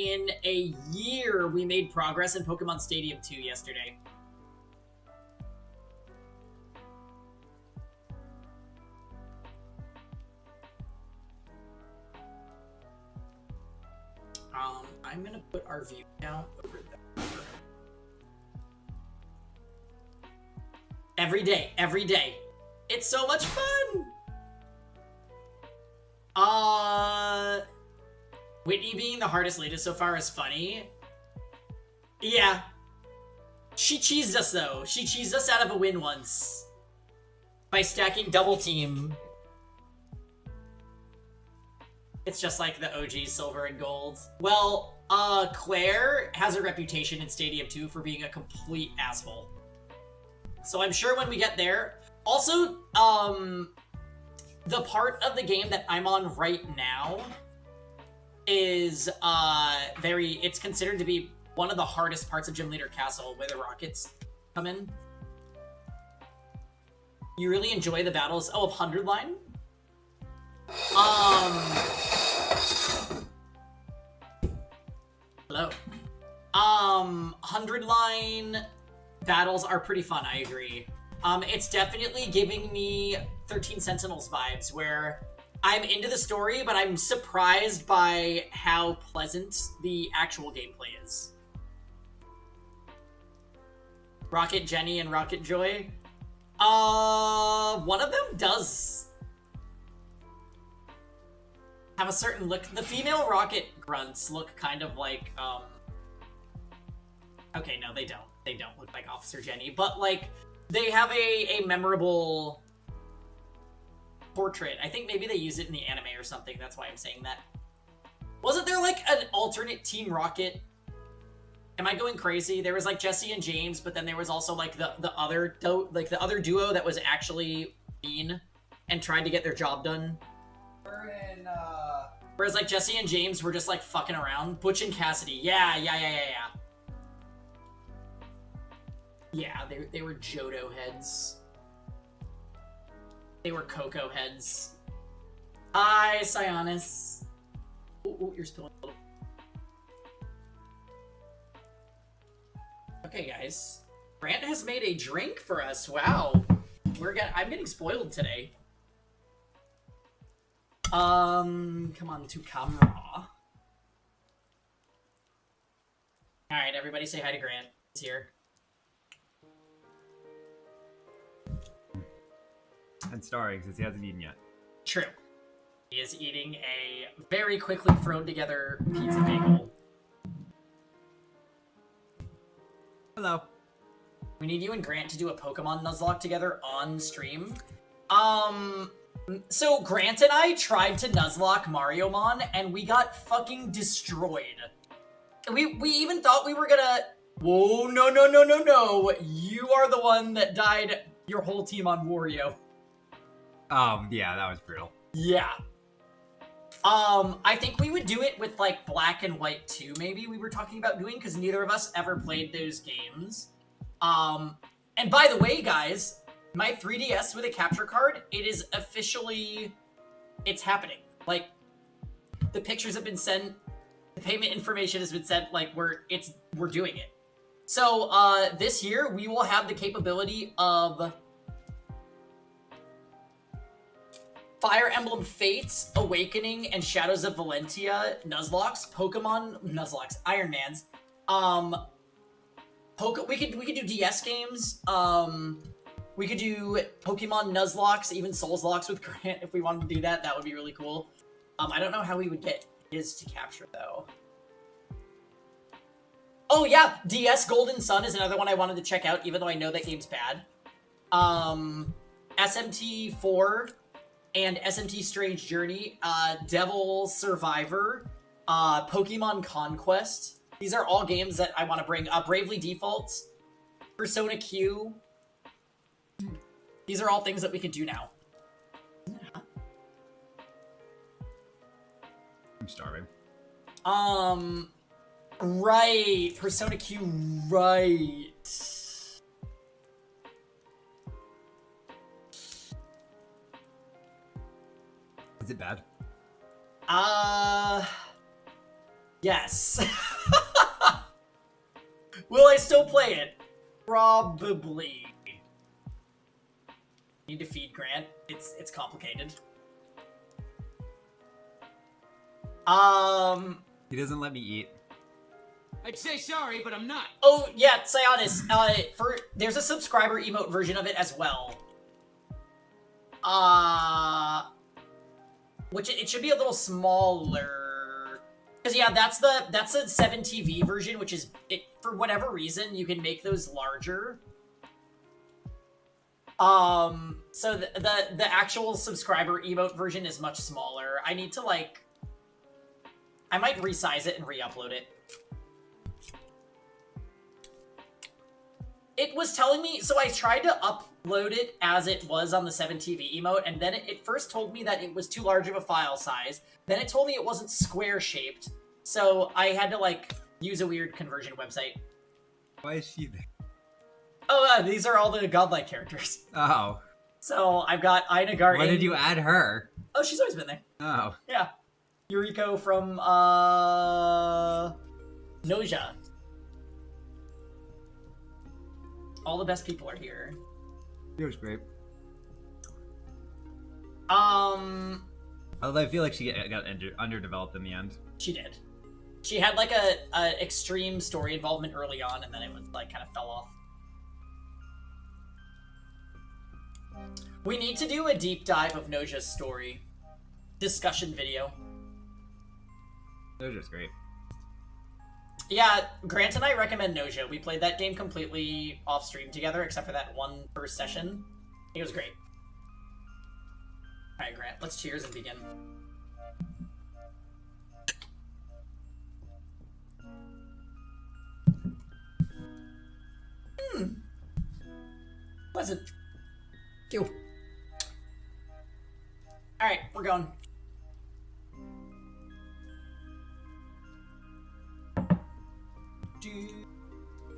in a year we made progress in Pokemon Stadium 2 yesterday. I'm gonna put our view down over there. Every day, every day. It's so much fun! Whitney being the hardest latest so far is funny. Yeah. She cheesed us, though. She cheesed us out of a win once. By stacking double team. It's just like the OG silver and gold. Well, Claire has a reputation in Stadium 2 for being a complete asshole. So I'm sure when we get there... Also, the part of the game that I'm on right now is it's considered to be one of the hardest parts of Gym Leader Castle, where the rockets come in. You really enjoy the battles? Oh, of 100 line? 100 line battles are pretty fun, I agree. It's definitely giving me 13 Sentinels vibes, where I'm into the story, but I'm surprised by how pleasant the actual gameplay is. Rocket Jenny and Rocket Joy? One of them does have a certain look. The female Rocket grunts look kind of like, okay, no, they don't. They don't look like Officer Jenny, but, like, they have a memorable portrait. I think maybe they use it in the anime or something. That's why I'm saying that. Wasn't there, like, an alternate Team Rocket? Am I going crazy? There was, like, Jesse and James, but then there was also, like, the other duo that was actually mean and tried to get their job done. Whereas, like, Jesse and James were just, like, fucking around. Butch and Cassidy. Yeah. Yeah, they were Johto heads. They were Coco heads. Hi, Sionis. Ooh, you're spilling a little. Okay, guys. Grant has made a drink for us. Wow. I'm getting spoiled today. Come on to camera. Alright, everybody say hi to Grant. He's here. And starring, since he hasn't eaten yet. True. He is eating a very quickly thrown together pizza bagel. Hello. We need you and Grant to do a Pokemon Nuzlocke together on stream. So Grant and I tried to Nuzlocke Mariomon, and we got fucking destroyed. We even thought we were gonna... Whoa, no. You are the one that died your whole team on Wario. Yeah, that was brutal. Yeah. I think we would do it with, like, Black and White 2, maybe we were talking about doing, because neither of us ever played those games. And by the way, guys, my 3DS with a capture card, it is officially, it's happening. Like, the pictures have been sent, the payment information has been sent, like, we're doing it. So, this year, we will have the capability of Fire Emblem Fates, Awakening, and Shadows of Valentia Nuzlocks, Pokemon Nuzlocks, Iron Mans. We could do DS games. We could do Pokemon Nuzlocks, even Souls Locks with Grant if we wanted to do that. That would be really cool. I don't know how we would get his to capture though. Oh yeah, DS Golden Sun is another one I wanted to check out, even though I know that game's bad. SMT4 and SMT Strange Journey, Devil Survivor, Pokemon Conquest. These are all games that I want to bring up. Bravely Default, Persona Q. These are all things that we could do now. I'm starving. Right. Persona Q, right. Is it bad? Yes. Will I still play it? Probably. Need to feed Grant. It's complicated. He doesn't let me eat. I'd say sorry, but I'm not. Oh yeah, Sionis. There's a subscriber emote version of it as well. Which it should be a little smaller. Cause yeah, that's a 7TV version, which is for whatever reason you can make those larger. So the actual subscriber emote version is much smaller. I need to I might resize it and re-upload it. It was telling me, so I tried to upload it as it was on the 7TV emote, and then it first told me that it was too large of a file size. Then it told me it wasn't square shaped, so I had to use a weird conversion website. Why is she there? Oh, these are all the godlike characters. Oh. So I've got Inagar. Why did you add her? Oh, she's always been there. Oh. Yeah. Yuriko from, Noja. All the best people are here. It was great. Although I feel like she got underdeveloped in the end. She did. She had a extreme story involvement early on, and then it was kind of fell off. We need to do a deep dive of Noja's story. Discussion video. It was just great. Yeah, Grant and I recommend Noja. We played that game completely off stream together, except for that one first session. It was great. Alright, Grant, let's cheers and begin. Pleasant. Thank you. Alright, we're going.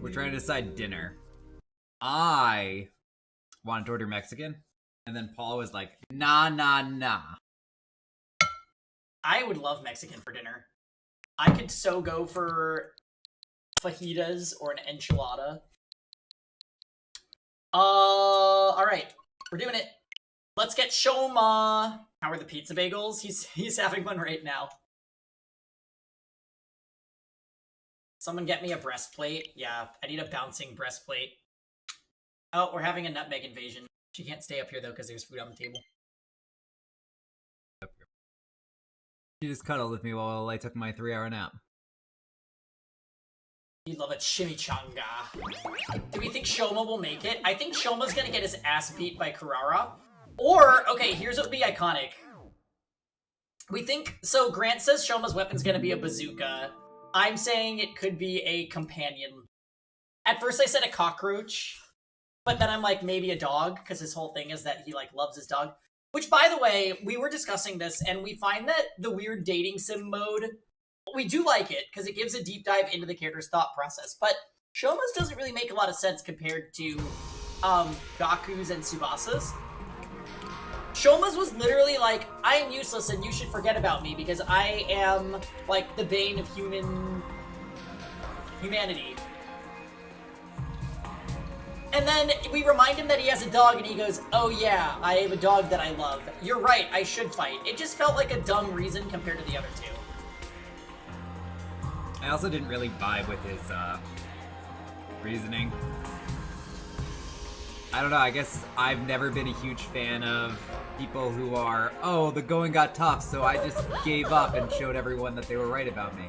We're trying to decide dinner. I wanted to order Mexican, and then Paul was like, nah. I would love Mexican for dinner. I could so go for fajitas or an enchilada. Alright. We're doing it. Let's get Shoma. How are the pizza bagels? He's having one right now. Someone get me a breastplate. Yeah, I need a bouncing breastplate. Oh, we're having a nutmeg invasion. She can't stay up here, though, because there's food on the table. She just cuddled with me while I took my 3-hour nap. You'd love a chimichanga. Do we think Shoma will make it? I think Shoma's gonna get his ass beat by Kurara. Or, okay, here's what would be iconic. We think, so Grant says Shoma's weapon's gonna be a bazooka. I'm saying it could be a companion. At first I said a cockroach, but then I'm like, maybe a dog, because his whole thing is that he loves his dog. Which, by the way, we were discussing this, and we find that the weird dating sim mode, we do like it, because it gives a deep dive into the character's thought process, but Shoma's doesn't really make a lot of sense compared to Gaku's and Tsubasa's. Shoma's was literally like, I am useless and you should forget about me because I am, the bane of humanity. And then we remind him that he has a dog and he goes, oh yeah, I have a dog that I love. You're right, I should fight. It just felt like a dumb reason compared to the other two. I also didn't really vibe with his, reasoning. I don't know, I guess I've never been a huge fan of people who are, oh, the going got tough, so I just gave up and showed everyone that they were right about me.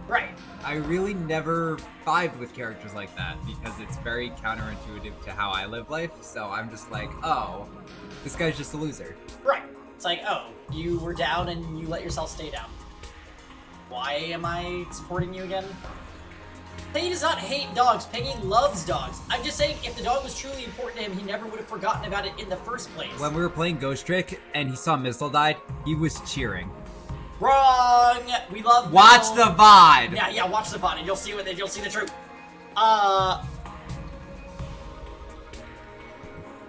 Right. I really never vibed with characters like that because it's very counterintuitive to how I live life, so I'm just like, oh, this guy's just a loser. Right. It's like, oh, you were down and you let yourself stay down. Why am I supporting you again? Peggy does not hate dogs. Peggy loves dogs. I'm just saying, if the dog was truly important to him, he never would have forgotten about it in the first place. When we were playing Ghost Trick and he saw Missile died, he was cheering. Wrong! We love Watch the VOD! Yeah, watch the VOD and you'll see the truth.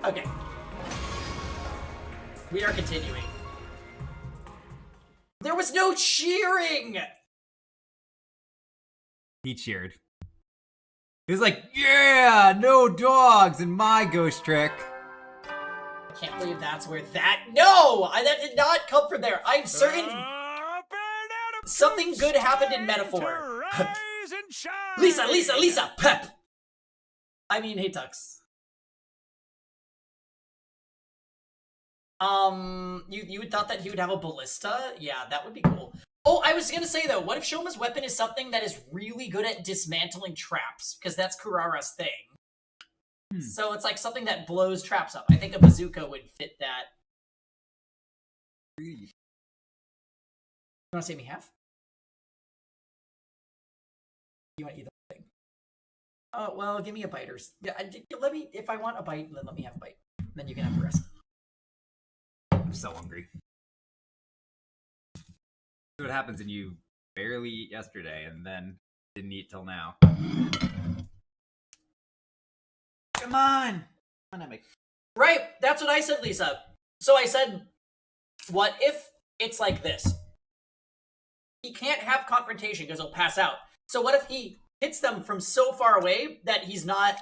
Okay. We are continuing. There was no cheering! He cheered. He was like, yeah, no dogs in my ghost trick. I can't believe that's where that. No! That did not come from there. I'm certain something good happened in Metaphor. Lisa! Pep! I mean, hey, Tux. You thought that he would have a ballista? Yeah, that would be cool. Oh, I was gonna say though, what if Shoma's weapon is something that is really good at dismantling traps? Because that's Kurara's thing. So it's like something that blows traps up. I think a bazooka would fit that. You wanna save me half? You want to eat the thing? Oh, well, give me a bite or... Yeah, let me... If I want a bite, then let me have a bite. Then you can have the rest. I'm so hungry. See what happens when you barely eat yesterday and then didn't eat till now. Come on! Come on, Emmy. Right, that's what I said, Lisa. So I said, what if it's like this? He can't have confrontation because he'll pass out. So what if he hits them from so far away that he's not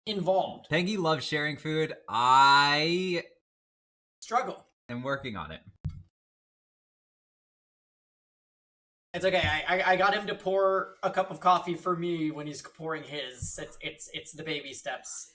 involved? Peggy loves sharing food. I struggle. am working on it. It's okay. I got him to pour a cup of coffee for me when he's pouring his. It's the baby steps.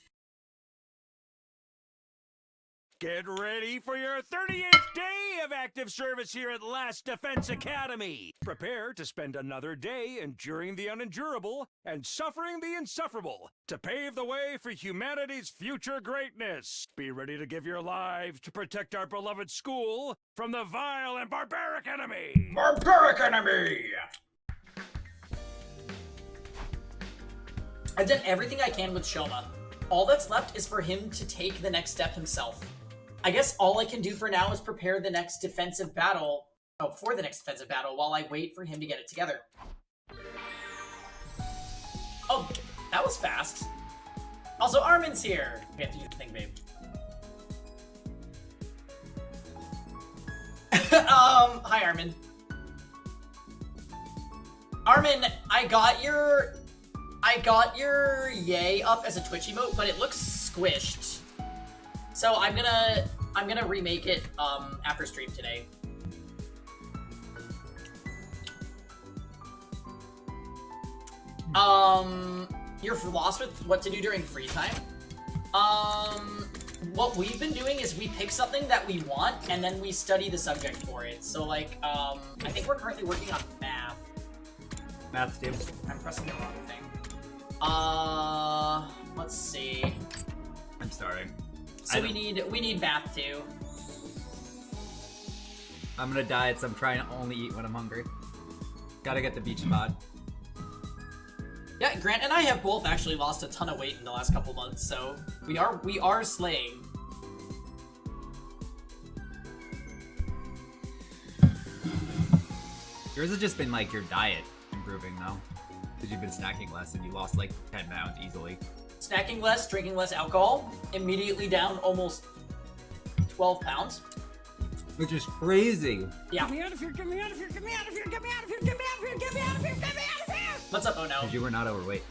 Get ready for your 30th day of active service here at Last Defense Academy. Prepare to spend another day enduring the unendurable and suffering the insufferable to pave the way for humanity's future greatness. Be ready to give your lives to protect our beloved school from the vile and barbaric enemy. Barbaric enemy! I've done everything I can with Shoma. All that's left is for him to take the next step himself. I guess all I can do for now is prepare the next defensive battle. Oh, for the next defensive battle while I wait for him to get it together. Oh, that was fast. Also, Armin's here. We have to use the thing, babe. Hi, Armin. Armin, I got your yay up as a Twitch emote, but it looks squished. So I'm gonna remake it after stream today. You're lost with what to do during free time? What we've been doing is we pick something that we want and then we study the subject for it. So like, I think we're currently working on math. Math team. I'm pressing the wrong thing. Let's see. I'm starting. So we need math too. I'm gonna diet, so I'm trying to only eat when I'm hungry. Gotta get the beach bod. Yeah, Grant and I have both actually lost a ton of weight in the last couple months, so we are slaying. Yours has just been like your diet improving though. Because you've been snacking less and you lost like 10 pounds easily. Snacking less, drinking less alcohol, immediately down almost 12 pounds. Which is crazy. Yeah. Get me out of here, get me out of here, get me out of here, get me out of here, get me out of here, get me out of here, get me out of here! What's up, oh no? Because you were not overweight.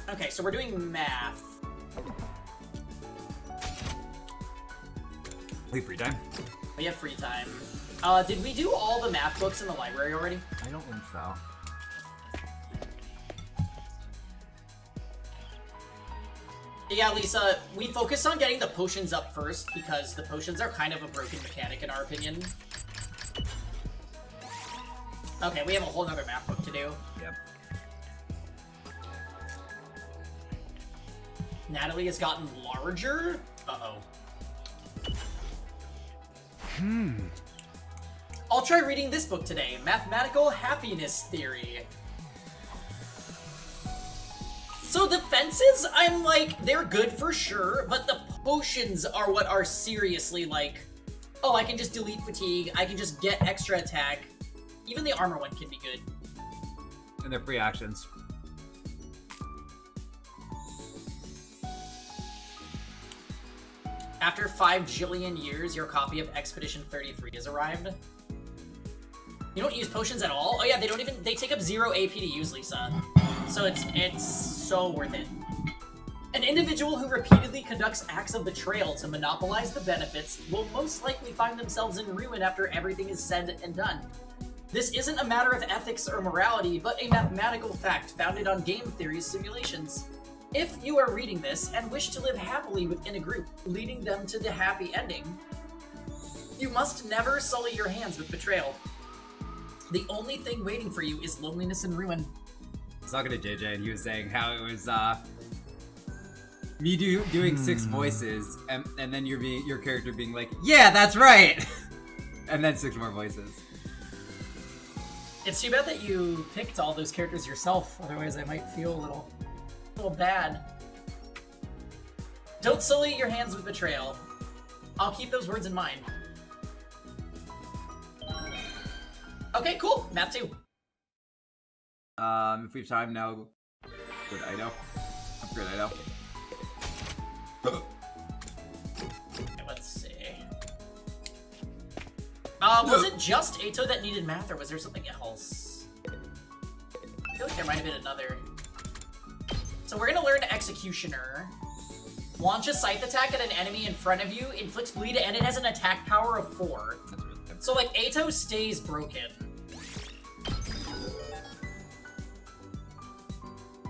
Okay, so we're doing math. We have free time? We have free time. Did we do all the math books in the library already? I don't think so. Yeah, Lisa, we focused on getting the potions up first because the potions are kind of a broken mechanic in our opinion. Okay, we have a whole nother math book to do. Yep. Natalie has gotten larger? Uh-oh. I'll try reading this book today, Mathematical Happiness Theory. So the fences, I'm like, they're good for sure, but the potions are what are seriously like, oh, I can just delete fatigue, I can just get extra attack. Even the armor one can be good. And they're free actions. After 5 jillion years, your copy of Expedition 33 has arrived. You don't use potions at all? Oh yeah, they take up 0 AP to use, Lisa. So it's so worth it. An individual who repeatedly conducts acts of betrayal to monopolize the benefits will most likely find themselves in ruin after everything is said and done. This isn't a matter of ethics or morality, but a mathematical fact founded on game theory simulations. If you are reading this and wish to live happily within a group, leading them to the happy ending, you must never sully your hands with betrayal. The only thing waiting for you is loneliness and ruin. I was talking to JJ and he was saying how it was me doing 6 voices and then your character being like, yeah, that's right, and then 6 more voices. It's too bad that you picked all those characters yourself, otherwise I might feel a little bad. Don't sully your hands with betrayal. I'll keep those words in mind. Okay, cool. Map 2. If we have time now, go to Ido. Upgrade Ido. Okay, let's see. Was it just Ato that needed math, or was there something else? I feel like there might have been another. So we're gonna learn Executioner. Launch a scythe attack at an enemy in front of you, inflicts bleed, and it has an attack power of 4. So, like, Ato stays broken.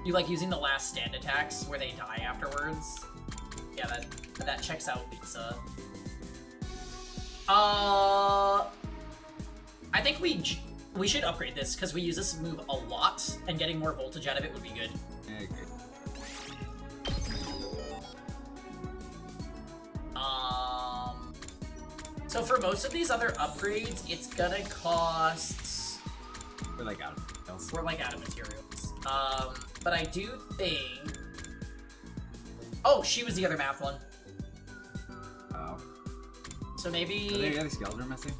You like using the last stand attacks where they die afterwards? Yeah, that checks out, Lisa. I think we should upgrade this because we use this move a lot, and getting more voltage out of it would be good. I agree. So for most of these other upgrades, it's gonna cost... We're like out of materials. We're like out of materials. But I do think... Oh, she was the other math one. Oh. So maybe... Are there any skills we're missing?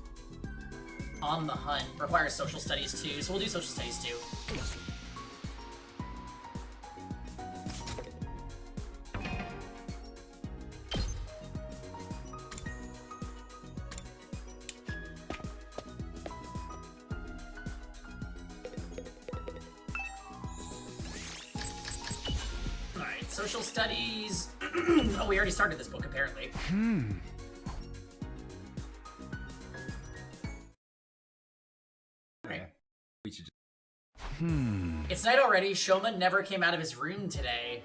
On the Hunt requires social studies too, so we'll do social studies too. Alright, social studies... Oh, we already started this book, apparently. Okay. We should just... It's night already. Shoma never came out of his room today.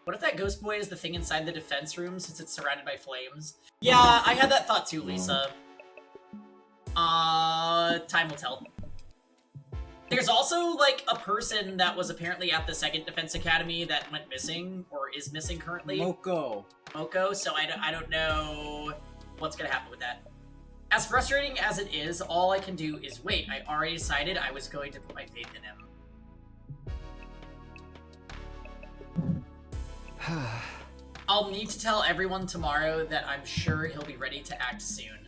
What if that ghost boy is the thing inside the defense room since it's surrounded by flames? Yeah, I had that thought too, Lisa. Time will tell. There's also, like, a person that was apparently at the 2nd Defense Academy that went missing, or is missing currently. Moko, so I don't know what's gonna happen with that. As frustrating as it is, all I can do is wait. I already decided I was going to put my faith in him. I'll need to tell everyone tomorrow that I'm sure he'll be ready to act soon.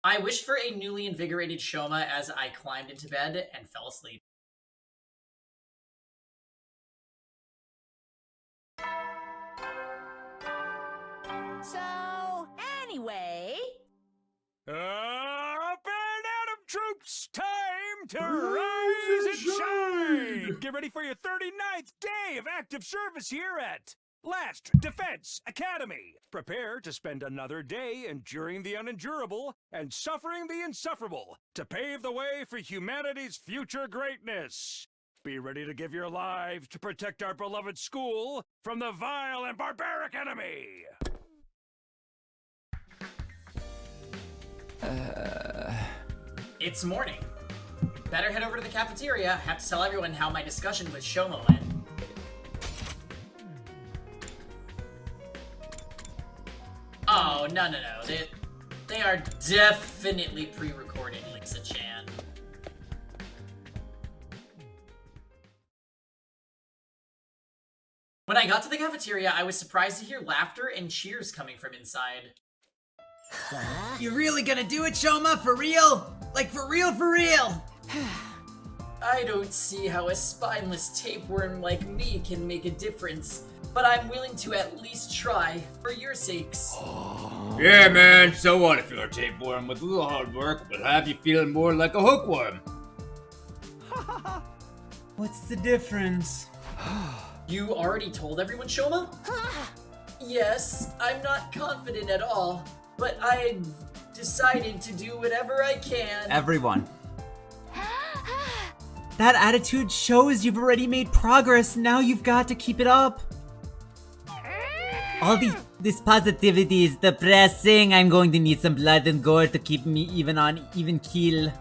I wished for a newly invigorated Shoma as I climbed into bed and fell asleep. So, anyway... Up and out of troops! Time to rise and shine! Get ready for your 39th day of active service here at Last Defense Academy. Prepare to spend another day enduring the unendurable and suffering the insufferable to pave the way for humanity's future greatness. Be ready to give your lives to protect our beloved school from the vile and barbaric enemy. It's morning. Better head over to the cafeteria. Have to tell everyone how my discussion with Shoma went. Oh, no. They are definitely pre-recorded, Lisa-chan. When I got to the cafeteria, I was surprised to hear laughter and cheers coming from inside. You really gonna do it, Shoma? For real? Like, for real, for real? I don't see how a spineless tapeworm like me can make a difference, but I'm willing to at least try, for your sakes. Yeah, man, so what if you're a tapeworm? With a little hard work, we'll have you feeling more like a hookworm. What's the difference? You already told everyone, Shoma? Yes, I'm not confident at all, but I decided to do whatever I can. Everyone. That attitude shows you've already made progress. Now you've got to keep it up. All this positivity is depressing. I'm going to need some blood and gore to keep me on even keel.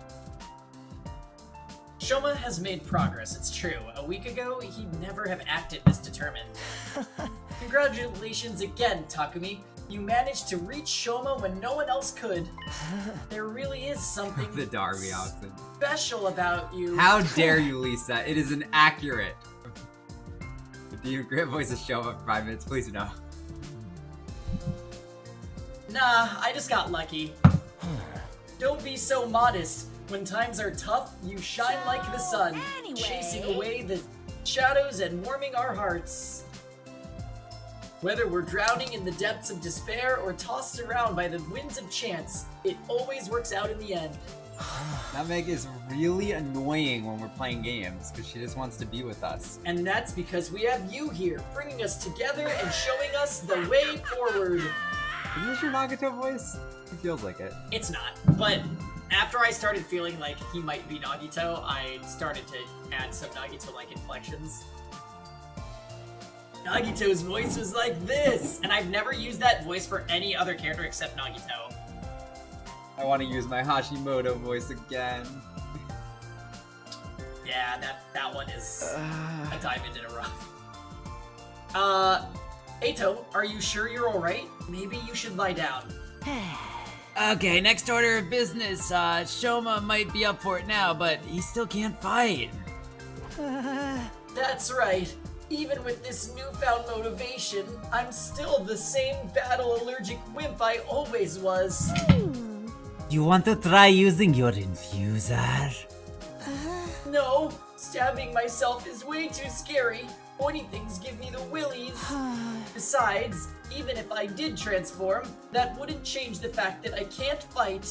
Shoma has made progress, it's true. A week ago, he'd never have acted this determined. Congratulations again, Takumi. You managed to reach Shoma when no one else could. There really is something The Darby outfit. special about you. How dare you, Lisa? It is inaccurate. Do you grant voices show up for 5 minutes? Please no. Nah, I just got lucky. Don't be so modest. When times are tough, you shine like the sun, chasing away the shadows and warming our hearts. Whether we're drowning in the depths of despair or tossed around by the winds of chance, it always works out in the end. That Meg is really annoying when we're playing games because she just wants to be with us. And that's because we have you here, bringing us together and showing us the way forward. Is this your Nagato voice? It feels like it. It's not, but after I started feeling like he might be Nagito, I started to add some Nagito-like inflections. Nagito's voice was like this, and I've never used that voice for any other character except Nagito. I want to use my Hashimoto voice again. Yeah, that one is a diamond in a rough. Eito, are you sure you're alright? Maybe you should lie down. Okay, next order of business. Shoma might be up for it now, but he still can't fight. That's right. Even with this newfound motivation, I'm still the same battle-allergic wimp I always was. You want to try using your infuser? No, stabbing myself is way too scary. Pointy things give me the willies. Besides, even if I did transform, that wouldn't change the fact that I can't fight.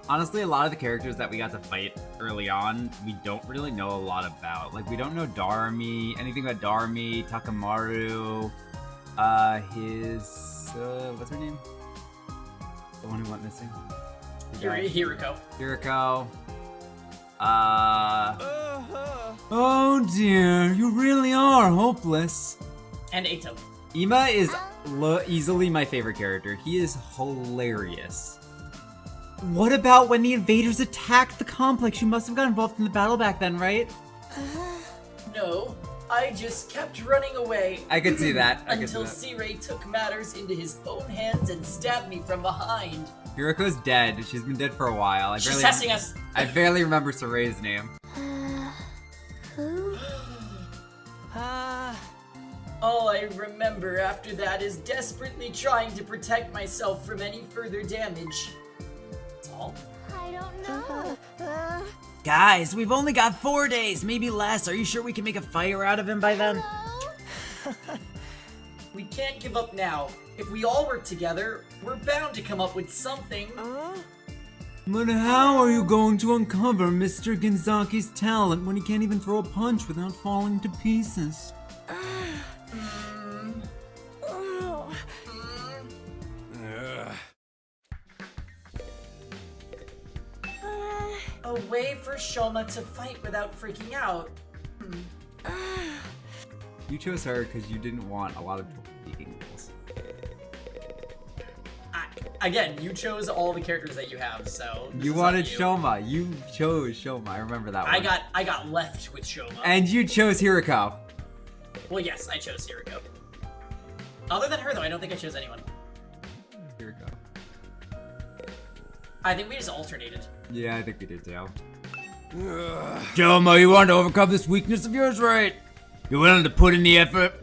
Honestly, a lot of the characters that we got to fight early on, we don't really know a lot about. Like, we don't know Darumi, anything about Darumi, Takamaru, what's her name? The one who went missing? Hiriko. Hiriko. Oh dear, you really are hopeless. And Eito. Ima is easily my favorite character. He is hilarious. What about when the invaders attacked the complex? You must have got involved in the battle back then, right? No, I just kept running away. I could see that. Until C-Ray took matters into his own hands and stabbed me from behind. Hiriko's dead. She's been dead for a while. She's testing us. I barely remember Saray's name. Who? All I remember after that is desperately trying to protect myself from any further damage. That's all. I don't know. Guys, we've only got 4 days, maybe less. Are you sure we can make a fire out of him by then? We can't give up now. If we all work together, we're bound to come up with something. But how are you going to uncover Mr. Genzaki's talent when he can't even throw a punch without falling to pieces? A way for Shoma to fight without freaking out. You chose her because you didn't want a lot of speaking rules. Again, you chose all the characters that you have, so this You is wanted on you. Shoma. You chose Shoma. I remember that one. I got left with Shoma. And you chose Hiriko. Well, yes, I chose Hiriko. Other than her, though, I don't think I chose anyone. Hiriko. I think we just alternated. Yeah, I think we did too. Shoma, you want to overcome this weakness of yours, right? You're willing to put in the effort?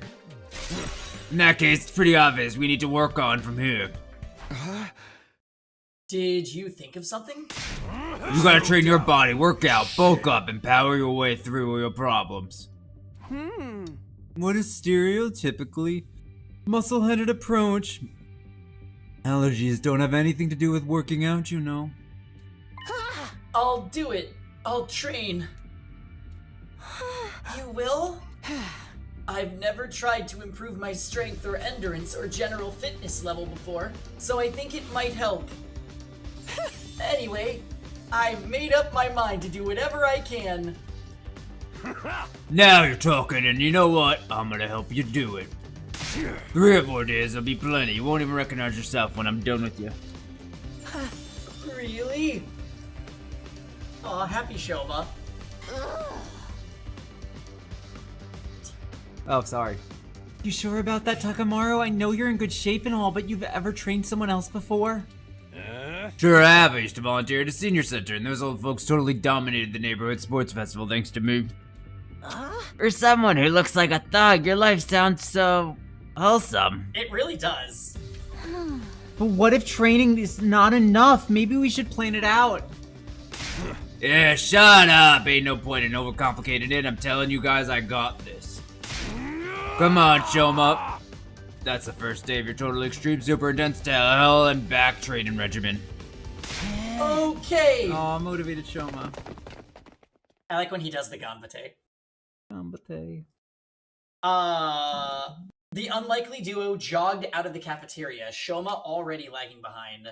In that case, it's pretty obvious we need to work on from here. Did you think of something? You gotta train your body, work out, bulk up, and power your way through your problems. What a stereotypically muscle-headed approach. Allergies don't have anything to do with working out, you know. I'll do it. I'll train. You will? I've never tried to improve my strength or endurance or general fitness level before, so I think it might help. Anyway, I've made up my mind to do whatever I can. Now you're talking, and you know what? I'm gonna help you do it. 3 or 4 days will be plenty. You won't even recognize yourself when I'm done with you. Really? Aw, happy Shoma. Oh, sorry. You sure about that, Takamaru? I know you're in good shape and all, but you've ever trained someone else before? Sure I have. I used to volunteer at a senior center, and those old folks totally dominated the neighborhood sports festival thanks to me. For someone who looks like a thug, your life sounds so wholesome. It really does. But what if training is not enough? Maybe we should plan it out. Yeah, shut up. Ain't no point in overcomplicating it. I'm telling you guys, I got this. Come on, Shoma. That's the first day of your total extreme super intense to hell and back training regimen. Okay. Aw, motivated Shoma. I like when he does the ganbate. Ganbate. The unlikely duo jogged out of the cafeteria, Shoma already lagging behind.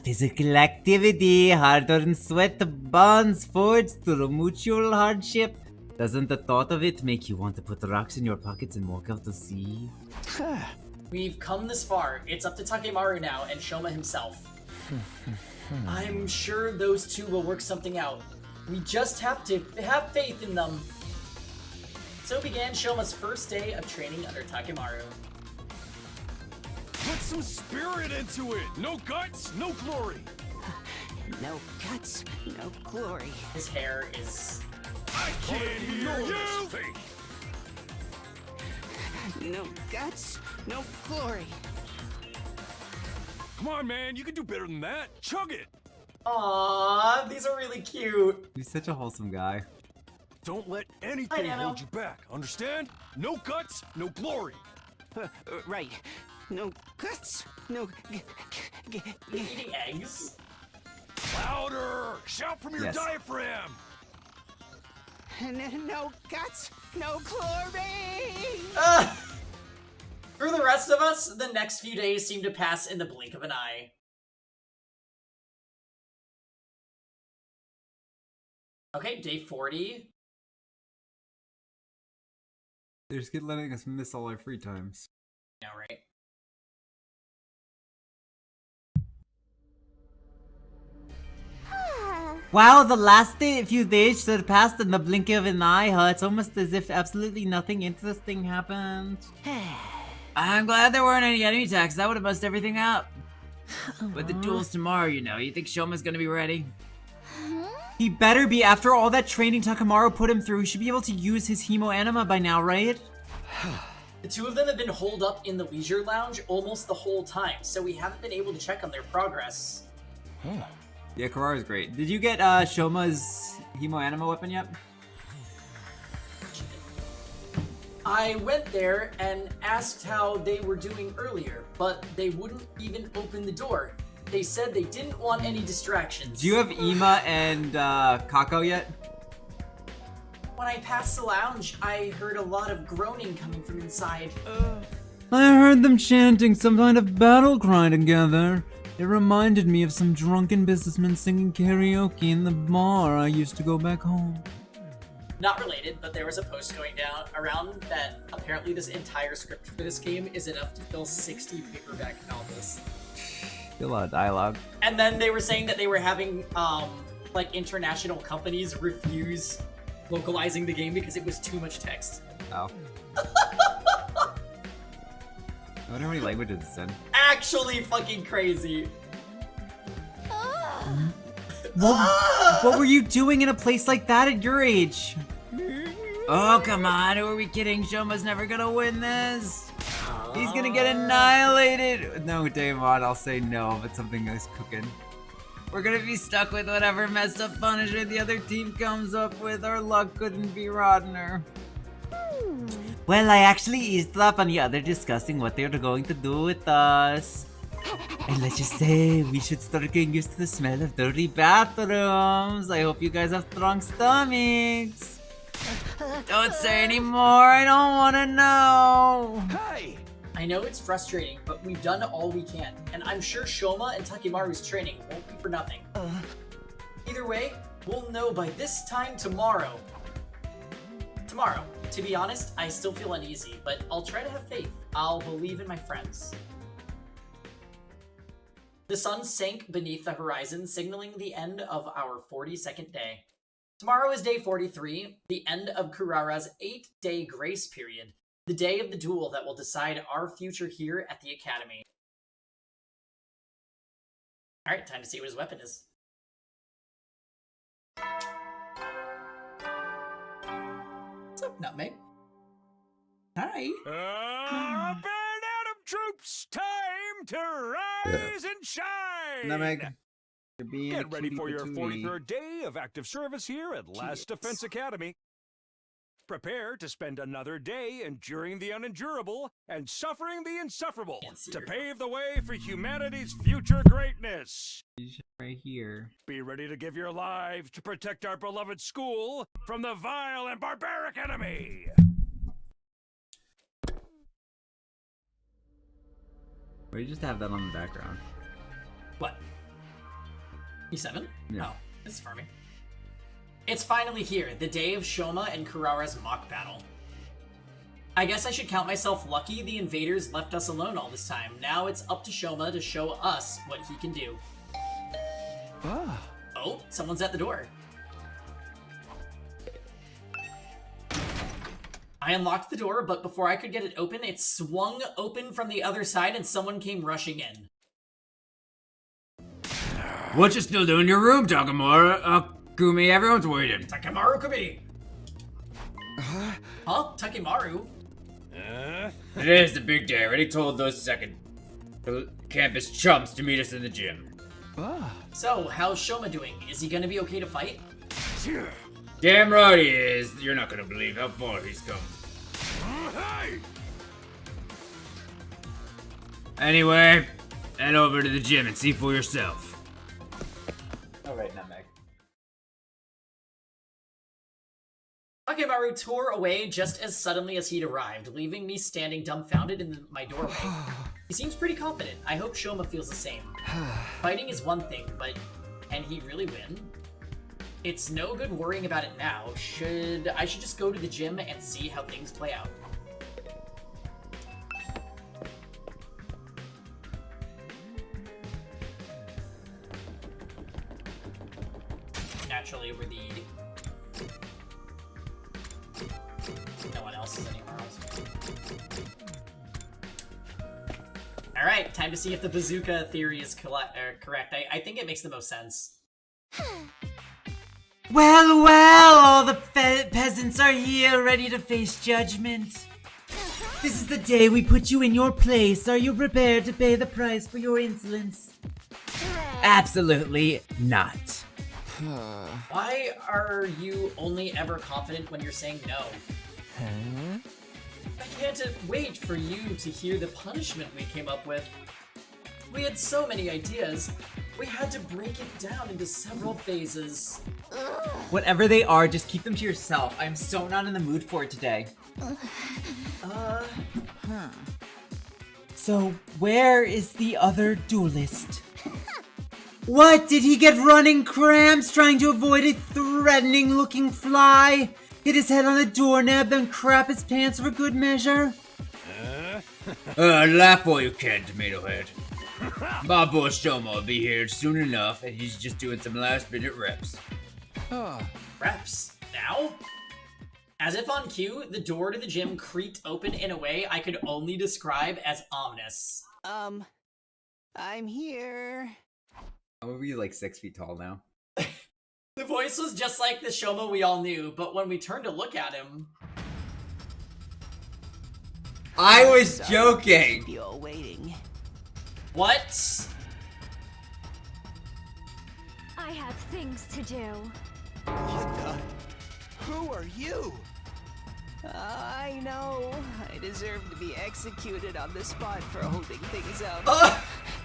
Physical activity, hard-earned sweat bonds forged through mutual hardship. Doesn't the thought of it make you want to put rocks in your pockets and walk out to sea? We've come this far. It's up to Takemaru now and Shoma himself. I'm sure those two will work something out. We just have to have faith in them. So began Shoma's first day of training under Takemaru. Put some spirit into it. No guts, no glory. No guts, no glory. His hair is... I can't hear you. No guts, no glory. Come on, man. You can do better than that. Chug it. Aww, these are really cute. He's such a wholesome guy. Don't let anything Nano. hold you back. Understand? No guts, no glory. Right. No guts, no Eating eggs? Louder! Shout from your Yes. diaphragm. no guts, no glory. For the rest of us, the next few days seem to pass in the blink of an eye. Okay, day 40. They just keep letting us miss all our free times. Yeah, right. Wow, the last few days surpassed in the blink of an eye, huh? It's almost as if absolutely nothing interesting happened. I'm glad there weren't any enemy attacks. That would have messed everything up. But the duel's tomorrow, you know. You think Shoma's gonna be ready? He better be. After all that training Takamaru put him through, he should be able to use his hemo anima by now, right? The two of them have been holed up in the leisure lounge almost the whole time, so we haven't been able to check on their progress. Yeah, Kararu's great. Did you get Shoma's hemo anima weapon yet? I went there and asked how they were doing earlier, but they wouldn't even open the door. They said they didn't want any distractions. Do you have Ima and Kako yet? When I passed the lounge, I heard a lot of groaning coming from inside. I heard them chanting some kind of battle cry together. It reminded me of some drunken businessmen singing karaoke in the bar I used to go back home. Not related, but there was a post going down around that apparently this entire script for this game is enough to fill 60 paperback novels. A lot of dialogue. And then they were saying that they were having, like, international companies refuse localizing the game because it was too much text. Oh. I wonder how many languages it's in. Actually fucking crazy. What were you doing in a place like that at your age? Oh, come on, who are we kidding? Shoma's never gonna win this. He's gonna get annihilated. No, Daemon, I'll say no, but something is cooking. We're gonna be stuck with whatever messed up punishment the other team comes up with. Our luck couldn't be rottener. Well, I actually eavesdropped on the other discussing what they were going to do with us. And let's just say we should start getting used to the smell of dirty bathrooms. I hope you guys have strong stomachs. Don't say anymore, I don't want to know. Hey! I know it's frustrating, but we've done all we can, and I'm sure Shoma and Takimaru's training won't be for nothing. Either way, we'll know by this time tomorrow. To be honest, I still feel uneasy, but I'll try to have faith. I'll believe in my friends. The sun sank beneath the horizon, signaling the end of our 42nd day. Tomorrow is day 43, the end of Kurara's 8-day grace period, the day of the duel that will decide our future here at the Academy. Alright, time to see what his weapon is. What's up, Nutmeg? Hi. Burn Atom troops, time to rise and shine! Nutmeg, you're being a Get ready cutie for your patootie. 43rd day of active service here at Last Defense Academy. Prepare to spend another day enduring the unendurable and suffering the insufferable to pave the way for humanity's future greatness. Right here. Be ready to give your lives to protect our beloved school from the vile and barbaric enemy. Or you just have that on the background. What? E7? Yeah. Oh, this is for me. It's finally here, the day of Shoma and Kurara's mock battle. I guess I should count myself lucky the invaders left us alone all this time. Now it's up to Shoma to show us what he can do. Oh, someone's at the door. I unlocked the door, but before I could get it open, it swung open from the other side and someone came rushing in. What you still doing in your room, Takamura? Kumi, everyone's waiting. Takimaru Kumi! Huh? Takimaru? Today's the big day. I already told those second campus chumps to meet us in the gym. So, how's Shoma doing? Is he gonna be okay to fight? Damn right he is. You're not gonna believe how far he's come. Anyway, head over to the gym and see for yourself. Alright, Nutmeg. Takimaru tore away just as suddenly as he'd arrived, leaving me standing dumbfounded in my doorway. He seems pretty confident. I hope Shoma feels the same. Fighting is one thing, but can he really win? It's no good worrying about it now. I should just go to the gym and see how things play out. Naturally, we're the... No one else is anywhere else. Alright, time to see if the bazooka theory is correct. I think it makes the most sense. Well, all the peasants are here, ready to face judgment. This is the day we put you in your place. Are you prepared to pay the price for your insolence? Absolutely not. Why are you only ever confident when you're saying no? I can't wait for you to hear the punishment we came up with. We had so many ideas. We had to break it down into several phases. Whatever they are, just keep them to yourself. I'm so not in the mood for it today. So, where is the other duelist? What? Did he get running cramps trying to avoid a threatening-looking fly? Hit his head on a doorknob, then crap his pants for good measure? Laugh all you can, Tomato Head. My boy Shoma will be here soon enough, and he's just doing some last-minute reps. Reps? Now? As if on cue, the door to the gym creaked open in a way I could only describe as ominous. I'm here. I'm gonna be like 6 feet tall now. The voice was just like the Shoma we all knew, but when we turned to look at him... I was joking! You're waiting. What? I have things to do. What the? Who are you? I know. I deserve to be executed on the spot for holding things up.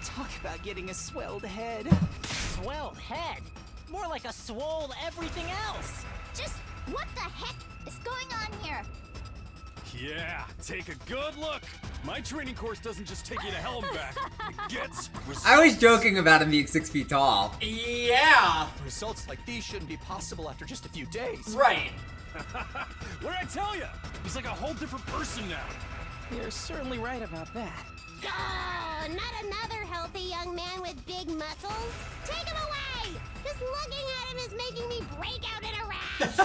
Talk about getting a swelled head. Swelled head? More like a swole everything else. Just what the heck is going on here? Yeah, take a good look. My training course doesn't just take you to hell and back. It gets I was joking about him being 6 feet tall. Yeah, Results like these shouldn't be possible after just a few days. right. What did I tell you? He's like a whole different person now. You're certainly right about that. Oh, not another healthy young man with big muscles. Take him away! Just looking at him is making me break out in a rash.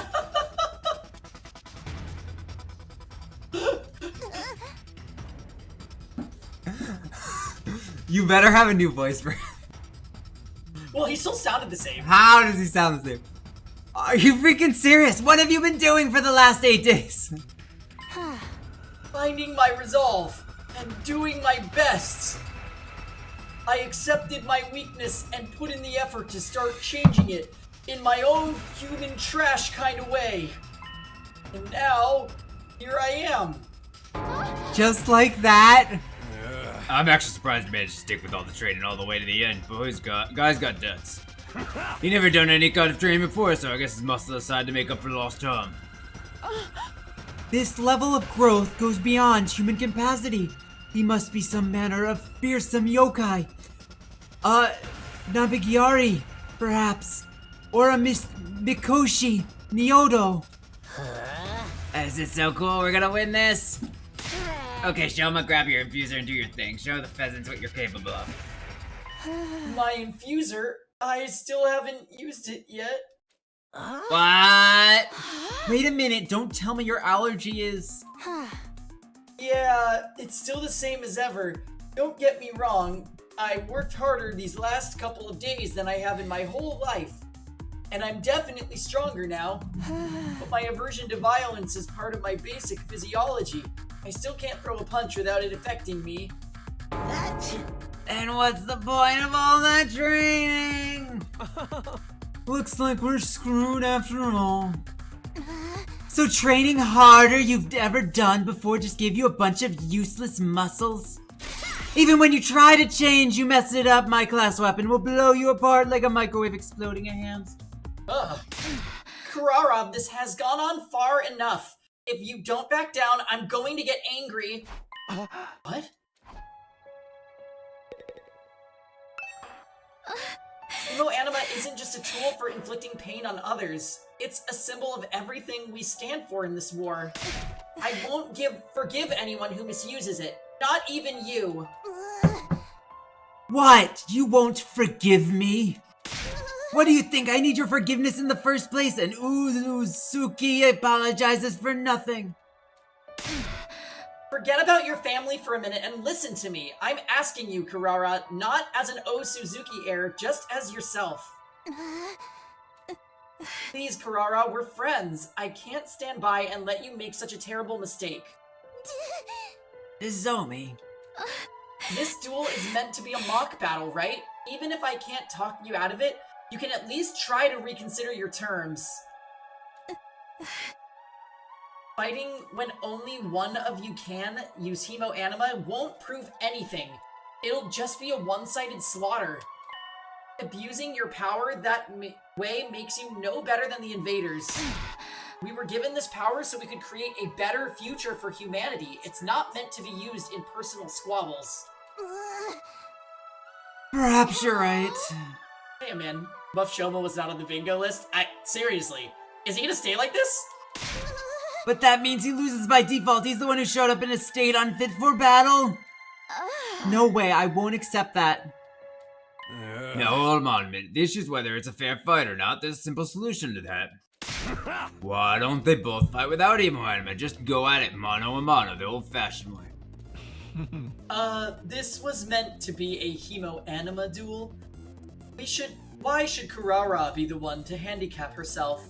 You better have a new voice for him. Well, he still sounded the same. How does he sound the same? Are you freaking serious? What have you been doing for the last 8 days? Finding my resolve and doing my best. I accepted my weakness and put in the effort to start changing it in my own human trash kind of way. And now, here I am. Just like that? I'm actually surprised he managed to stick with all the training all the way to the end. Guy's got guts. He never done any kind of training before, so I guess his muscles decided to make up for lost time. This level of growth goes beyond human capacity. He must be some manner of fearsome yokai. Nabigiari, perhaps. Or a Mikoshi Nyoto. Is it so cool? We're gonna win this? Okay, Shoma, grab your infuser and do your thing. Show the pheasants what you're capable of. My infuser, I still haven't used it yet. What? Wait a minute, don't tell me your allergy is... Yeah, it's still the same as ever. Don't get me wrong, I worked harder these last couple of days than I have in my whole life. And I'm definitely stronger now. But my aversion to violence is part of my basic physiology. I still can't throw a punch without it affecting me. And what's the point of all that training? Looks like we're screwed after all. So training harder you've ever done before just gave you a bunch of useless muscles? Even when you try to change, you mess it up. My class weapon will blow you apart like a microwave exploding a ham. Ugh. Kurara, this has gone on far enough. If you don't back down, I'm going to get angry. What? Himo Anima isn't just a tool for inflicting pain on others. It's a symbol of everything we stand for in this war. I won't forgive anyone who misuses it. Not even you. What? You won't forgive me? What do you think? I need your forgiveness in the first place, and Uzuki apologizes for nothing. Forget about your family for a minute and listen to me. I'm asking you, Kurara, not as an O Suzuki heir, just as yourself. Please, Kurara, we're friends. I can't stand by and let you make such a terrible mistake. Izomi. This duel is meant to be a mock battle, right? Even if I can't talk you out of it, you can at least try to reconsider your terms. Fighting when only one of you can use Himo Anima won't prove anything. It'll just be a one-sided slaughter. Abusing your power that way makes you no better than the invaders. We were given this power so we could create a better future for humanity. It's not meant to be used in personal squabbles. Perhaps you're right. Hey man, Buff Shoma was not on the bingo list. Seriously, is he gonna stay like this? But that means he loses by default. He's the one who showed up in a state unfit for battle. No way, I won't accept that. Now hold on a minute. The issue is whether it's a fair fight or not. There's a simple solution to that. Why don't they both fight without Himo Anima? Just go at it mano a mano, the old-fashioned way. This was meant to be a Himo Anima duel. Why should Kurara be the one to handicap herself?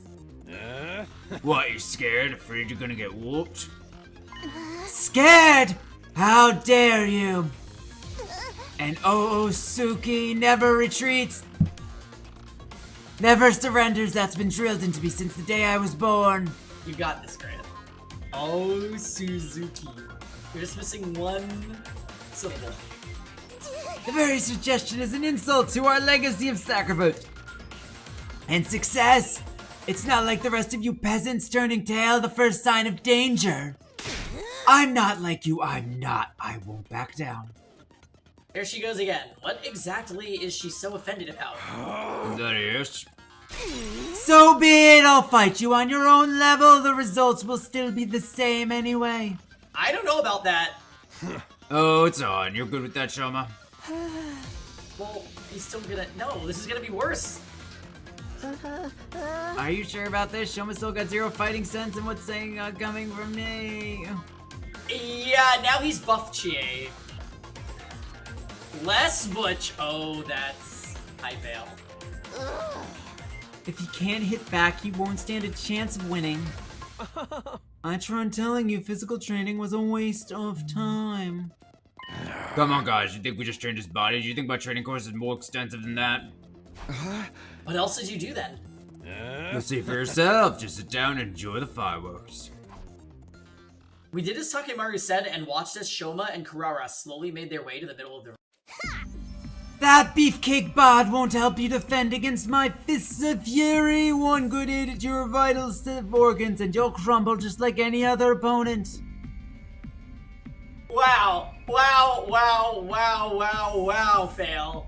What, you scared? Afraid you're gonna get whooped? Scared? How dare you? And Oosuki never retreats. Never surrenders. That's been drilled into me since the day I was born. You got this, Grant. Oh, Suzuki. You're just missing one syllable. The very suggestion is an insult to our legacy of sacrifice and success. It's not like the rest of you peasants turning tail the first sign of danger. I'm not like you, I'm not. I won't back down. There she goes again. What exactly is she so offended about? Is that yes? So be it, I'll fight you on your own level. The results will still be the same anyway. I don't know about that. Oh, it's on. You're good with that, Shoma? Well, he's still gonna... No, this is gonna be worse. Are you sure about this? Shoma still got zero fighting sense and what's saying coming from me. Yeah, now he's buff Chie. Less Butch. Oh, that's... I fail. If he can't hit back, he won't stand a chance of winning. I tried telling you physical training was a waste of time. Come on, guys. You think we just trained his body? Do you think my training course is more extensive than that? What else did you do then? You'll see for yourself. Just sit down and enjoy the fireworks. We did as Takemaru said and watched as Shoma and Kurara slowly made their way to the middle of the... That beefcake bod won't help you defend against my fists of fury. One good hit at your vital organs and you'll crumble just like any other opponent. Wow. Wow, wow, wow, wow, wow, fail.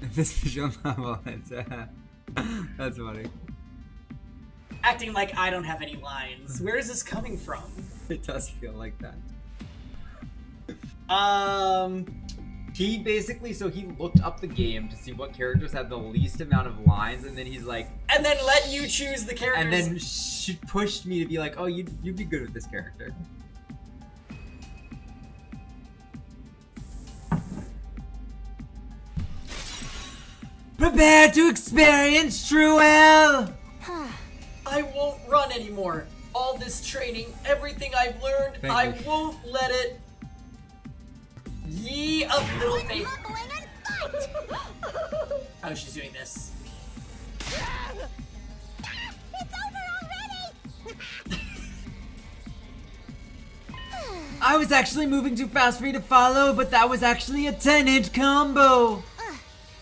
This visual novel, that's funny. Acting like I don't have any lines. Where is this coming from? It does feel like that. He basically, so he looked up the game to see what characters had the least amount of lines, and then he's like... And then let you choose the characters. And then pushed me to be like, oh, you'd be good with this character. Prepare to experience true hell! I won't run anymore. All this training, everything I've learned, I won't let it... Ye of little faith. Oh, she's doing this. It's over already! I was actually moving too fast for you to follow, but that was actually a 10-hit combo!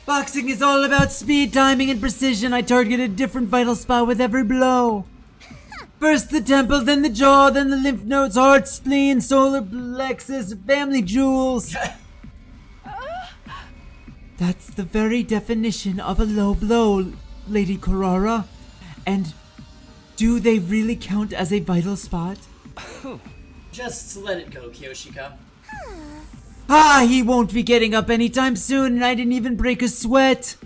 Boxing is all about speed, timing, and precision. I target a different vital spot with every blow. First the temple, then the jaw, then the lymph nodes, heart, spleen, solar plexus, family jewels. That's the very definition of a low blow, Lady Kurara. And do they really count as a vital spot? Just let it go, Kiyoshika. Ah, he won't be getting up anytime soon, and I didn't even break a sweat.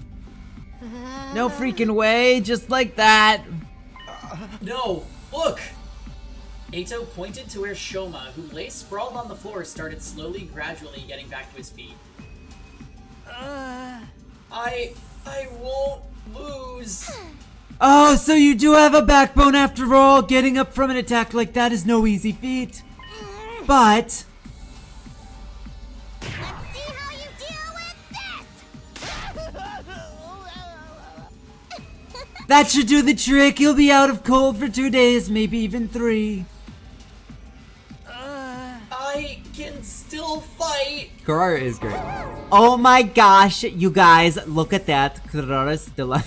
No freaking way, just like that. No, look! Ato pointed to where Shoma, who lay sprawled on the floor, started slowly, gradually getting back to his feet. I won't lose. Oh, so you do have a backbone after all. Getting up from an attack like that is no easy feat. But... Let's see how you deal with this! that should do the trick. You'll be out of cold for 2 days, maybe even 3. I can still fight. Kurara is great. Oh my gosh, you guys, look at that. Kurara's still on.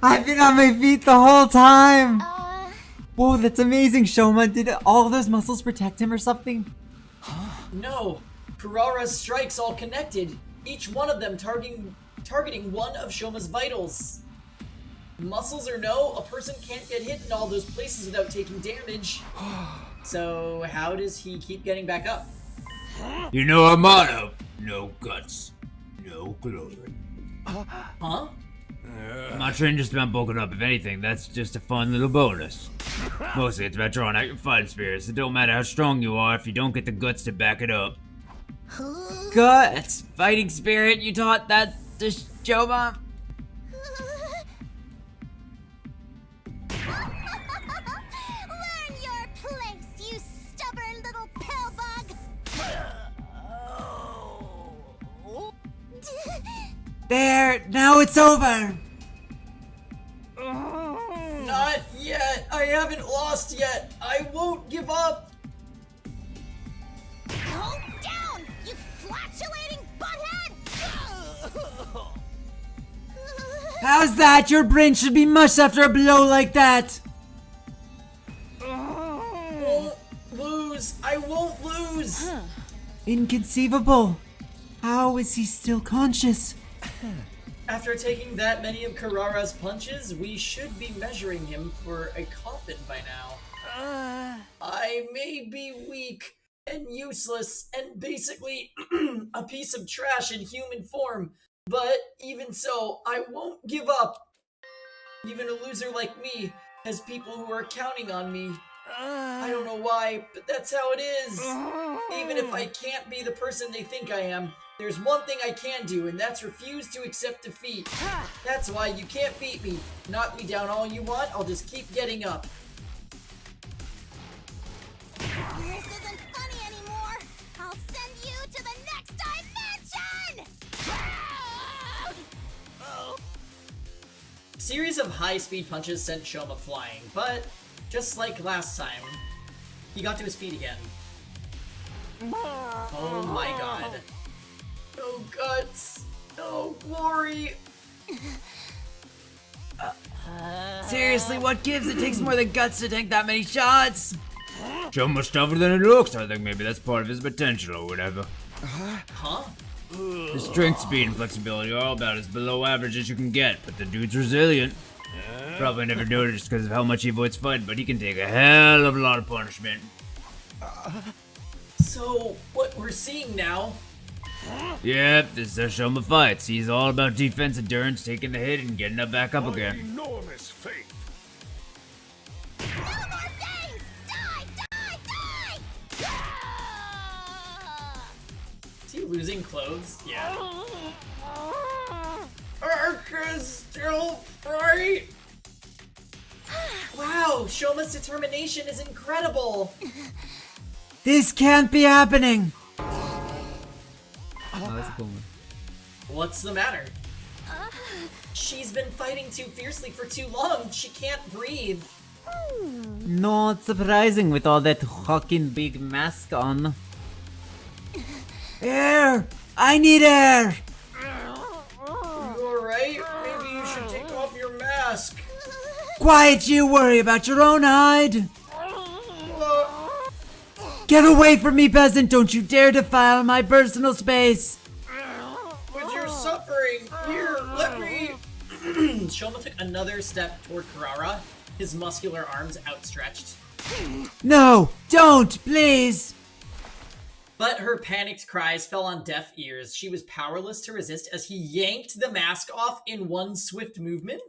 I've been on my feet the whole time. Whoa, that's amazing, Shoma. Did all those muscles protect him or something? No, Kurara's strikes all connected. Each one of them targeting one of Shoma's vitals. Muscles or no, a person can't get hit in all those places without taking damage. So how does he keep getting back up? You know our motto: no guts, no glory. Huh? I'm not trained just about bulking up. If anything, that's just a fun little bonus. Mostly it's about drawing out your fighting spirits. It don't matter how strong you are if you don't get the guts to back it up. Guts, fighting spirit, you taught that to Shoma? Learn your place, you stubborn little pillbug! There, now it's over. lost yet. I won't give up. Calm down, you flatulating butthead! How's that? Your brain should be mush after a blow like that. Won't lose. I won't lose. Inconceivable. How is he still conscious? After taking that many of Karara's punches, we should be measuring him for a coffin by now. I may be weak and useless and basically a piece of trash in human form, but even so, I won't give up. Even a loser like me has people who are counting on me. I don't know why, but that's how it is. Even if I can't be the person they think I am, there's one thing I can do, and that's refuse to accept defeat. That's why you can't beat me. Knock me down all you want, I'll just keep getting up. This isn't funny anymore. I'll send you to the next dimension! Series of high-speed punches sent Shoma flying, but just like last time, he got to his feet again. Oh my god. No guts. No glory. Seriously, what gives? It takes more than guts to tank that many shots. So much tougher than it looks. I think maybe that's part of his potential or whatever. Huh? His strength, speed, and flexibility are all about as below average as you can get, but the dude's resilient. Probably never noticed because of how much he avoids fighting, but he can take a hell of a lot of punishment. So, what we're seeing now... Yep, this is how Shoma fights. He's all about defense, endurance, taking the hit, and getting up back up again. Enormous faith. No more things! Die! Is he losing clothes? Yeah. Arca's still bright! Wow, Shoma's determination is incredible! This can't be happening. Oh, that's a cool one. What's the matter? She's been fighting too fiercely for too long. She can't breathe. Not surprising with all that fucking big mask on. Air! I need air! You alright? Maybe you should take off your mask. Quiet, you worry about your own hide! Get away from me, peasant! Don't you dare defile my personal space! With your suffering, here, let me... Shoma took another step toward Karara, his muscular arms outstretched. No! Don't! Please! But her panicked cries fell on deaf ears. She was powerless to resist as he yanked the mask off in one swift movement.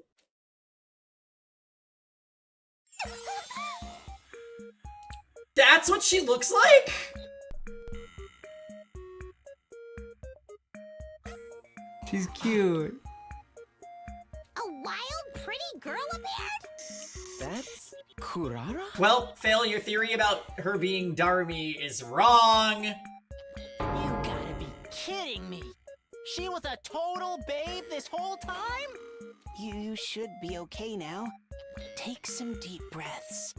That's what she looks like? She's cute. A wild, pretty girl appeared? That's Kurara? Well, Fail, your theory about her being Darumi is wrong. You gotta be kidding me. She was a total babe this whole time? You should be okay now. Take some deep breaths.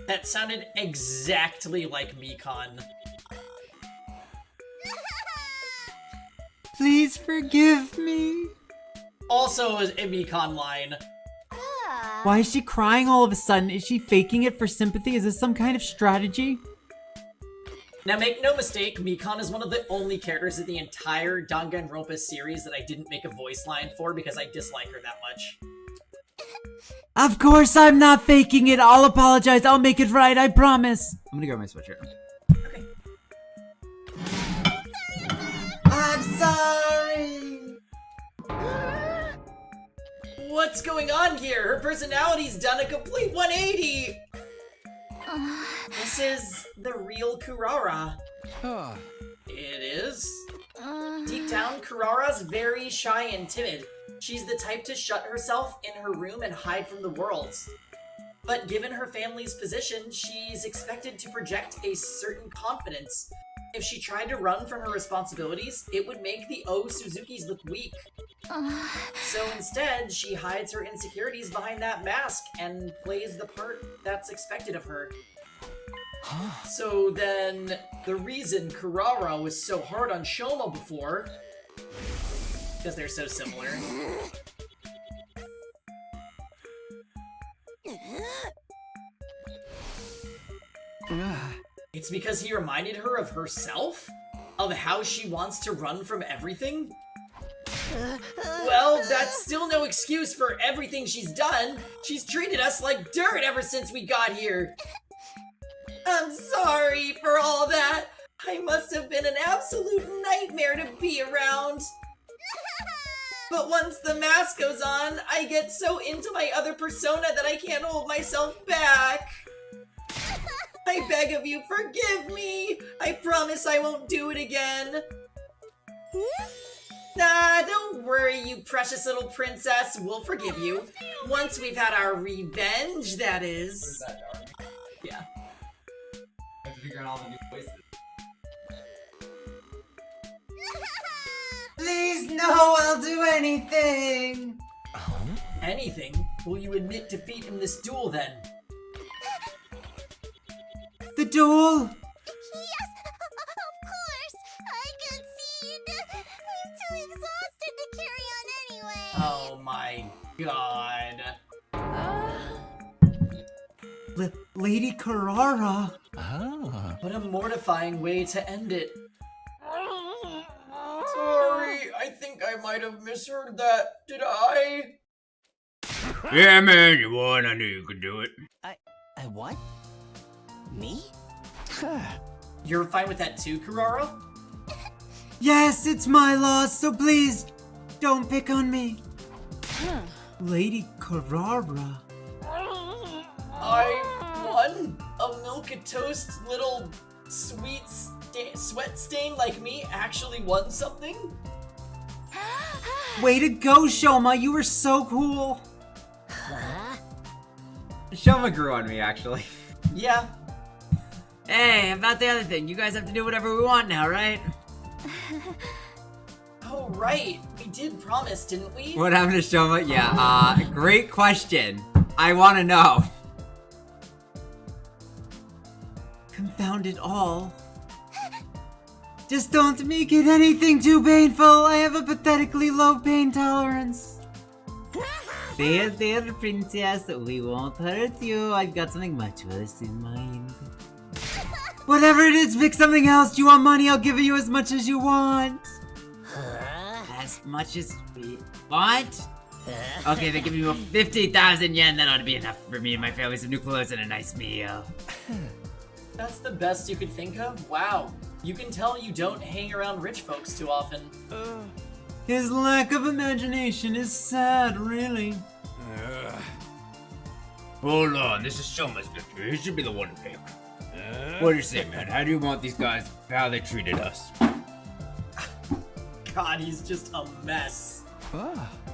That sounded exactly like Mikon. Please forgive me. Also a Mikon line. Why is she crying all of a sudden? Is she faking it for sympathy? Is this some kind of strategy? Now make no mistake, Mikon is one of the only characters in the entire Danganronpa series that I didn't make a voice line for because I dislike her that much. Of course I'm not faking it. I'll apologize. I'll make it right. I promise. I'm gonna grab my sweatshirt. Okay. I'm sorry. What's going on here? Her personality's done a complete 180! This is the real Kurara. It is? Deep down, Kurara's very shy and timid. She's the type to shut herself in her room and hide from the world. But given her family's position, she's expected to project a certain confidence. If she tried to run from her responsibilities, it would make the O Suzukis look weak. So instead, she hides her insecurities behind that mask and plays the part that's expected of her. So then, the reason Kurara was so hard on Shoma before, because they're so similar. It's because he reminded her of herself? Of how she wants to run from everything? Well, that's still no excuse for everything she's done. She's treated us like dirt ever since we got here. I'm sorry for all that. I must have been an absolute nightmare to be around. But once the mask goes on, I get so into my other persona that I can't hold myself back. I beg of you, forgive me! I promise I won't do it again. Nah, don't worry, you precious little princess. We'll forgive you. Once we've had our revenge, that is. Yeah. I have to figure out all the new voices. Please, no, I'll do anything! Anything? Will you admit defeat in this duel then? The duel? Yes, of course. I concede. I'm too exhausted to carry on anyway. Oh my god. Lady Kurara? What a mortifying way to end it. Sorry, I think I might have misheard that. Did I? Yeah, man, you won. I knew you could do it. I what? Me? You're fine with that too, Kurara? Yes, it's my loss, so please don't pick on me. Lady Kurara. I won? A milk-a-toast little sweet sweat stain like me actually won something? Way to go, Shoma, you were so cool. Shoma grew on me, actually. Yeah. Hey, about the other thing, you guys have to do whatever we want now, right? Oh, right. We did promise, didn't we? What happened to Shoma? Yeah, great question. I want to know. Confound it all. Just don't make it anything too painful. I have a pathetically low pain tolerance. There, princess. We won't hurt you. I've got something much worse in mind. Whatever it is, pick something else. Do you want money? I'll give you as much as you want. As much as we want? Okay, they give me 50,000 yen. That ought to be enough for me and my family. Some new clothes and a nice meal. That's the best you could think of? Wow. You can tell you don't hang around rich folks too often. His lack of imagination is sad, really. Hold on, this is Shoma's victory. He should be the one to pick. What do you say, man? How do you want these guys, how they treated us? God, he's just a mess.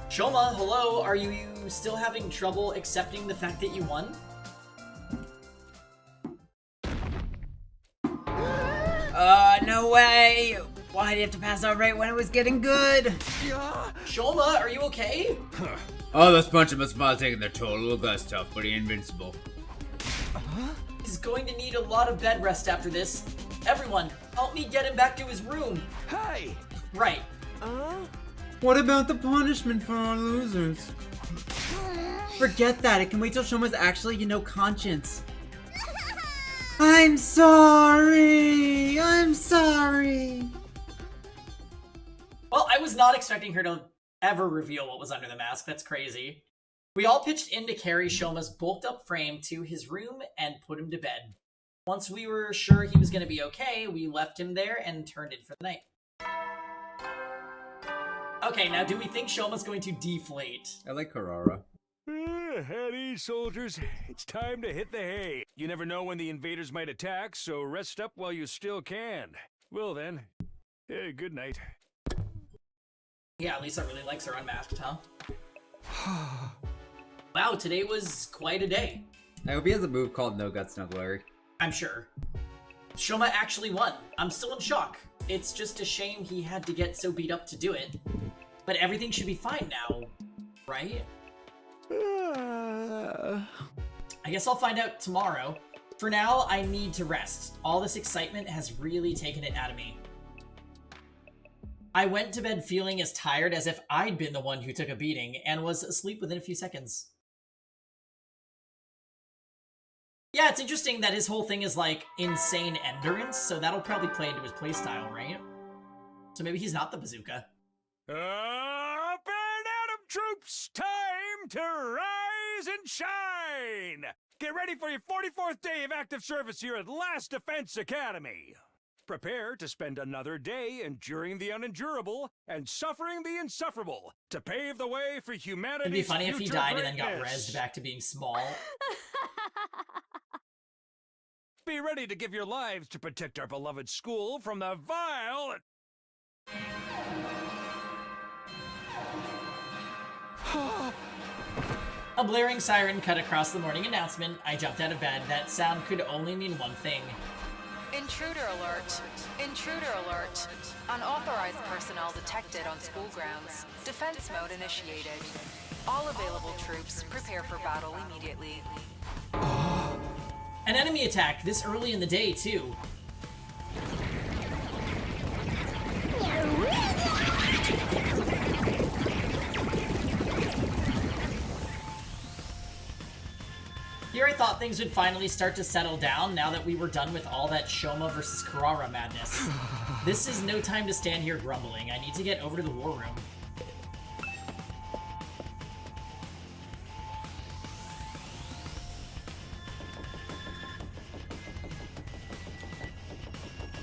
Shoma, hello, are you still having trouble accepting the fact that you won? No way! Why did you have to pass out right when it was getting good? Shoma, are you okay? Oh, those bunch of us have all taken their toll. Little guy's tough, but he invincible. He's going to need a lot of bed rest after this. Everyone, help me get him back to his room. Hey! Right. What about the punishment for our losers? Forget that. It can wait till Shoma's actually, conscience. I'm sorry. I'm sorry. Well, I was not expecting her to ever reveal what was under the mask. That's crazy. We all pitched in to carry Shoma's bulked up frame to his room and put him to bed. Once we were sure he was going to be okay, we left him there and turned in for the night. Okay, now do we think Shoma's going to deflate? I like Kurara. At ease, soldiers. It's time to hit the hay. You never know when the invaders might attack, so rest up while you still can. Well then, good night. Yeah, Lisa really likes her unmasked, huh? Wow, today was quite a day. I hope he has a move called No Guts, No Glory. I'm sure. Shoma actually won. I'm still in shock. It's just a shame he had to get so beat up to do it. But everything should be fine now, right? I guess I'll find out tomorrow. For now, I need to rest. All this excitement has really taken it out of me. I went to bed feeling as tired as if I'd been the one who took a beating, and was asleep within a few seconds. Yeah, it's interesting that his whole thing is like insane endurance, so that'll probably play into his playstyle, right? So maybe he's not the bazooka. Up and Atom troops, time to rise and shine! Get ready for your 44th day of active service here at Last Defense Academy. Prepare to spend another day enduring the unendurable and suffering the insufferable to pave the way for humanity's It'd be funny if he died and then got greatness. rezzed back to being small. Be ready to give your lives to protect our beloved school from the vile... A blaring siren cut across the morning announcement. I jumped out of bed. That sound could only mean one thing. Intruder alert. Intruder alert. Unauthorized personnel detected on school grounds. Defense mode initiated. All available troops, prepare for battle immediately. An enemy attack this early in the day, too. Here I thought things would finally start to settle down now that we were done with all that Shoma versus Carrara madness. This is no time to stand here grumbling. I need to get over to the war room.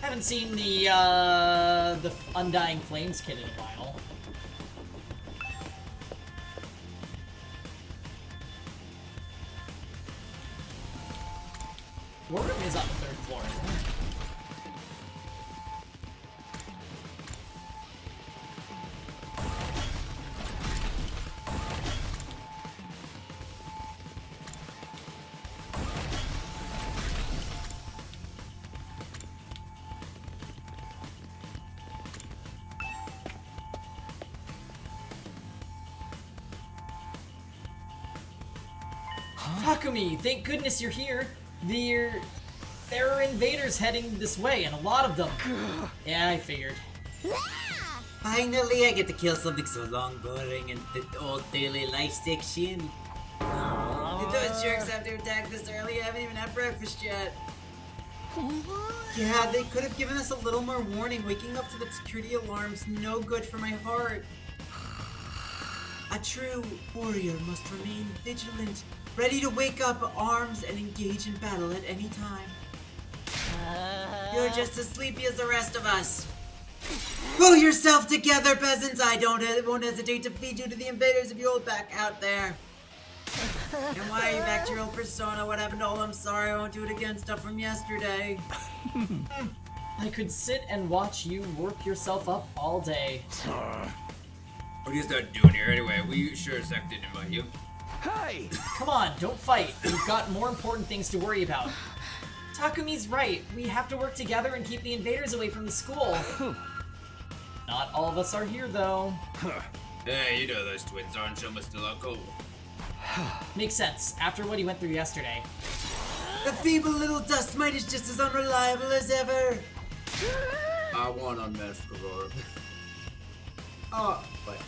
Haven't seen the Undying Flames kit in a while. War room is on the 3rd floor, isn't it? Takumi, thank goodness you're here. There are invaders heading this way, and a lot of them. Yeah, I figured. Finally, I get to kill something so long, boring, and the old daily life section. Did those jerks have to attack this early? I haven't even had breakfast yet. Yeah, they could have given us a little more warning. Waking up to the security alarm's no good for my heart. A true warrior must remain vigilant, ready to wake up arms and engage in battle at any time. You're just as sleepy as the rest of us. Pull yourself together, peasants! I won't hesitate to feed you to the invaders if you hold back out there. And why are you back to your old persona? What happened to all? I'm sorry, I won't do it again. Stuff from yesterday. I could sit and watch you work yourself up all day. What are you start doing here anyway? We sure as heck didn't invite you. Hey! Come on, don't fight. We've got more important things to worry about. Takumi's right. We have to work together and keep the invaders away from the school. Not all of us are here, though. Hey, you know those twins aren't Shoma still out cold. Makes sense, after what he went through yesterday. The feeble little dust mite is just as unreliable as ever. I want unmasked Aurora. Oh, but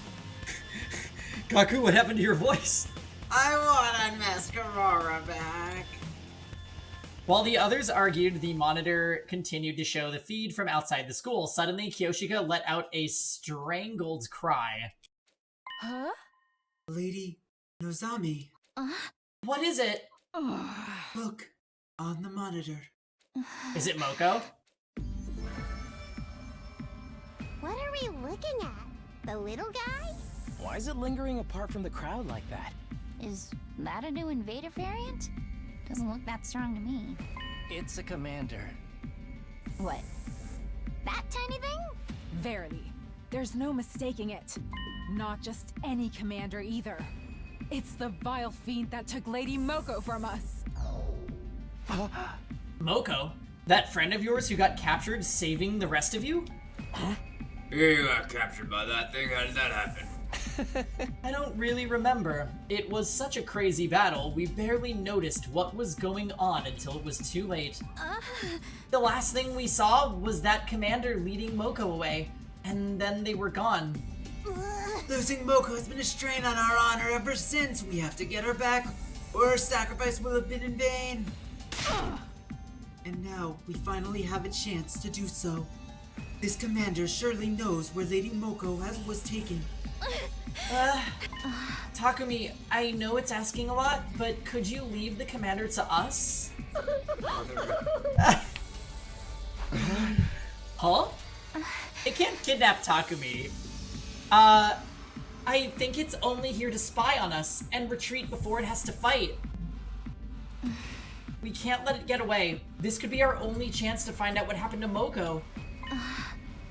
Kaku, what happened to your voice? I want Unmasked Aurora back. While the others argued, the monitor continued to show the feed from outside the school. Suddenly, Kyoshika let out a strangled cry. Huh? Lady Nozami, What is it? look on the monitor. Is it Moko? What are we looking at? The little guy? Why is it lingering apart from the crowd like that? Is that a new invader variant? Doesn't look that strong to me. It's a commander. What? That tiny thing? Verily, there's no mistaking it. Not just any commander either. It's the vile fiend that took Lady Moko from us. Moko? That friend of yours who got captured saving the rest of you? You got captured by that thing. How did that happen? I don't really remember. It was such a crazy battle, we barely noticed what was going on until it was too late. The last thing we saw was that commander leading Moko away, and then they were gone. Losing Moko has been a strain on our honor ever since. We have to get her back, or her sacrifice will have been in vain. And now, we finally have a chance to do so. This commander surely knows where Lady Moko was taken. Takumi, I know it's asking a lot, but could you leave the commander to us? Huh? It can't kidnap Takumi. I think it's only here to spy on us and retreat before it has to fight. We can't let it get away. This could be our only chance to find out what happened to Moko.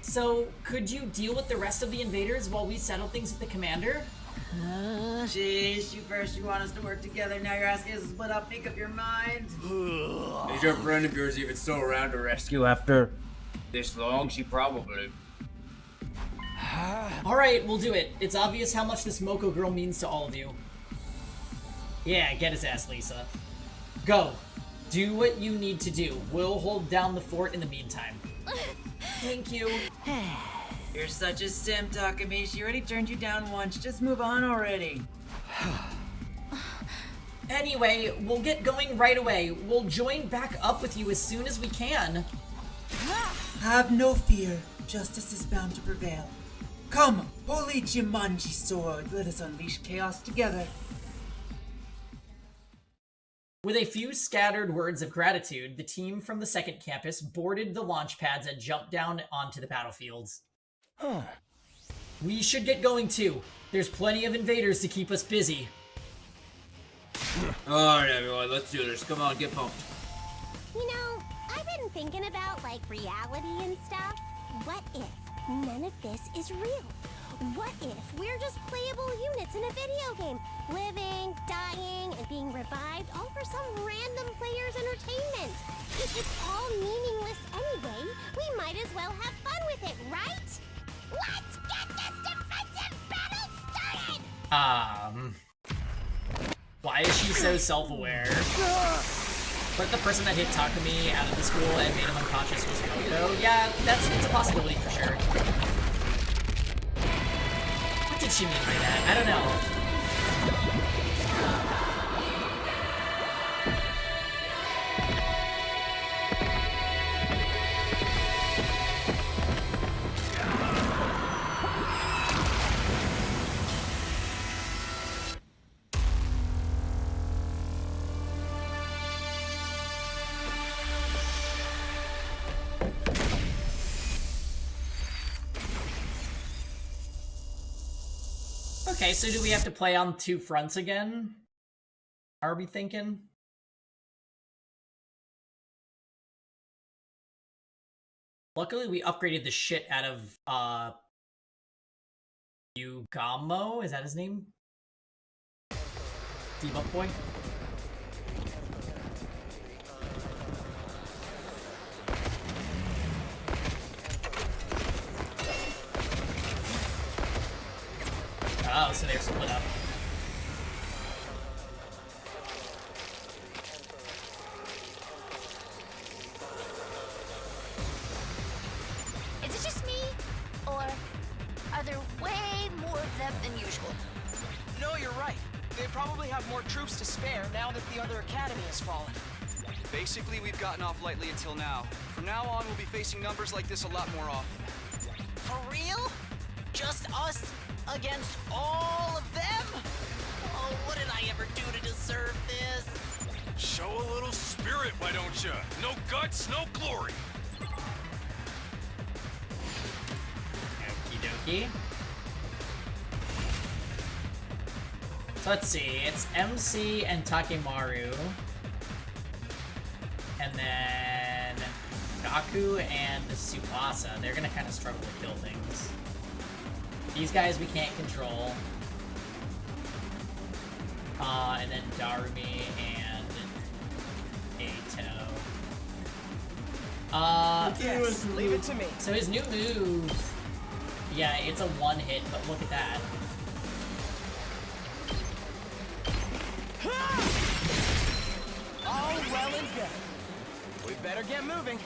So, could you deal with the rest of the invaders while we settle things with the commander? Jeez, you want us to work together, now you're asking us to split up, make up your mind. Is your friend of yours even still around to rescue after this long? She probably. Alright, we'll do it. It's obvious how much this Moko girl means to all of you. Yeah, get his ass, Lisa. Go. Do what you need to do. We'll hold down the fort in the meantime. Thank you. You're such a simp, Takumi. She already turned you down once. Just move on already. Anyway, we'll get going right away. We'll join back up with you as soon as we can. Have no fear. Justice is bound to prevail. Come, Holy Jumanji Sword. Let us unleash chaos together. With a few scattered words of gratitude, the team from the second campus boarded the launch pads and jumped down onto the battlefields. We should get going too. There's plenty of invaders to keep us busy. Alright, everyone, let's do this. Come on, get pumped. You know, I've been thinking about, like, reality and stuff. What if none of this is real? What if we're just playable units in a video game, living, dying, and being revived all for some random player's entertainment? If it's all meaningless anyway, we might as well have fun with it, right? Let's get this defensive battle started! Why is she so self-aware? But the person that hit Takumi out of the school and made him unconscious was Moko? Yeah, it's a possibility for sure. What did she mean by that? I don't know. Okay, so do we have to play on two fronts again? Are we thinking? Luckily, we upgraded the shit out of, Yugamo? Is that his name? Debuff boy? Oh, so they're split up. Is it just me? Or are there way more of them than usual? No, you're right. They probably have more troops to spare now that the other academy has fallen. Basically, we've gotten off lightly until now. From now on, we'll be facing numbers like this a lot more often. For real? Just us against all of them? Oh, what did I ever do to deserve this? Show a little spirit, why don't you? No guts, no glory. Okie dokie. So let's see, it's MC and Takemaru. And then Gaku and Tsubasa. They're gonna kind of struggle to kill things. These guys we can't control. And then Darumi and Eito. Yes, leave it to me. So his new move, yeah, it's a one hit, but look at that. All well and good. We better get moving.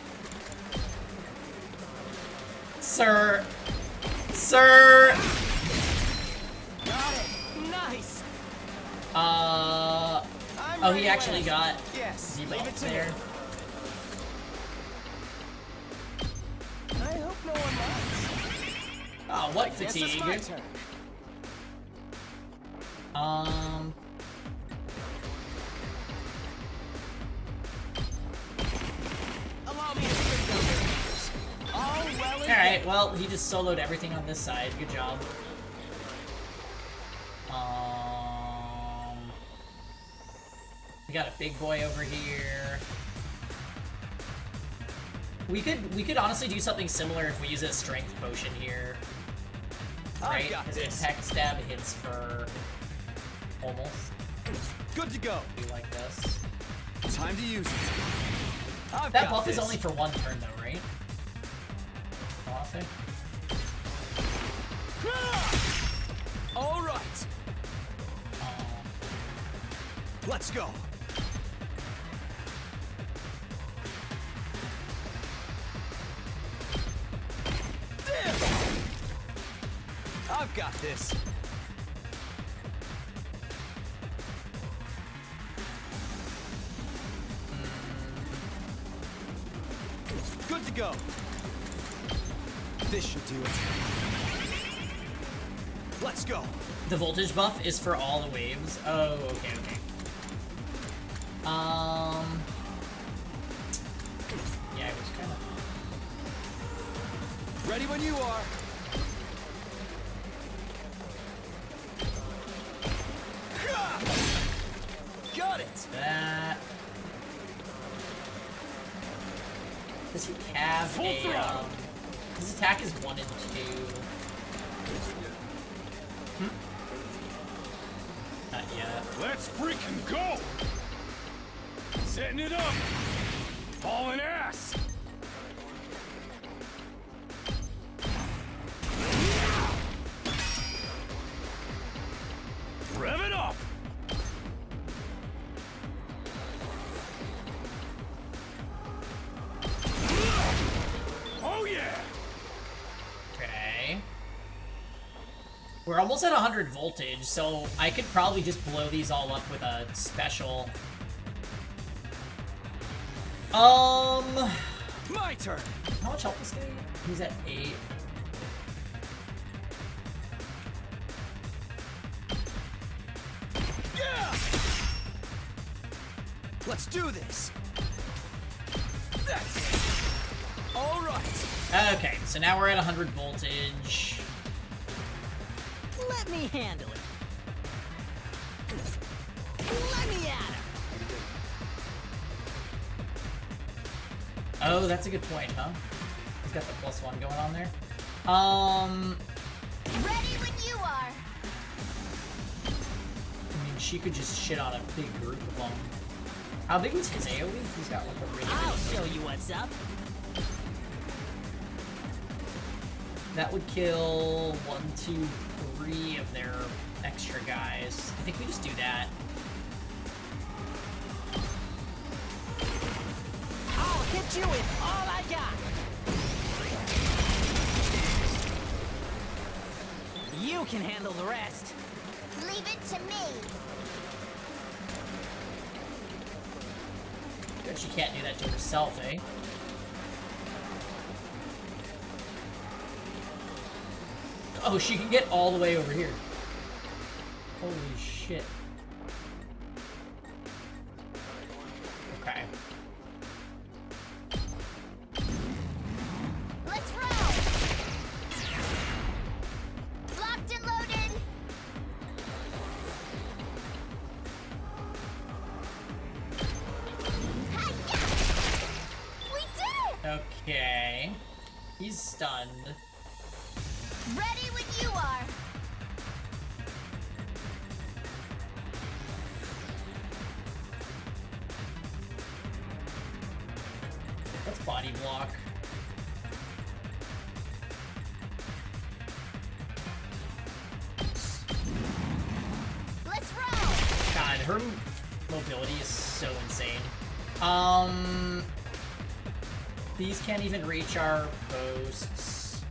Sir. Sir. Got it. Nice. Oh, he actually got yes, debuff leave it to there. me. I hope no one minds. Oh, what Guess it's fatigue? my turn. Allow me to bring all well and Alright, well, he just soloed everything on this side. Good job. We got a big boy over here. We could honestly do something similar if we use a strength potion here. Right? I've got Because this. attack stab hits for almost. Good to go. Be like this. Time to use it. I've That got buff this. is only for one turn though, right? I wanna say. All right. Let's go. I've got this. Good to go. This should do it. Let's go. The voltage buff is for all the waves. Oh, okay, okay. Yeah, it was kind of. Ready when you are. Got it. That. Does he have Full a? throttle. His attack is 1 and 2. Not yet. Let's freaking go! Setting it up! Hauling ass! Rev it up! Oh yeah! Okay. We're almost at 100 voltage, so I could probably just blow these all up with a special. My turn. How much health this guy? He's at 8. Yeah. Let's do this. That's it. All right. Okay, so now we're at 100 voltage. Let me handle it. Let me at him. Oh, that's a good point, huh? He's got the +1 going on there. Ready when you are. I mean, she could just shit on a big group of them. How big is his AoE? He's got like a really I'll big show you what's up. That would kill 1, 2, 3 of their extra guys. I think we just do that. I'll hit you with all I got. You can handle the rest. Leave it to me. Good, she can't do that to herself, eh? Oh, she can get all the way over here. Holy shit. Okay. Let's roll. Locked and loaded. Hi-ya! We did it! Okay. He's stunned. Ready when you are. Let's body block. Let's roll. God, her mobility is so insane. These can't even reach our posts.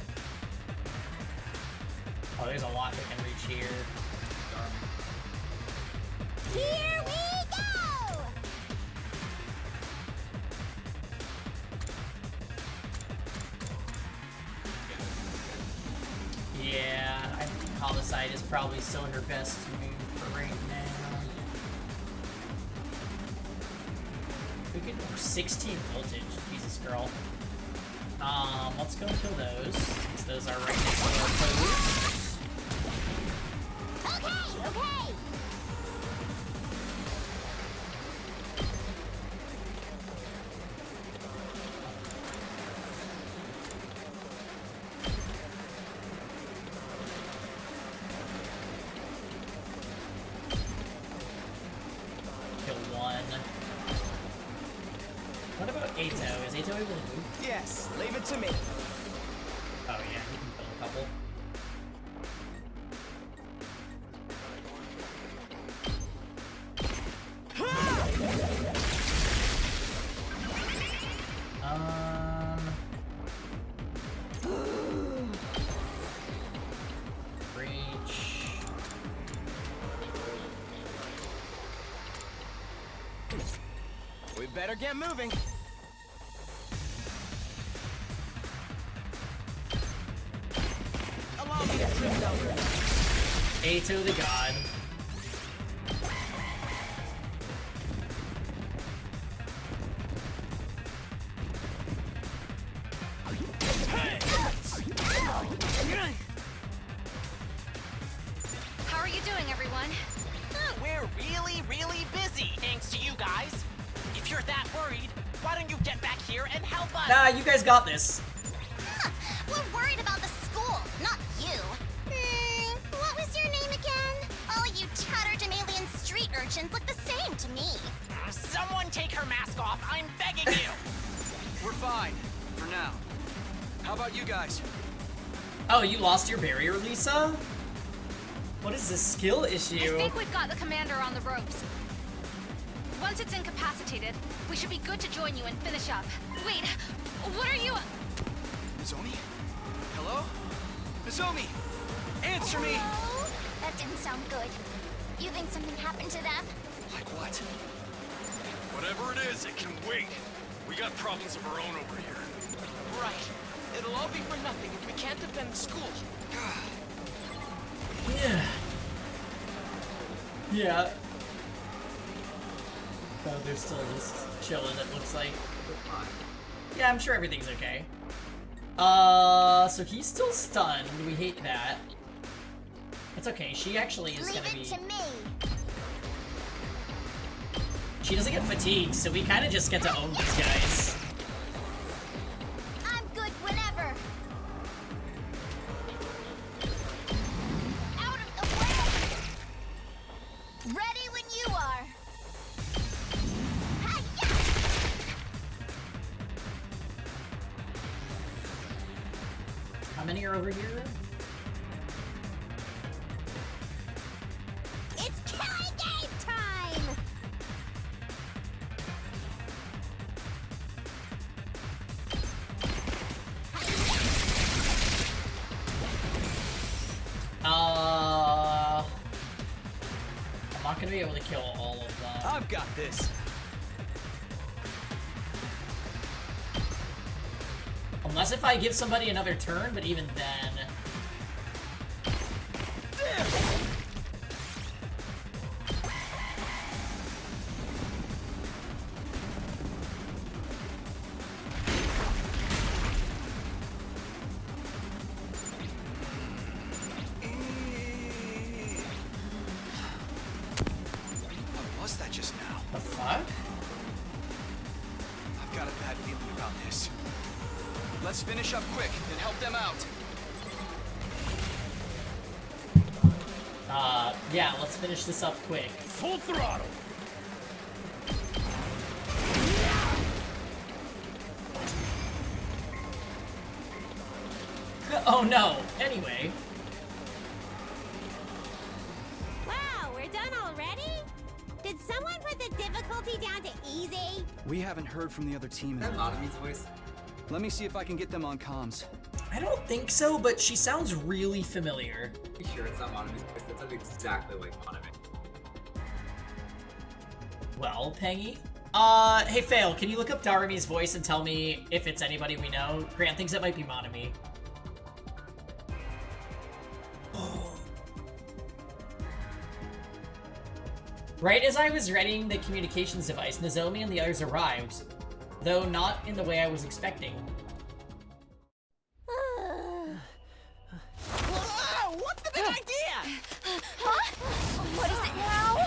Oh, there's a lot that can reach here. Here we go! Yeah, I think Homicide is probably still her best move for right now. We could 16 voltage, Jesus girl. Let's go kill those, since those are right next to our posts. Okay, okay! Kill one. What about Ato? Is Ato able to move? Yes, leave it to me. Oh yeah, he can kill a couple. Reach. We better get moving. Allow me to drift over. Ato the god. How are you doing, everyone? We're really, really busy, thanks to you guys. If you're that worried, why don't you get back here and help us? Nah, you guys got this. Huh, we're worried about the school, not you. What was your name again? All you tatterdemalion street urchins look the same to me. Someone take her mask off, I'm begging you. We're fine, for now. How about you guys? Oh, you lost your barrier, Lisa? What is this skill I issue? think we've got the commander on the ropes. Once it's incapacitated, we should be good to join you and finish up. Wait, what are you... Nozomi? Hello? Nozomi! Answer me! Hello? That didn't sound good. You think something happened to them? Like what? Whatever it is, it can wait. We got problems of our own over here. Right. It'll all be for nothing if we can't defend the school. Yeah. Yeah. Oh, they're still just chilling, it looks like. Yeah, I'm sure everything's okay. So he's still stunned. We hate that. It's okay, she actually is gonna be... Leave it to me. She doesn't get fatigued, so we kind of just get to own these guys. I'm good whenever. Out of the way! Ready when you are. Hi-ya! How many are over here? It's killing game time! I'm not gonna be able to kill all of them. I've got this. Unless if I give somebody another turn, but even then... What was that just now? The fuck? I've got a bad feeling about this. Let's finish up quick and help them out. Yeah, let's finish this up quick. Full throttle. Oh no. Anyway. Wow, we're done already? Did someone put the difficulty down to easy? We haven't heard from the other team in Is that Monomi's voice? Let me see if I can get them on comms. I don't think so, but she sounds really familiar. Are you sure it's not Monomi's voice? That sounds exactly like Monami. Well, Pengy? Hey Fail, can you look up Darumi's voice and tell me if it's anybody we know? Grant thinks it might be Monami. Right as I was readying the communications device, Nozomi and the others arrived, though not in the way I was expecting. Whoa! What's the big idea? Huh? What is it now?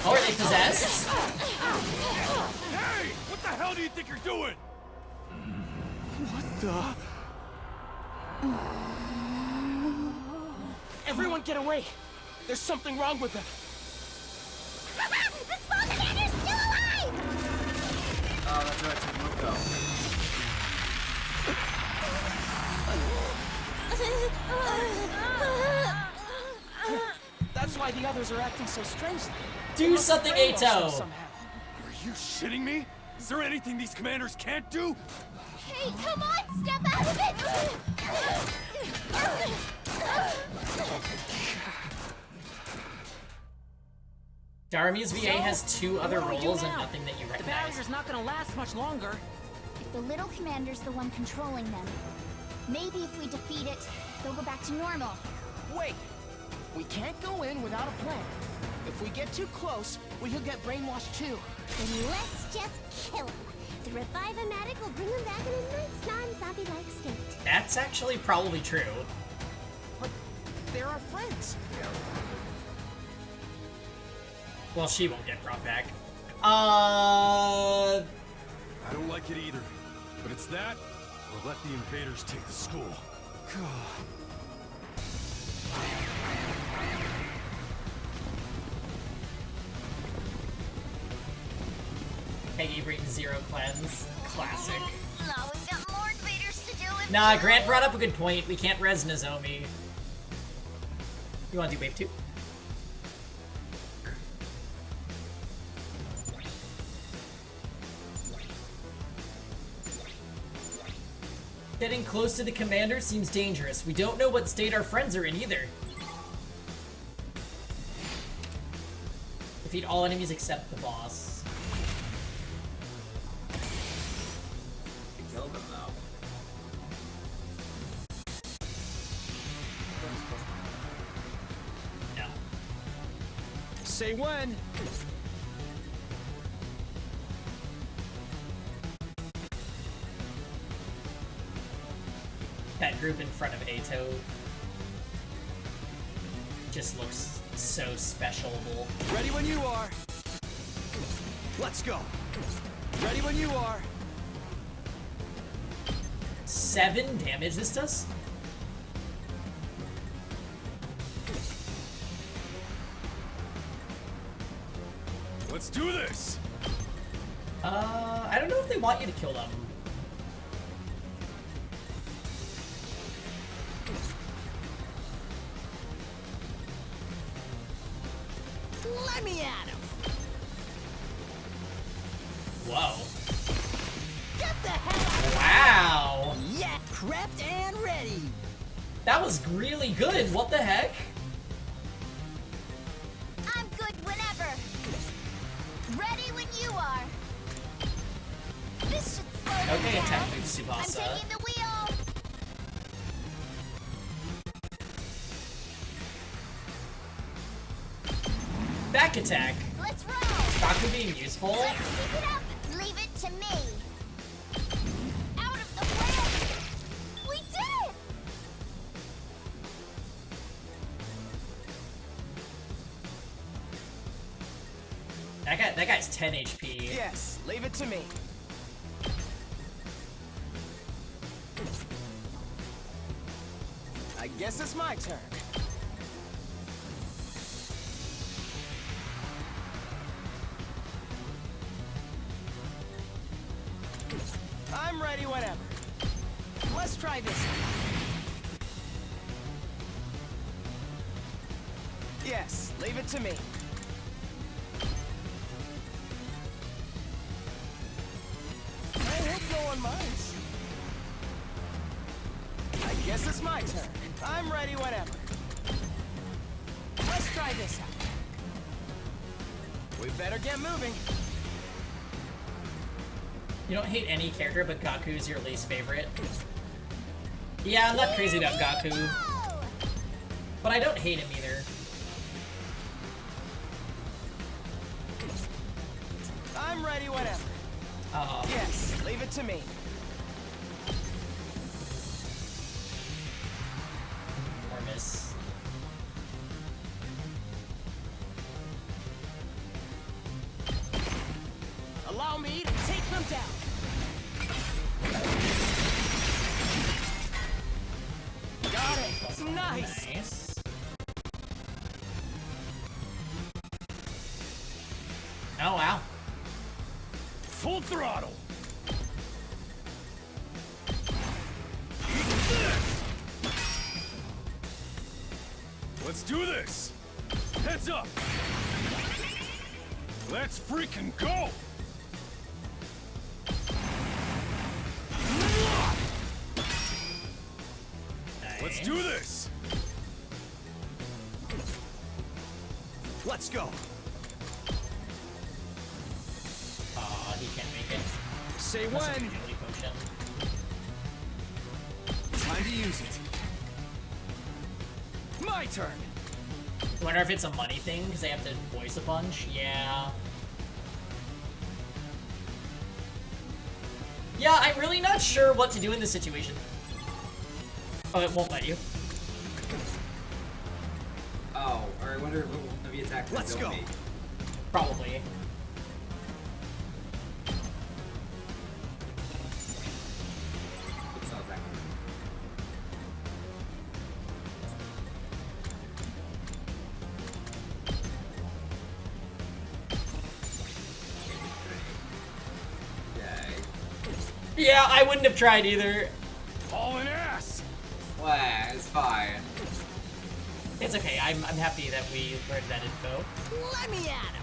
Oh, are they possessed? Hey! What the hell do you think you're doing? What the? Everyone get away! There's something wrong with them. The small commander's still alive! Oh, that's right, it's That's why the others are acting so strangely. Do something, Ato! Are you shitting me? Is there anything these commanders can't do? Hey, come on, step out of it! Darumi's VA has 2 other what do we do roles and now? nothing that you The recognize. barrier's not gonna last much longer. If the little commander's the one controlling them, maybe if we defeat it, they'll go back to normal. Wait! We can't go in without a plan. If we get too close, we could get brainwashed too. Then let's just kill him. The Revive-O-Matic will bring him back in a nice non-zombie-like state. That's actually probably true. But they're our friends. Well, she won't get brought back. Uh... I don't like it either. But it's that, or let the invaders take the school. Peggy brings 0 cleanse. Classic. No, we've got more invaders to deal with. Nah, Grant brought up a good point. We can't res Nozomi. You wanna do wave 2? Getting close to the commander seems dangerous. We don't know what state our friends are in either. Defeat all enemies except the boss. We killed him though. No. Say when. That group in front of Ato just looks so specialable. Ready when you are. Let's go. Ready when you are. 7 damage this does? Let's do this! I don't know if they want you to kill them. Let me at him. Whoa. Get the hell out. Wow. Yeah, prepped and ready. That was really good. What the heck? I'm good whenever. Ready when you are. This should slow them Okay, down. attack move, I'm Tsubasa. taking the wheel. Back attack. Let's roll. Baku being useful. Let's keep it up. Leave it to me. Out of the way. We did it. That guy's 10 HP. Yes, leave it to me. I guess it's my turn. I'm ready whenever. Let's try this. Yes, leave it to me. I hope no one minds. I guess it's my turn. I'm ready whenever. Let's try this out. We better get moving. You don't hate any character, but Gaku's your least favorite. Yeah, I'm not crazy about Gaku. But I don't hate him either. I'm ready whenever. Yes, leave it to me. Enormous. Allow me to take them down. Got it. Nice. Nice. Oh, wow. Full throttle. Let's do this. Heads up. Let's freaking go. Let's do this. Let's go. He can't make it. Say Must have when. been agility potion. Time to use it. My turn. I wonder if it's a money thing, because they have to voice a bunch? Yeah. Yeah, I'm really not sure what to do in this situation. Oh, it won't let you. Oh, or I wonder if the attack will Let's go. me. Probably. It's not that good. Yay. Yeah, I wouldn't have tried either. Hauling ass. Well, it's fine. It's okay, I'm happy that we learned that info. Let me at him.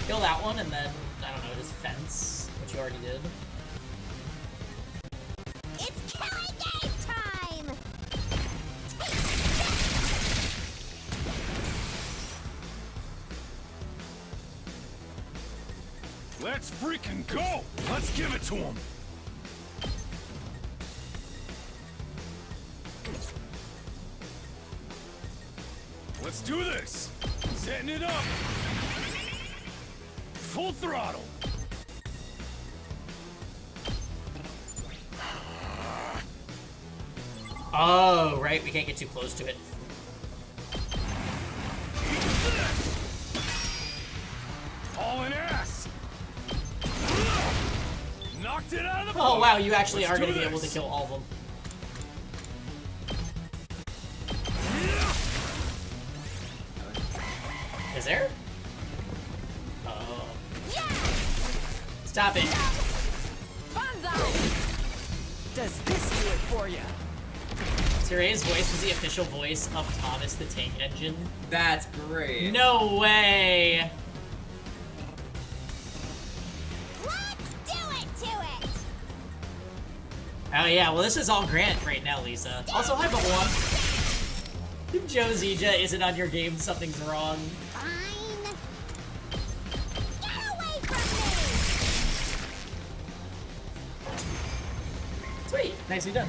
Kill that one, and then, I don't know, just fence, which you already did. It's killing game time! Let's freaking go. Let's give it to him. Let's do this. Setting it up. Full throttle. Oh, right, we can't get too close to it. Hauling ass. Knocked it out of the Oh park. wow, you actually Let's are going do to be able to this. kill all of them. Is there? Oh. Stop it. Does this do it for you? Tyray's voice was the official voice of Thomas the Tank Engine. That's great. No way! Let's do it to it! Oh yeah, well this is all Grant right now, Lisa. Also, hi, Bubble One. If Joe Zija isn't on your game, something's wrong. Fine. Get away from me! Sweet, nicely done.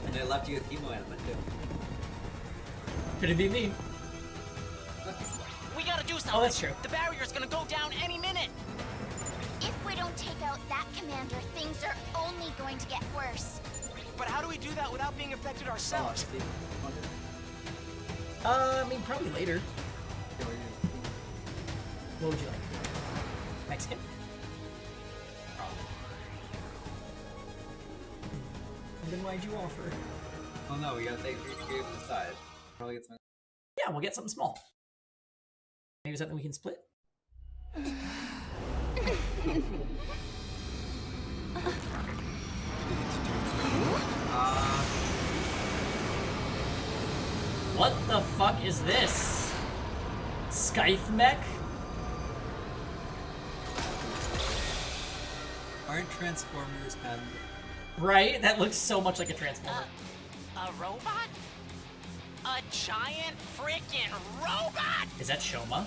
And I left you with emo element too. Could it be me? We gotta do something. Oh, that's true. The barrier's gonna go down any minute. If we don't take out that commander, things are only going to get worse. But how do we do that without being affected ourselves? I mean, probably later. What would you like? Mexican? And then why'd you offer? Oh no, we gotta take each game aside. Probably get some. Yeah, we'll get something small. Maybe something we can split. What the fuck is this? Scythe mech? Aren't Transformers and Right? That looks so much like a Transformer. A robot? A giant freaking robot? Is that Shoma?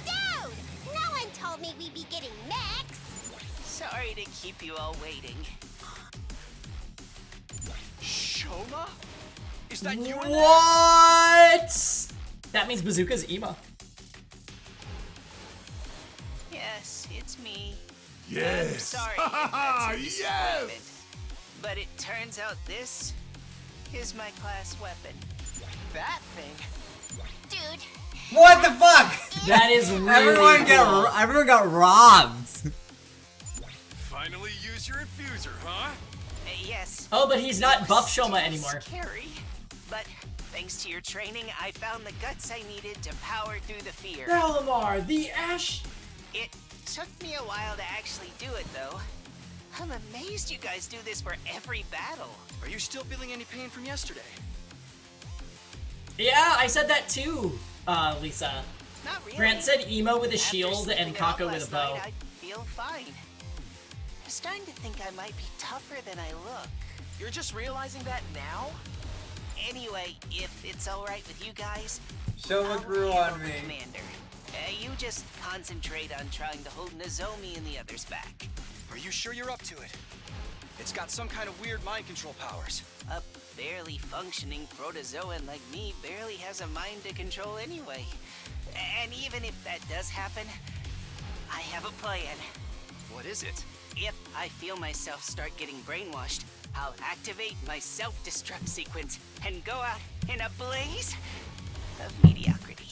Dude! No one told me we'd be getting mechs! Sorry to keep you all waiting. Shoma? Is that you? What? That means Bazooka's Ema. Yes, it's me. Yes. I'm sorry if that's a disappointment. But it turns out this is my class weapon. That thing. Dude, What the fuck? That is really Everyone cool. everyone got robbed. Finally use your infuser, huh? Yes. Oh, but he's not buff Still Shoma anymore. Scary. But thanks to your training, I found the guts I needed to power through the fear. Valimar, the Ash. It took me a while to actually do it, though. I'm amazed you guys do this for every battle. Are you still feeling any pain from yesterday? Yeah, I said that too, Lisa. Not really. Grant said Emo with a After shield and sleeping it off Kako with a last bow. night, I feel fine. I'm starting to think I might be tougher than I look. You're just realizing that now? Anyway, if it's alright with you guys, Shoma I'll grew handle on the me. Commander. You just concentrate on trying to hold Nozomi and the others back. Are you sure you're up to it? It's got some kind of weird mind control powers. A barely functioning protozoan like me barely has a mind to control anyway. And even if that does happen, I have a plan. What is it? If I feel myself start getting brainwashed, I'll activate my self-destruct sequence and go out in a blaze of mediocrity.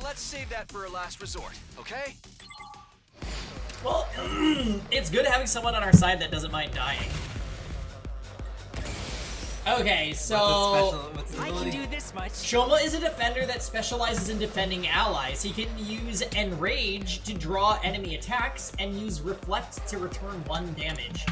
Let's save that for a last resort, okay? Well, it's good having someone on our side that doesn't mind dying. Okay, so What's I can do this much. Shoma is a defender that specializes in defending allies. He can use Enrage to draw enemy attacks and use Reflect to return 1 damage.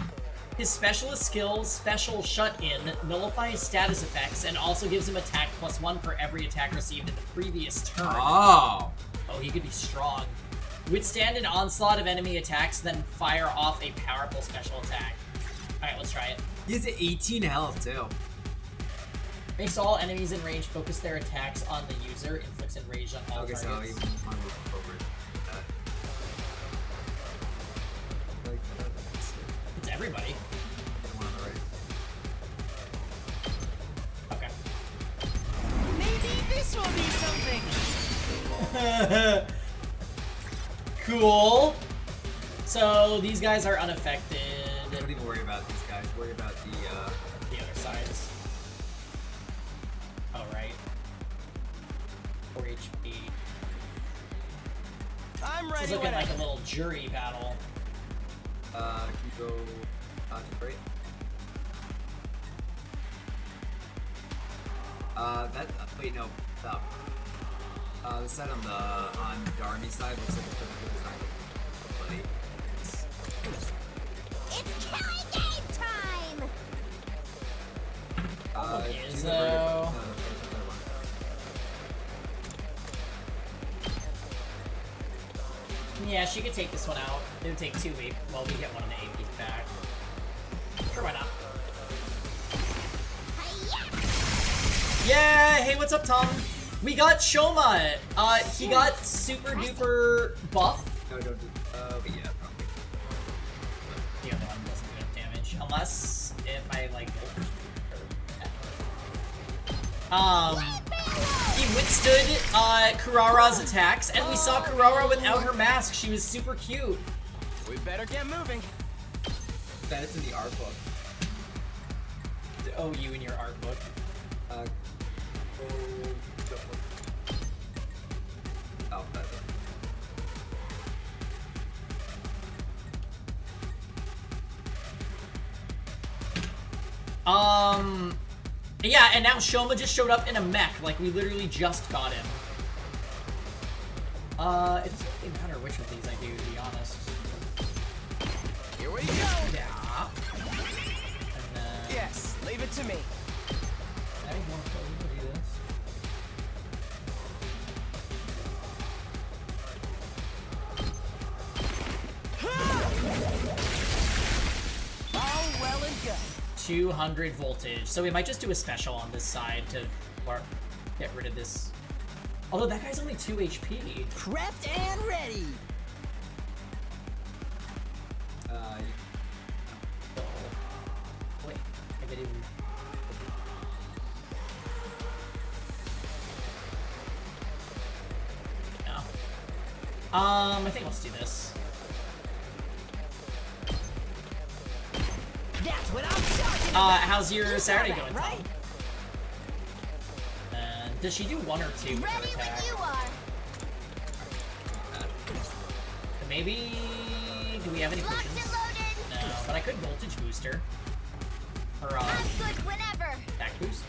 His specialist skill, Special Shut-In, nullifies status effects and also gives him attack +1 for every attack received in the previous turn. Oh. Oh, he could be strong. Withstand an onslaught of enemy attacks, then fire off a powerful special attack. Alright, let's try it. He has 18 health too. Makes all enemies in range focus their attacks on the user, inflicts enrage on all Okay, so targets. even on move over. It's everybody. The one on the right. Okay. Maybe this will be something. Cool. So these guys are unaffected. Don't even worry about these guys. Worry about the other sides. Oh right. 4 HP. I'm This ready. is looking like a little jury battle. can you go to right? Wait, no, stop. The side on the army side looks like a perfect design. it's killing game time! Is though. Yeah, she could take this one out. It would take 2 weeks while we get one of the APs back. Sure, why not? Yeah, hey, what's up, Tom? We got Shoma. He got super duper buff. No, don't do. But yeah, probably. The other one doesn't do enough damage, unless if I like. He withstood Kurara's attacks, and we saw Kurara without her mask. She was super cute. We better get moving. That is in the art book. Oh, you in your art book. Oh, that's it. Yeah, and now Shoma just showed up in a mech, like we literally just got him. It doesn't really matter which of these I do, to be honest. Here we go. Yeah. And then... Yes, leave it to me. I don't want to do this. All well and good. 200 voltage. So we might just do a special on this side to get rid of this. Although that guy's only 2 HP. Prepped and ready. Wait, I didn't even... No. I think let's do this. That's what I'm talking about. How's your Saturday going, right? Tom? And does she do 1 or 2 with her attack? Ready when you are. Maybe... Do we have any Locked potions? and loaded. No, but I could voltage booster. Or, I'm good whenever. attack boost.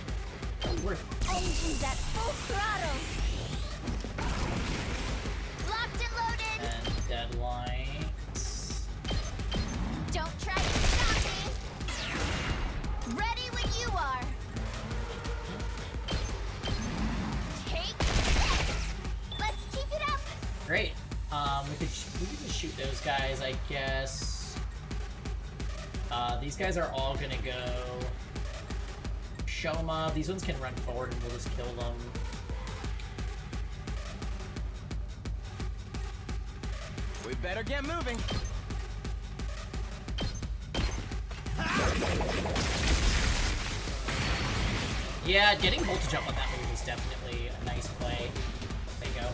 Oh, worth it. Engines at full throttle. Locked and loaded. And deadlights. Don't try to stop me. Ready when you are. Take this. Let's keep it up. Great. We could just shoot those guys, I guess. These guys are all gonna go. Shoma. These ones can run forward and we'll just kill them. We better get moving. Yeah, getting voltage up on that move is definitely a nice play. There you go.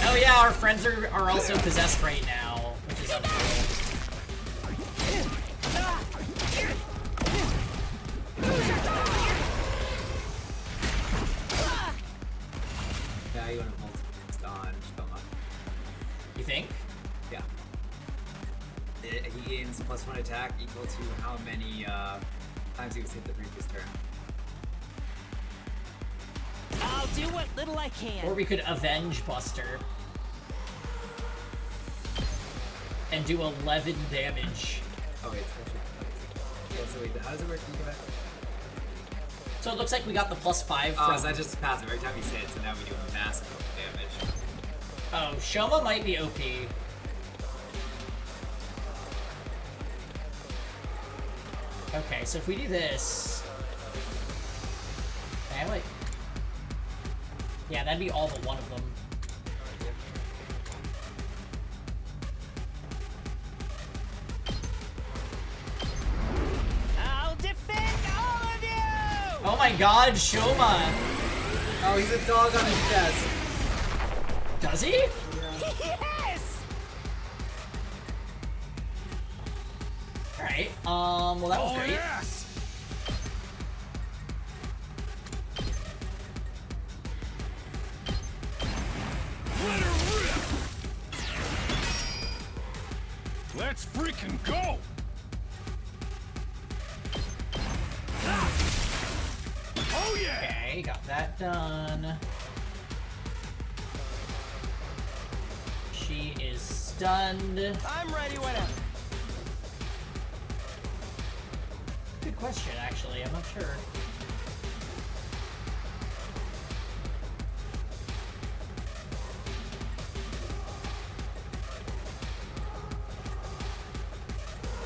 Oh yeah, our friends are also possessed right now, which is uncool. Yeah, you want to multi on Shoma. You think? Yeah. He gains +1 attack equal to how many times he was hit the previous turn. I'll do what little I can. Or we could avenge Buster. And do 11 damage. Oh wait, yeah, so wait, how does it work? Can you go back? So it looks like we got the +5 Oh, from... so that just passive every time he's hit, so now we do a massive damage. Oh, Shoma might be OP. Okay, so if we do this... Okay, wait. Yeah, that'd be all but one of them. I'll defend all of you! Oh my god, Shoma! Oh, he's a dog on his chest. Does he? Yes! Alright, well that was great. Yes! Let her rip! Let's freaking go! Oh yeah! Okay, got that done. She is stunned. I'm ready whenever. Good question, actually. I'm not sure.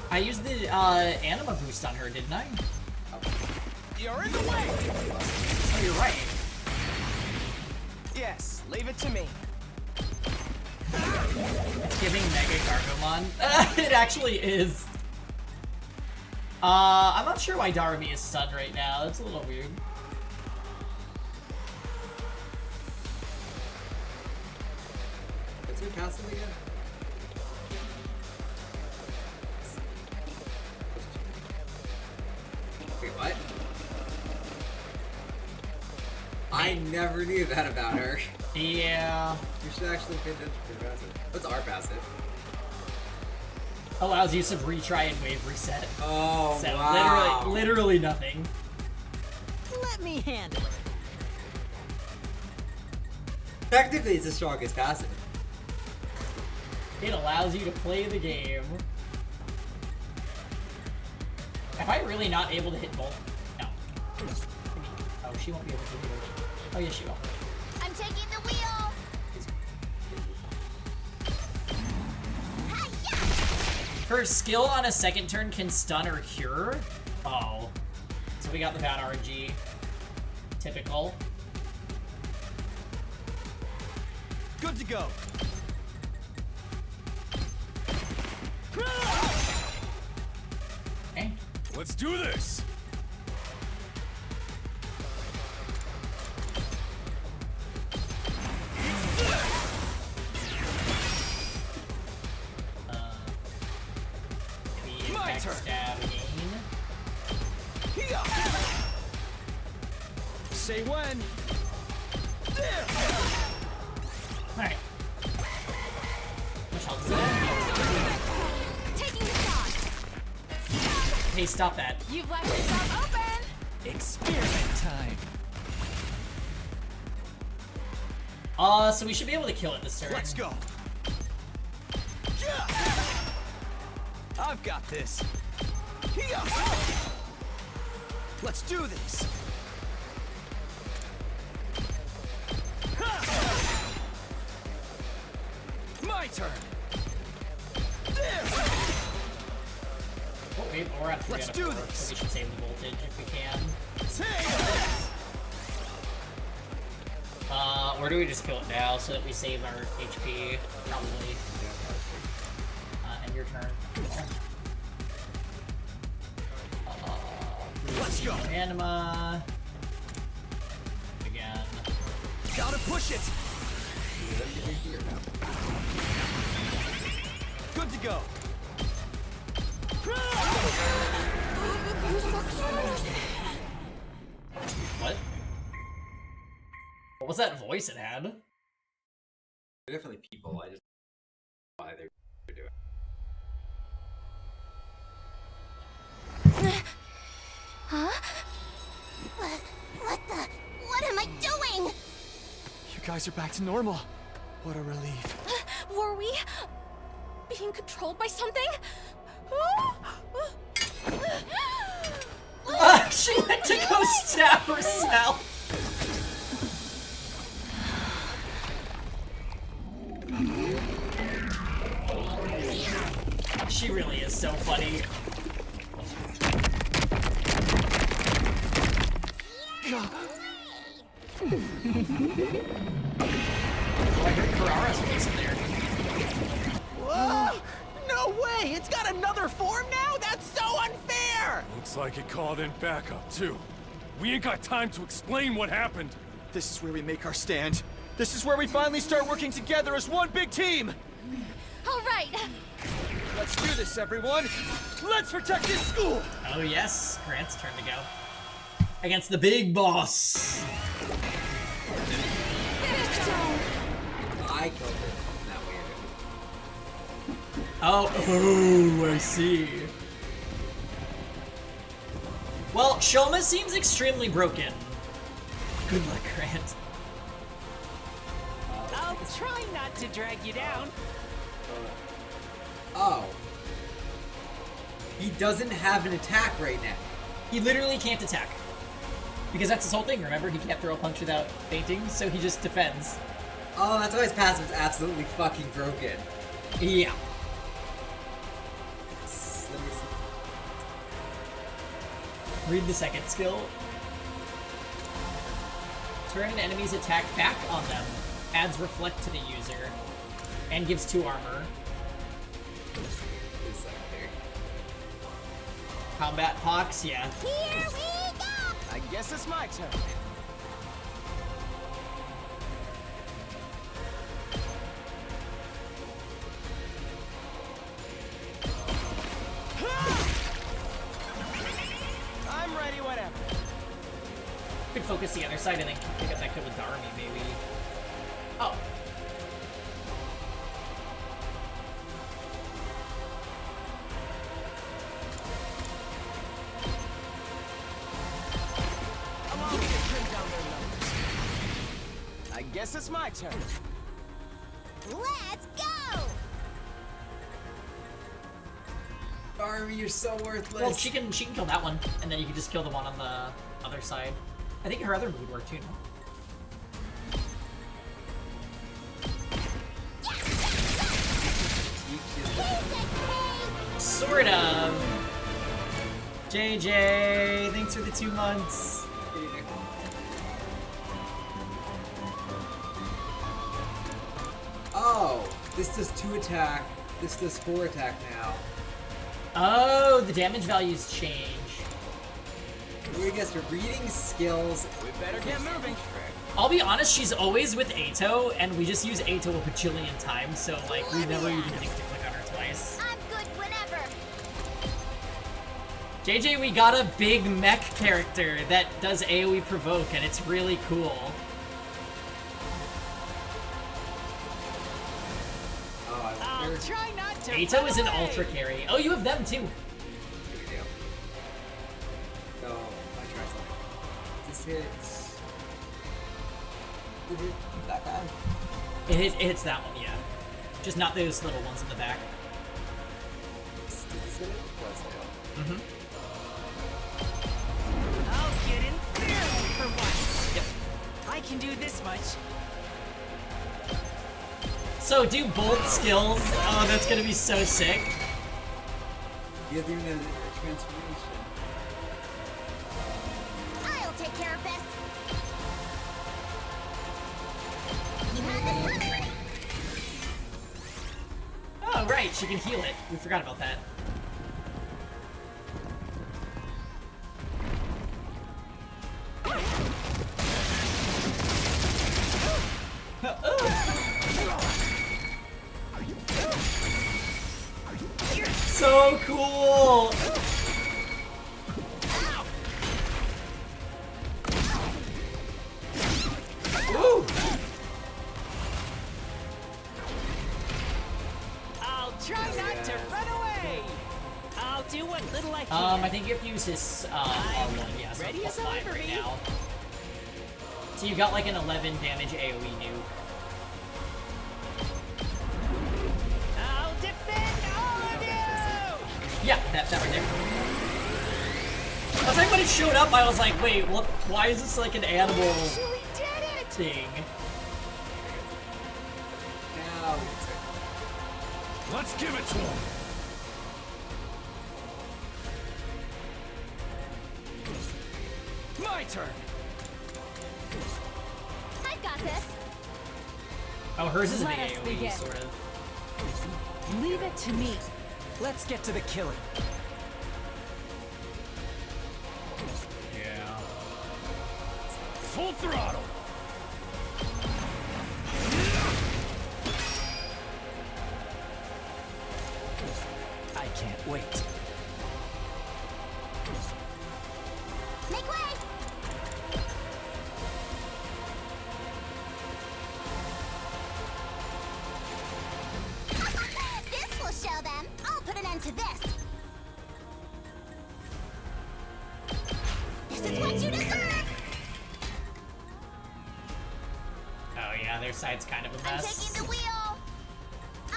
I used the anima boost on her, didn't I? You're in the way! Oh, you're right. Yes, leave it to me. It's giving Mega Gargomon. It actually is. I'm not sure why Darumi is stunned right now. That's a little weird. What's your passive again? Wait, what? I never knew that about her. Yeah. You should actually pay attention to her passive. What's our passive? Allows use of retry and wave reset. Oh, so wow. literally nothing. Let me handle it. Technically, it's as strong as passive. It allows you to play the game. Am I really not able to hit both? No. Oh, she won't be able to hit both. Oh, yes, she will. I'm taking the wheel. Her skill on a second turn can stun or cure. Oh. So we got the bad RNG. Typical. Good to go. Okay. Let's do this. My turn. Stab again. Say when. There. Alright. Which helps it. Taking the shot. Hey, stop that. You've left yourself open. Experiment time. So we should be able to kill it this turn. Let's go. I've got this. Let's do this. My turn. There. Oh, wait, we're at 3 Let's out of do 4, this. so we should save the voltage if we can. Take this. Or do we just kill it now so that we save our HP? Probably. And your turn. Let's go. Anima. Again. Gotta push it. Good to go. What? What was that voice it had? They're definitely people. I just don't know why they're doing it. Huh? What the? What am I doing? You guys are back to normal. What a relief. Were we being controlled by something? She went to go stab herself! She really is so funny. Oh, I heard Carrara's voice in there. Whoa! No way! It's got another form now? That's so unfair! Looks like it called in backup, too. We ain't got time to explain what happened. This is where we make our stand. This is where we finally start working together as one big team! All right. Let's do this, everyone! Let's protect this school! Oh yes, Grant's turn to go. Against the big boss. I killed it that way. Oh, I see. Well, Shoma seems extremely broken. Good luck, Grant. I'll try not to drag you down. Oh. He doesn't have an attack right now. He literally can't attack. Because that's his whole thing, remember? He can't throw a punch without fainting, so he just defends. Oh, that's why his passive is absolutely fucking broken. Yeah. Let me see. Read the second skill. Turn an enemy's attack back on them. Adds reflect to the user. And gives 2 armor. Combat Pox, yeah. Here we go! I guess it's my turn. I'm ready, whatever. Could focus the other side and then pick up that kill with Darmy, maybe. Oh. Guess it's my turn. Let's go! Army, you're so worthless. Well, she can kill that one, and then you can just kill the one on the other side. I think her other move would work too. No? Sort of. JJ, thanks for the 2 months. Oh, this does 2 attack. This does 4 attack now. Oh, the damage values change. We guess your reading skills. We better get moving. I'll be honest, she's always with Ato, and we just use Ato a bajillion times, so like we never even think to click on her twice. I'm good whenever. JJ, we got a big mech character that does AoE provoke, and it's really cool. I'll try not to. Ato is an ultra carry. Oh, you have them too. Here we go. So, I try something. This hits. Did it that guy? It hits that one, yeah. Just not those little ones in the back. Does this hit it? It does hit. I'll get in fairly for once. Yep. I can do this much. So do both skills. Oh, that's gonna be so sick. You have even a transformation. I'll take care of this. You have this one? Oh, right, she can heal it. We forgot about that. So cool! Woo! I'll try not to run away. I'll do what little I can. I think you have to use his R1, yeah, so ready plus as 5 ever right be. now. So you got like an 11 damage AoE nuke. I'll defend all of you. Yeah, that right there. I was like, when it showed up, I was like, wait, what? Why is this like an animal We did it. thing? Now, Let's give it to him. My turn. I've got this. Oh, hers is a big Let us AoE, begin. sort of. Leave it to me. Let's get to the killing. Yeah. Full throttle. I can't wait. Make way! This will show them. I'll put an end to this. This is what you deserve! Oh yeah, their side's kind of a I'm mess. taking the wheel.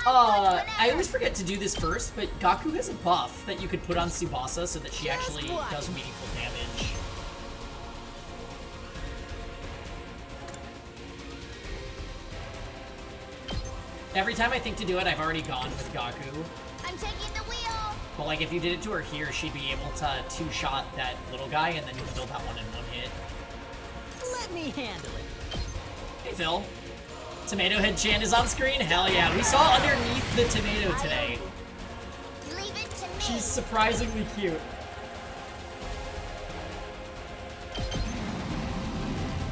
I always forget to do this first, but Gaku has a buff that you could put on Tsubasa so that she actually does meaningful damage. Every time I think to do it, I've already gone with Gaku. I'm taking the wheel. But like, if you did it to her here, she'd be able to two-shot that little guy and then you kill that one in one hit. Let me handle it. Hey, Phil. Tomato Head Chan is on screen? Hell yeah. We saw underneath the tomato today. Leave it to me. She's surprisingly cute.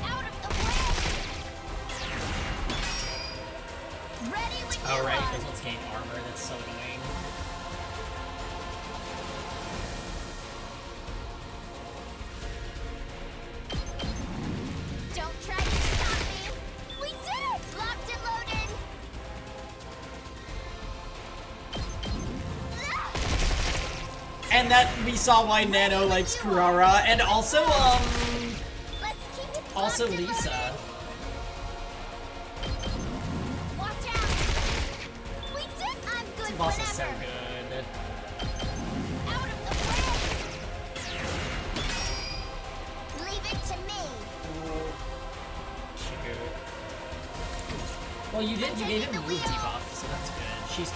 Out of the way. Ready when Oh, you right. are. Those ones gain armor. That's so annoying. Don't try to stop me. We did it. Locked and loaded. And that we saw why Nano likes Kurara, and also, Let's keep it also locked and Lisa. loaded. boss is so good. Out of the way! Leave it to me. Shoot. Well, you gave him move debuff, so that's good. She's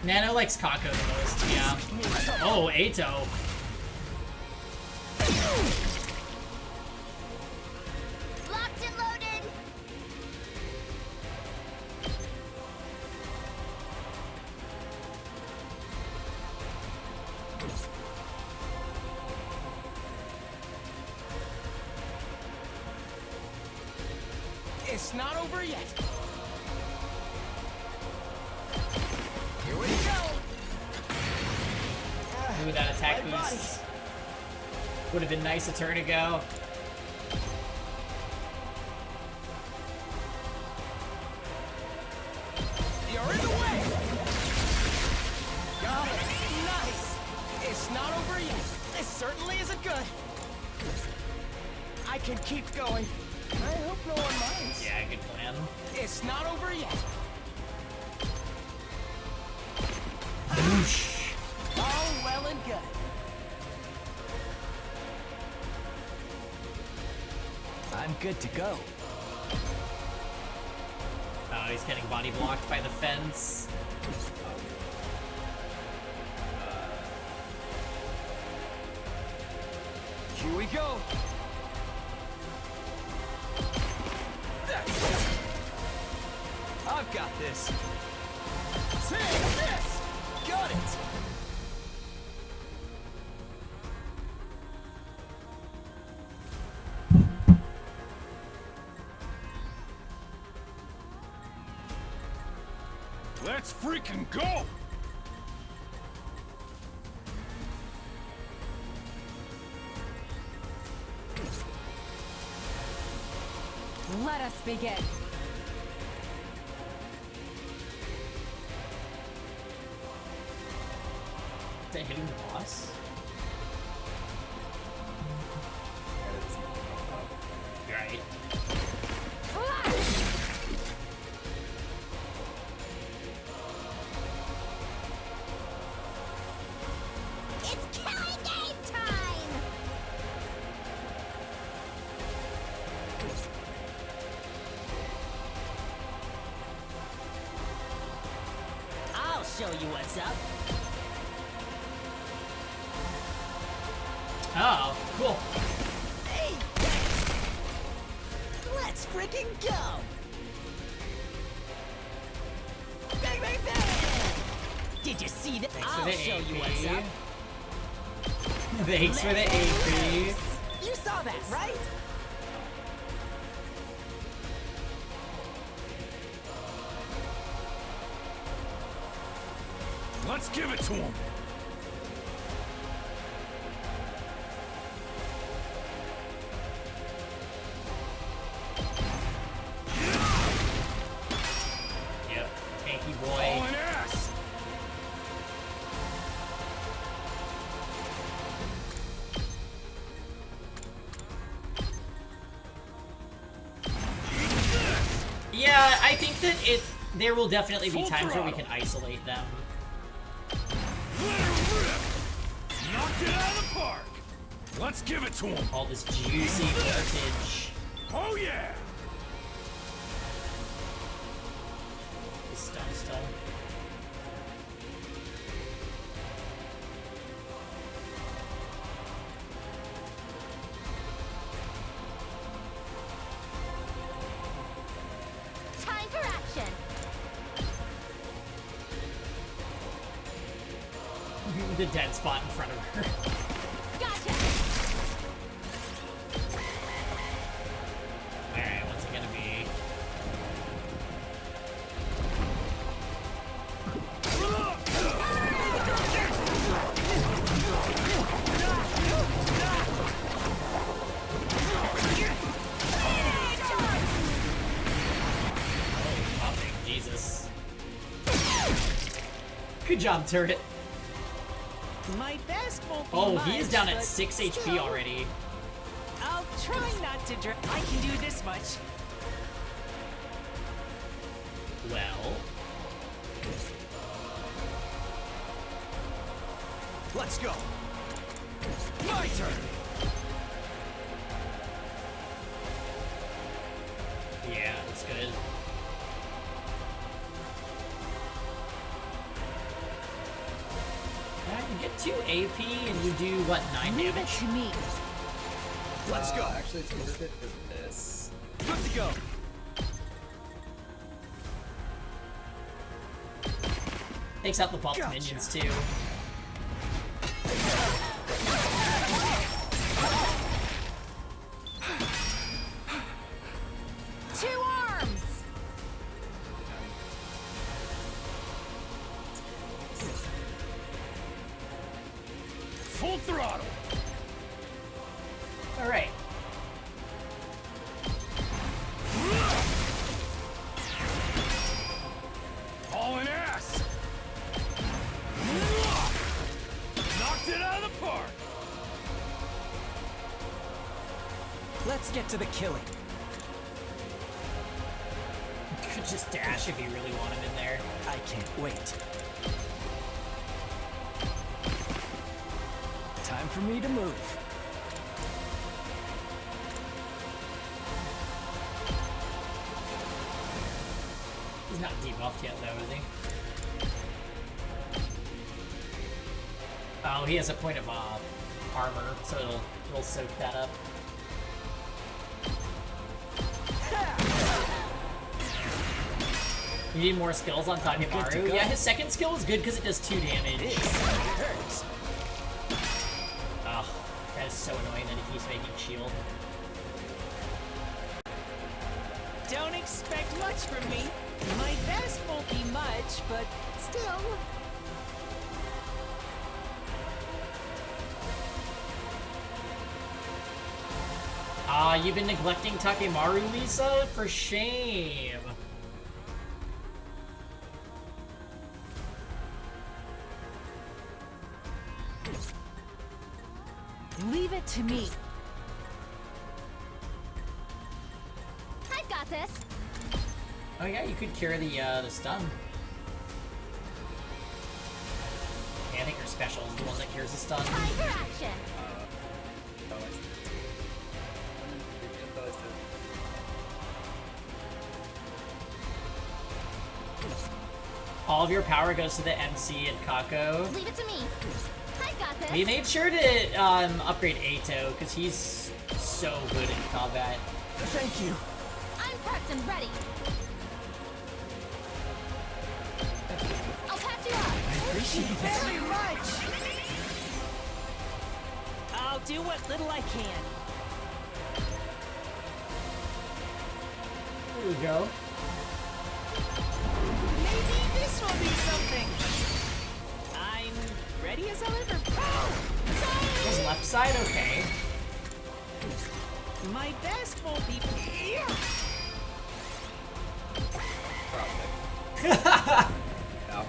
Nano likes Kako the most, yeah. Oh, Ato. Locked and loaded. It's not over yet. Here we go. Ooh, that attack boost would have been nice a turn ago. You're in the way. Got it. Nice. It's not over yet. This certainly isn't good. I can keep going. I hope no one minds. Yeah, good plan. It's not over yet. Whoosh. All well and good. I'm good to go. Oh, he's getting body blocked by the fence. Here we go. I've got this. Take this! Got it! Let's freaking go! Let us begin. Is that hitting the boss? Right. It's killing game time! I'll show you what's up. Oh, cool. Hey! Let's freaking go! Bang, bang, bang! Did you see that? Thanks for I'll the show you AP. what's up. Thanks for the AP. You saw that, right? Let's give it to him! Yep, tanky boy. All in ass! Yeah, I think that there will definitely be times where we can isolate them. Let her rip! Knocked it out of the park! Let's give it to him! All this juicy footage. Oh yeah! He's stunned still. Time for action! The dead spot in front of her. Gotcha! Alright, what's it gonna be? Oh, popping, Jesus. Good job, turret. My best won't be Oh, much, he's down at but 6 HP still, already. I'll try not to drink. I can do this much. Well. Let's go. My turn. Yeah, that's good. You get 2 AP and you do what, 9 Leave it damage? to me. Let's go. Actually, it's worth it because of this. Good to go. Takes out the buff minions too. Two arms. Full throttle. All right. Hauling ass. Knocked it out of the park. Let's get to the killing. You could just dash if you really want him in there. I can't wait. Time for me to move. He's not debuffed yet though, is he? Oh, he has a point of armor, so it'll soak that up. You need more skills on Takemaru. Yeah, his second skill is good because it does 2 damage. It hurts. Oh, that is so annoying that he keeps making shield. Don't expect much from me. My best won't be much, but still. Ah, you've been neglecting Takemaru, Lisa? For shame. Leave it to me. I've got this. Oh yeah, you could cure the stun. Yeah, I think your special is the one that cures the stun. Time for action. All of your power goes to the MC and Kako. Leave it to me. I've got this. We made sure to upgrade Ato because he's so good in combat. Thank you. I'm prepped and ready. I'll patch you up. I appreciate it. Very much. I'll do what little I can. There we go. Maybe this will be something. I'm ready as I'll ever be. His left side, okay. My best won't be. No.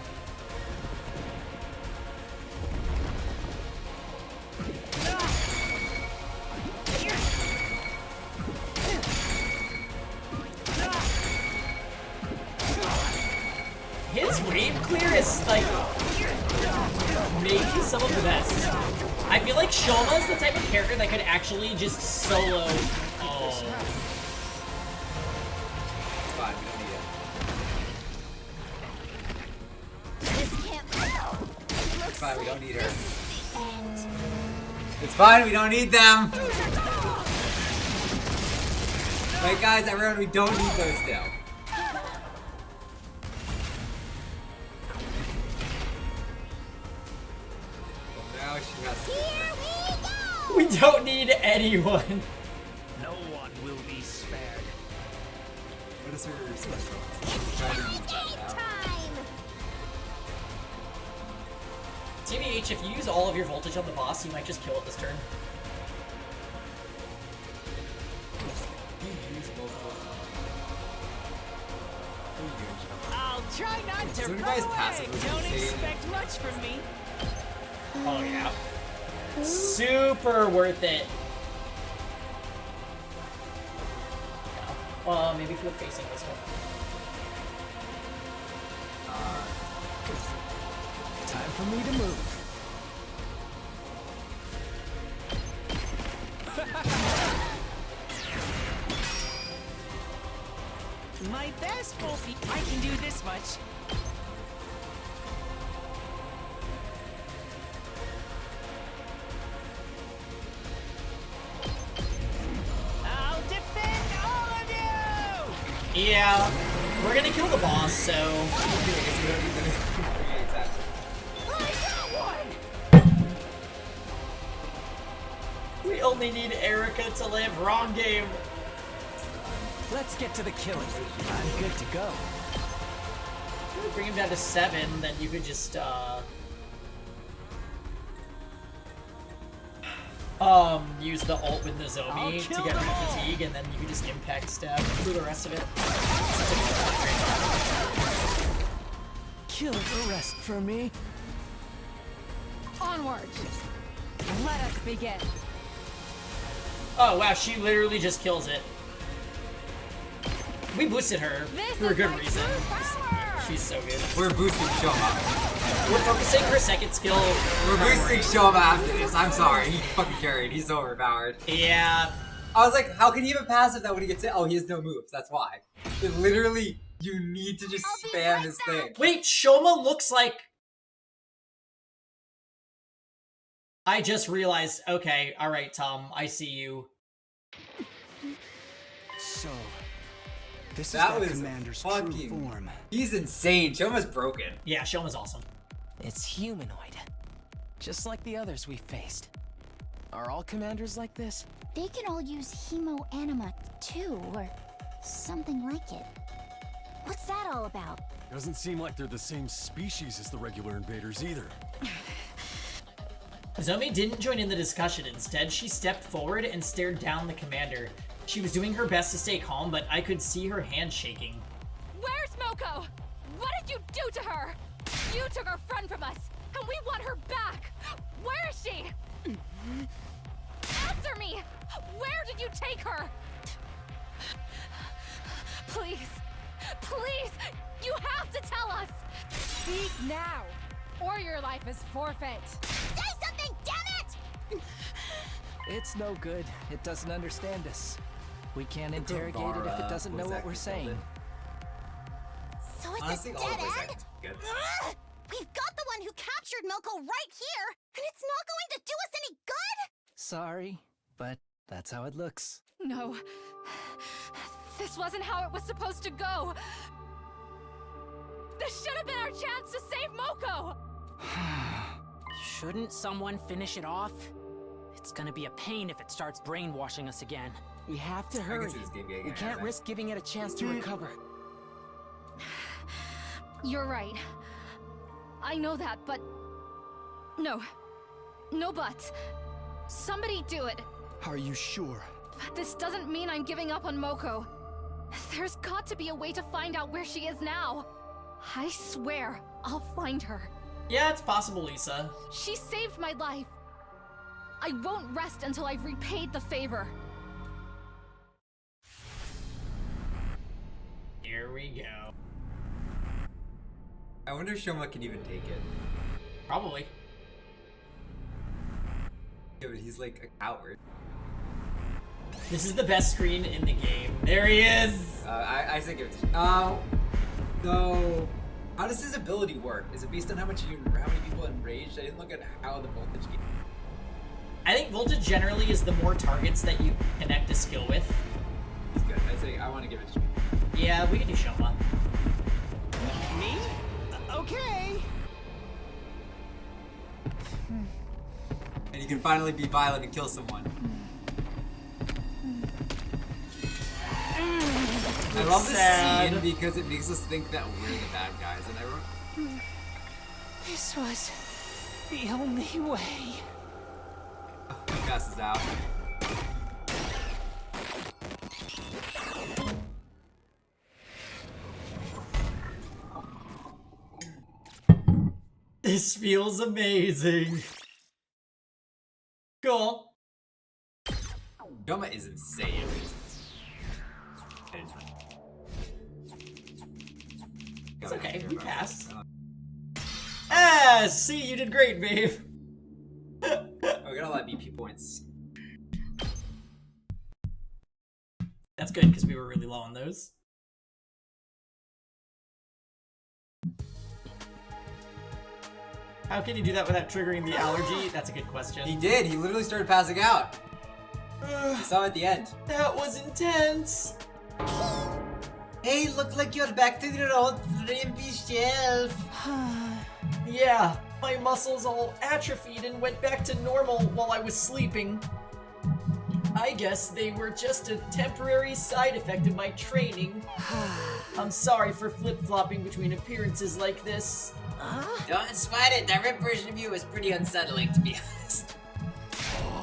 His wave clear is like maybe some of the best. I feel like Shoma is the type of character that could actually just solo. Oh. Fine, we don't need it. This can't fail. It's fine, we don't need her. It's fine, we don't need them! Right guys, everyone, we don't need those still. Well, now she has to. Here we go. We don't need anyone. No one will be spared. What is her special? Try to use that Game now. time. TBH, if you use all of your voltage on the boss, you might just kill it this turn. You use multiple. I'll Try not to So run you guys away. passive was Don't insane. expect much from me. Oh yeah. Super worth it. Well, maybe if you're facing this one. Time for me to move. My best won't be. I can do this much. I'll defend all of you! Yeah, we're gonna kill the boss, so. I got one! We only need Erica to live. Wrong game. Let's get to the killing. I'm good to go. If we bring him down to 7, then you could just use the ult with Nozomi to get rid of fatigue, and then you can just impact stab through the rest of it. Kill the rest for me. Onward. Let us begin. Oh wow, she literally just kills it. We boosted her for a good reason. She's so good. We're boosting Shoma. We're focusing her second skill. We're boosting Shoma after this. I'm sorry. He fucking carried. He's so overpowered. Yeah. I was like, how can he even passive that when he gets hit? Oh, he has no moves. That's why. It literally, you need to just spam his thing. Wait, Shoma looks like... I just realized. Okay, alright, Tom. I see you. So, this That is was commander's fucking... true form. He's insane. Shoma's broken. Yeah, Shoma's awesome. It's humanoid. Just like the others we faced. Are all commanders like this? They can all use hemo anima too, or something like it. What's that all about? Doesn't seem like they're the same species as the regular invaders either. Nozomi didn't join in the discussion. Instead, she stepped forward and stared down the commander. She was doing her best to stay calm, but I could see her hand shaking. Where's Moko? What did you do to her? You took her friend from us, and we want her back. Where is she? Answer me! Where did you take her? Please, please, you have to tell us! Speak now, or your life is forfeit. Say something, damn it! It's no good. It doesn't understand us. We can't interrogate it if it doesn't know what we're saying. So it's Honestly, a all dead of us end? acted good. Ugh! We've got the one who captured Milko right here, and it's not going to do us any good? Sorry, but that's how it looks. No, this wasn't how it was supposed to go. This should have been our chance to save Moko! Shouldn't someone finish it off? It's gonna be a pain if it starts brainwashing us again. We have to hurry. We can't risk giving it a chance to recover. You're right. I know that, but... No. No buts. Somebody do it. Are you sure? But this doesn't mean I'm giving up on Moko. There's got to be a way to find out where she is now. I swear, I'll find her. Yeah, it's possible, Lisa. She saved my life. I won't rest until I've repaid the favor. Here we go. I wonder if Shoma can even take it. Probably. Yeah, but he's like a coward. This is the best screen in the game. There he is! I say give it to Oh. No. How does his ability work? Is it based on how many people enraged? I didn't look at how the voltage game. I think voltage generally is the more targets that you connect a skill with. It's good. I say I want to give it to Shoma. Yeah, we can do Shoma. Me? Okay. And you can finally be violent and kill someone. I love this scene because it makes us think that we're the bad guys, and This was the only way. He passes out. This feels amazing. Cool. Yoma is insane. It's okay, we passed. Ah, see, you did great, babe. Oh, we got a lot of BP points. That's good, because we were really low on those. How can you do that without triggering the allergy? That's a good question. He did. He literally started passing out. You saw him at the end. That was intense. Hey, looks like you're back to your old 3MP shelf. Yeah, my muscles all atrophied and went back to normal while I was sleeping. I guess they were just a temporary side effect of my training. I'm sorry for flip-flopping between appearances like this. Don't sweat it. That ripped version of you was pretty unsettling, to be honest.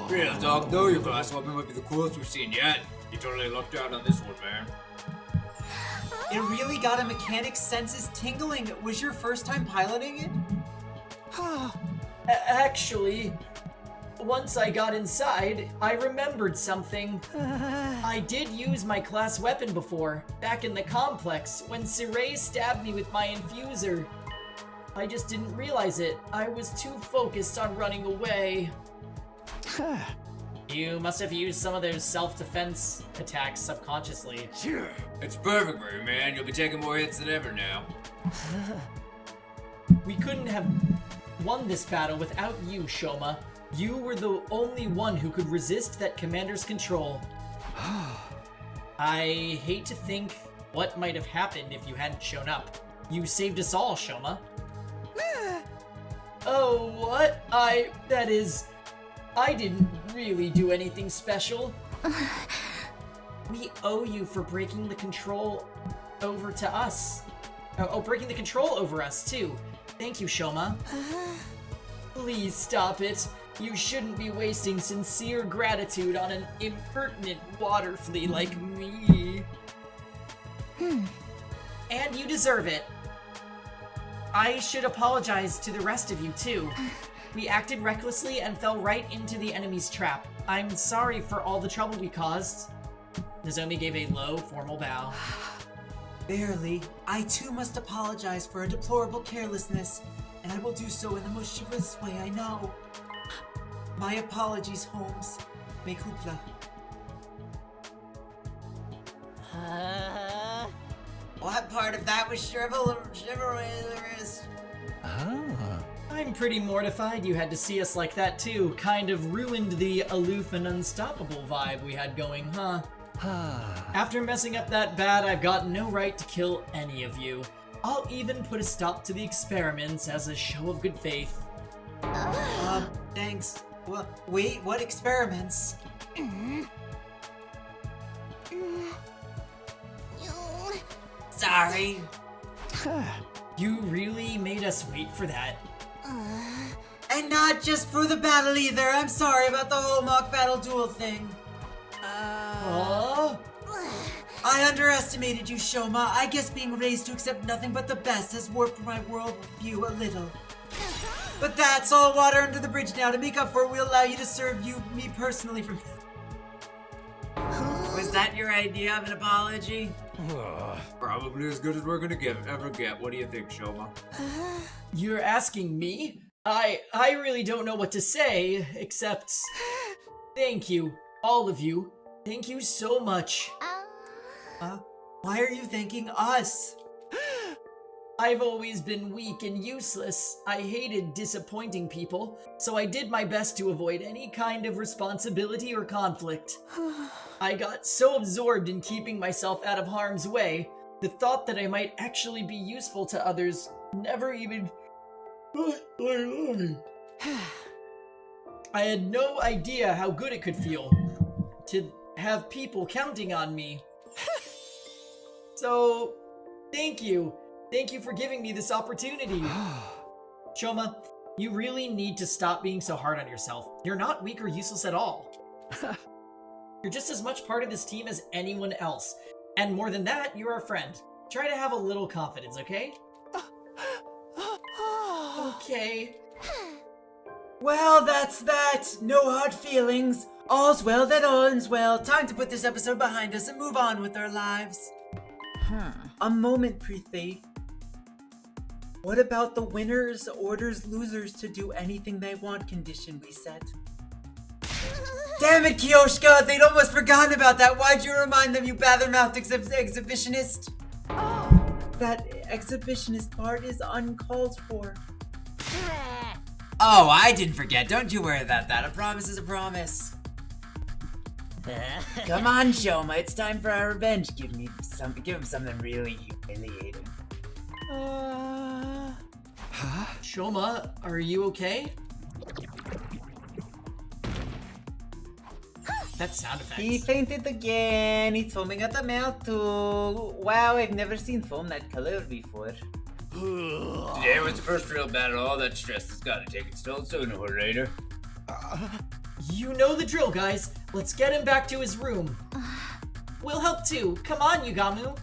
Real talk though, your glass weapon might be the coolest we've seen yet. You totally lucked out on this one, man. It really got a mechanic's senses tingling. Was your first time piloting it? Actually, once I got inside, I remembered something. I did use my class weapon before, back in the complex, when Sirei stabbed me with my infuser. I just didn't realize it. I was too focused on running away. You must have used some of those self-defense attacks subconsciously. Sure. It's perfect for you, man. You'll be taking more hits than ever now. We couldn't have won this battle without you, Shoma. You were the only one who could resist that commander's control. I hate to think what might have happened if you hadn't shown up. You saved us all, Shoma. Oh, what? That is... I didn't really do anything special. We owe you for breaking the control over to us. Breaking the control over us, too. Thank you, Shoma. Please stop it. You shouldn't be wasting sincere gratitude on an impertinent water flea like me. And you deserve it. I should apologize to the rest of you, too. We acted recklessly and fell right into the enemy's trap. I'm sorry for all the trouble we caused. Nozomi gave a low, formal bow. Barely. I too must apologize for a deplorable carelessness, and I will do so in the most chivalrous way I know. My apologies, Holmes. Make hoopla. What part of that was chivalrous? I'm pretty mortified you had to see us like that too. Kind of ruined the aloof and unstoppable vibe we had going, huh? After messing up that bad, I've got no right to kill any of you. I'll even put a stop to the experiments as a show of good faith. Thanks. Well, wait, what experiments? Sorry. You really made us wait for that. And not just for the battle either. I'm sorry about the whole mock battle duel thing. I underestimated you, Shoma. I guess being raised to accept nothing but the best has warped my world view a little. But that's all water under the bridge now. To make up for it, we'll allow you to serve me personally from... Was that your idea of an apology? Probably as good as we're gonna ever get. What do you think, Shoma? You're asking me? I really don't know what to say, except... Thank you, all of you. Thank you so much. Why are you thanking us? I've always been weak and useless. I hated disappointing people, so I did my best to avoid any kind of responsibility or conflict. I got so absorbed in keeping myself out of harm's way, the thought that I might actually be useful to others never even... I had no idea how good it could feel to have people counting on me. So, thank you. Thank you for giving me this opportunity. Shoma, you really need to stop being so hard on yourself. You're not weak or useless at all. You're just as much part of this team as anyone else. And more than that, you're our friend. Try to have a little confidence, okay? Okay. Well, that's that. No hard feelings. All's well that ends well. Time to put this episode behind us and move on with our lives. A moment, Prefaith. What about the winners orders losers to do anything they want condition we set? Damn it, Kiyoshka! They'd almost forgotten about that. Why'd you remind them, you bather-mouthed exhibitionist? That exhibitionist part is uncalled for. Oh, I didn't forget. Don't you worry about that. A promise is a promise. Come on, Shoma. It's time for our revenge. Give him something really humiliating. Shoma, are you okay? That sound effect. He fainted again. He's foaming at the mouth too. Wow, I've never seen foam that color before. Today was the first real battle. All that stress has got to take its toll sooner or later. You know the drill, guys. Let's get him back to his room. We'll help too. Come on, Yugamu.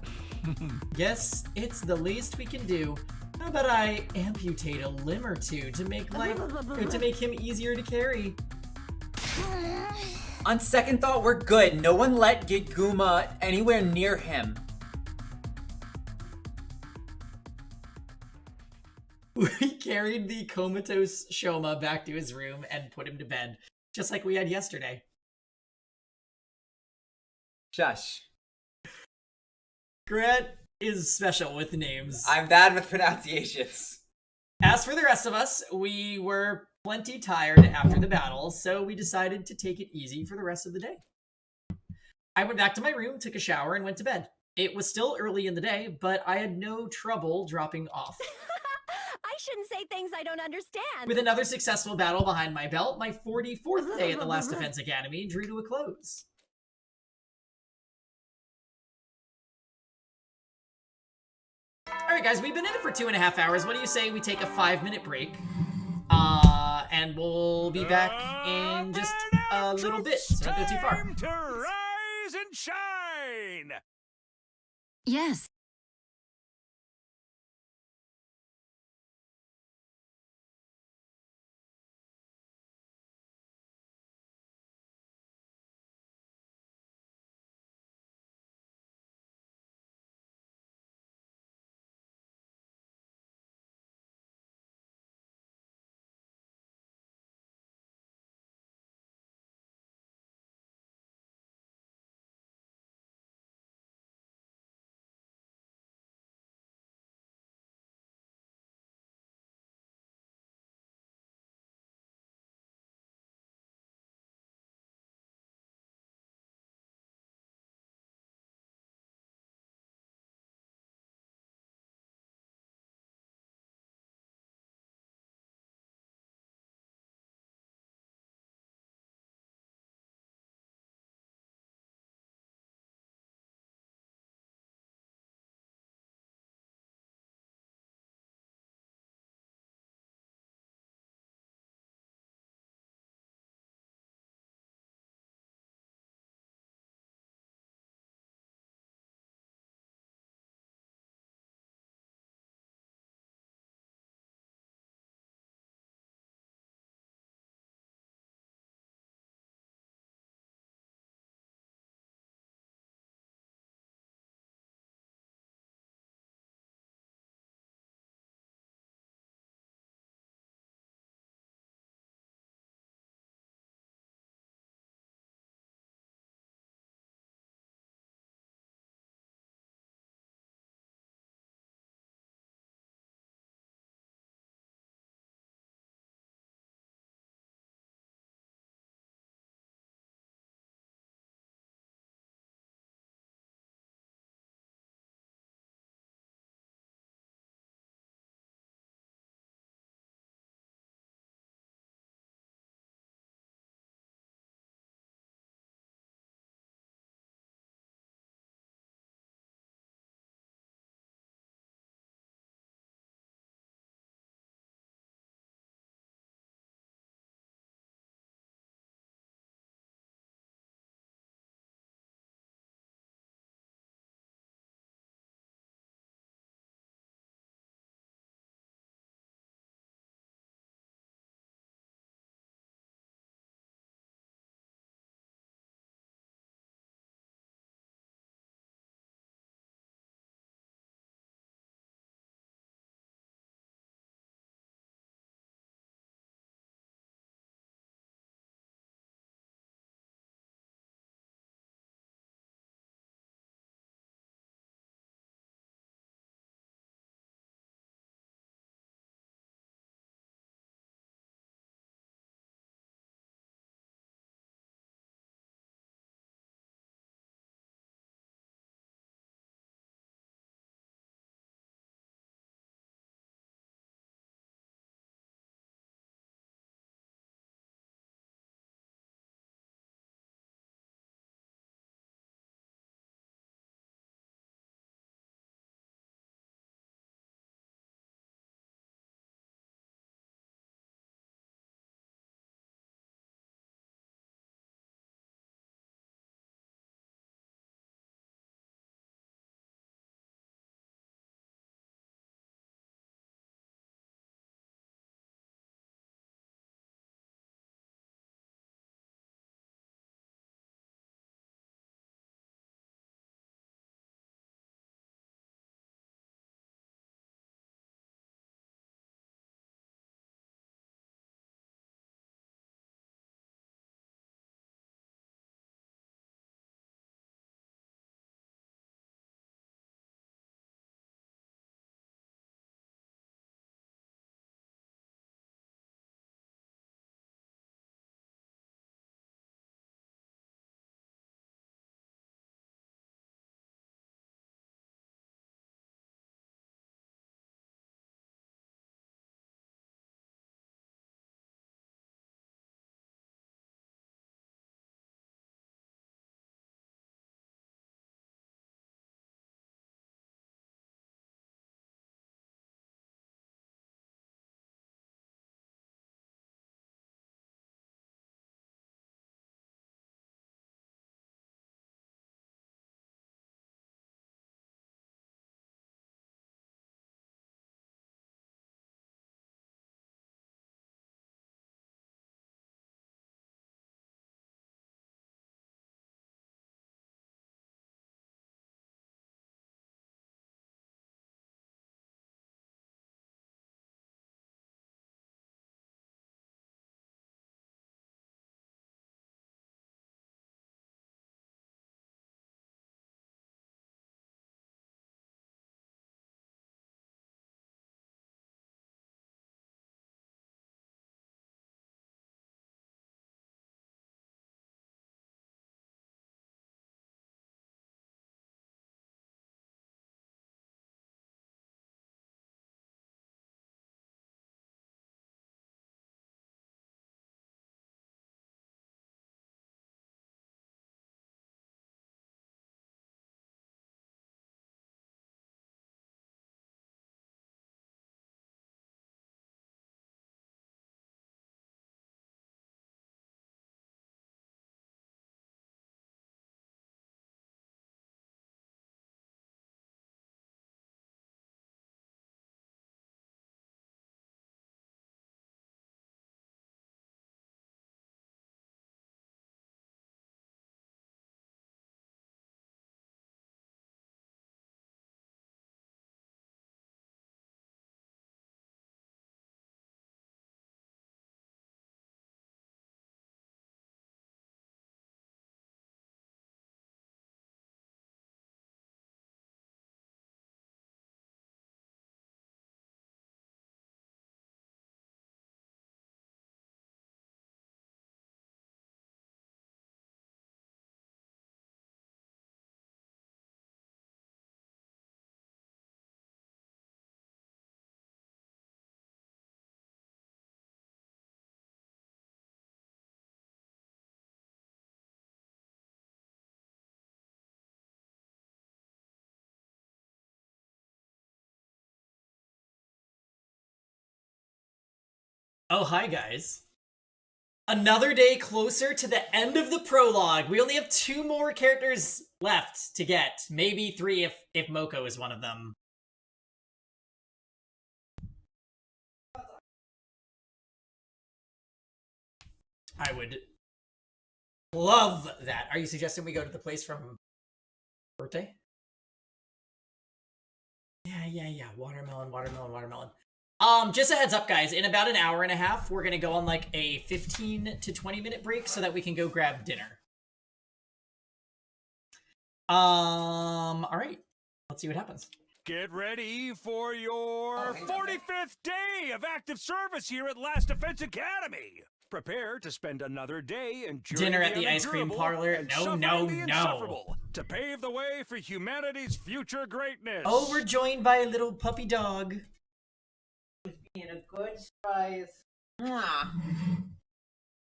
Guess it's the least we can do. How about I amputate a limb or two to make him easier to carry? On second thought, we're good. No one let Giguma anywhere near him. We carried the comatose Shoma back to his room and put him to bed, just like we had yesterday. Shush. Grant is special with names. I'm bad with pronunciations. As for the rest of us, we were plenty tired after the battle, so we decided to take it easy for the rest of the day. I went back to my room, took a shower, and went to bed. It was still early in the day, but I had no trouble dropping off. I shouldn't say things I don't understand. With another successful battle behind my belt, my 44th day at the Last Defense Academy drew to a close. Alright guys, we've been in it for 2.5 hours. What do you say we take a 5-minute break? And we'll be back in just a little bit, so don't go too far. Time to rise and shine! Yes. Oh, hi guys. Another day closer to the end of the prologue. We only have 2 more characters left to get. Maybe 3 if Moko is one of them. I would love that. Are you suggesting we go to the place from birthday? Yeah. Watermelon. Just a heads up, guys. In about an hour and a half, we're gonna go on like a 15 to 20 minute break so that we can go grab dinner. All right. Let's see what happens. Get ready for your 45th day of active service here at Last Defense Academy. Prepare to spend another day enjoying Dinner at the ice cream parlor. No. To pave the way for humanity's future greatness. Oh, we're joined by a little puppy dog. Being a good spice.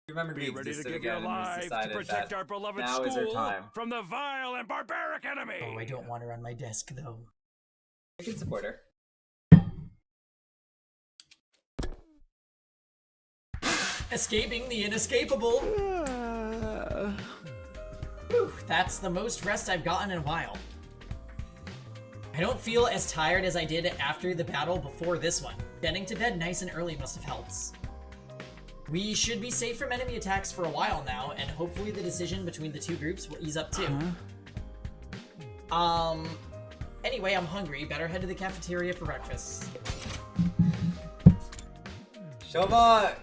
Remember Be ready to give your life to protect our beloved now is our school time. from the vile and barbaric enemy. Oh, I don't want her on my desk though. I can support her. Escaping the inescapable. Whew, that's the most rest I've gotten in a while. I don't feel as tired as I did after the battle before this one. Getting to bed nice and early must have helped. We should be safe from enemy attacks for a while now, and hopefully the decision between the 2 groups will ease up too. Anyway, I'm hungry. Better head to the cafeteria for breakfast. Shoma!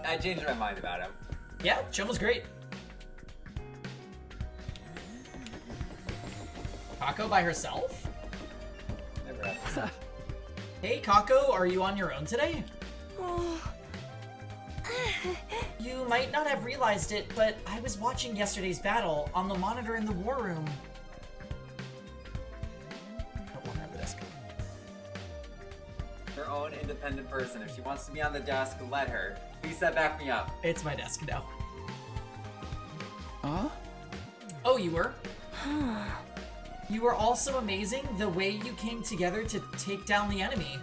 I changed my mind about him. Yeah, Shoma's great. Kako by herself? Never happened. Hey, Kako, are you on your own today? You might not have realized it, but I was watching yesterday's battle on the monitor in the war room. Don't want her at the desk. Her own independent person. If she wants to be on the desk, let her. Lisa, back me up. It's my desk now. Huh? Oh, you were? You were also amazing the way you came together to take down the enemy.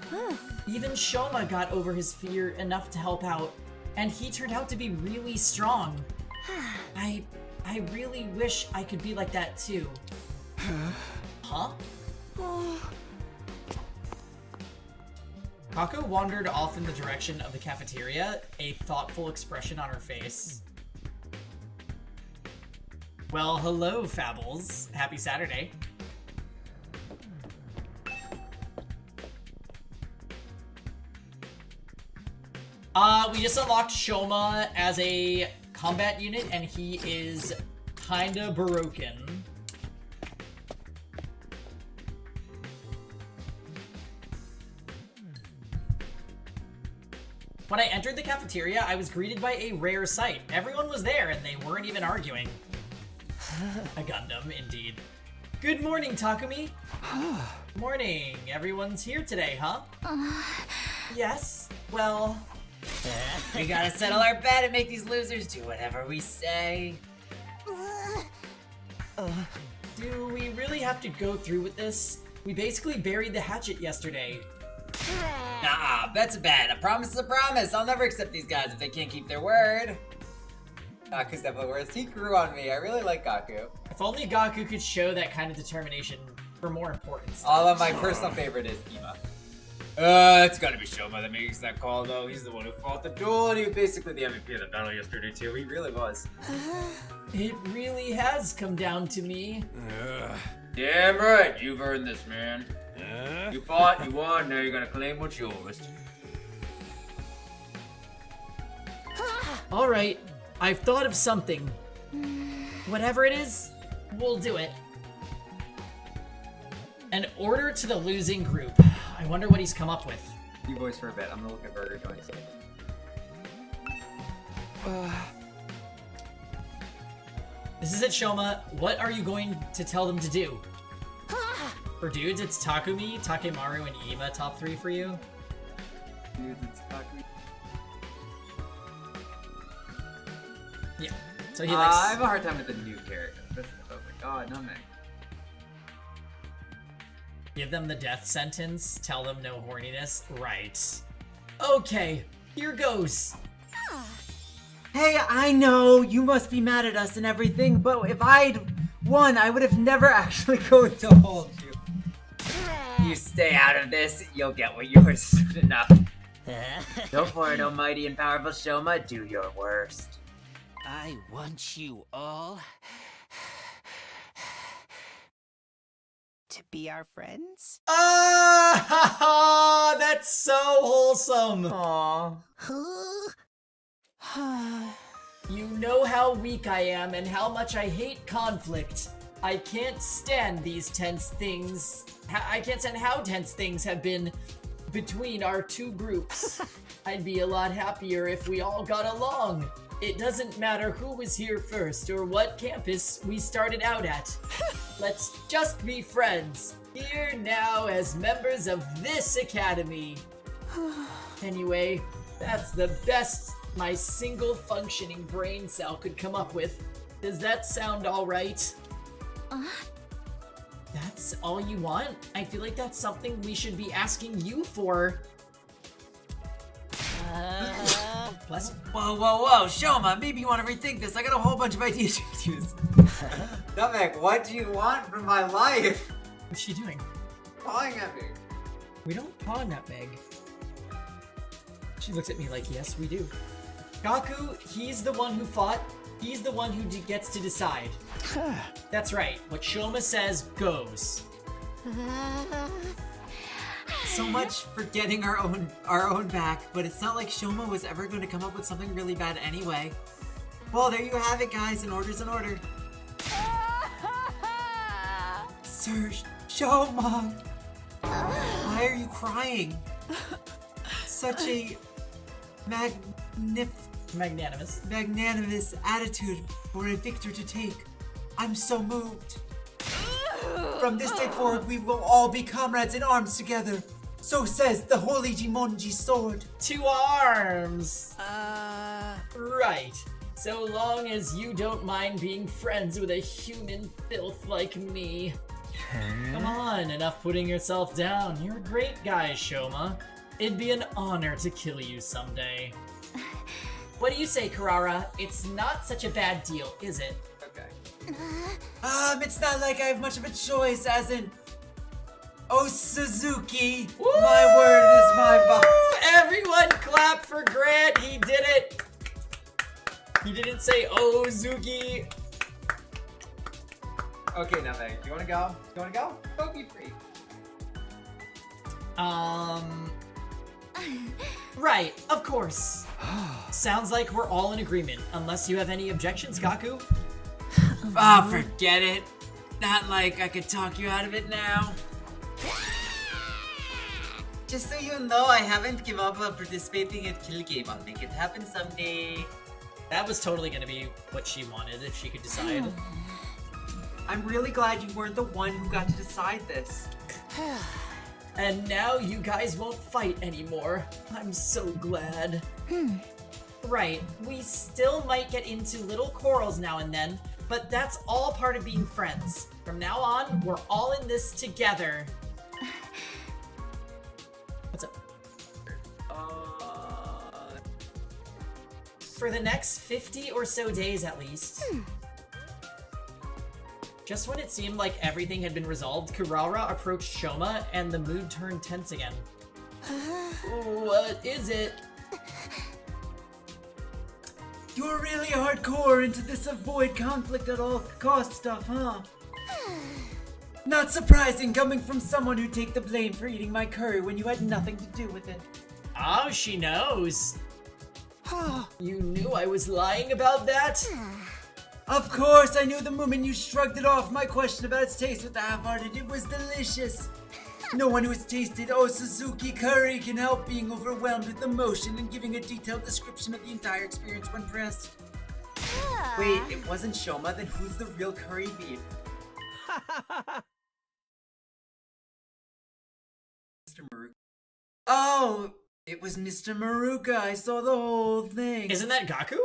Even Shoma got over his fear enough to help out, and he turned out to be really strong. I really wish I could be like that too. Huh? Kako wandered off in the direction of the cafeteria, a thoughtful expression on her face. Well, hello, Fabbles. Happy Saturday. We just unlocked Shoma as a combat unit, and he is kinda broken. When I entered the cafeteria, I was greeted by a rare sight. Everyone was there, and they weren't even arguing. A Gundam, indeed. Good morning, Takumi. Morning. Everyone's here today, huh? Yes. Well... We gotta settle our bet and make these losers do whatever we say. Do we really have to go through with this? We basically buried the hatchet yesterday. Nah, bet's a bet. A promise is a promise. I'll never accept these guys if they can't keep their word. Gaku's definitely worse. He grew on me. I really like Gaku. If only Gaku could show that kind of determination for more important stuff. Although my personal favorite is Ima. It's gotta be Shoma that makes that call, though. He's the one who fought the duel, and he was basically the MVP of the battle yesterday, too. He really was. It really has come down to me. Damn right, you've earned this, man. You fought, you won, now you're gonna claim what's yours. Alright, I've thought of something. Whatever it is, we'll do it. An order to the losing group. I wonder what he's come up with. You voice for a bit. I'm gonna look at burger joints. This is it, Shoma. What are you going to tell them to do? For dudes, it's Takumi, Takemaru, and Ima top 3 for you. Dudes, it's Takumi. Yeah. So he likes... I have a hard time with the new character. That's the god, no man. Give them the death sentence, tell them no horniness. Right. Okay, here goes. Hey, I know you must be mad at us and everything, but if I'd won, I would have never actually going to hold you. You stay out of this, you'll get what yours is good enough. Go for it, almighty and powerful Shoma, do your worst. I want you all to be our friends. Ah, that's so wholesome. Aww. You know how weak I am and how much I hate conflict. I can't stand these tense things. I can't stand how tense things have been between our two groups. I'd be a lot happier if we all got along. It doesn't matter who was here first or what campus we started out at. Let's just be friends, here now as members of this academy. Anyway, that's the best my single functioning brain cell could come up with. Does that sound alright? That's all you want? I feel like that's something we should be asking you for. Bless you. Whoa, Shoma, maybe you want to rethink this. I got a whole bunch of ideas you could use. Namek, what do you want from my life? What's she doing? Pawing at me. We don't paw Nutmeg. She looks at me like, yes, we do. Gaku, he's the one who fought. He's the one who gets to decide. That's right. What Shoma says goes. So much for getting our own back, but it's not like Shoma was ever going to come up with something really bad anyway. Well, there you have it, guys. An order's an order. Sir Shoma, why are you crying? Such a magnanimous attitude for a victor to take. I'm so moved. From this day forward, we will all be comrades in arms together. So says the Holy Jimonji sword. To arms! Right. So long as you don't mind being friends with a human filth like me. Come on, enough putting yourself down. You're a great guy, Shoma. It'd be an honor to kill you someday. What do you say, Karara? It's not such a bad deal, is it? Okay. It's not like I have much of a choice, as in... Oh, Suzuki! Woo! My word is my bond. Everyone clap for Grant! He did it! He didn't say, oh, Zuki! Okay, now, Meg, you wanna go? You wanna go? Go be free. Right, of course. Sounds like we're all in agreement, unless you have any objections, Gaku? Forget it. Not like I could talk you out of it now. Just so you know, I haven't given up on participating at Kill Game. I'll make it happen someday. That was totally gonna be what she wanted if she could decide. I'm really glad you weren't the one who got to decide this. And now you guys won't fight anymore. I'm so glad. Right, we still might get into little quarrels now and then, but that's all part of being friends. From now on, we're all in this together. What's up? For the next 50 or so days at least. Just when it seemed like everything had been resolved, Kurara approached Shoma and the mood turned tense again. What is it? You're really hardcore into this avoid conflict at all cost stuff, huh? Not surprising coming from someone who'd take the blame for eating my curry when you had nothing to do with it. Oh, she knows. You knew I was lying about that? Of course, I knew the moment you shrugged it off my question about its taste with the half-hearted. It was delicious. No one who has tasted Suzuki curry can help being overwhelmed with emotion and giving a detailed description of the entire experience when pressed. Wait, it wasn't Shoma? Then who's the real curry beef? Mr. Maruka. Oh, it was Mr. Maruka. I saw the whole thing. Isn't that Gaku?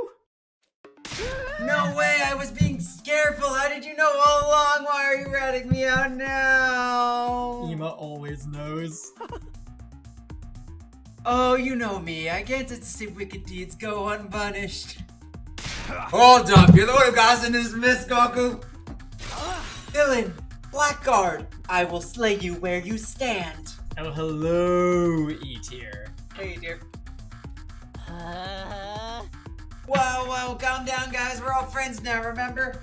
No way, I was being careful. How did you know all along? Why are you ratting me out now? Ema always knows. Oh, you know me. I can't just see wicked deeds go unpunished. Hold up, you're the one who got us into this mess, Goku? Villain, Blackguard, I will slay you where you stand. Oh, hello, E-tier. Hey, dear. Whoa, calm down, guys. We're all friends now, remember?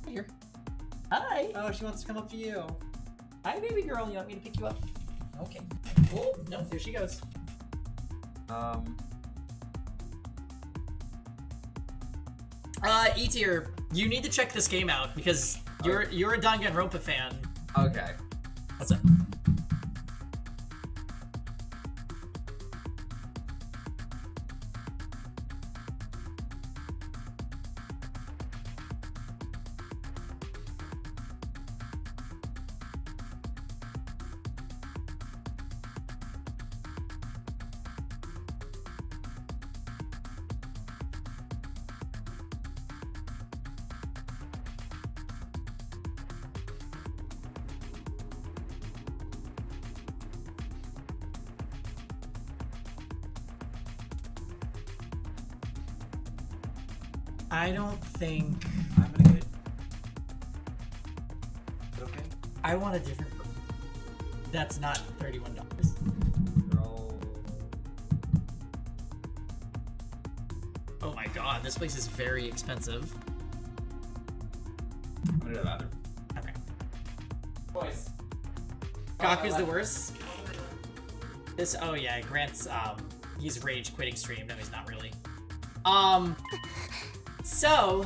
Here. Hi. Oh, she wants to come up to you. Hi, baby girl. You want me to pick you up? Okay. Oh, no, here she goes. E-tier, you need to check this game out because you're a Danganronpa fan. Okay. What's up? I don't think I'm gonna get. Okay. I want a different. That's not $31. Oh my god, this place is very expensive. I'm gonna do the bathroom. Okay. Boys. Kaku's the worst. This. Oh yeah, Grant's. He's rage quitting stream. No, he's not really. So,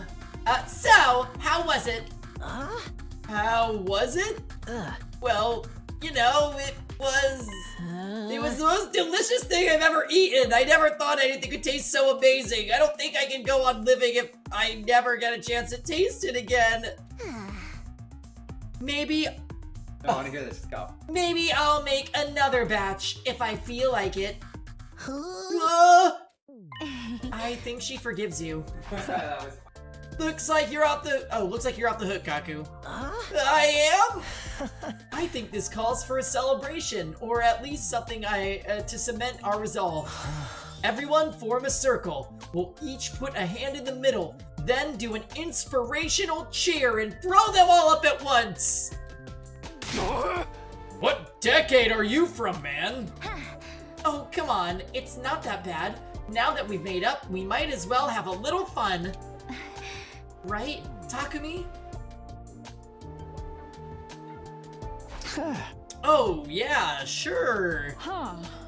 how was it? How was it? Well, you know, it was the most delicious thing I've ever eaten. I never thought anything could taste so amazing. I don't think I can go on living if I never get a chance to taste it again. Maybe. I want to hear this. Go. Maybe I'll make another batch if I feel like it. I think she forgives you. That was Looks like you're off the hook, Kaku. I am? I think this calls for a celebration, or at least something to cement our resolve. Everyone form a circle. We'll each put a hand in the middle, then do an inspirational cheer and throw them all up at once. What decade are you from, man? Oh, come on. It's not that bad. Now that we've made up, we might as well have a little fun. Right, Takumi? Oh, yeah, sure.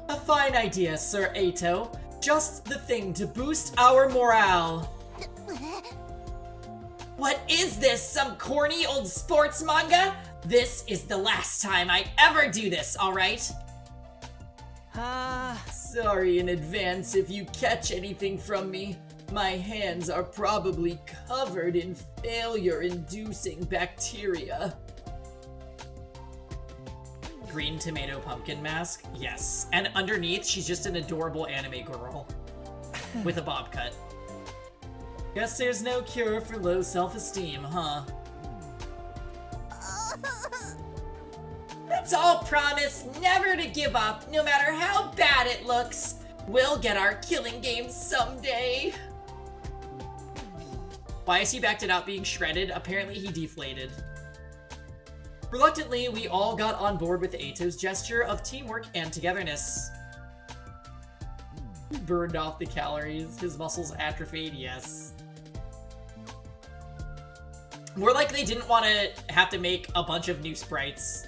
A fine idea, Sir Eito. Just the thing to boost our morale. What is this, some corny old sports manga? This is the last time I ever do this, alright? Sorry in advance if you catch anything from me. My hands are probably covered in failure-inducing bacteria. Green tomato pumpkin mask? Yes. And underneath, she's just an adorable anime girl. With a bob cut. Guess there's no cure for low self-esteem, huh? Let's all promise never to give up, no matter how bad it looks. We'll get our killing game someday. Why is he back to not being shredded? Apparently he deflated. Reluctantly, we all got on board with Eito's gesture of teamwork and togetherness. He burned off the calories, his muscles atrophied, yes. More like they didn't want to have to make a bunch of new sprites.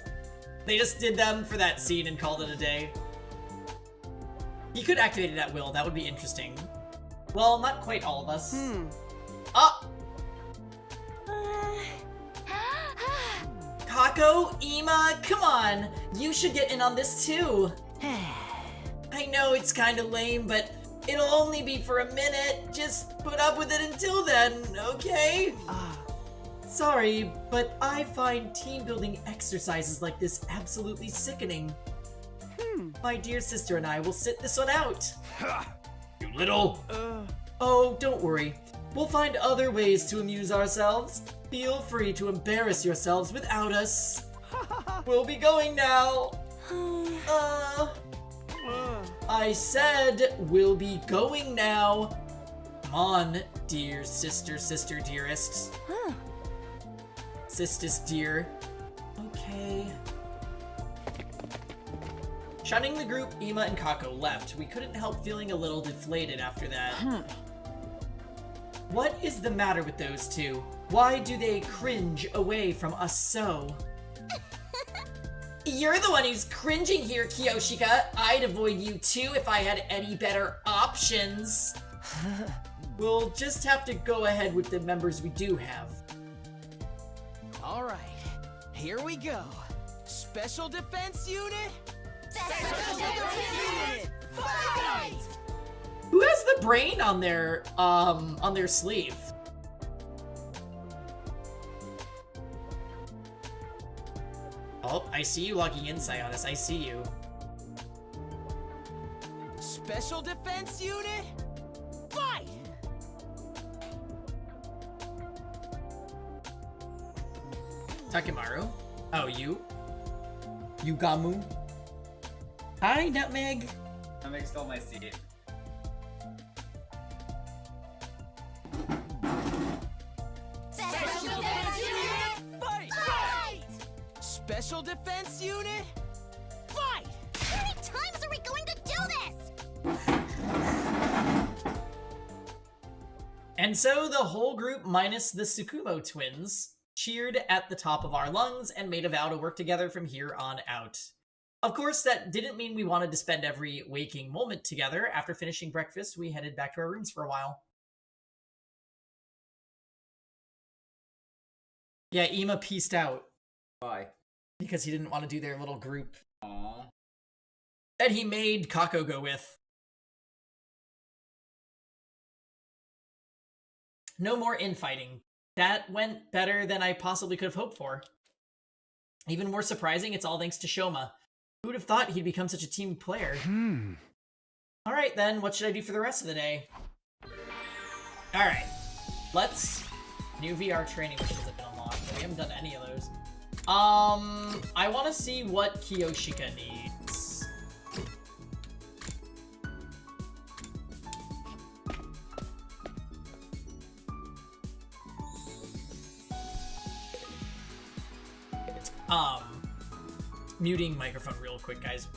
They just did them for that scene and called it a day. He could activate it at will, that would be interesting. Well, not quite all of us. Kako, Ima, come on! You should get in on this too! I know it's kinda lame, but it'll only be for a minute. Just put up with it until then, okay? Sorry, but I find team-building exercises like this absolutely sickening. My dear sister and I will sit this one out. You little... Oh, don't worry. We'll find other ways to amuse ourselves. Feel free to embarrass yourselves without us. We'll be going now. I said we'll be going now. Come on, dear sister, dearest. Huh. Sisters dear. Okay. Shunning the group, Ima and Kako left. We couldn't help feeling a little deflated after that. What is the matter with those two? Why do they cringe away from us so? You're the one who's cringing here, Kiyoshika. I'd avoid you too if I had any better options. We'll just have to go ahead with the members we do have. All right, here we go. Special Defense Unit. Special Defense Unit, fight! Who has the brain on their sleeve? Oh, I see you logging in, Sionis. I see you. Special Defense Unit, fight! Takimaru? Oh, you? Yugamu? Hi, Nutmeg. Nutmeg stole my seat. Special Defense Unit, fight! Special Defense Unit, fight! How many times are we going to do this? And so the whole group, minus the Tsukumo twins, cheered at the top of our lungs and made a vow to work together from here on out. Of course, that didn't mean we wanted to spend every waking moment together. After finishing breakfast, we headed back to our rooms for a while. Yeah, Ima pieced out. Why? Because he didn't want to do their little group Aww. that he made Kako go with. No more infighting. That went better than I possibly could have hoped for. Even more surprising, it's all thanks to Shoma. Who would have thought he'd become such a team player? Alright then, what should I do for the rest of the day? Alright, let's... New VR training missions have been unlocked. We haven't done any of those. I want to see what Kiyoshika needs. Muting microphone real quick, guys.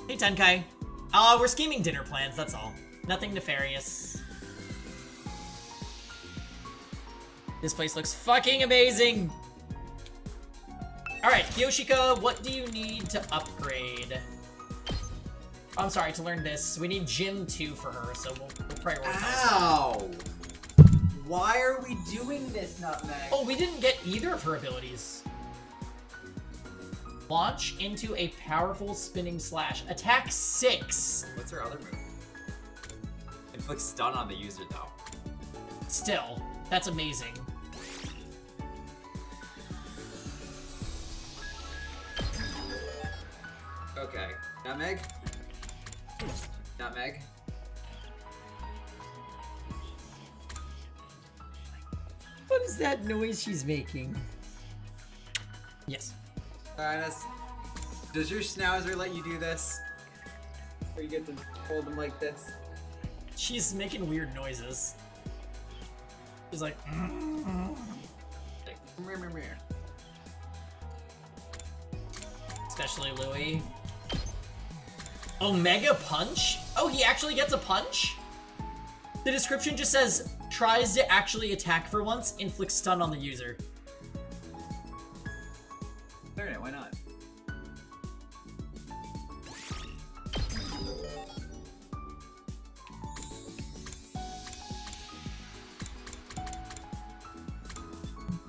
Hey, Tenkai. We're scheming dinner plans, that's all. Nothing nefarious. This place looks fucking amazing! Alright, Kiyoshika, what do you need to upgrade? I'm sorry, to learn this. We need Gym 2 for her, so we'll prioritize. Ow! Why are we doing this, Nutmeg? Oh, we didn't get either of her abilities. Launch into a powerful spinning slash. Attack 6. What's her other move? Inflicts stun on the user, though. Still, that's amazing. Okay. Nutmeg? Nutmeg? What is that noise she's making? Yes. Linus, does your schnauzer let you do this? Or you get to hold them like this? She's making weird noises. She's like... Especially Louis. Omega Punch? Oh, he actually gets a punch? The description just says, tries to actually attack for once, inflicts stun on the user. Learn it, why not?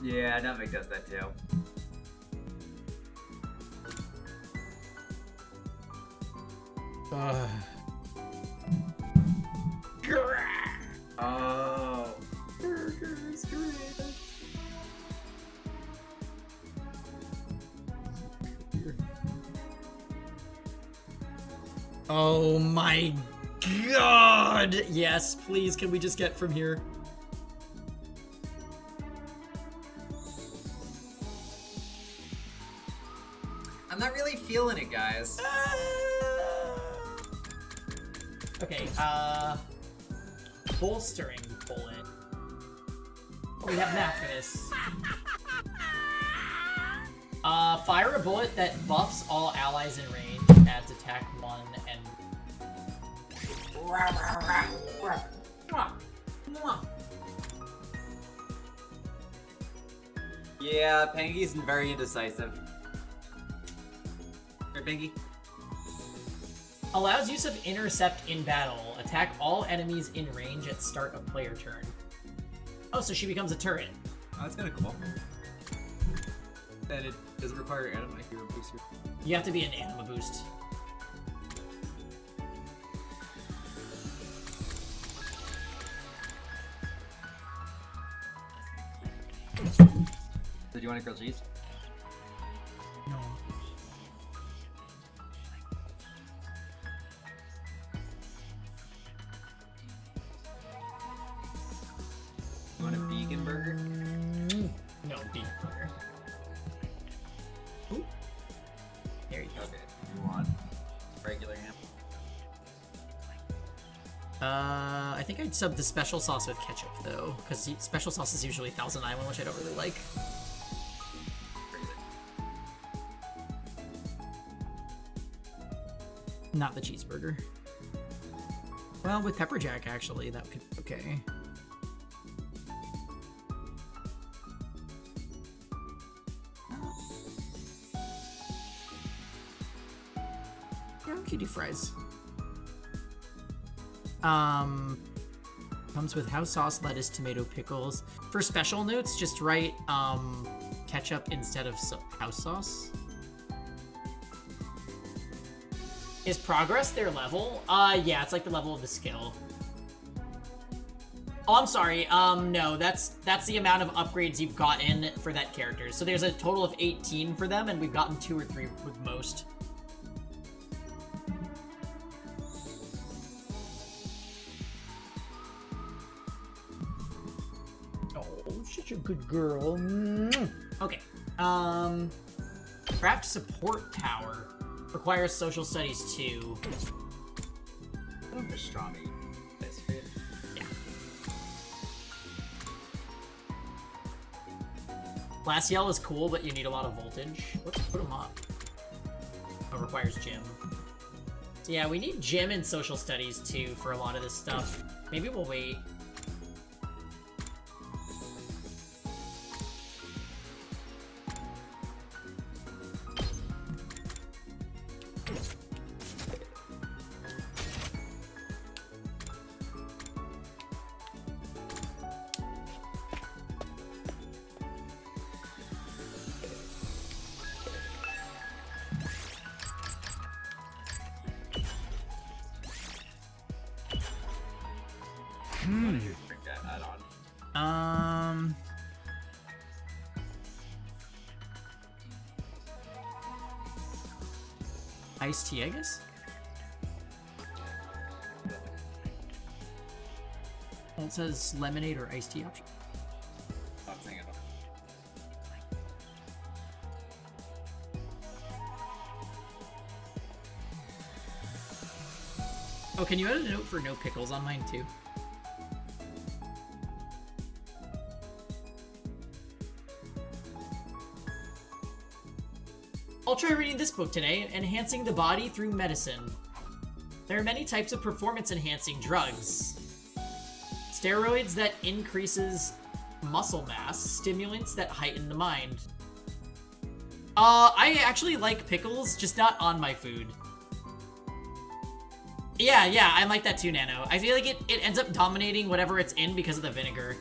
Yeah, Nutmeg does that too. Oh. Burgers, great. Oh my god! Yes, please, can we just get from here? I'm not really feeling it, guys. Okay, bolstering bullet. We have math for this. Fire a bullet that buffs all allies in range, adds attack 1, and... Yeah, Pengy's very indecisive. Right, Pengy? Allows use of intercept in battle. Attack all enemies in range at start of player turn. Oh, so she becomes a turret. Oh, that's kind of cool. And it doesn't require anima hero booster. You have to be an anima boost. So do you want to grilled cheese? No. You want a vegan burger? No, beef burger. Ooh. There you go. Okay. You want regular ham? I think I'd sub the special sauce with ketchup though, because special sauce is usually Thousand Island, which I don't really like. Not the cheeseburger. Well, with pepper jack, actually, that could be okay. Yeah, we could do fries. Comes with house sauce, lettuce, tomato, pickles. For special notes, just write ketchup instead of house sauce. Is progress their level? Yeah, it's like the level of the skill. Oh, I'm sorry. No, that's the amount of upgrades you've gotten for that character. So there's a total of 18 for them, and we've gotten 2 or 3 with most. Oh, such a good girl. Okay. Craft support tower. Requires social studies 2. I don't pastrami. That's fit. Yeah. Last yell is cool, but you need a lot of voltage. Let's put them up. Oh, requires gym. So yeah, we need gym and social studies too for a lot of this stuff. Maybe we'll wait. Iced tea, I guess? Well, it says lemonade or iced tea option. I'm saying it. Oh, can you add a note for no pickles on mine too? I'll try reading this book today, Enhancing the Body Through Medicine. There are many types of performance-enhancing drugs. Steroids that increases muscle mass, stimulants that heighten the mind. I actually like pickles, just not on my food. Yeah, I like that too, Nano. I feel like it ends up dominating whatever it's in because of the vinegar.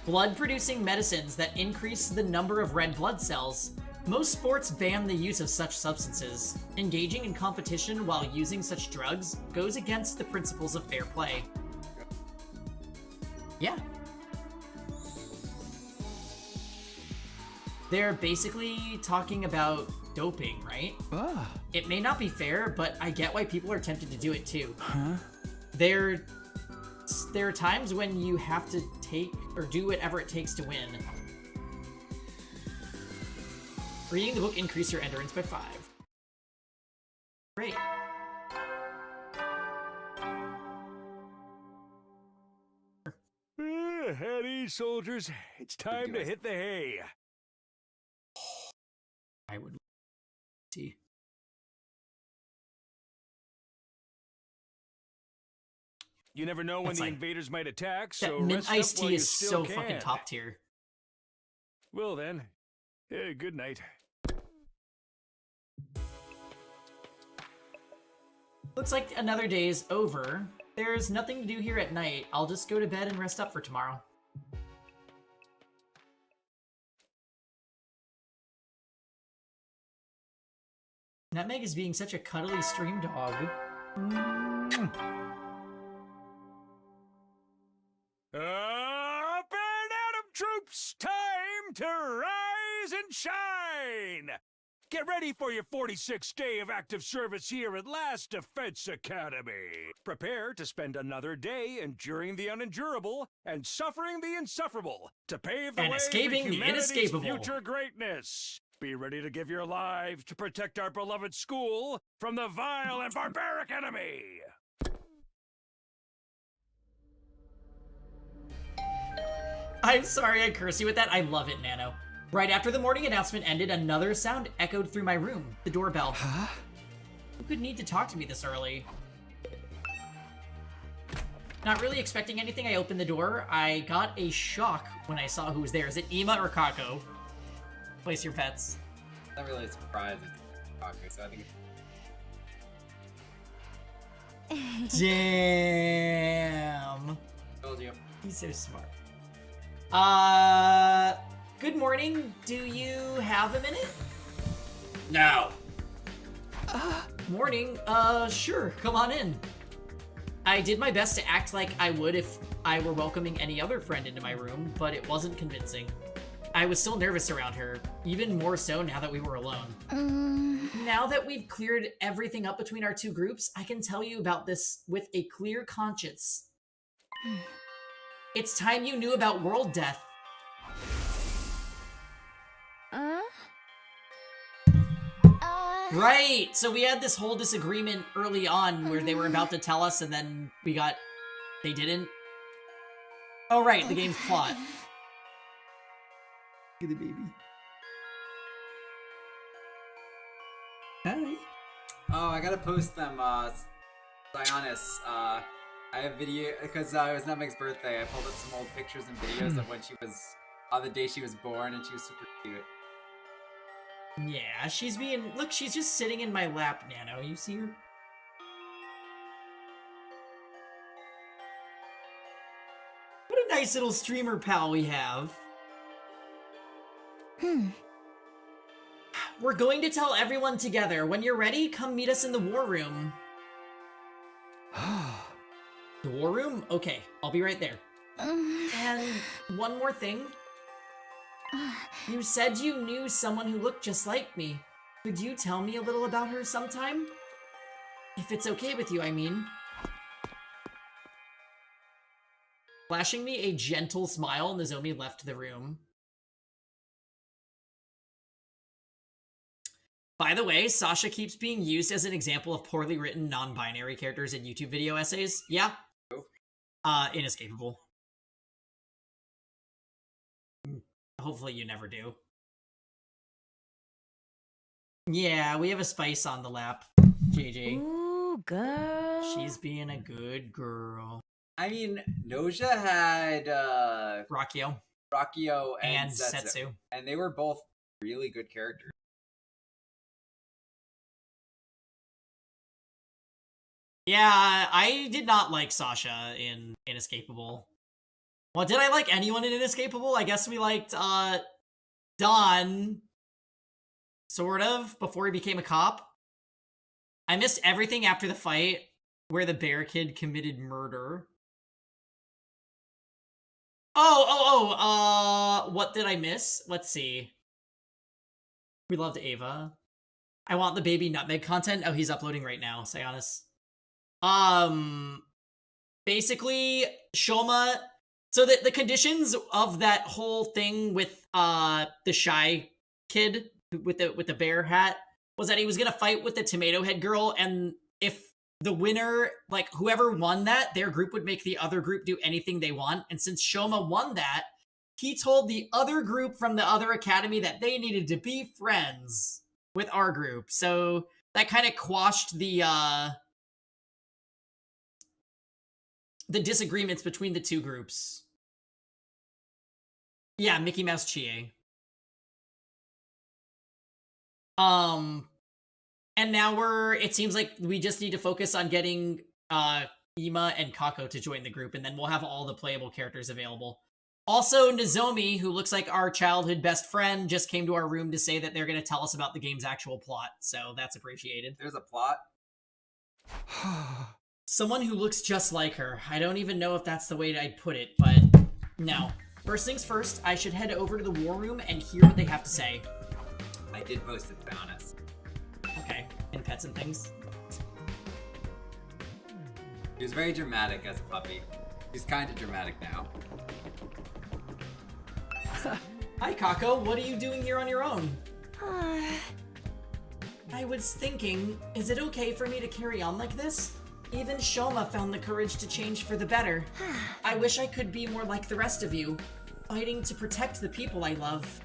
blood-producing medicines that increase the number of red blood cells. Most sports ban the use of such substances. Engaging in competition while using such drugs goes against the principles of fair play. Yeah. They're basically talking about doping, right? It may not be fair, but I get why people are tempted to do it too. Huh? There are times when you have to take or do whatever it takes to win. Reading the book increase your endurance by 5. Great. At ease, soldiers. It's time to hit the hay. I would see. You never know when That's the like- invaders might attack, That so mint rest up iced while tea you is still so fucking can. top tier. Well then, good night. Looks like another day's over. There's nothing to do here at night. I'll just go to bed and rest up for tomorrow. Nutmeg is being such a cuddly stream dog. Up and Atom troops! Time to rise and shine! Get ready for your 46th day of active service here at Last Defense Academy. Prepare to spend another day enduring the unendurable and suffering the insufferable to pave the And way escaping for the humanity's inescapable. future greatness. Be ready to give your lives to protect our beloved school from the vile and barbaric enemy. I'm sorry I curse you with that. I love it, Nano. Right after the morning announcement ended, another sound echoed through my room. The doorbell. Huh? Who could need to talk to me this early? Not really expecting anything, I opened the door. I got a shock when I saw who was there. Is it Ima or Kako? Place your bets. I'm not really surprised it's Kaku, so I think it's... Damn. Told you. He's so smart. Good morning. Do you have a minute? No. Morning. Sure. Come on in. I did my best to act like I would if I were welcoming any other friend into my room, but it wasn't convincing. I was still nervous around her, even more so now that we were alone. Now that we've cleared everything up between our two groups, I can tell you about this with a clear conscience. It's time you knew about world death. Right! So we had this whole disagreement early on where they were about to tell us and then they didn't. Oh right, the game's plot. Look at the baby. Hi. Oh, I gotta post them, Sionis. I have video, because it was Nutmeg's birthday, I pulled up some old pictures and videos of when she was, on the day she was born, and she was super cute. Yeah, she's being... Look, she's just sitting in my lap, Nano. You see her? What a nice little streamer pal we have. We're going to tell everyone together. When you're ready, come meet us in the war room. The war room? Okay, I'll be right there. And one more thing. You said you knew someone who looked just like me. Could you tell me a little about her sometime? If it's okay with you, I mean. Flashing me a gentle smile, Nozomi left the room. By the way, Sasha keeps being used as an example of poorly written non-binary characters in YouTube video essays. Yeah. Inescapable. Hopefully you never do. Yeah, we have a spice on the lap, JJ. Ooh, girl. She's being a good girl. I mean, Noja had, Rakio and Setsu. And they were both really good characters. Yeah, I did not like Sasha in Inescapable. Well, did I like anyone in Inescapable? I guess we liked, Don. Sort of, before he became a cop. I missed everything after the fight where the bear kid committed murder. What did I miss? Let's see. We loved Ava. I want the baby nutmeg content. Oh, he's uploading right now, Sionis. Basically, Shoma. So the conditions of that whole thing with the shy kid with the bear hat was that he was gonna fight with the tomato head girl, and if the winner, like whoever won that, their group would make the other group do anything they want. And since Shoma won that, he told the other group from the other academy that they needed to be friends with our group. So that kind of quashed the disagreements between the two groups. Yeah, Mickey Mouse Chie. And now it seems like we just need to focus on getting Ima and Kako to join the group, and then we'll have all the playable characters available. Also, Nozomi, who looks like our childhood best friend, just came to our room to say that they're going to tell us about the game's actual plot, so that's appreciated. There's a plot? Someone who looks just like her. I don't even know if that's the way I'd put it, but no. First things first, I should head over to the war room and hear what they have to say. I did post it, to be honest. Okay, and pets and things. He was very dramatic as a puppy. He's kind of dramatic now. Hi, Kako. What are you doing here on your own? I was thinking, is it okay for me to carry on like this? Even Shoma found the courage to change for the better. I wish I could be more like the rest of you, fighting to protect the people I love.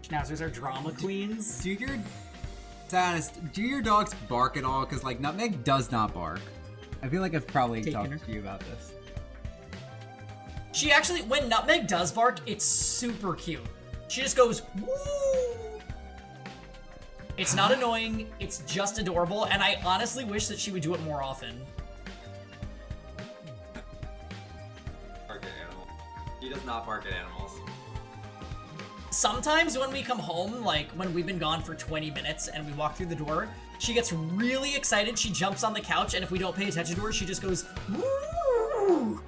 Schnauzers are drama queens. Do your dogs bark at all? Because, like, Nutmeg does not bark. I feel like I've probably talked to you about this. She actually, when Nutmeg does bark, it's super cute. She just goes, woo! It's not annoying, it's just adorable, and I honestly wish that she would do it more often. Bark at animals. He does not bark at animals. Sometimes when we come home, like when we've been gone for 20 minutes and we walk through the door, she gets really excited, she jumps on the couch, and if we don't pay attention to her, she just goes, woo!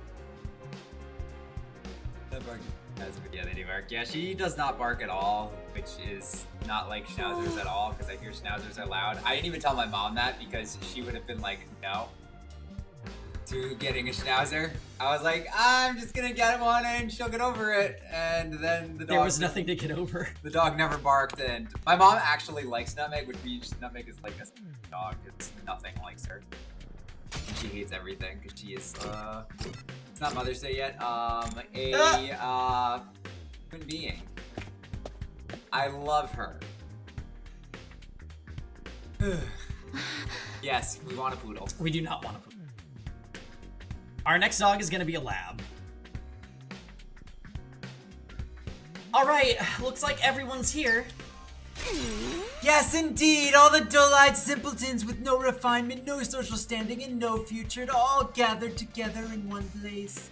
Yeah, they do bark. Yeah, she does not bark at all, which is not like Schnauzers at all, because I hear Schnauzers are loud. I didn't even tell my mom that, because she would have been like, no, to getting a Schnauzer. I was like, I'm just gonna get one and she'll get over it. And then the dog... There was nothing to get over. The dog never barked, and my mom actually likes Nutmeg, which means Nutmeg is like a dog. It's nothing likes her. And she hates everything, because she is, it's not Mother's Day yet, human being. I love her. Yes, we want a poodle. We do not want a poodle. Our next dog is gonna be a lab. Alright, looks like everyone's here. Yes, indeed, all the dull-eyed simpletons with no refinement, no social standing, and no future to all gathered together in one place.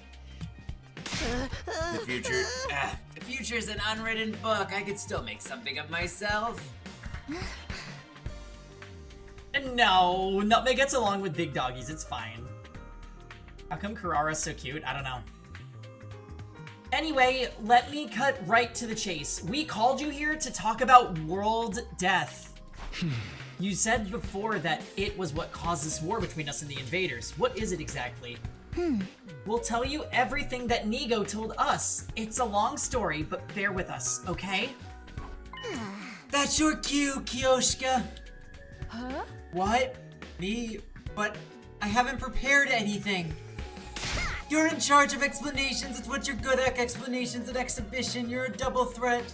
The future's an unwritten book. I could still make something of myself. No, Nutmeg gets along with big doggies, it's fine. How come Karara's so cute? I don't know. Anyway, let me cut right to the chase. We called you here to talk about world death. You said before that it was what caused this war between us and the invaders. What is it exactly? We'll tell you everything that Nigo told us. It's a long story, but bear with us, okay? That's your cue, Kioshka. Huh? What? Me? But I haven't prepared anything. You're in charge of explanations. It's what you're good at, explanations and exhibition. You're a double threat.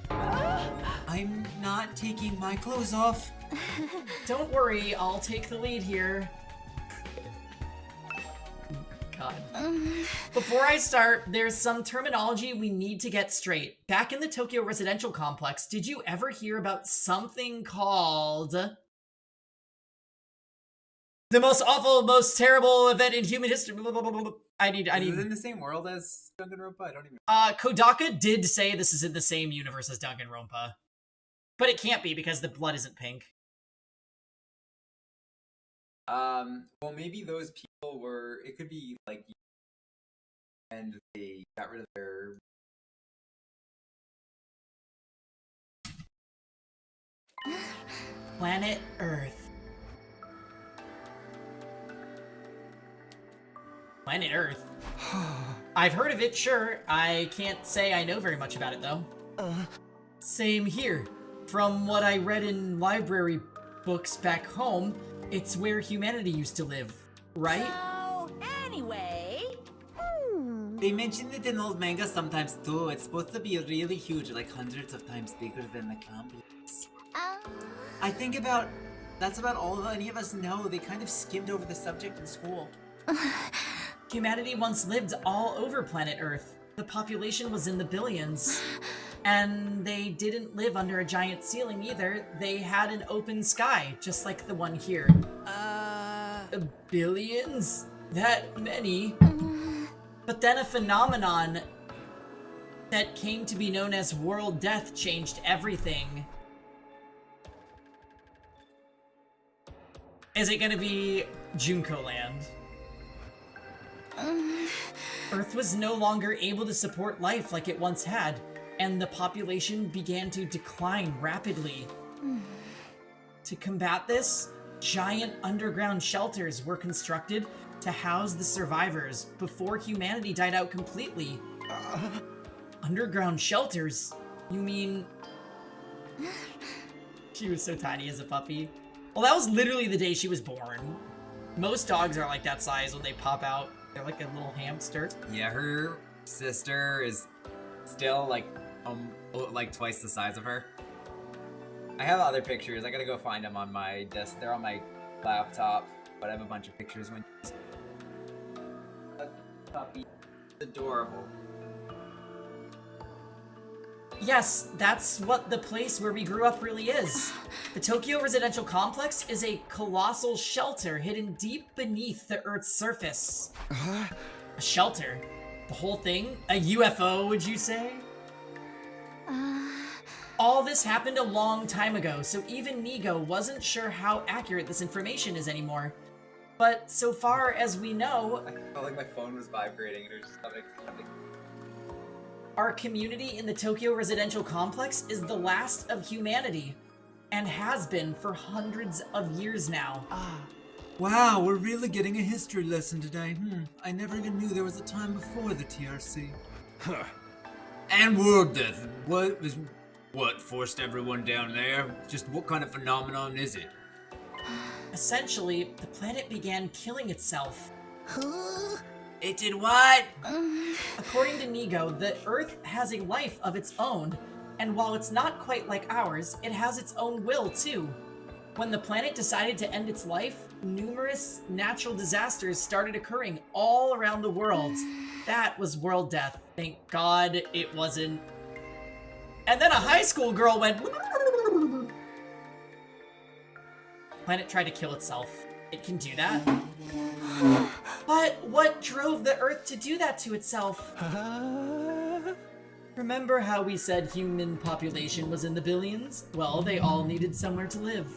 I'm not taking my clothes off. Don't worry, I'll take the lead here. God. Before I start, there's some terminology we need to get straight. Back in the Tokyo residential complex, did you ever hear about something called The most awful, most terrible event in human history. I need. Is it in the same world as Danganronpa? I don't even. Kodaka did say this is in the same universe as Danganronpa, but it can't be because the blood isn't pink. Well, maybe those people were. It could be like, and they got rid of their. Planet Earth. Planet Earth? I've heard of it, sure. I can't say I know very much about it, though. Same here. From what I read in library books back home, it's where humanity used to live, right? So, anyway... They mention it in old manga sometimes too. It's supposed to be really huge, like hundreds of times bigger than the complex. I think that's about all any of us know. They kind of skimmed over the subject in school. Humanity once lived all over planet Earth. The population was in the billions. And they didn't live under a giant ceiling either. They had an open sky, just like the one here. Billions? That many? But then a phenomenon that came to be known as world death changed everything. Is it gonna be Junko Land? Earth was no longer able to support life like it once had, and the population began to decline rapidly. To combat this, giant underground shelters were constructed to house the survivors before humanity died out completely. Underground shelters? You mean... She was so tiny as a puppy. Well, that was literally the day she was born. Most dogs are like that size when they pop out. They're like a little hamster. Yeah, her sister is still like twice the size of her. I have other pictures. I gotta go find them on my desk. They're on my laptop, but I have a bunch of pictures when a puppy. Adorable. Yes, that's what the place where we grew up really is. The Tokyo Residential Complex is a colossal shelter hidden deep beneath the Earth's surface. A shelter? The whole thing? A UFO, would you say? All this happened a long time ago, so even Nigo wasn't sure how accurate this information is anymore. But so far as we know... I felt like my phone was vibrating and it was just something. Our community in the Tokyo Residential Complex is the last of humanity, and has been for hundreds of years now. Wow, we're really getting a history lesson today. I never even knew there was a time before the TRC. Huh. And world death. What forced everyone down there? Just what kind of phenomenon is it? Essentially, the planet began killing itself. It did what? According to Nigo, the Earth has a life of its own, and while it's not quite like ours, it has its own will too. When the planet decided to end its life, numerous natural disasters started occurring all around the world. That was world death. Thank God it wasn't. And then a high school girl went... Planet tried to kill itself. It can do that. But what drove the Earth to do that to itself? Remember how we said human population was in the billions? Well, they all needed somewhere to live.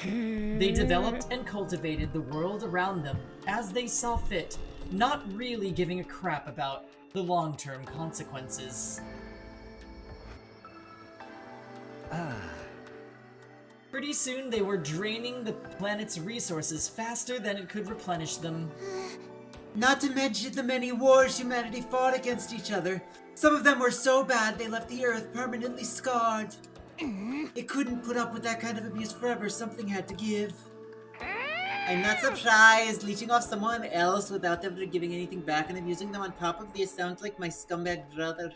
They developed and cultivated the world around them as they saw fit, not really giving a crap about the long-term consequences. Pretty soon they were draining the planet's resources faster than it could replenish them. Not to mention the many wars humanity fought against each other. Some of them were so bad they left the Earth permanently scarred. It couldn't put up with that kind of abuse forever. Something had to give. I'm not surprised. Leeching off someone else without ever giving anything back and abusing them on top of this sounds like my scumbag brother.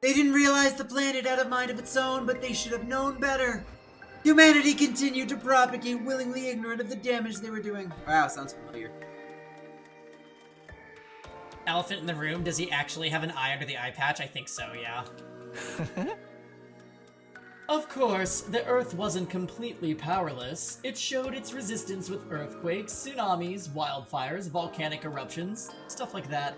They didn't realize the planet had a mind of its own, but they should have known better. Humanity continued to propagate, willingly ignorant of the damage they were doing. Wow, sounds familiar. Elephant in the room, does he actually have an eye under the eye patch? I think so, yeah. Of course, the Earth wasn't completely powerless. It showed its resistance with earthquakes, tsunamis, wildfires, volcanic eruptions, stuff like that.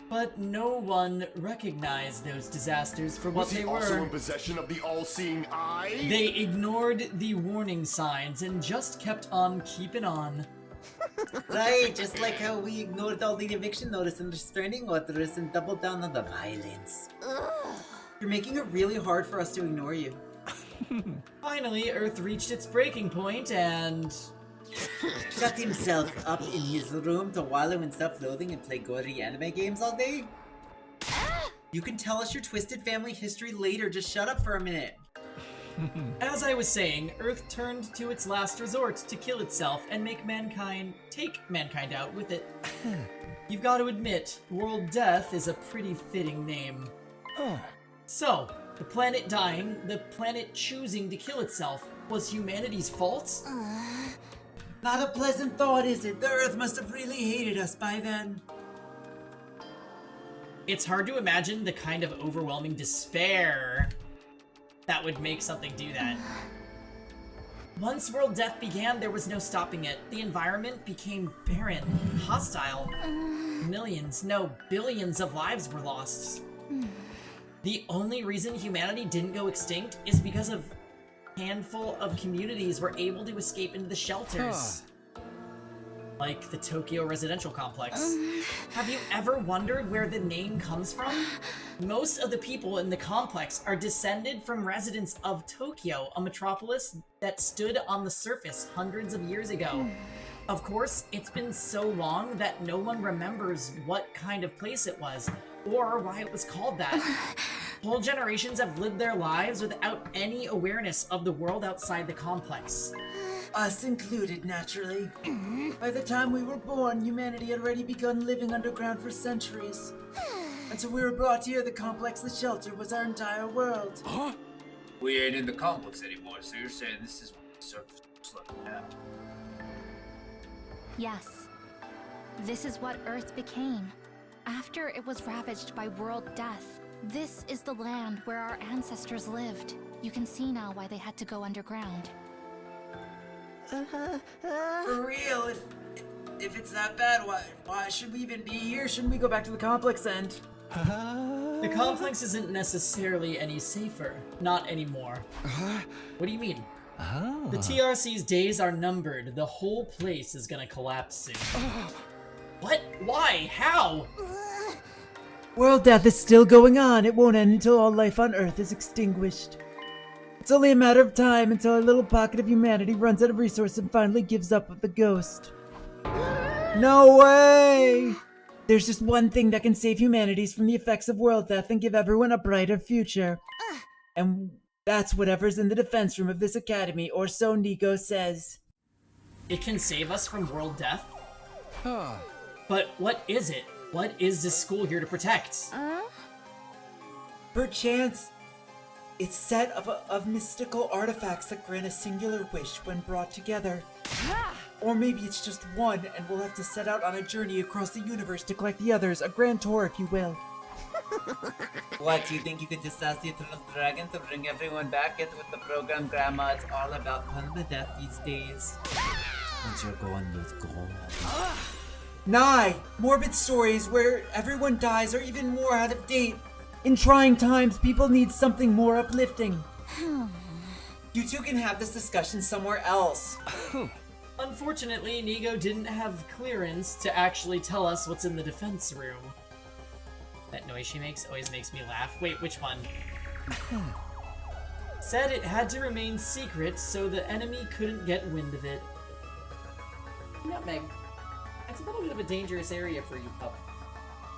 But no one recognized those disasters for what Was he they were. also in possession of the all-seeing eye? They ignored the warning signs and just kept on keeping on. Right, just like how we ignored all the eviction notice and restraining orders and doubled down on the violence. You're making it really hard for us to ignore you. Finally, Earth reached its breaking point and... Shut himself up in his room to wallow in self-loathing and play gory anime games all day? You can tell us your twisted family history later, just shut up for a minute. As I was saying, Earth turned to its last resort to kill itself and take mankind out with it. You've got to admit, World Death is a pretty fitting name. So, the planet dying, the planet choosing to kill itself, was humanity's fault? Not a pleasant thought, is it? The Earth must have really hated us by then. It's hard to imagine the kind of overwhelming despair that would make something do that. Once world death began, there was no stopping it. The environment became barren, hostile. Millions, no, billions of lives were lost. The only reason humanity didn't go extinct is because a handful of communities were able to escape into the shelters. Like the Tokyo residential complex. Have you ever wondered where the name comes from? Most of the people in the complex are descended from residents of Tokyo, a metropolis that stood on the surface hundreds of years ago. Of course, it's been so long that no one remembers what kind of place it was, or why it was called that. Whole generations have lived their lives without any awareness of the world outside the complex. Us included, naturally. By the time we were born, humanity had already begun living underground for centuries. Until we were brought here, the complex, the shelter, was our entire world. Huh? We ain't in the complex anymore, so you're saying this is what the surface looks like now. Yes. This is what Earth became. After it was ravaged by world death, this is the land where our ancestors lived. You can see now why they had to go underground. For real, if it's that bad, why should we even be here? Shouldn't we go back to the complex and... The complex isn't necessarily any safer. Not anymore. What do you mean? The TRC's days are numbered. The whole place is gonna collapse soon. What? Why? How? World death is still going on. It won't end until all life on Earth is extinguished. It's only a matter of time until our little pocket of humanity runs out of resources and finally gives up with the ghost. No way! There's just one thing that can save humanities from the effects of world death and give everyone a brighter future. And that's whatever's in the defense room of this academy, or so Nico says. It can save us from world death? But what is it? What is this school here to protect? Perchance, it's set of mystical artifacts that grant a singular wish when brought together. Or maybe it's just one, and we'll have to set out on a journey across the universe to collect the others, a grand tour, if you will. What, you think you could just ask the Eternal Dragon to bring everyone back? Get with the program, Grandma. It's all about permadeath these days. Once you're going, with God. Nye! Morbid stories where everyone dies are even more out of date. In trying times, people need something more uplifting. You two can have this discussion somewhere else. Unfortunately, Nigo didn't have clearance to actually tell us what's in the defense room. That noise she makes always makes me laugh. Wait, which one? Said it had to remain secret so the enemy couldn't get wind of it. Nutmeg. That's a little bit of a dangerous area for you, pup.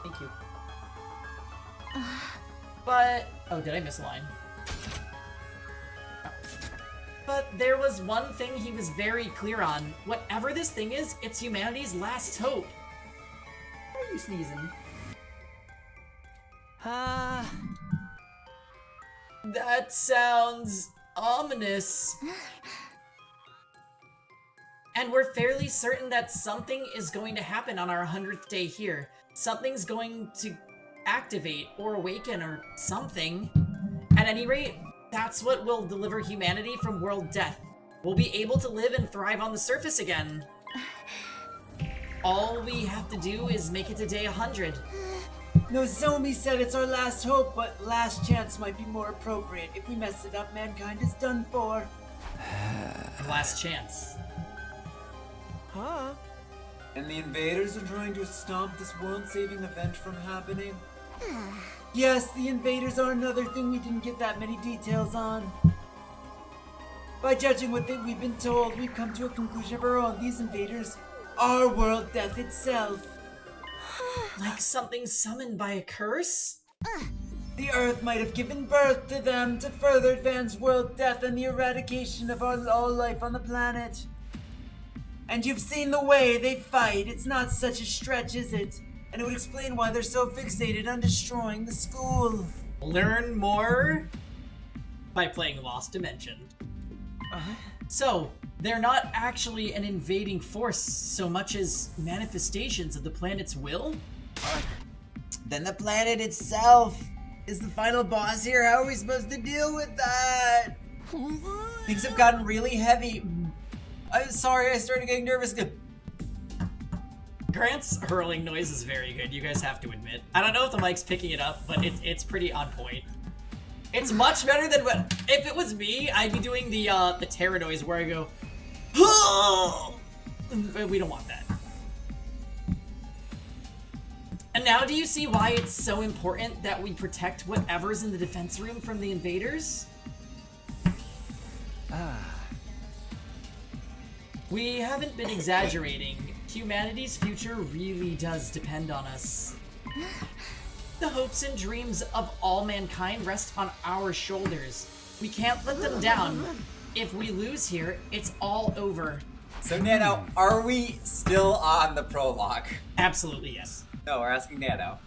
Thank you. But... oh, did I miss a line? But there was one thing he was very clear on. Whatever this thing is, it's humanity's last hope. Why are you sneezing? That sounds ominous. And we're fairly certain that something is going to happen on our 100th day here. Something's going to activate or awaken or something. At any rate, that's what will deliver humanity from world death. We'll be able to live and thrive on the surface again. All we have to do is make it to day 100. Nozomi said it's our last hope, but last chance might be more appropriate. If we mess it up, mankind is done for. Last chance. Huh? And the invaders are trying to stop this world-saving event from happening? Yes, the invaders are another thing we didn't get that many details on. By judging what we've been told, we've come to a conclusion of our own. These invaders are world death itself. Like something summoned by a curse? The Earth might have given birth to them to further advance world death and the eradication of all life on the planet. And you've seen the way they fight. It's not such a stretch, is it? And it would explain why they're so fixated on destroying the school. Learn more by playing Lost Dimension. So, they're not actually an invading force so much as manifestations of the planet's will? Then the planet itself is the final boss here. How are we supposed to deal with that? Things have gotten really heavy. I'm sorry, I started getting nervous. Grant's hurling noise is very good, you guys have to admit. I don't know if the mic's picking it up, but it's pretty on point. It's much better than what... If it was me, I'd be doing the terror noise where I go... We don't want that. And now do you see why it's so important that we protect whatever's in the defense room from the invaders? We haven't been exaggerating. Humanity's future really does depend on us. The hopes and dreams of all mankind rest on our shoulders. We can't let them down. If we lose here, it's all over. So Nano, are we still on the prologue? Absolutely yes. No, we're asking Nano.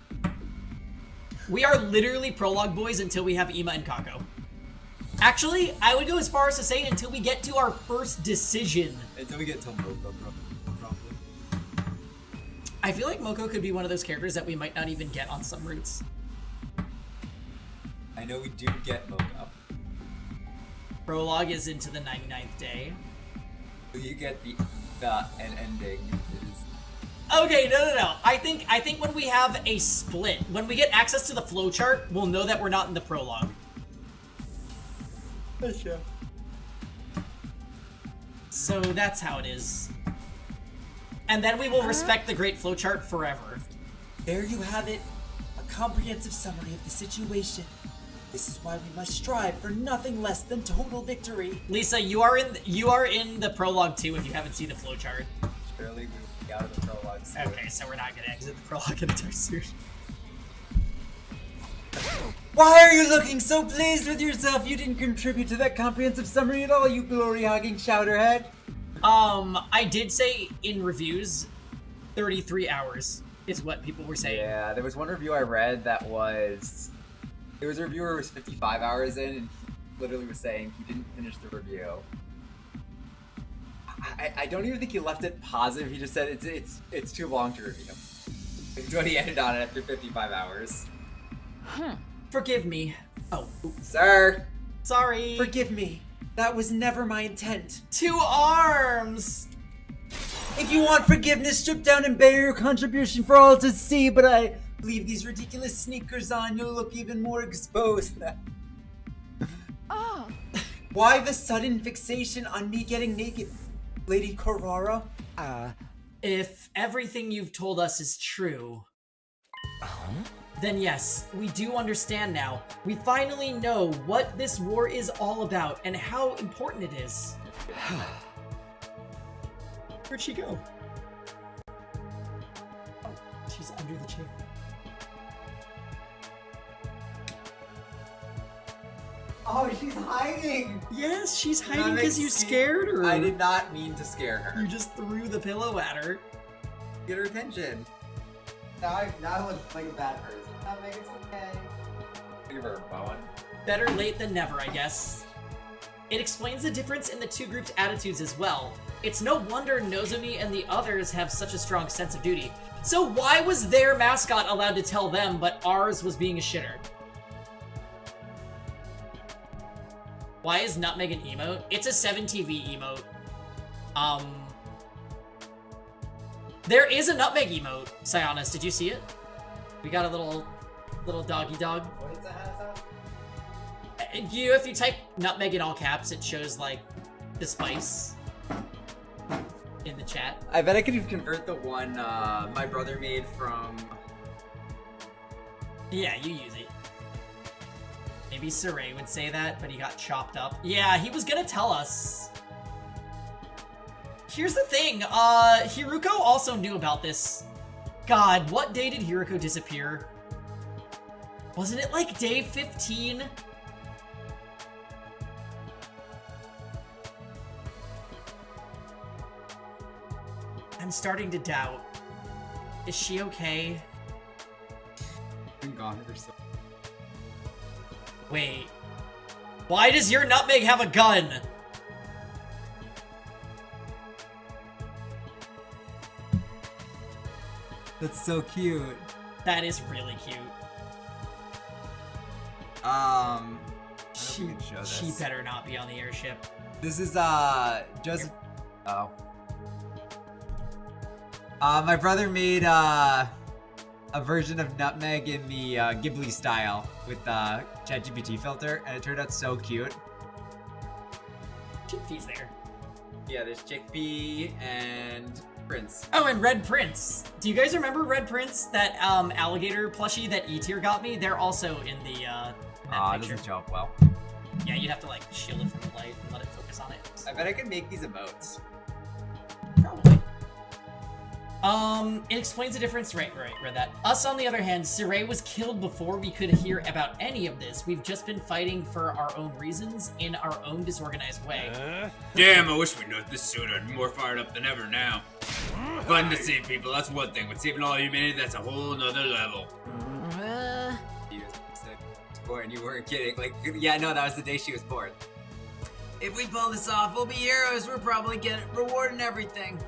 We are literally prologue boys until we have Ima and Kako. Actually, I would go as far as to say until we get to our first decision. Until we get to Moko, probably. I feel like Moko could be one of those characters that we might not even get on some routes. I know we do get Moko. Prologue is into the 99th day. You get the ending is... Okay, no. I think when we have a split, when we get access to the flowchart, we'll know that we're not in the prologue. Sure. So that's how it is. And then we will respect the great flowchart forever. There you have it. A comprehensive summary of the situation. This is why we must strive for nothing less than total victory. Lisa, you are in the prologue too if you haven't seen the flowchart. Surely we'll be out of the prologue soon. Okay, so we're not gonna exit the prologue anytime soon. Why are you looking so pleased with yourself? You didn't contribute to that comprehensive summary at all, you glory-hogging shouterhead. I did say in reviews, 33 hours is what people were saying. Yeah, there was one review I read that was... There was a reviewer who was 55 hours in, and he literally was saying he didn't finish the review. I don't even think he left it positive, he just said it's too long to review. It's what he ended on it after 55 hours. Forgive me. Oh. Sir! Sorry. Forgive me. That was never my intent. 2 arms! If you want forgiveness, strip down and bear your contribution for all to see, but I leave these ridiculous sneakers on, you'll look even more exposed. Oh. Why the sudden fixation on me getting naked, Lady Korara? If everything you've told us is true, then yes, we do understand now. We finally know what this war is all about and how important it is. Where'd she go? Oh, she's under the chair. Oh, she's hiding! Yes, she's hiding because you scared her. I did not mean to scare her. You just threw the pillow at her. Get her attention. Now I look like a bad person. Not make it okay. Give her a bone. Better late than never, I guess. It explains the difference in the two groups' attitudes as well. It's no wonder Nozomi and the others have such a strong sense of duty. So why was their mascot allowed to tell them, but ours was being a shitter? Why is Nutmeg an emote? It's a 7TV emote. There is a Nutmeg emote, Sionis. Did you see it? We got a little doggy dog. What is that? If you type Nutmeg in all caps, it shows like the spice in the chat. I bet I could convert the one my brother made from... Yeah, you use it. Maybe Saray would say that, but he got chopped up. Yeah, he was gonna tell us. Here's the thing, Hiruko also knew about this. God, what day did Hiruko disappear? Wasn't it like day 15? I'm starting to doubt. Is she okay? Been gone for so. Wait. Why does your Nutmeg have a gun? That's so cute. That is really cute. She better not be on the airship. This is Joseph. Oh. My brother made a version of Nutmeg in the Ghibli style with the ChatGPT filter, and it turned out so cute. Chickpea's there. Yeah, there's Chickpea and Prince. Oh, and Red Prince. Do you guys remember Red Prince? That alligator plushie that E-Tier got me? They're also in the Aw, it doesn't show up well. Yeah, you'd have to like shield it from the light and let it focus on it. I bet I could make these emotes. Probably. It explains the difference. Right, read that. Us, on the other hand, Saray was killed before we could hear about any of this. We've just been fighting for our own reasons in our own disorganized way. Damn, I wish we knew this sooner. I'd be more fired up than ever now. Fun to save people, that's one thing, but saving all humanity, that's a whole nother level. And you weren't kidding. Like, yeah, no, that was the day she was born. If we pull this off, we'll be heroes. We're probably getting rewarding everything.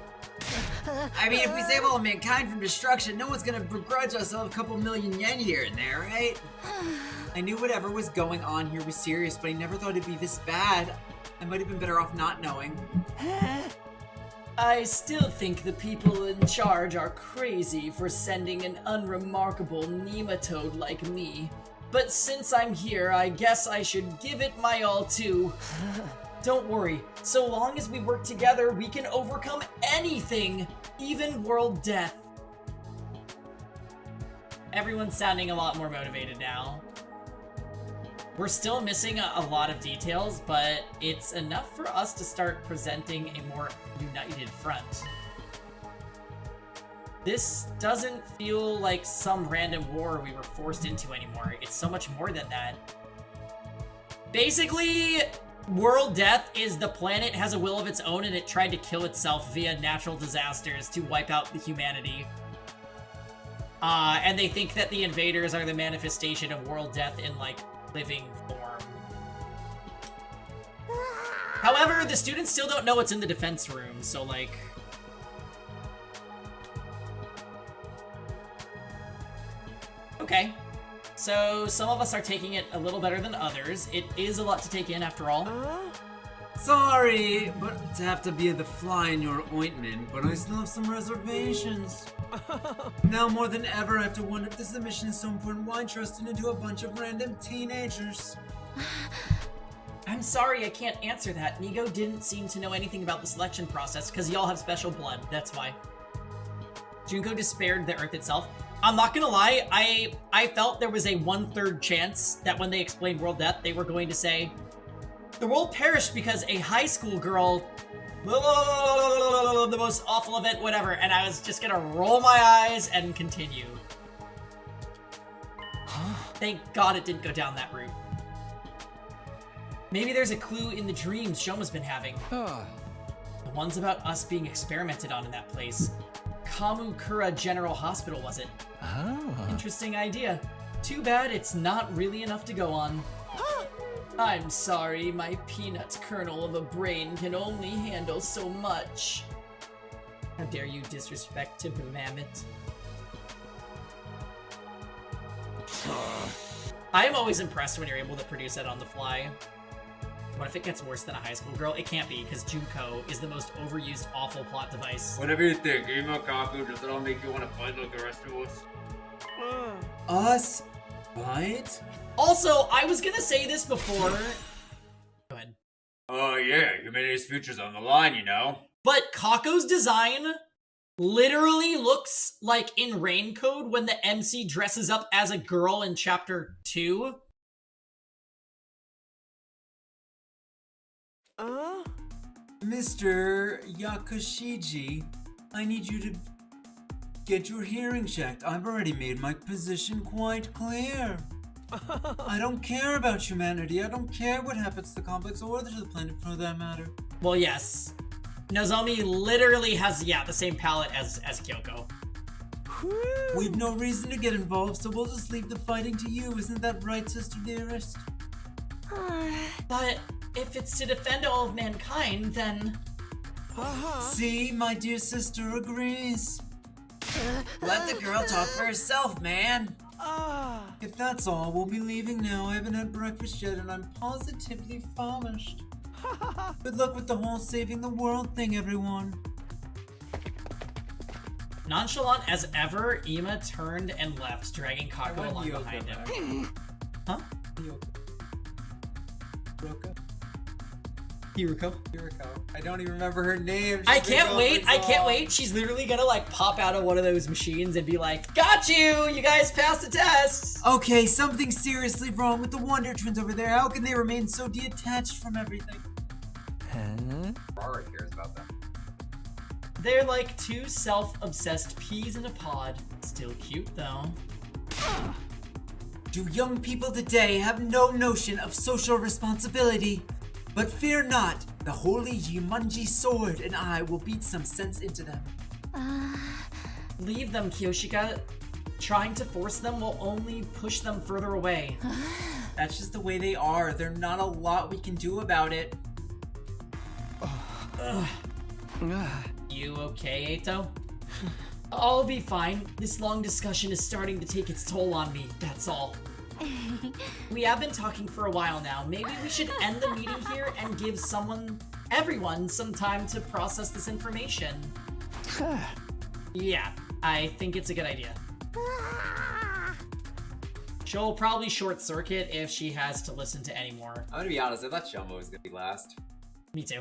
I mean, if we save all of mankind from destruction, no one's gonna begrudge us a couple million yen here and there, right? I knew whatever was going on here was serious, but I never thought it'd be this bad. I might have been better off not knowing. I still think the people in charge are crazy for sending an unremarkable nematode like me. But since I'm here, I guess I should give it my all too. Don't worry, so long as we work together, we can overcome anything, even world death. Everyone's sounding a lot more motivated now. We're still missing a lot of details, but it's enough for us to start presenting a more united front. This doesn't feel like some random war we were forced into anymore. It's so much more than that. Basically, world death is the planet has a will of its own and it tried to kill itself via natural disasters to wipe out the humanity. And they think that the invaders are the manifestation of world death in, like, living form. However, the students still don't know what's in the defense room, so, like... Okay, so some of us are taking it a little better than others. It is a lot to take in, after all. Sorry, but to have to be the fly in your ointment, but I still have some reservations. Now more than ever, I have to wonder if this mission is so important. Why trust it into a bunch of random teenagers? I'm sorry, I can't answer that. Nigo didn't seem to know anything about the selection process, because y'all have special blood, that's why. Junko despaired the Earth itself. I'm not gonna lie, I felt there was a 1/3 chance that when they explained world death, they were going to say, the world perished because a high school girl, the most awful event, whatever, and I was just gonna roll my eyes and continue. Thank God it didn't go down that route. Maybe there's a clue in the dreams Shoma's been having. The ones about us being experimented on in that place. Kamukura General Hospital, was it? Oh. Interesting idea. Too bad it's not really enough to go on. I'm sorry, my peanut kernel of a brain can only handle so much. How dare you disrespect to Mammoth? I am always impressed when you're able to produce that on the fly. What if it gets worse than a high school girl? It can't be, because Junko is the most overused, awful plot device. Whatever you think, Emo Kaku, does it all make you want to fight like the rest of us? Us? Fight? Also, I was gonna say this before. Go ahead. Oh yeah, humanity's future's on the line, you know? But Kako's design literally looks like in Rain Code when the MC dresses up as a girl in Chapter 2. Mr. Yakushiji, I need you to get your hearing checked. I've already made my position quite clear. I don't care about humanity. I don't care what happens to the complex or to the planet for that matter. Well, yes. Nozomi literally has, the same palette as Kyoko. We've no reason to get involved, so we'll just leave the fighting to you. Isn't that right, Sister Dearest? But if it's to defend all of mankind, then... See, my dear sister agrees. Let the girl talk for herself, man. If that's all, we'll be leaving now. I haven't had breakfast yet, and I'm positively famished. Good luck with the whole saving the world thing, everyone. Nonchalant as ever, Ima turned and left, dragging Kako along behind him. Huh? Hiruko. I don't even remember her name. I can't wait. She's literally gonna like pop out of one of those machines and be like, got you! You guys passed the test! Okay, something's seriously wrong with the Wonder Twins over there. How can they remain so detached from everything? Rara cares about them. They're like two self-obsessed peas in a pod. Still cute though. Do young people today have no notion of social responsibility? But fear not, the holy Jimanji sword and I will beat some sense into them. Leave them, Kyoshika. Trying to force them will only push them further away. That's just the way they are. There's not a lot we can do about it. You okay, Eito? I'll be fine. This long discussion is starting to take its toll on me, that's all. We have been talking for a while now. Maybe we should end the meeting here and give everyone some time to process this information. Yeah, I think it's a good idea. She'll probably short circuit if she has to listen to any more. I'm gonna be honest, I thought Shomo was gonna be last. Me too.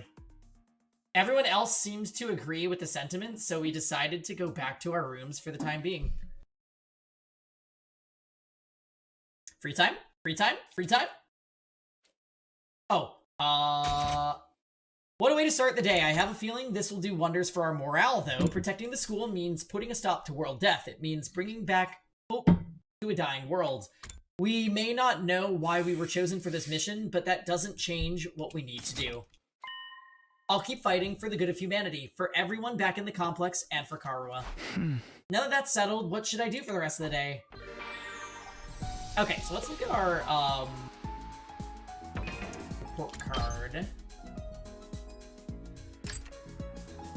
Everyone else seems to agree with the sentiment, so we decided to go back to our rooms for the time being. Free time? Free time? Free time? Oh, what a way to start the day. I have a feeling this will do wonders for our morale, though. Protecting the school means putting a stop to world death. It means bringing back hope to a dying world. We may not know why we were chosen for this mission, but that doesn't change what we need to do. I'll keep fighting for the good of humanity, for everyone back in the complex, and for Karua. Now that that's settled, what should I do for the rest of the day? Okay, so let's look at our, report card.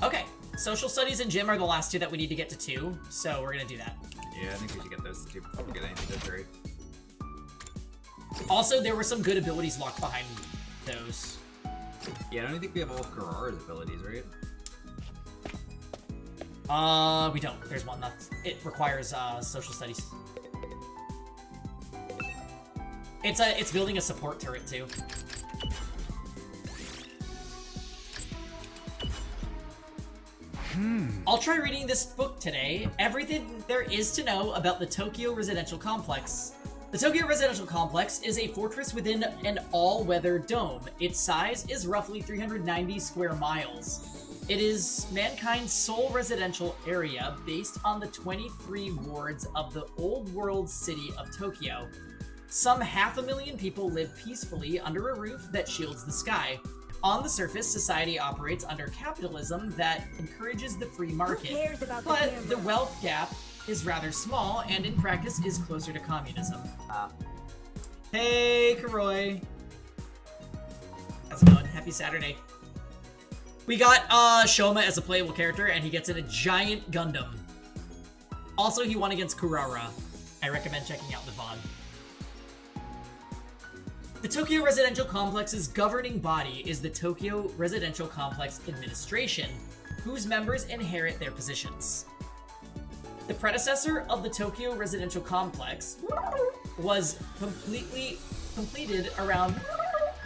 Okay, social studies and gym are the last two that we need to get to 2, so we're gonna do that. Yeah, I think we should get those 2 before we get anything to 3. Also, there were some good abilities locked behind those. Yeah, I don't even think we have all of Karara's abilities, right? We don't. There's one that's... It requires, social studies. It's building a support turret, too. I'll try reading this book today. Everything there is to know about the Tokyo Residential Complex. The Tokyo Residential Complex is a fortress within an all-weather dome. Its size is roughly 390 square miles. It is mankind's sole residential area based on the 23 wards of the old world city of Tokyo. Some 500,000 people live peacefully under a roof that shields the sky. On the surface, society operates under capitalism that encourages the free market. Who cares about but the wealth gap is rather small and in practice is closer to communism. Hey, Karoi. How's it going? Happy Saturday. We got Shoma as a playable character, and he gets in a giant Gundam. Also, he won against Kurara. I recommend checking out the VOD. The Tokyo Residential Complex's governing body is the Tokyo Residential Complex Administration, whose members inherit their positions. The predecessor of the Tokyo Residential Complex was completed around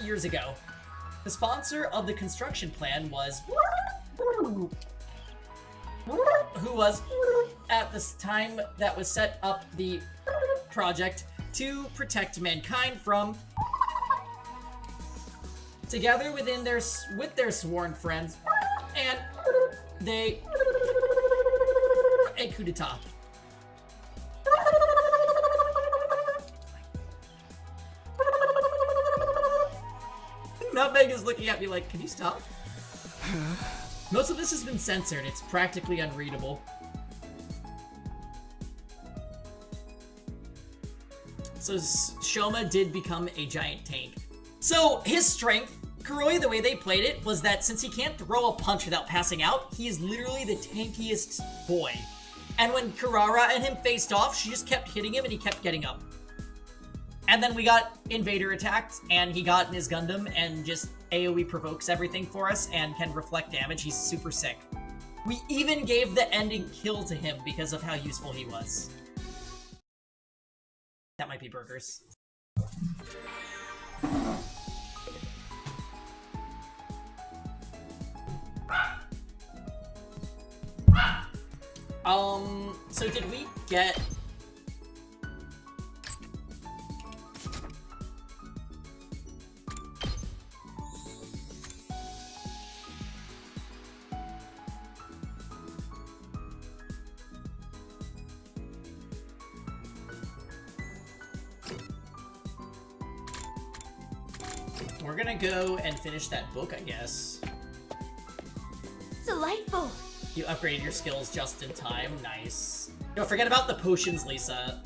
years ago. The sponsor of the construction plan was who was at this time that was set up the project to protect mankind from, together with their sworn friends, and they a coup d'etat. Nutmeg is looking at me like, can you stop? Most of this has been censored. It's practically unreadable. So Shoma did become a giant tank. So his strength, Kuroi, the way they played it, was that since he can't throw a punch without passing out, he is literally the tankiest boy. And when Kurara and him faced off, she just kept hitting him and he kept getting up. And then we got Invader attacked, and he got in his Gundam and just AoE provokes everything for us and can reflect damage. He's super sick. We even gave the ending kill to him because of how useful he was. That might be burgers. So did we get... We're gonna go and finish that book, I guess. Delightful. You upgraded your skills just in time. Nice. Don't forget about the potions, Lisa.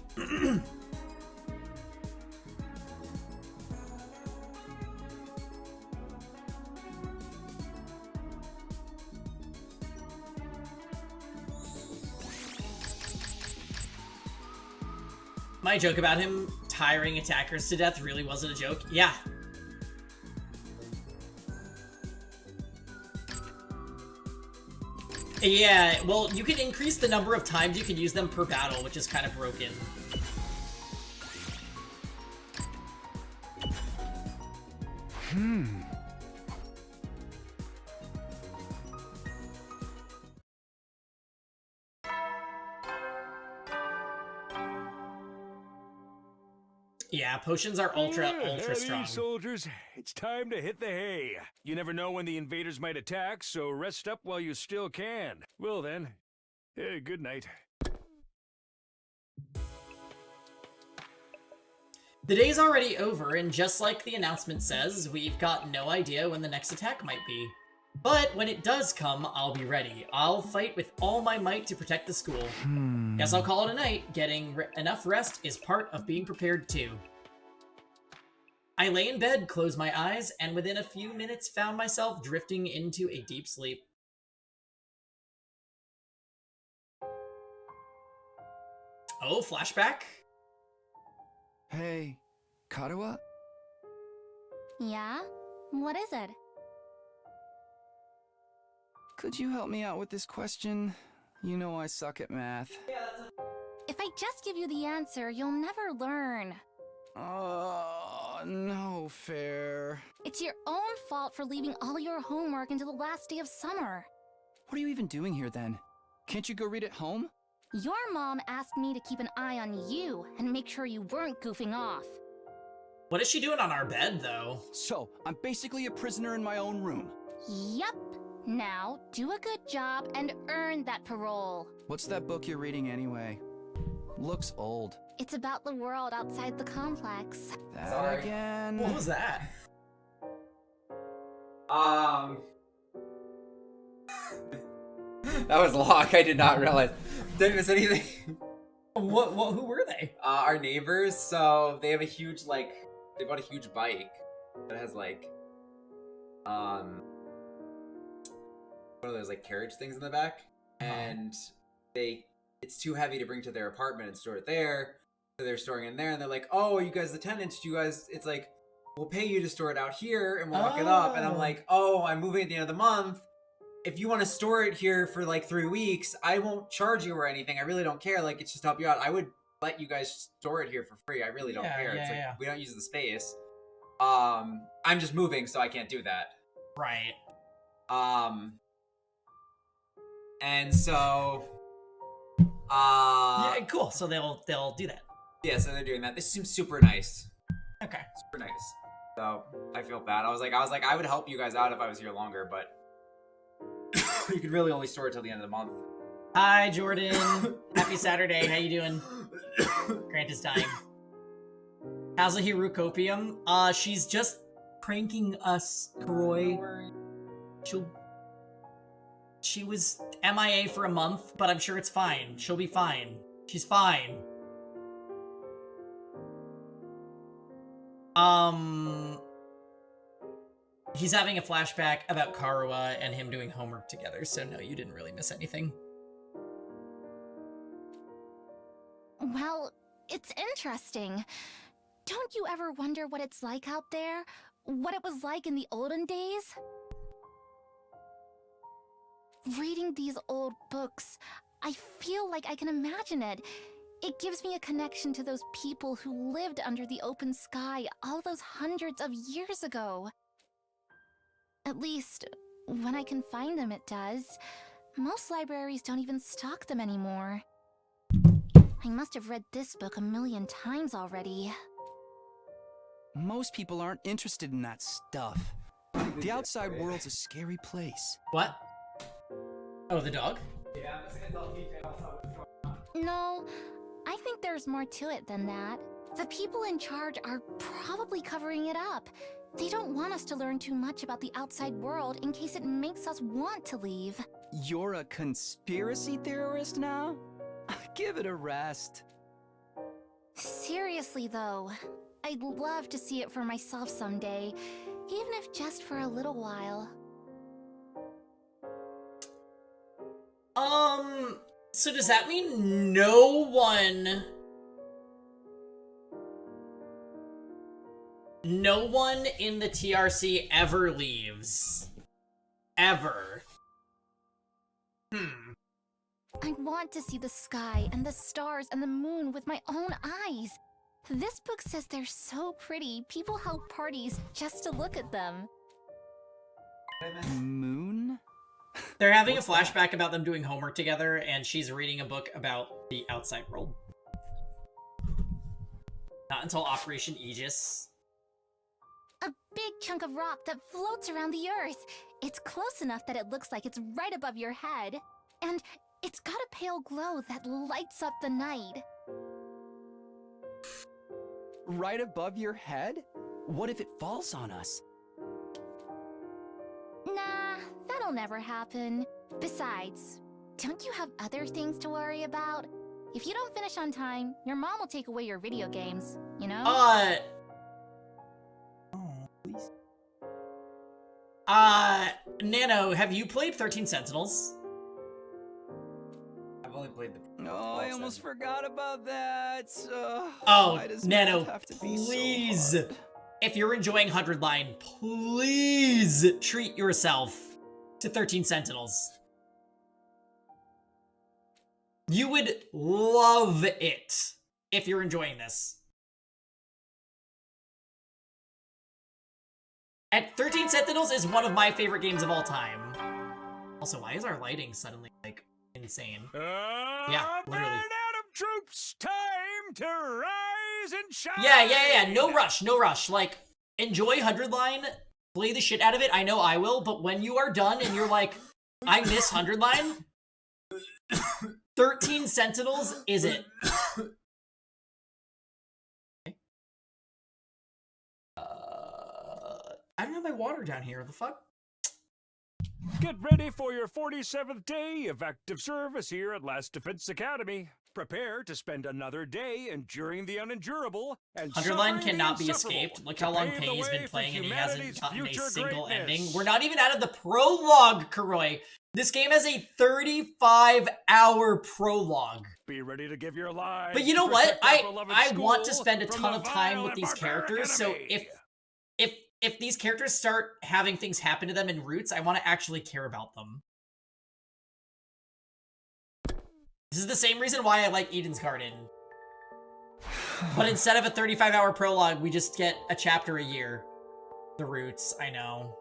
My joke about him tiring attackers to death really wasn't a joke. Yeah. Yeah, well, you can increase the number of times you can use them per battle, which is kind of broken. Yeah, potions are ultra Heavy strong. soldiers, it's time to hit the hay. You never know when the invaders might attack, so rest up while you still can. Well then, good night. The day's already over, and just like the announcement says, we've got no idea when the next attack might be. But when it does come, I'll be ready. I'll fight with all my might to protect the school. Guess I'll call it a night. Getting enough rest is part of being prepared too. I lay in bed, closed my eyes, and within a few minutes found myself drifting into a deep sleep. Oh, flashback? Hey, Karuha? Yeah? What is it? Could you help me out with this question? You know I suck at math. If I just give you the answer, you'll never learn. No fair. It's your own fault for leaving all your homework until the last day of summer. What are you even doing here then? Can't you go read at home? Your mom asked me to keep an eye on you and make sure you weren't goofing off. What is she doing on our bed, though? So, I'm basically a prisoner in my own room. Yup. Now, do a good job and earn that parole. What's that book you're reading anyway? Looks old. It's about the world outside the complex. That again. What was that? That was Locke. I did not realize. Didn't miss anything. What? Who were they? Our neighbors. So they have a huge, like, they bought a huge bike that has like, one of those like carriage things in the back, and it's too heavy to bring to their apartment and store it there, so they're storing it in there, and they're like, oh, are you guys the tenants? Do you guys? It's like, we'll pay you to store it out here and we'll lock it up. And I'm like, oh, I'm moving at the end of the month. If you want to store it here for like 3 weeks, I won't charge you or anything. I really don't care. Like, it's just to help you out. I would let you guys store it here for free. I really don't care. It's like, we don't use the space. I'm just moving, so I can't do that. Right. And so, yeah, cool. So they'll do that. Yeah, so they're doing that. This seems super nice. Okay. Super nice. So I feel bad. I was like, I would help you guys out if I was here longer, but you could really only store it till the end of the month. Hi, Jordan. Happy Saturday. How you doing? Grant is dying. How's the Hirukopium? She's just pranking us, Kuroi. She was MIA for a month, but I'm sure it's fine. She'll be fine. She's fine. He's having a flashback about Karua and him doing homework together, so no, you didn't really miss anything. Well, it's interesting. Don't you ever wonder what it's like out there? What it was like in the olden days? Reading these old books, I feel like I can imagine it. It gives me a connection to those people who lived under the open sky all those hundreds of years ago. At least, when I can find them, it does. Most libraries don't even stock them anymore. I must have read this book 1,000,000 times already. Most people aren't interested in that stuff. The outside world's a scary place. What? Oh, the dog? No, I think there's more to it than that. The people in charge are probably covering it up. They don't want us to learn too much about the outside world in case it makes us want to leave. You're a conspiracy theorist now? Give it a rest. Seriously though, I'd love to see it for myself someday, even if just for a little while. So does that mean no one in the TRC ever leaves? Ever? I want to see the sky and the stars and the moon with my own eyes. This book says they're so pretty, people held parties just to look at them. Moon? They're having a flashback about them doing homework together, and she's reading a book about the outside world. Not until Operation Aegis. A big chunk of rock that floats around the Earth. It's close enough that it looks like it's right above your head. And it's got a pale glow that lights up the night. Right above your head? What if it falls on us? Nah, that'll never happen. Besides, don't you have other things to worry about? If you don't finish on time, your mom will take away your video games, you know? Nano, have you played 13 Sentinels? I've only played the... Oh, I almost forgot about that. Oh, why does Nano, math have to be so please. hard? If you're enjoying 100 Line, please treat yourself to 13 Sentinels. You would love it if you're enjoying this. And 13 Sentinels is one of my favorite games of all time. Also, why is our lighting suddenly, like, insane? Yeah, literally. Atom troops, time to rise and shine. Yeah. No rush. Like, enjoy 100 Line, play the shit out of it. I know I will, but when you are done and you're like, I miss 100 Line, 13 Sentinels is it. I don't have my water down here. The fuck? Get ready for your 47th day of active service here at Last Defense Academy. Prepare to spend another day enduring the unendurable and 100 Line suffering cannot the be insufferable escaped. Look how to long pave the Penny's way been for playing and he hasn't humanity's gotten a future single greatness. ending. We're not even out of the prologue, Kuroi. This game has a 35-hour prologue. Be ready to give your lives. But you know to what? protect our beloved I want to school spend a from ton the of time vile with and these barbaric characters, so enemy. if if these characters start having things happen to them in Roots, I want to actually care about them. This is the same reason why I like Eden's Garden. But instead of a 35-hour prologue, we just get a chapter a year. The Roots, I know.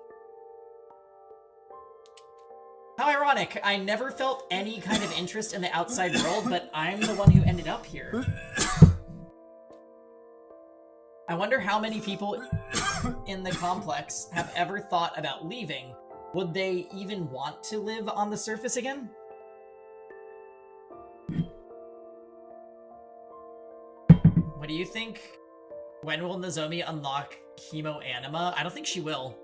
How ironic. I never felt any kind of interest in the outside world, but I'm the one who ended up here. I wonder how many people in the complex have ever thought about leaving. Would they even want to live on the surface again? What do you think? When will Nozomi unlock Chemo Anima? I don't think she will.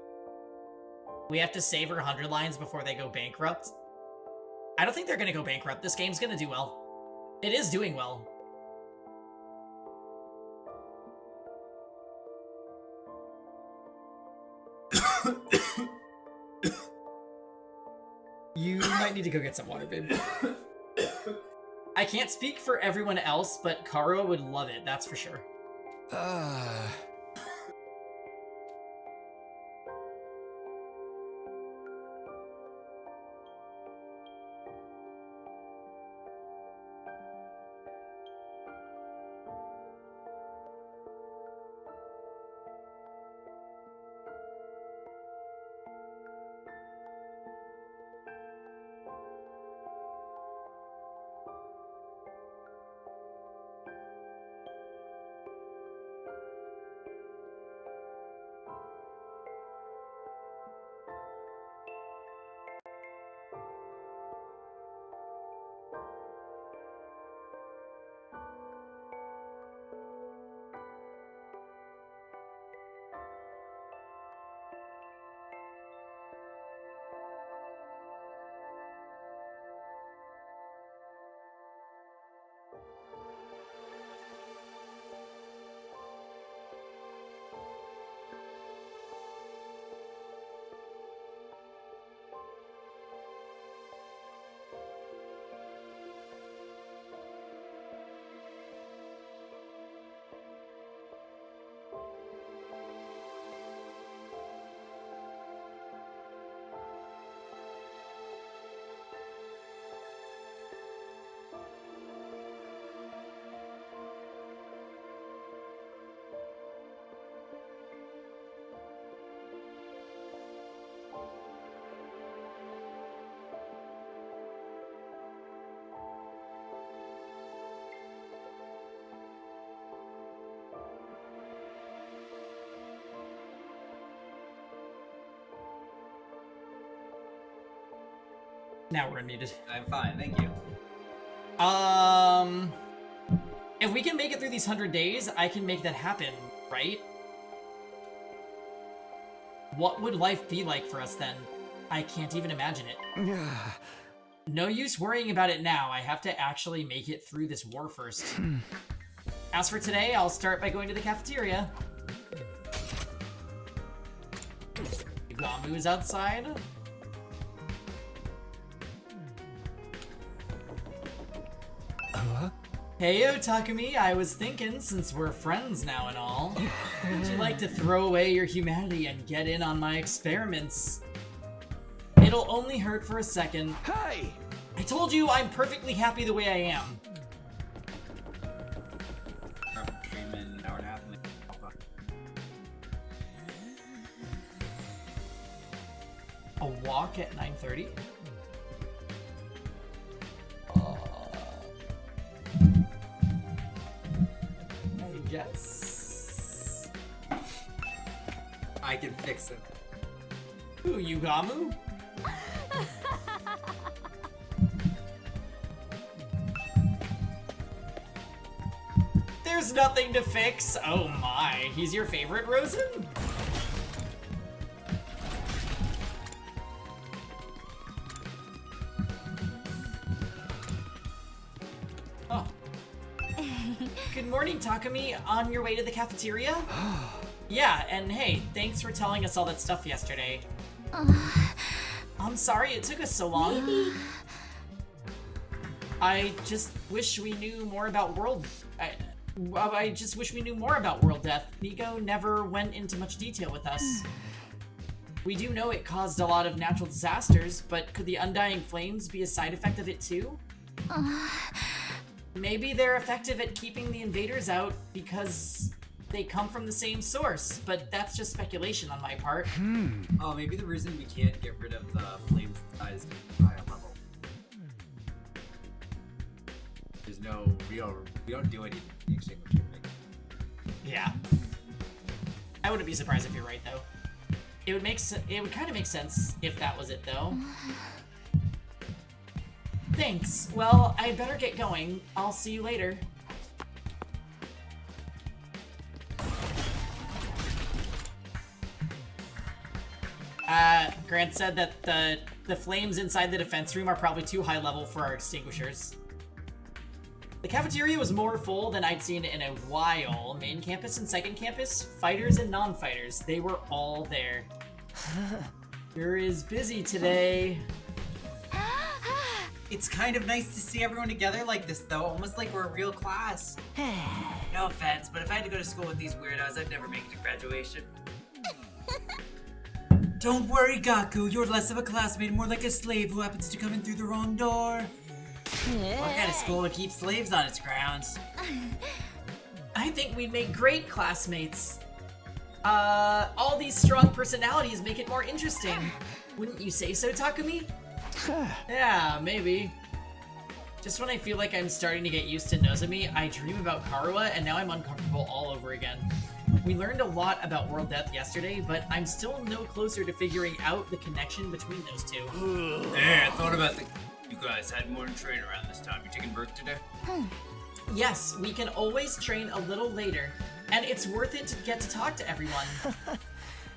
We have to save her 100 lines before they go bankrupt. I don't think they're gonna go bankrupt. This game's gonna do well. It is doing well. You might need to go get some water, babe. I can't speak for everyone else, but Karo would love it, that's for sure. Now we're unmuted. I'm fine, thank you. If we can make it through these 100 days, I can make that happen, right? What would life be like for us then? I can't even imagine it. No use worrying about it now. I have to actually make it through this war first. As for today, I'll start by going to the cafeteria. Gamu is outside. Heyo, Takumi, I was thinking, since we're friends now and all, would you like to throw away your humanity and get in on my experiments? It'll only hurt for a second. Hey! I told you I'm perfectly happy the way I am. A walk at 9:30? Yes. I can fix it. Who, Yugamu? There's nothing to fix. Oh my, he's your favorite, Rosen? Good morning, Takumi. On your way to the cafeteria? Yeah, and hey, thanks for telling us all that stuff yesterday. I'm sorry it took us so long. I just wish we knew more about I just wish we knew more about world death. Nico never went into much detail with us. We do know it caused a lot of natural disasters, but could the undying flames be a side effect of it too? Maybe they're effective at keeping the invaders out because they come from the same source, but that's just speculation on my part. Oh, maybe the reason we can't get rid of the flame is higher level. There's no real, we don't do anything with the extinguisher. Yeah. I wouldn't be surprised if you're right, though. It would kind of make sense if that was it, though. Thanks. Well, I'd better get going. I'll see you later. Grant said that the flames inside the defense room are probably too high level for our extinguishers. The cafeteria was more full than I'd seen in a while. Main campus and second campus, fighters and non-fighters, they were all there. Sure is busy today. It's kind of nice to see everyone together like this, though, almost like we're a real class. No offense, but if I had to go to school with these weirdos, I'd never make it to graduation. Don't worry, Gaku, you're less of a classmate, more like a slave who happens to come in through the wrong door. What kind of school would keep slaves on its grounds? I think we'd make great classmates. All these strong personalities make it more interesting. Wouldn't you say so, Takumi? Yeah, maybe. Just when I feel like I'm starting to get used to Nozomi, I dream about Karuha, and now I'm uncomfortable all over again. We learned a lot about world death yesterday, but I'm still no closer to figuring out the connection between those two. Hey, I thought about you guys had more to train around this time. You taking break today? Yes, we can always train a little later, and it's worth it to get to talk to everyone.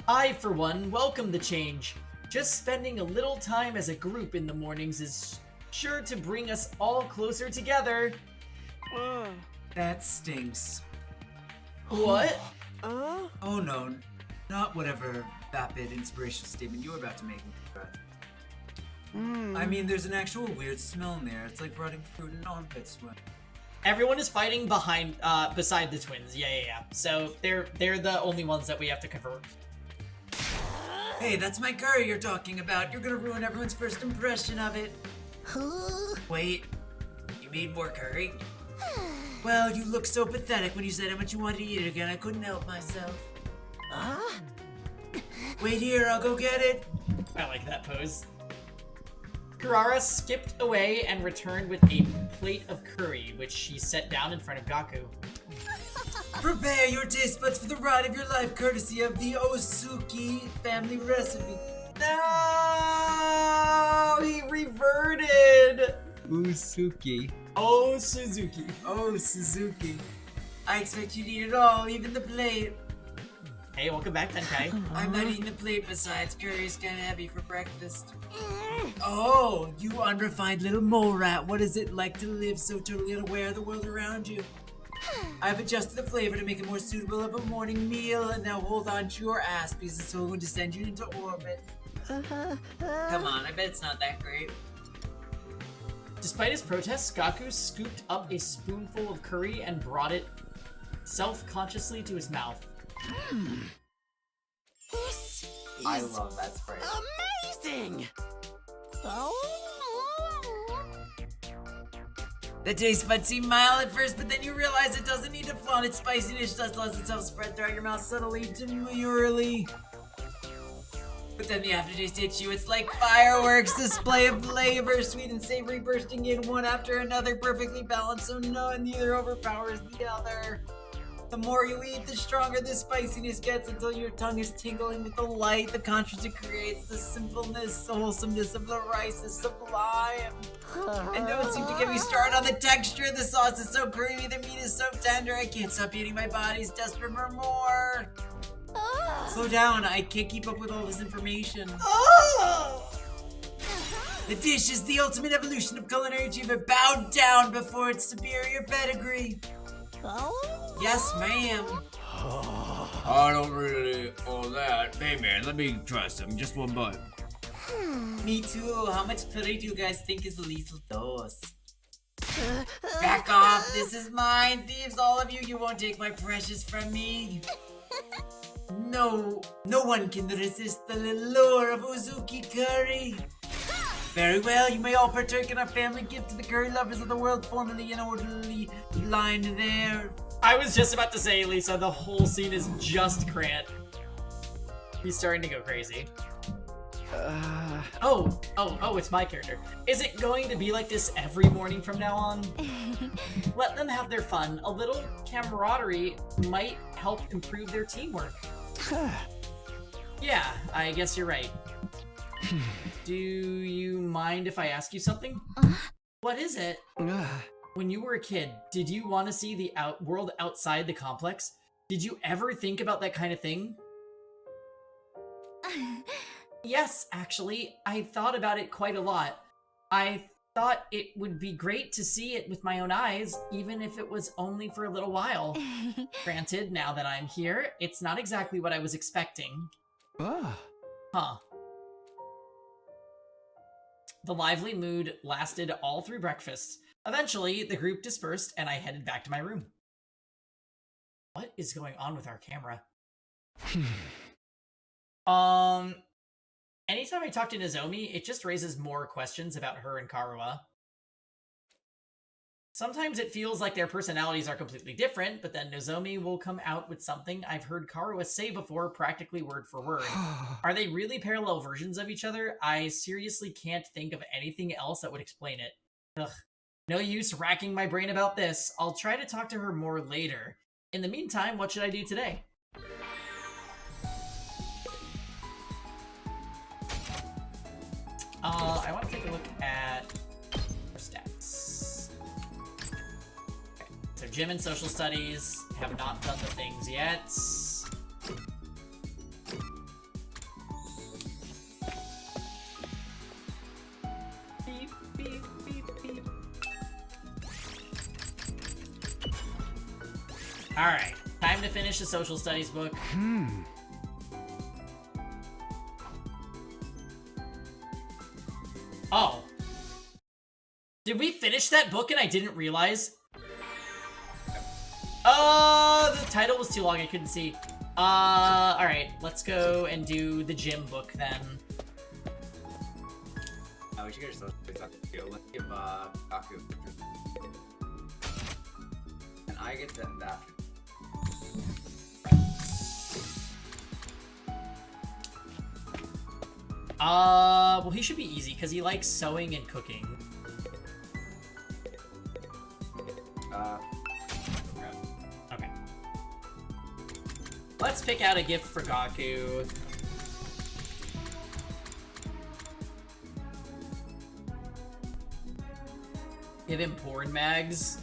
I, for one, welcome the change. Just spending a little time as a group in the mornings is sure to bring us all closer together. That stinks. What? Oh no, not whatever vapid inspirational statement you were about to make. I mean, there's an actual weird smell in there. It's like rotting fruit and armpit sweat. Everyone is fighting beside the twins. Yeah. So they're the only ones that we have to convert. Hey, that's my curry you're talking about. You're gonna ruin everyone's first impression of it. Wait, you made more curry? Well, you looked so pathetic when you said how much you wanted to eat it again. I couldn't help myself. Wait here, I'll go get it. I like that pose. Kurara skipped away and returned with a plate of curry, which she set down in front of Gaku. Prepare your taste buds for the ride of your life, courtesy of the Osuki family recipe. No, he reverted. Usuki. Oh, Suzuki. Oh, Suzuki. I expect you to eat it all, even the plate. Hey, welcome back, Tenkai. I'm not eating the plate besides. Curry's kinda heavy for breakfast. Oh, you unrefined little mole rat. What is it like to live so totally unaware of the world around you? I've adjusted the flavor to make it more suitable of a morning meal, and now hold on to your ass because it's all going to send you into orbit. Come on, I bet it's not that great. Despite his protests, Gaku scooped up a spoonful of curry and brought it self-consciously to his mouth. This I is love that spray. amazing! The taste buds seem mild at first, but then you realize it doesn't need to flaunt its spiciness, just lets itself spread throughout your mouth subtly, demurely. But then the aftertaste hits you. It's like fireworks, display of flavor, sweet and savory bursting in one after another, perfectly balanced, so neither overpowers the other. The more you eat, the stronger the spiciness gets until your tongue is tingling with delight. The contrast it creates, the simpleness, the wholesomeness of the rice is sublime. And don't seem to get me started on the texture. The sauce is so creamy, the meat is so tender. I can't stop eating. My body's desperate for more. Slow down, I can't keep up with all this information. The dish is the ultimate evolution of culinary achievement. Bow down before its superior pedigree. Yes, ma'am. I don't really all that. Hey man, let me try some. Just one bite. Me too. How much curry do you guys think is a lethal dose? Back off. This is mine, thieves, all of you. You won't take my precious from me. No one can resist the lure of Uzuki curry. Very well, you may all partake in our family gift to the curry lovers of the world, formerly and orderly lined there. I was just about to say, Lisa, the whole scene is just Grant. He's starting to go crazy. Oh, it's my character. Is it going to be like this every morning from now on? Let them have their fun. A little camaraderie might help improve their teamwork. Yeah, I guess you're right. Do you mind if I ask you something? What is it? When you were a kid, did you want to see the world outside the complex? Did you ever think about that kind of thing? Yes, actually, I thought about it quite a lot. I thought it would be great to see it with my own eyes, even if it was only for a little while. Granted, now that I'm here, it's not exactly what I was expecting. Huh. The lively mood lasted all through breakfast. Eventually, the group dispersed and I headed back to my room. What is going on with our camera? Anytime I talk to Nozomi, it just raises more questions about her and Karuha. Sometimes it feels like their personalities are completely different, but then Nozomi will come out with something I've heard Karuha say before, practically word for word. Are they really parallel versions of each other? I seriously can't think of anything else that would explain it. Ugh. No use racking my brain about this. I'll try to talk to her more later. In the meantime, what should I do today? I want to take a look at her stats. Okay. So gym and social studies have not done the things yet. Beep, beep, beep, beep. Alright, time to finish the social studies book. Oh. Did we finish that book and I didn't realize? The title was too long, I couldn't see. Alright, let's go and do the gym book then. We should get yourself let's give Kaku. And I get to after. Well, he should be easy because he likes sewing and cooking. Okay. Let's pick out a gift for Gaku. Give him porn mags.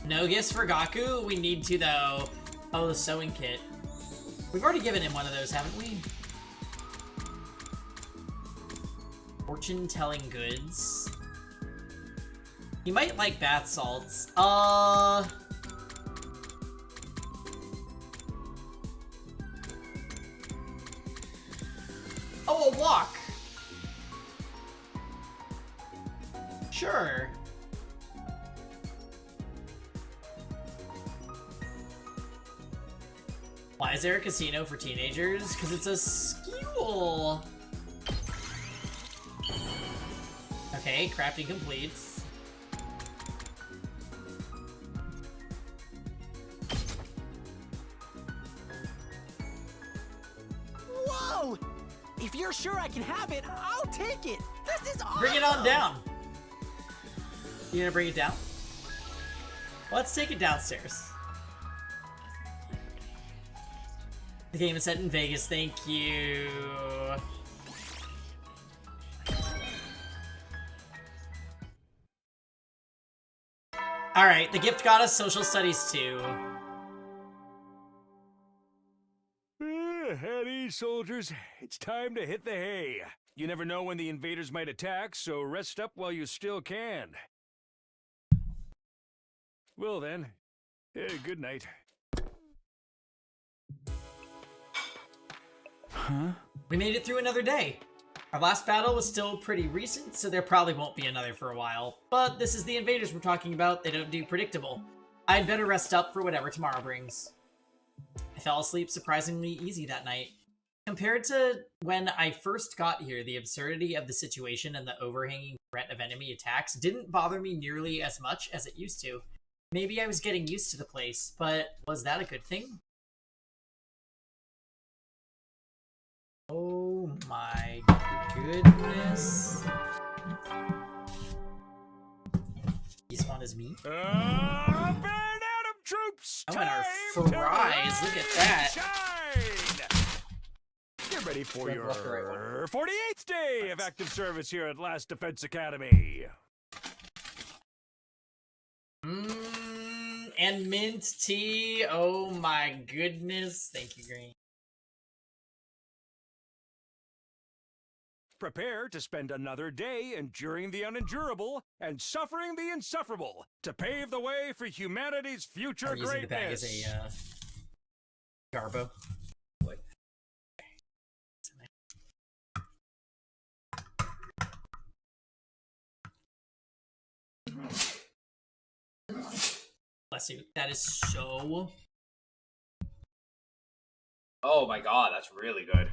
No gifts for Gaku? We need to, though. Oh, the sewing kit. We've already given him one of those, haven't we? Fortune-telling goods. He might like bath salts. Oh, a walk. Sure. Why is there a casino for teenagers? Because it's a school. Okay, crafting complete. Whoa! If you're sure I can have it, I'll take it. This is awesome. Bring it on down. You gonna bring it down? Let's take it downstairs. The game is set in Vegas, thank you. Alright, the gift got us social studies too. At ease, soldiers. It's time to hit the hay. You never know when the invaders might attack, so rest up while you still can. Well then, good night. We made it through another day. Our last battle was still pretty recent, so there probably won't be another for a while. But this is the invaders we're talking about. They don't do predictable. I'd better rest up for whatever tomorrow brings. I fell asleep surprisingly easy that night. Compared to when I first got here, the absurdity of the situation and the overhanging threat of enemy attacks didn't bother me nearly as much as it used to. Maybe I was getting used to the place, but was that a good thing? Oh my goodness. This one is me. Burn Atom troops! Oh, and our Time to fries, look at that. shine! Get ready for Don't walk the right your 48th day of active service here at Last Defense Academy. And mint tea. Oh my goodness. Thank you, Green. Prepare to spend another day enduring the unendurable and suffering the insufferable to pave the way for humanity's future I'm using the bag greatness. as a garbo. Bless you. That is so... Oh my god, that's really good.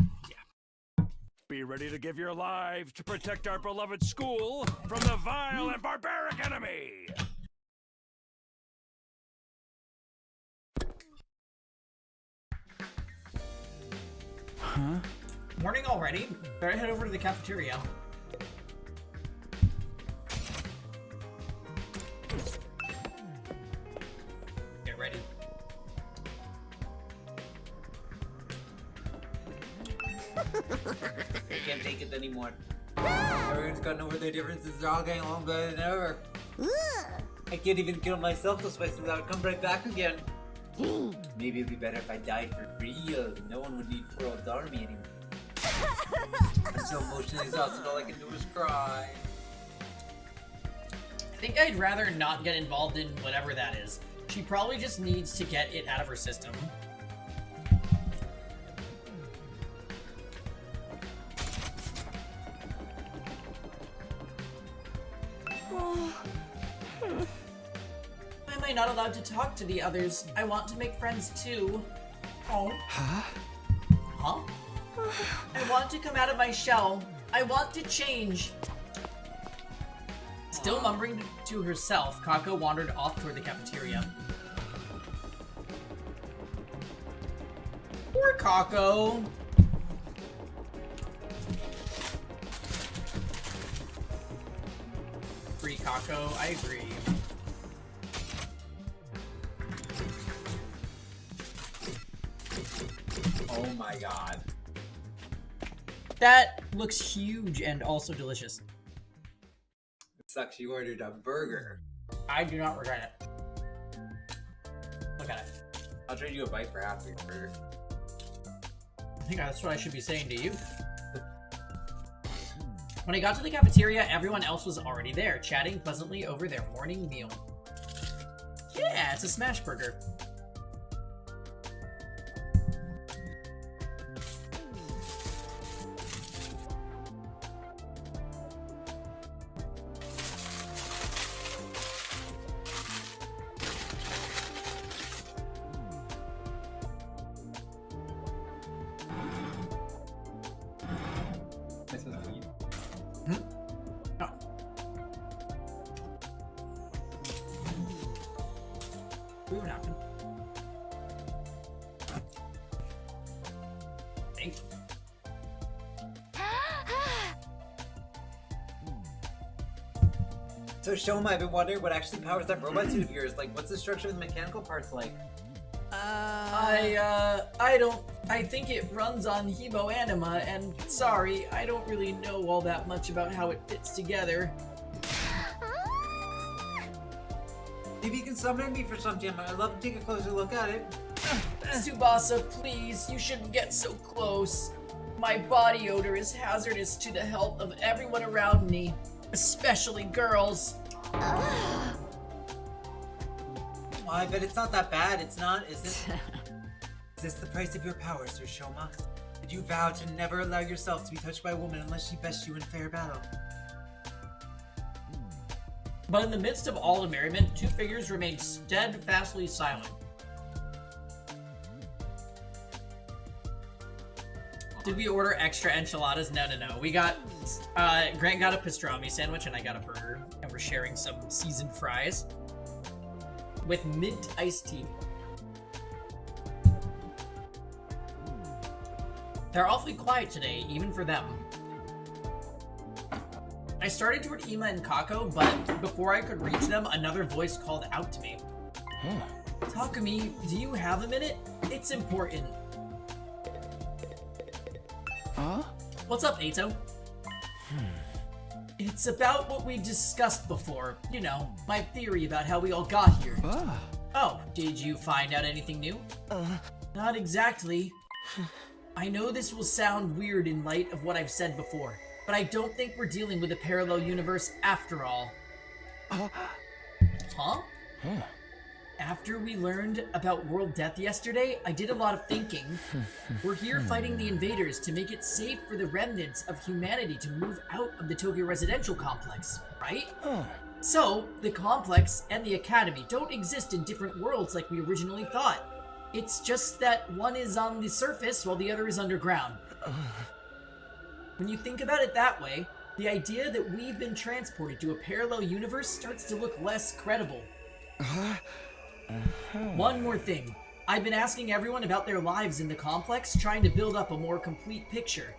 Be ready to give your lives to protect our beloved school from the vile and barbaric enemy. Huh? Morning already? Better head over to the cafeteria. Get ready. I can't take it anymore. Everyone's gotten over their differences. They're all getting along better than ever. I can't even kill myself this way so that I'll come right back again. Maybe it'd be better if I died for real. No one would need poor old Darmy anymore. I'm so emotionally exhausted, all I can do is cry. I think I'd rather not get involved in whatever that is. She probably just needs to get it out of her system. Why am I not allowed to talk to the others? I want to make friends too. Oh. Huh? Huh? I want to come out of my shell. I want to change. Still mumbling to herself, Kako wandered off toward the cafeteria. Poor Kako. Free Kako, I agree. Oh my god. That looks huge and also delicious. It sucks you ordered a burger. I do not regret it. Look at it. I'll trade you a bite for half your burger. I think that's what I should be saying to you. When I got to the cafeteria, everyone else was already there, chatting pleasantly over their morning meal. Yeah, it's a smash burger. What happened? Thank you. So Shoma, I've been wondering what actually powers that robot suit of yours. Like, what's the structure of the mechanical parts like? I think it runs on hemoanima, and sorry, I don't really know all that much about how it fits together. Maybe you can summon me for sometime. I'd love to take a closer look at it. Tsubasa, please, you shouldn't get so close. My body odor is hazardous to the health of everyone around me, especially girls. I bet it's not that bad. It's not, is it? Is this the price of your power, Sir Shoma? Did you vow to never allow yourself to be touched by a woman unless she bests you in fair battle? But in the midst of all the merriment, two figures remained steadfastly silent. Did we order extra enchiladas? No. We got, Grant got a pastrami sandwich and I got a burger. And we're sharing some seasoned fries. With mint iced tea. They're awfully quiet today, even for them. I started toward Ima and Kako, but before I could reach them, another voice called out to me. Takumi, do you have a minute? It's important. Huh? What's up, Ato? It's about what we discussed before. You know, my theory about how we all got here. Oh, did you find out anything new? Not exactly. I know this will sound weird in light of what I've said before, but I don't think we're dealing with a parallel universe after all. Huh? After we learned about world death yesterday, I did a lot of thinking. We're here fighting the invaders to make it safe for the remnants of humanity to move out of the Tokyo residential complex, right? So, the complex and the academy don't exist in different worlds like we originally thought. It's just that one is on the surface while the other is underground. When you think about it that way, the idea that we've been transported to a parallel universe starts to look less credible. One more thing. I've been asking everyone about their lives in the complex, trying to build up a more complete picture.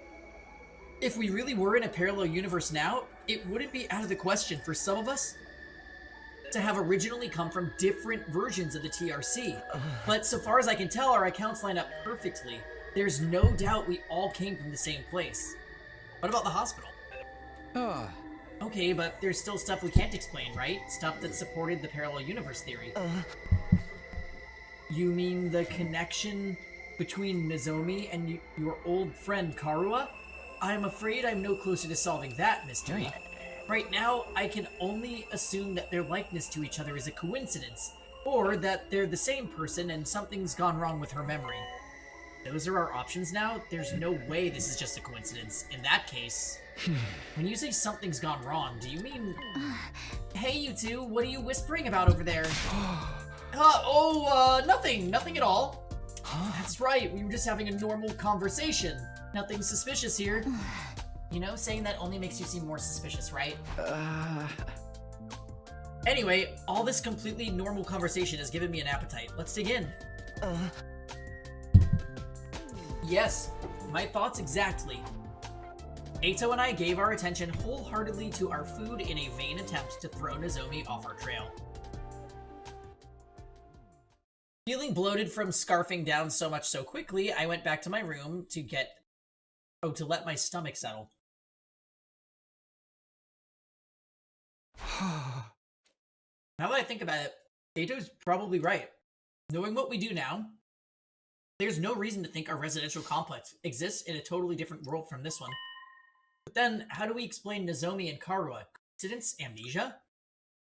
If we really were in a parallel universe now, it wouldn't be out of the question for some of us to have originally come from different versions of the TRC. But so far as I can tell, our accounts line up perfectly. There's no doubt we all came from the same place. What about the hospital? Okay, but there's still stuff we can't explain, right? Stuff that supported the parallel universe theory. You mean the connection between Nozomi and your old friend Karua? I'm afraid I'm no closer to solving that mystery. Right now, I can only assume that their likeness to each other is a coincidence, or that they're the same person and something's gone wrong with her memory. Those are our options now. There's no way this is just a coincidence. In that case, when you say something's gone wrong, do you mean... Hey, you two, what are you whispering about over there? Nothing at all. That's right, we were just having a normal conversation. Nothing suspicious here. You know, saying that only makes you seem more suspicious, right? Anyway, all this completely normal conversation has given me an appetite. Let's dig in. Yes, my thoughts exactly. Ato and I gave our attention wholeheartedly to our food in a vain attempt to throw Nozomi off our trail. Feeling bloated from scarfing down so much so quickly, I went back to my room to let my stomach settle. Now that I think about it, Ato's probably right. Knowing what we do now, there's no reason to think our residential complex exists in a totally different world from this one. But then, how do we explain Nozomi and Karua? Coincidence? Amnesia?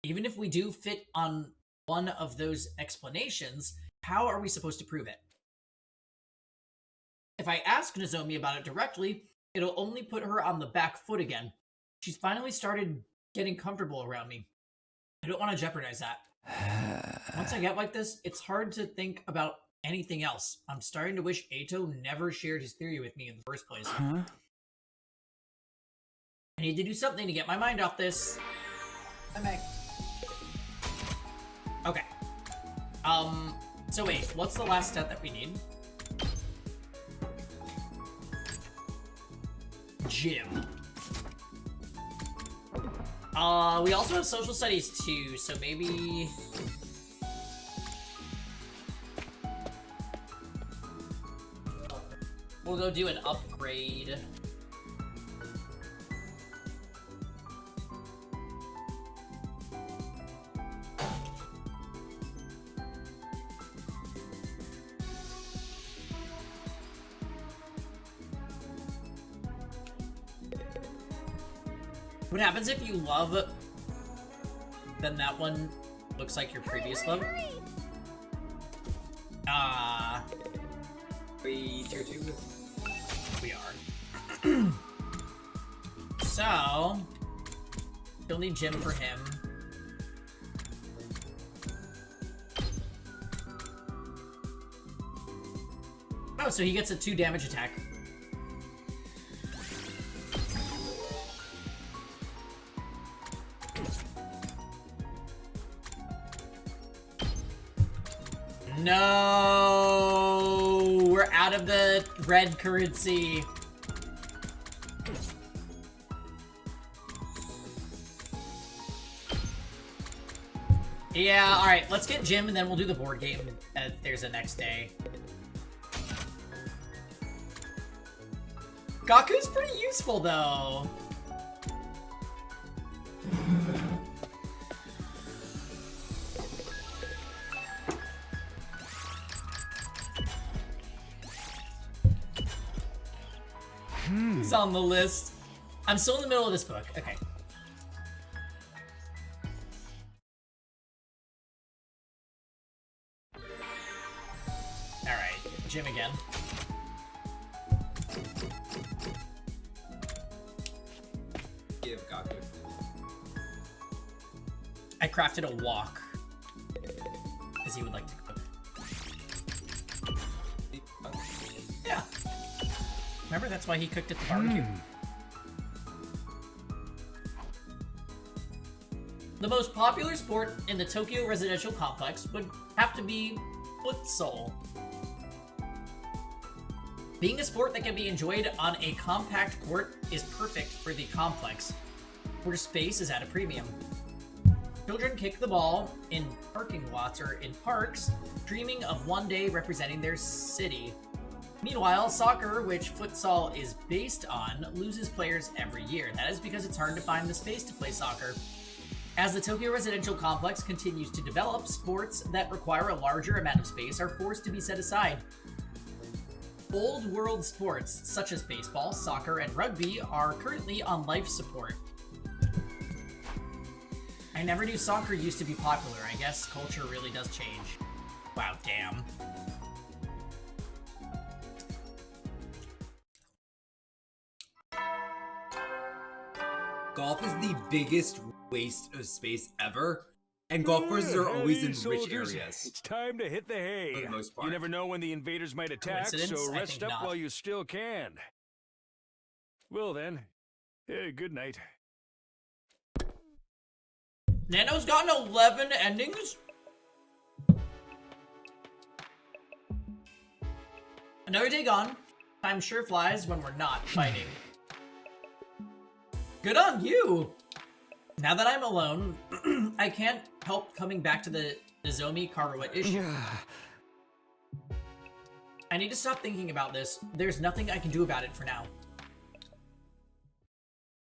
Even if we do fit on one of those explanations, how are we supposed to prove it? If I ask Nozomi about it directly, it'll only put her on the back foot again. She's finally started getting comfortable around me. I don't want to jeopardize that. Once I get like this, it's hard to think about anything else. I'm starting to wish Ato never shared his theory with me in the first place. I need to do something to get my mind off this. Hi, Meg. Okay. So wait, what's the last step that we need? Gym. We also have social studies too, so maybe... we'll go do an upgrade. What happens if you love, then that one looks like your previous love? Tier 2. We are. So, you'll need Jim for him. Oh, so he gets a 2 damage attack. No, we're out of the red currency. Yeah, alright, let's get Jim and then we'll do the board game if there's a next day. Gaku's pretty useful though. He's on the list. I'm still in the middle of this book. Okay. Alright, Jim again. Give Gaku. I crafted a wok. Because he would like to cook. Yeah. Remember, that's why he cooked at the barbecue. The most popular sport in the Tokyo residential complex would have to be futsal. Being a sport that can be enjoyed on a compact court is perfect for the complex, where space is at a premium. Children kick the ball in parking lots or in parks, dreaming of one day representing their city. Meanwhile, soccer, which futsal is based on, loses players every year. That is because it's hard to find the space to play soccer. As the Tokyo residential complex continues to develop, sports that require a larger amount of space are forced to be set aside. Old world sports, such as baseball, soccer, and rugby, are currently on life support. I never knew soccer used to be popular. I guess culture really does change. Wow, damn. Golf is the biggest waste of space ever, and golf courses are always in rich areas. It's time to hit the hay. For the most part. You never know when the invaders might attack, so Coincidence? I rest think up not. while you still can. Well then, good night. Nano's gotten 11 endings? Another day gone. Time sure flies when we're not fighting. Good on you! Now that I'm alone, I can't help coming back to the Nozomi Karuwa issue. I need to stop thinking about this. There's nothing I can do about it for now.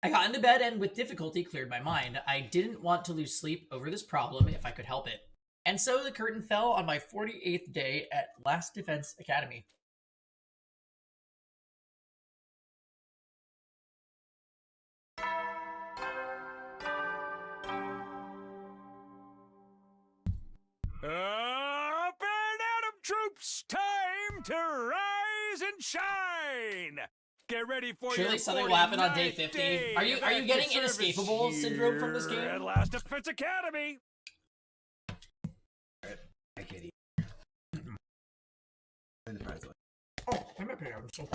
I got into bed and with difficulty cleared my mind. I didn't want to lose sleep over this problem if I could help it. And so the curtain fell on my 48th day at Last Defense Academy. Up and Atom troops, time to rise and shine. Get ready for Surely your something will happen on 49th day 50. day Are you of getting active service inescapable syndrome from this here game? At Last Defense Academy. I can't eat. And the prize away. Oh, I'm not paying. So...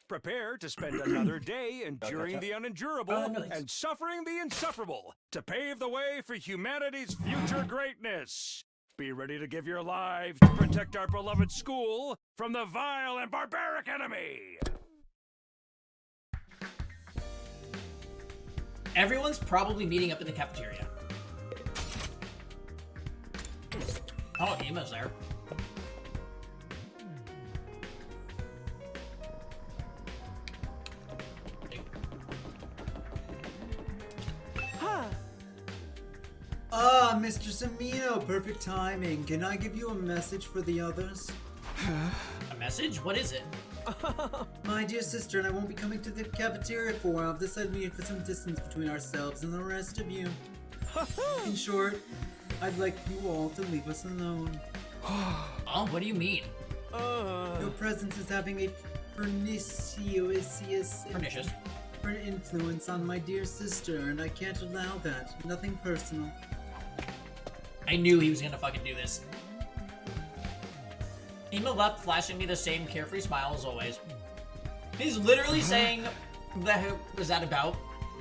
Prepare to spend another day enduring the unendurable nice. and suffering the insufferable to pave the way for humanity's future greatness. Be ready to give your lives to protect our beloved school from the vile and barbaric enemy. Everyone's probably meeting up in the cafeteria. Oh, Ima's there. Ah, Mr. Samino, perfect timing. Can I give you a message for the others? A message? What is it? My dear sister and I won't be coming to the cafeteria for a while. I've decided we need to put some distance between ourselves and the rest of you. In short, I'd like you all to leave us alone. Oh, what do you mean? Your presence is having a pernicious influence on my dear sister, and I can't allow that. Nothing personal. I knew he was gonna fucking do this. Ema left, flashing me the same carefree smile as always. He's literally saying, "The hell was that about?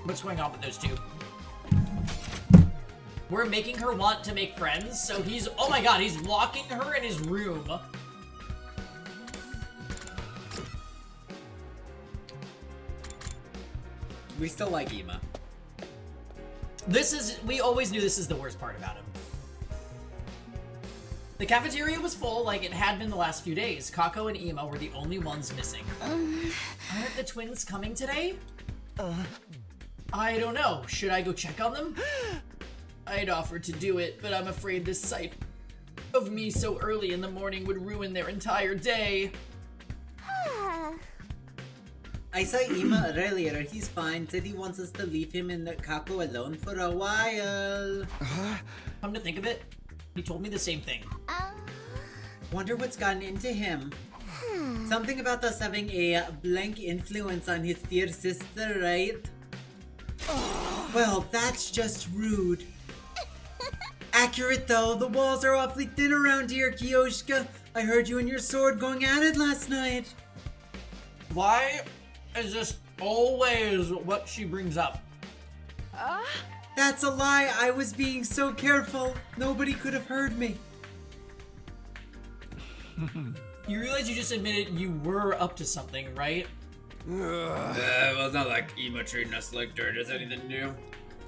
What's going on with those two?" We're making her want to make friends, so he's, oh my god, he's locking her in his room. We still like Ema. We always knew this is the worst part about him. The cafeteria was full like it had been the last few days. Kako and Ema were the only ones missing. Aren't the twins coming today? I don't know. Should I go check on them? I'd offered to do it, but I'm afraid this sight of me so early in the morning would ruin their entire day. I saw Ema earlier. He's fine. Said he wants us to leave him and Kako alone for a while. Come to think of it, he told me the same thing. Wonder what's gotten into him. Something about us having a blank influence on his dear sister, right? Well, that's just rude. Accurate though, the walls are awfully thin around here, Kiyoshika. I heard you and your sword going at it last night. Why is this always what she brings up? That's a lie. I was being so careful. Nobody could have heard me. You realize you just admitted you were up to something, right? Well, it's not like Ema treating us like dirt is anything new.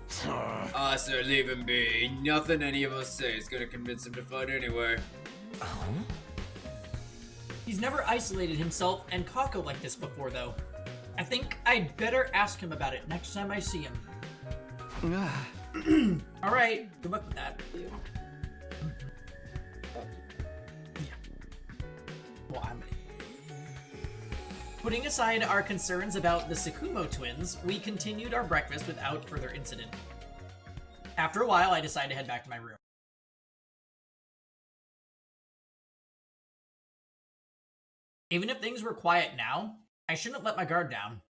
Sir, leave him be. Nothing any of us say is gonna convince him to fight anyway. He's never isolated himself and Kako like this before, though. I think I'd better ask him about it next time I see him. Alright, good luck with that. Well, putting aside our concerns about the Tsukumo twins, we continued our breakfast without further incident. After a while, I decided to head back to my room. Even if things were quiet now, I shouldn't let my guard down.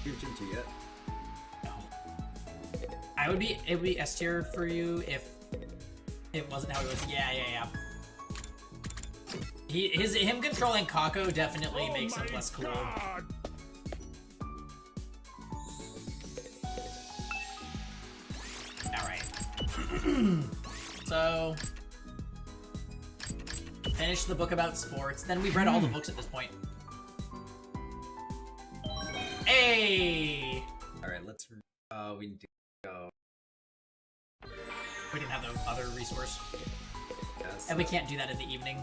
Yet? No. It would be S tier for you if it wasn't how it was. Yeah. Him controlling Kako definitely makes him less cool. Alright. So finish the book about sports. Then we've read all the books at this point. Hey! Alright, let's we need to go. We didn't have the other resource. Yes. And we can't do that in the evening.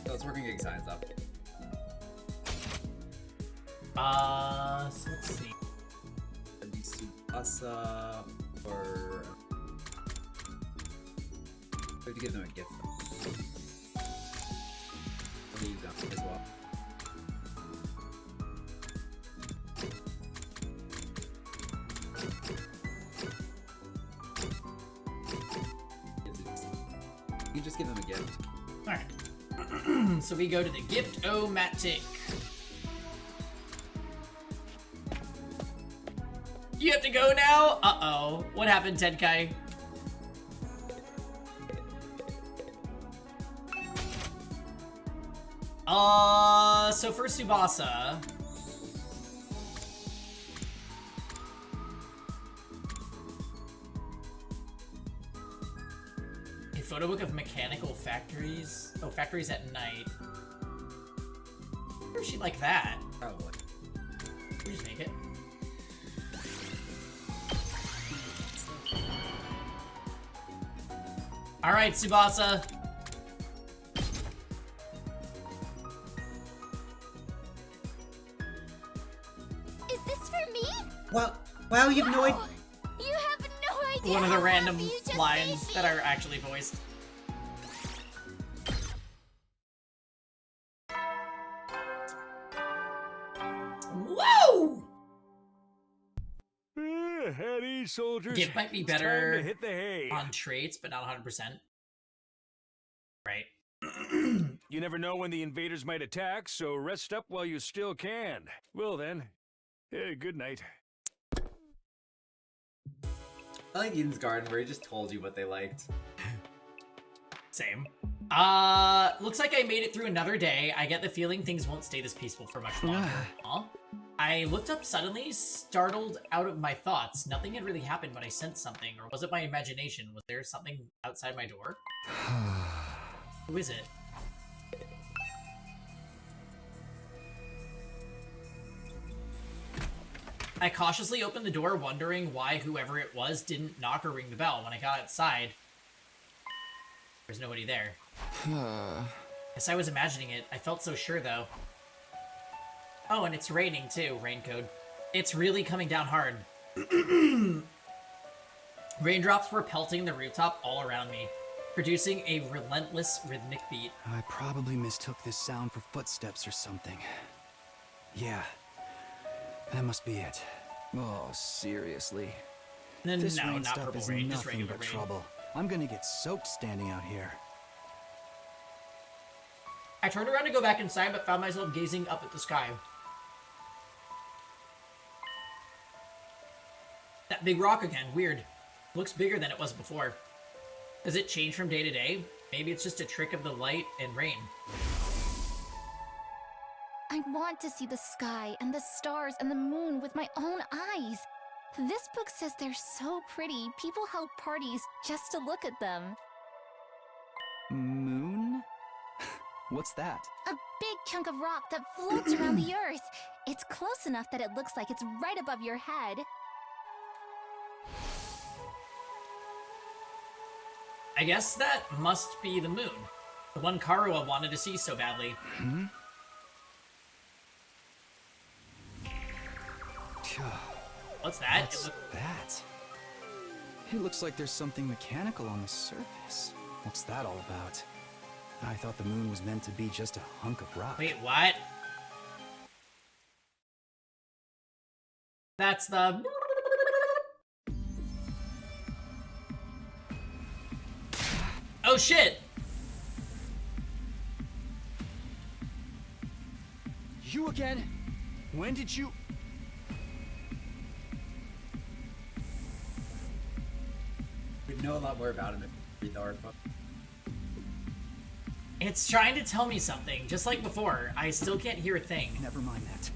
So it's working getting signs up. So let's see. Tsubasa or we have to give them a gift. What do you got as well? You just give them a gift. Alright. So we go to the Gift-O-Matic. You have to go now? Uh-oh. What happened, Tenkai? So for Tsubasa... a photo book of mechanical factories? Oh, factories at night. Where is she like that? Probably. We just make it. Alright, Tsubasa. Is this for me? Wow, you have no idea. You have no idea. One of the how random happy you just lines made me. that are actually voiced. Whoa! At ease, soldiers. Gift might be It's time better to hit the hay. on traits, but not 100%. Right. You never know when the invaders might attack, so rest up while you still can. Well then, good night. I like Eden's Garden where he just told you what they liked. Same. Looks like I made it through another day. I get the feeling things won't stay this peaceful for much longer. Huh? I looked up suddenly, startled out of my thoughts. Nothing had really happened, but I sensed something. Or was it my imagination? Was there something outside my door? Who is it? I cautiously opened the door, wondering why whoever it was didn't knock or ring the bell. When I got outside, there's nobody there. Guess I was imagining it. I felt so sure, though. Oh, and it's raining, too. Rain code. It's really coming down hard. Raindrops were pelting the rooftop all around me, producing a relentless rhythmic beat. I probably mistook this sound for footsteps or something. Yeah, that must be it. Oh, seriously. No, This no, rain not stuff purple is rain, just nothing regular but rain. trouble. I'm gonna get soaked standing out here. I turned around to go back inside, but found myself gazing up at the sky. That big rock again. Weird. Looks bigger than it was before. Does it change from day to day? Maybe it's just a trick of the light and rain. I want to see the sky and the stars and the moon with my own eyes. This book says they're so pretty, people held parties just to look at them. Moon? What's that? A big chunk of rock that floats around the earth. It's close enough that it looks like it's right above your head. I guess that must be the moon. The one Karua wanted to see so badly. Hmm? What's that? What's that? It looks like there's something mechanical on the surface. What's that all about? I thought the moon was meant to be just a hunk of rock. Wait, what? That's the... Oh shit! You again? When did you... We'd know a lot more about him if we read the art book. It's trying to tell me something, just like before. I still can't hear a thing. Never mind that.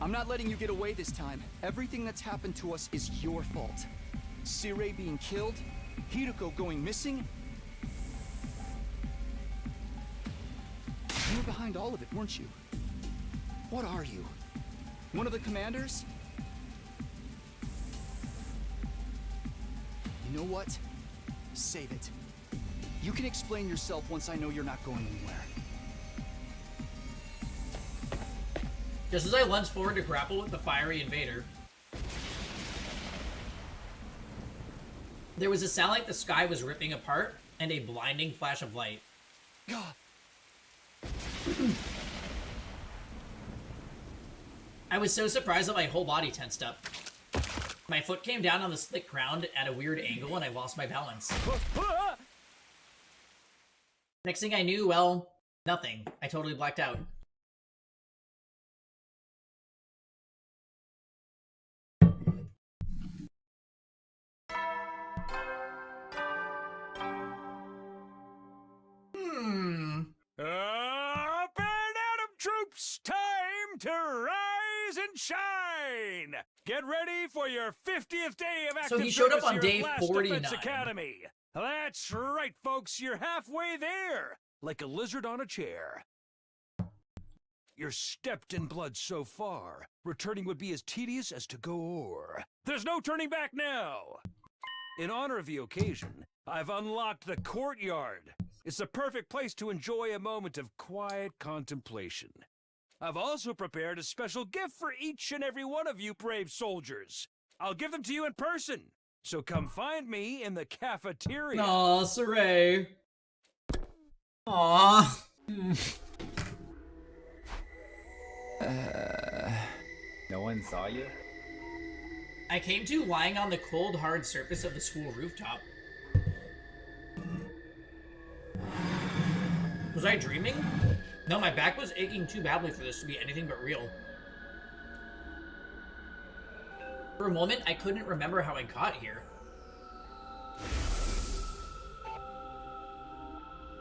I'm not letting you get away this time. Everything that's happened to us is your fault. Sirei being killed, Hiroko going missing. You were behind all of it, weren't you? What are you? One of the commanders? You know what? Save it. You can explain yourself once I know you're not going anywhere. Just as I lunged forward to grapple with the fiery invader, there was a sound like the sky was ripping apart and a blinding flash of light. I was so surprised that my whole body tensed up. My foot came down on the slick ground at a weird angle and I lost my balance. Next thing I knew, well, nothing. I totally blacked out. Up and Atom troops, time to rise and shine! Get ready for your 50th day of active So he showed up service on here day at Last 49. Defense Academy. That's right, folks, you're halfway there, like a lizard on a chair. You're stepped in blood so far. Returning would be as tedious as to go o'er. There's no turning back now! In honor of the occasion, I've unlocked the courtyard. It's the perfect place to enjoy a moment of quiet contemplation. I've also prepared a special gift for each and every one of you brave soldiers. I'll give them to you in person, so come find me in the cafeteria. Aw, Saray. Aw. No one saw you? I came to lying on the cold, hard surface of the school rooftop. Was I dreaming? No, my back was aching too badly for this to be anything but real. For a moment, I couldn't remember how I got here.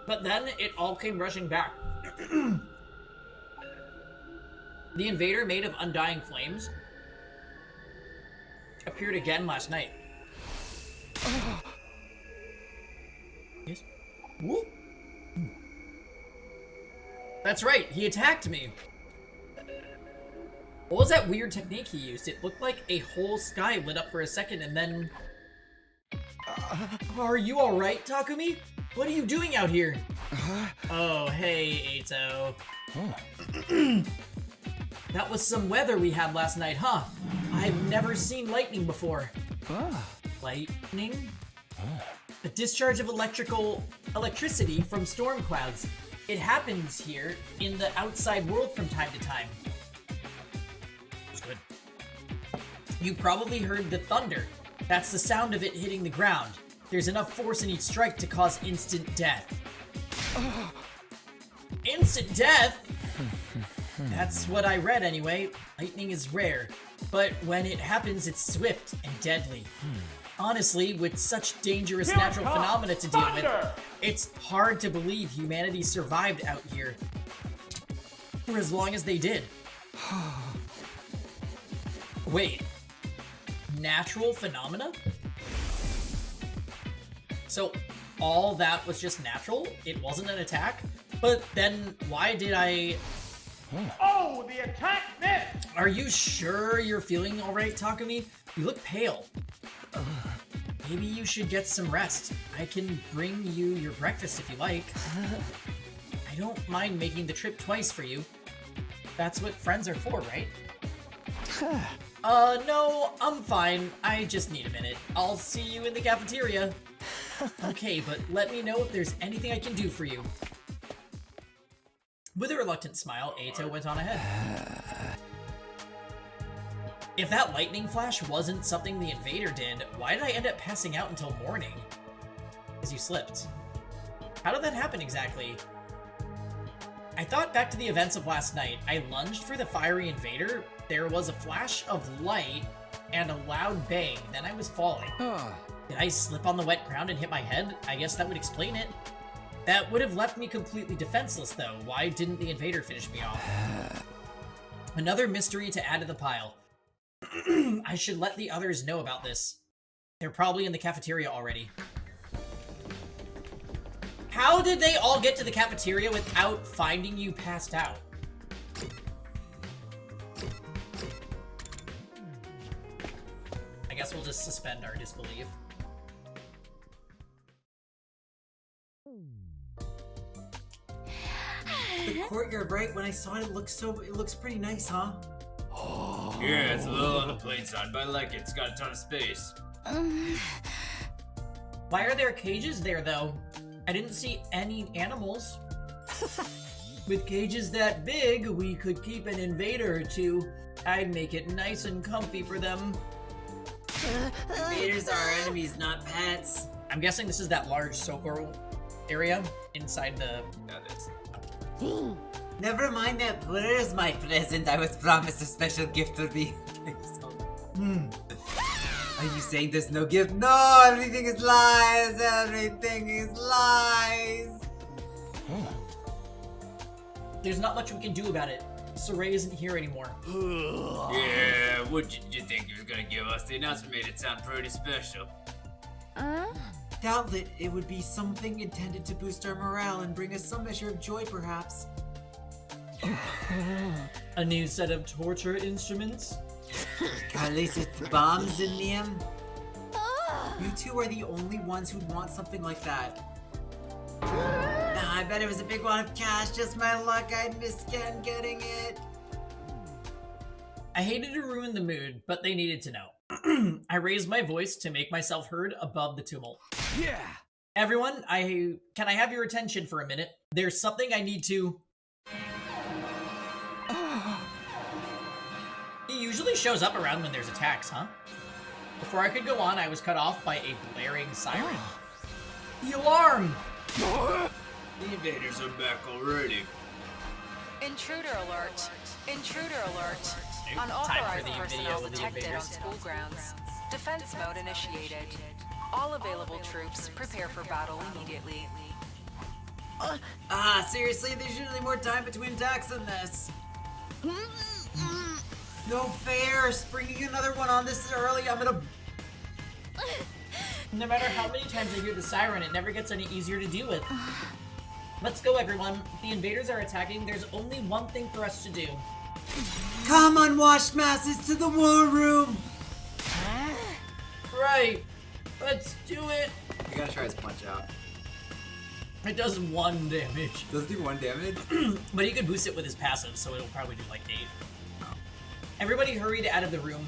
But then it all came rushing back. The invader made of undying flames appeared again last night. Yes? Whoop. That's right, he attacked me. What was that weird technique he used? It looked like a whole sky lit up for a second and then... Are you alright, Takumi? What are you doing out here? Oh, hey, Eito. That was some weather we had last night, huh? I've never seen lightning before. Lightning? A discharge of electricity from storm clouds. It happens here in the outside world from time to time. That's good. You probably heard the thunder. That's the sound of it hitting the ground. There's enough force in each strike to cause instant death. Instant death? That's what I read anyway. Lightning is rare, but when it happens, it's swift and deadly. Honestly, with such dangerous natural phenomena to deal with, it's hard to believe humanity survived out here for as long as they did. Wait, natural phenomena? So all that was just natural? It wasn't an attack? But then why did I... Oh, the attack missed! Are you sure you're feeling alright, Takumi? You look pale. Maybe you should get some rest. I can bring you your breakfast if you like. I don't mind making the trip twice for you. That's what friends are for, right? No, I'm fine. I just need a minute. I'll see you in the cafeteria. Okay, but let me know if there's anything I can do for you. With a reluctant smile, Eito went on ahead. If that lightning flash wasn't something the invader did, why did I end up passing out until morning? Because you slipped. How did that happen exactly? I thought back to the events of last night. I lunged for the fiery invader, there was a flash of light and a loud bang, then I was falling. Did I slip on the wet ground and hit my head? I guess that would explain it. That would have left me completely defenseless, though. Why didn't the invader finish me off? Another mystery to add to the pile. I should let the others know about this. They're probably in the cafeteria already. How did they all get to the cafeteria without finding you passed out? I guess we'll just suspend our disbelief. The courtyard, right? When I saw it, it looks pretty nice, huh? Yeah, it's a little on the plain side, but I like it. It's got a ton of space. Why are there cages there, though? I didn't see any animals. With cages that big, we could keep an invader or two. I'd make it nice and comfy for them. Invaders are our enemies, not pets. I'm guessing this is that large Sokoro area inside the... That is. Never mind that. Where is my present? I was promised a special gift for me. Are you saying there's no gift? No, everything is lies. Everything is lies. There's not much we can do about it. Saray isn't here anymore. Yeah, what did you think he was gonna give us? The announcement made it sound pretty special. Doubt that it would be something intended to boost our morale and bring us some measure of joy, perhaps. A new set of torture instruments? At least with bombs in them. You two are the only ones who'd want something like that. I bet it was a big wad of cash, just my luck. I'd miss getting it. I hated to ruin the mood, but they needed to know. I raised my voice to make myself heard above the tumult. Yeah! Everyone, can I have your attention for a minute? There's something I need to... He usually shows up around when there's attacks, huh? Before I could go on, I was cut off by a blaring siren. The alarm! The invaders are back already. Intruder alert. Intruder alert. Time Unauthorized for the personnel video with the detected on invaders. school grounds. Defense mode initiated. All available troops prepare for battle immediately. Seriously, there's usually more time between attacks than this. No fair! Springing another one on this early, I'm gonna... No matter how many times I hear the siren, it never gets any easier to deal with. Let's go, everyone. The invaders are attacking. There's only one thing for us to do. Come, unwashed masses, to the war room! Right. Let's do it. You gotta try his punch out. It does 1 damage. Does it do 1 damage? But he could boost it with his passive, so it'll probably do like 8. Everybody hurried out of the room.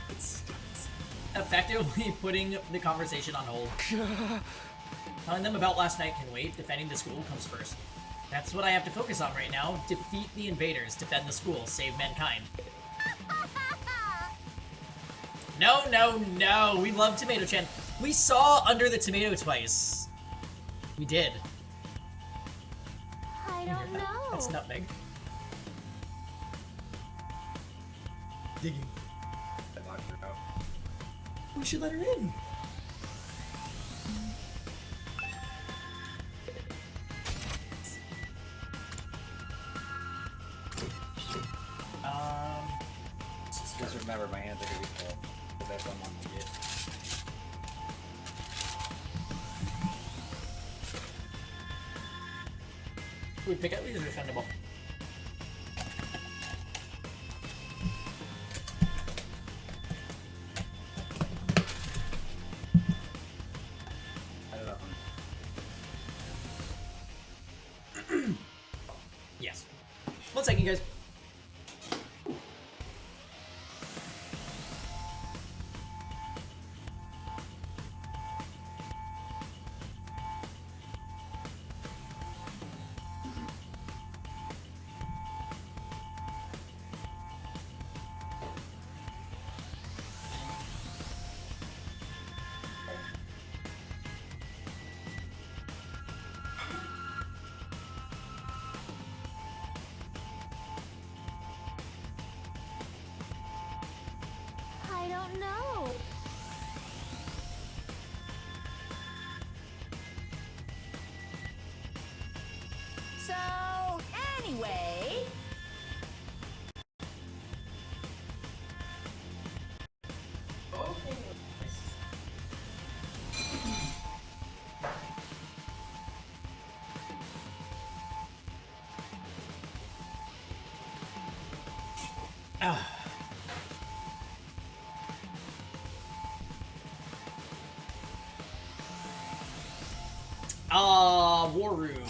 It's effectively putting the conversation on hold. Telling them about last night can wait. Defending the school comes first. That's what I have to focus on right now. Defeat the invaders, defend the school, save mankind. No, no, no. We love Tomato Chan. We saw Under the Tomato twice. We did. I don't know. That's nutmeg. Digging. I locked her out. We should let her in. Just remember, my hands are gonna be full. Because that's one to get. We pick up these are defendable. I don't know. Yes. 1 second, guys. I don't know. So, anyway... War room.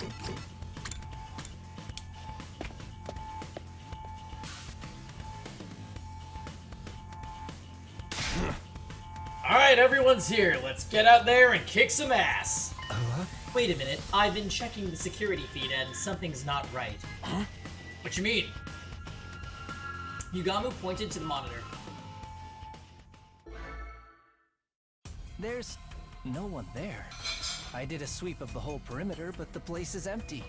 Alright, everyone's here. Let's get out there and kick some ass. Wait a minute. I've been checking the security feed and something's not right. What you mean? Yugamu pointed to the monitor. There's no one there. I did a sweep of the whole perimeter, but the place is empty.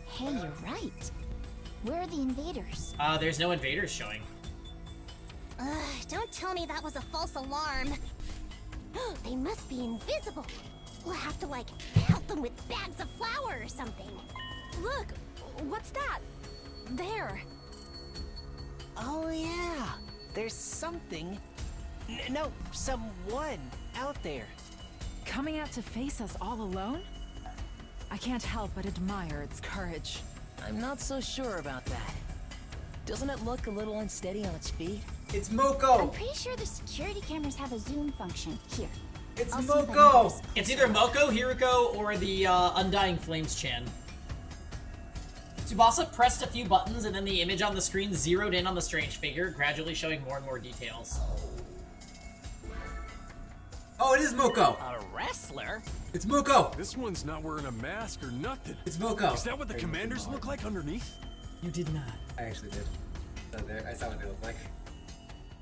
Hey, you're right. Where are the invaders? There's no invaders showing. Don't tell me that was a false alarm. They must be invisible. We'll have to, like, pelt them with bags of flour or something. Look! What's that? There! Oh yeah, there's something... No, someone out there. Coming out to face us all alone? I can't help but admire its courage. I'm not so sure about that. Doesn't it look a little unsteady on its feet? It's Moko! I'm pretty sure the security cameras have a zoom function. Here. It's I'll see if I can Moko! notice. It's either Moko, Hiriko, or the Undying Flames Chan. Tsubasa pressed a few buttons and then the image on the screen zeroed in on the strange figure, gradually showing more and more details. Oh, it is Moko! A wrestler? It's Moko! This one's not wearing a mask or nothing. It's Moko! Is that what the commanders look like underneath? You did not. I actually did. So there, I saw what they look like.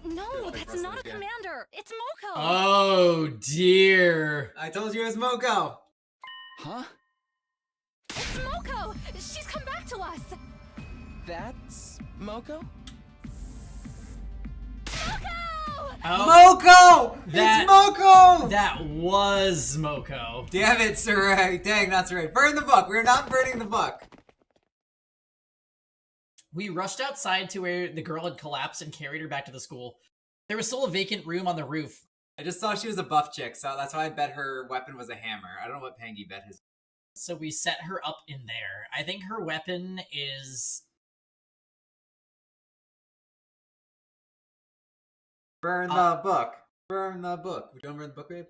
No, that's not a commander. It's Moko. Oh dear. I told you it was Moko. Huh? It's Moko. She's come back to us. That's Moko? Oh, Moko! It's Moko! That was Moko. Damn it, Sarai. Dang, that's right. Burn the book. We're not burning the book. We rushed outside to where the girl had collapsed and carried her back to the school. There was still a vacant room on the roof. I just saw she was a buff chick, so that's why I bet her weapon was a hammer. I don't know what Pangy bet his. So we set her up in there. I think her weapon is... Burn the book. Burn the book. We don't burn the book, babe?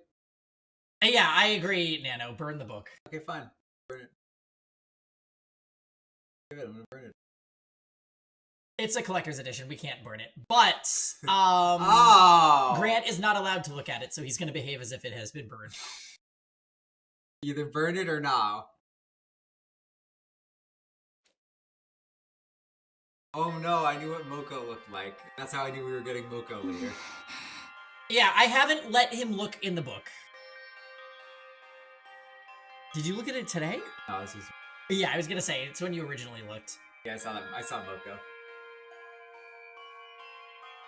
Yeah, I agree, Nano. Burn the book. Okay, fine. Burn it. I'm gonna burn it. It's a collector's edition. We can't burn it. But, Grant is not allowed to look at it, so he's going to behave as if it has been burned. Either burn it or no. Oh no, I knew what Moko looked like. That's how I knew we were getting Moko later. Yeah, I haven't let him look in the book. Did you look at it today? No, this is... Yeah, I was going to say, it's when you originally looked. Yeah, I saw that. I saw Moko.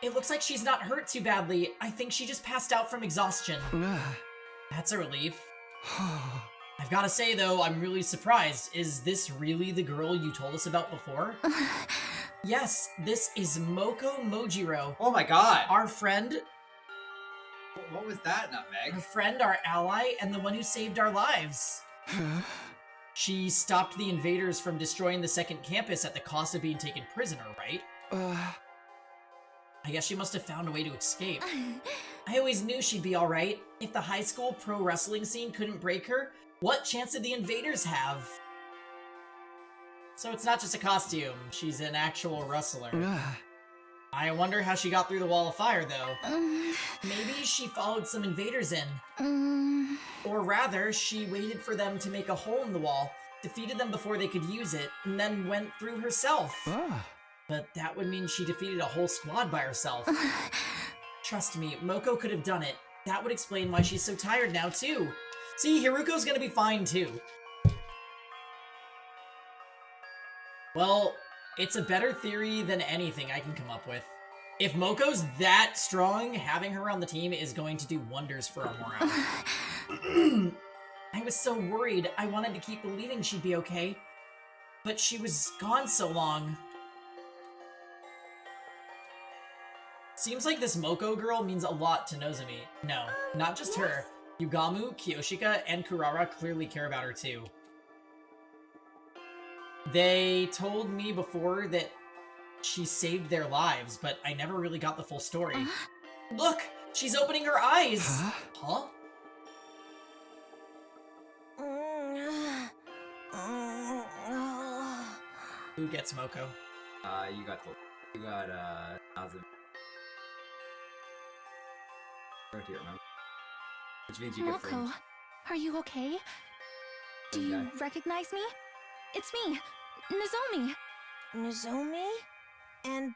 It looks like she's not hurt too badly. I think she just passed out from exhaustion. That's a relief. I've got to say, though, I'm really surprised. Is this really the girl you told us about before? Yes, this is Moko Mojiro. Oh my god! Our friend. What was that, Nutmeg? Our friend, our ally, and the one who saved our lives. She stopped the invaders from destroying the second campus at the cost of being taken prisoner, right? I guess she must have found a way to escape. I always knew she'd be alright. If the high school pro wrestling scene couldn't break her, what chance did the invaders have? So it's not just a costume, she's an actual wrestler. I wonder how she got through the wall of fire, though. Maybe she followed some invaders in. Or rather, she waited for them to make a hole in the wall, defeated them before they could use it, and then went through herself. But that would mean she defeated a whole squad by herself. Trust me, Moko could have done it. That would explain why she's so tired now, too. See, Hiruko's gonna be fine, too. Well, it's a better theory than anything I can come up with. If Moko's that strong, having her on the team is going to do wonders for our morale. I was so worried. I wanted to keep believing she'd be okay. But she was gone so long. Seems like this Moko girl means a lot to Nozomi. No, not just her. Yugamu, Kiyoshika, and Kurara clearly care about her too. They told me before that she saved their lives, but I never really got the full story. Look! She's opening her eyes! Huh? Who gets Moko? You got Nazim. Right here, remember? Which means you get Moko, framed. are you okay? Do you recognize me? It's me, Nozomi. Nozomi? And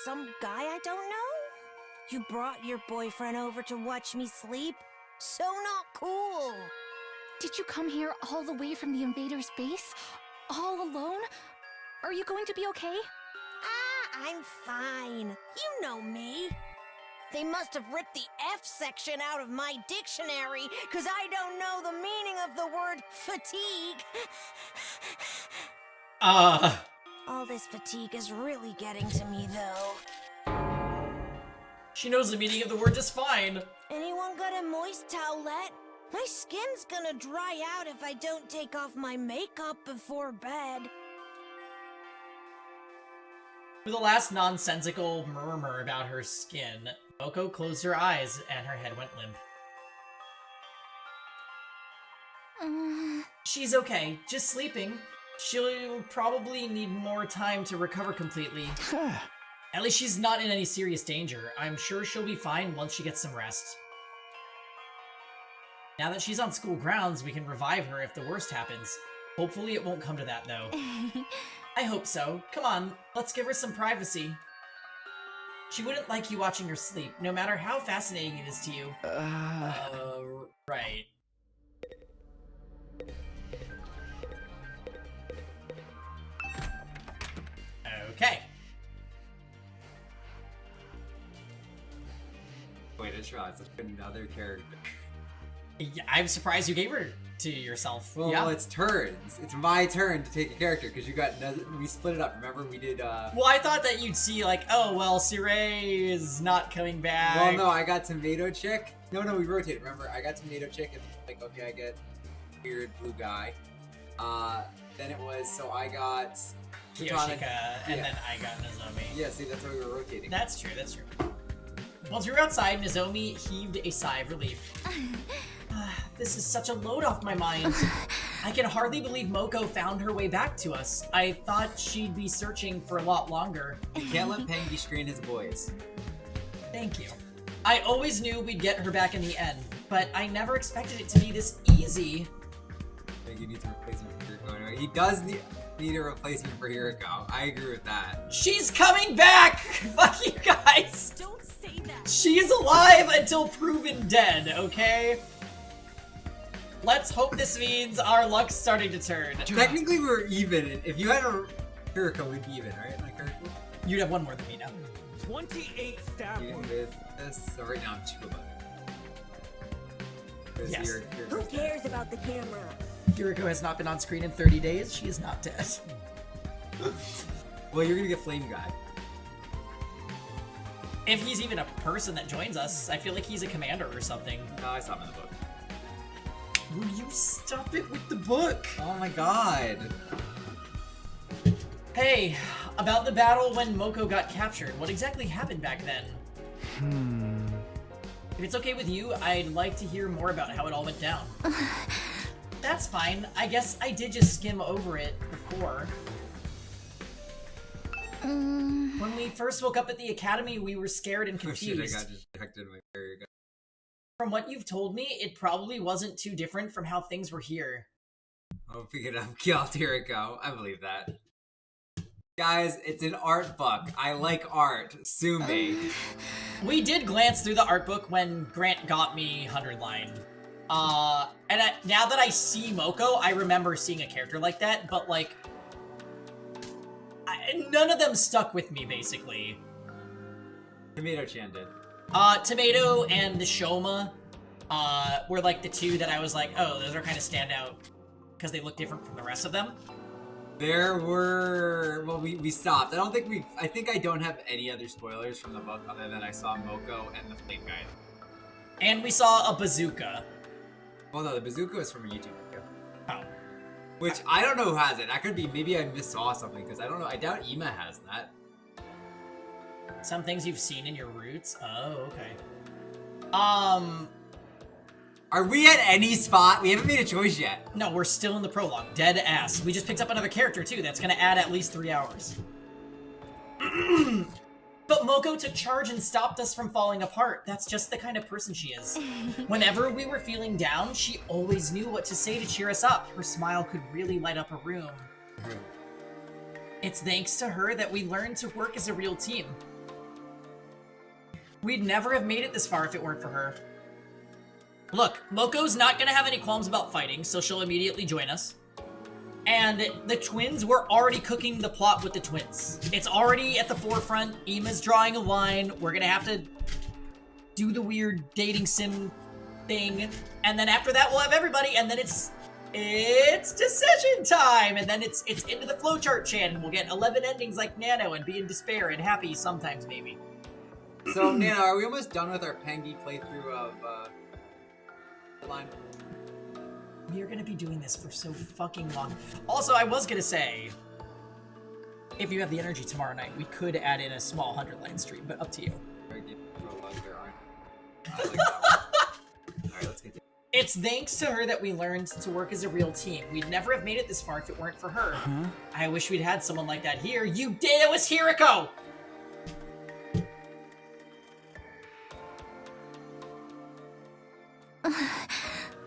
some guy I don't know? You brought your boyfriend over to watch me sleep? So not cool. Did you come here all the way from the invaders' base? All alone? Are you going to be okay? I'm fine. You know me. They must have ripped the F section out of my dictionary, because I don't know the meaning of the word fatigue. All this fatigue is really getting to me, though. She knows the meaning of the word just fine. Anyone got a moist towelette? My skin's gonna dry out if I don't take off my makeup before bed. With the last nonsensical murmur about her skin, Moko closed her eyes and her head went limp. She's okay, just sleeping. She'll probably need more time to recover completely. At least she's not in any serious danger. I'm sure she'll be fine once she gets some rest. Now that she's on school grounds, we can revive her if the worst happens. Hopefully it won't come to that, though. I hope so. Come on, let's give her some privacy. She wouldn't like you watching her sleep, no matter how fascinating it is to you. Right. Okay. Wait, I just realized let's put another character. Yeah, I'm surprised you gave her to yourself. Well, yeah. it's turns. It's my turn to take a character because you got we split it up. Remember we did. Well, I thought that you'd see like, oh well, Sirei is not coming back. Well, no, I got Tomato Chick. No, we rotated. Remember, I got Tomato Chick and like, okay, I get weird blue guy. Then it was I got Kiyoshika, and then I got Nozomi. Yeah, see, that's why we were rotating. That's true. That's true. Once we were outside, Nozomi heaved a sigh of relief. This is such a load off my mind. I can hardly believe Moko found her way back to us. I thought she'd be searching for a lot longer. You can't let Pengi screen his boys. Thank you. I always knew we'd get her back in the end, but I never expected it to be this easy. I think you need to replace him for Hiriko anyway. He does need a replacement for Hiriko. I agree with that. She's coming back! Fuck you guys! Don't say that. She is alive until proven dead, okay? Let's hope this means our luck's starting to turn. Technically, we're even. If you had a Hiriko, we'd be even, right? Like Hiriko? You'd have one more than me now. 28 stab Even with this, so right now I'm 2 above it. Yes. Who cares about the camera? Kiriko has not been on screen in 30 days. She is not dead. Well, you're gonna get Flame Guy. If he's even a person that joins us, I feel like he's a commander or something. No, I saw him in the book. Will you stop it with the book? Oh my god. Hey, about the battle when Moko got captured, what exactly happened back then? If it's okay with you, I'd like to hear more about how it all went down. That's fine. I guess I did just skim over it before. When we first woke up at the academy, we were scared and confused. Oh shit, I got distracted in my carrier gun. From what you've told me, it probably wasn't too different from how things were here. Oh, pick it up. Killed Hiriko. I believe that. Guys, it's an art book. I like art. Sue me. We did glance through the art book when Grant got me 100 line. Now that I see Moko, I remember seeing a character like that, but like, none of them stuck with me, basically. Tomato-chan did. Tomato and the Shoma were like the two that I was like, oh, those are kind of stand out because they look different from the rest of them. There were... Well, we stopped. I think I don't have any other spoilers from the book other than I saw Moko and the Flame Guy. And we saw a bazooka. Well, no, the bazooka was from a YouTube video. Oh. Which, I don't know who has it. That could be, maybe I missaw something, because I don't know. I doubt Ima has that. Some things you've seen in your roots? Oh, okay. Are we at any spot? We haven't made a choice yet. No, we're still in the prologue. Dead ass. We just picked up another character, too. That's gonna add at least 3 hours. But Moko took charge and stopped us from falling apart. That's just the kind of person she is. Whenever we were feeling down, she always knew what to say to cheer us up. Her smile could really light up a room. It's thanks to her that we learned to work as a real team. We'd never have made it this far if it weren't for her. Look, Moko's not gonna have any qualms about fighting, so she'll immediately join us. And the twins, we're already cooking the plot with the twins. It's already at the forefront. Ima's drawing a line. We're gonna have to do the weird dating sim thing. And then after that, we'll have everybody. And then it's decision time. And then it's into the flowchart chan. And we'll get 11 endings like Nano and be in despair and happy sometimes, maybe. So, Nano, are we almost done with our Pengi playthrough of, line? We are gonna be doing this for so fucking long. Also, I was gonna say, if you have the energy tomorrow night, we could add in a small 100-line stream, but up to you. Alright, let's get to It's thanks to her that we learned to work as a real team. We'd never have made it this far if it weren't for her. I wish we'd had someone like that here. You did! It was Hiriko!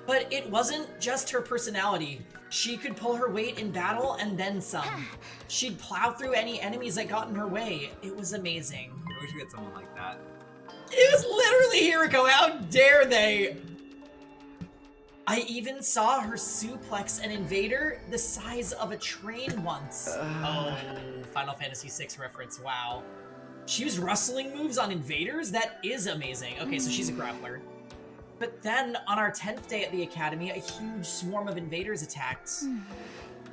But it wasn't just her personality. She could pull her weight in battle and then some. She'd plow through any enemies that got in her way. It was amazing. I wish we had someone like that. It was literally Hiriko. How dare they? I even saw her suplex an invader the size of a train once. Oh, Final Fantasy VI reference. Wow. She was rustling moves on invaders? That is amazing. Okay, so she's a grappler. But then, on our 10th day at the Academy, a huge swarm of invaders attacked.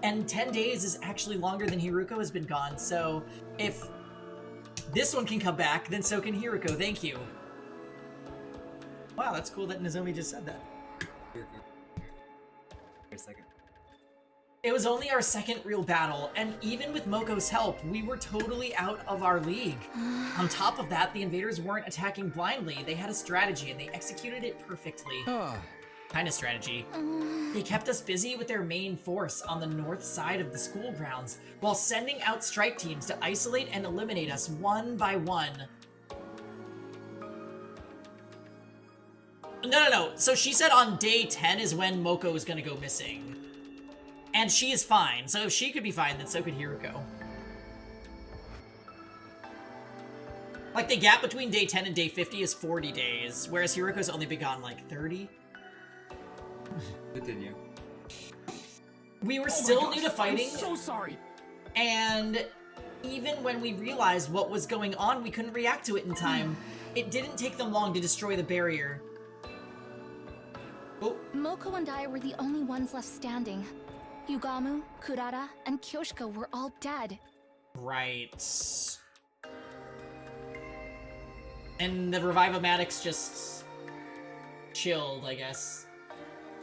And 10 days is actually longer than Hiriko has been gone, so if this one can come back, then so can Hiriko. Thank you. Wow, that's cool that Nozomi just said that. Wait a second. It was only our second real battle, and even with Moko's help, we were totally out of our league. On top of that, the invaders weren't attacking blindly. They had a strategy, and they executed it perfectly. Kind of strategy. They kept us busy with their main force on the north side of the school grounds, while sending out strike teams to isolate and eliminate us one by one. No. So she said on day 10 is when Moko is gonna go missing. And she is fine, so if she could be fine, then so could Hiriko. Like, the gap between day 10 and day 50 is 40 days, whereas Hiriko's only been gone, like, 30? Continue. We were still new to fighting. I'm so sorry. And even when we realized what was going on, we couldn't react to it in time. It didn't take them long to destroy the barrier. Moko and I were the only ones left standing. Yugamu, Kurara, and Kyoshiko were all dead. Right. And the Revivomatics just chilled, I guess.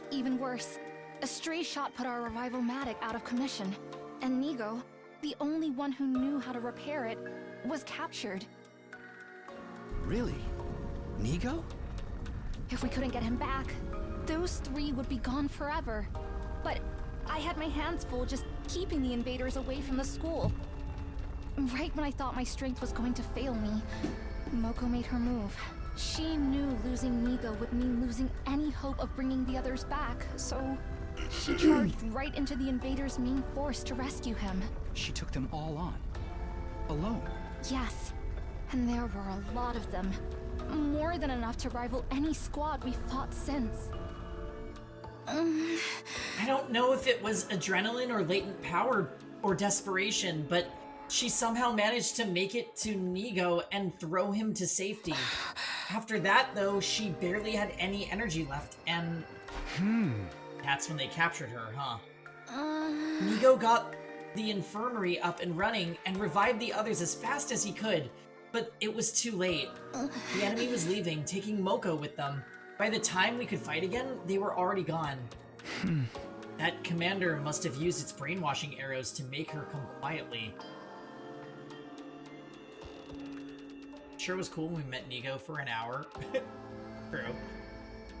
Even worse, a stray shot put our Revivomatic out of commission, and Nigo, the only one who knew how to repair it, was captured. Really? Nigo? If we couldn't get him back, those three would be gone forever. But I had my hands full just keeping the invaders away from the school. Right when I thought my strength was going to fail me, Moko made her move. She knew losing Nigo would mean losing any hope of bringing the others back, so she charged right into the invaders' main force to rescue him. She took them all on. Alone. Yes, and there were a lot of them. More than enough to rival any squad we've fought since. I don't know if it was adrenaline or latent power or desperation, but she somehow managed to make it to Nigo and throw him to safety. After that, though, she barely had any energy left, and that's when they captured her, huh? Nigo got the infirmary up and running and revived the others as fast as he could, but it was too late. The enemy was leaving, taking Moko with them. By the time we could fight again, they were already gone. That commander must have used its brainwashing arrows to make her come quietly. Sure was cool when we met Nigo for an hour. True.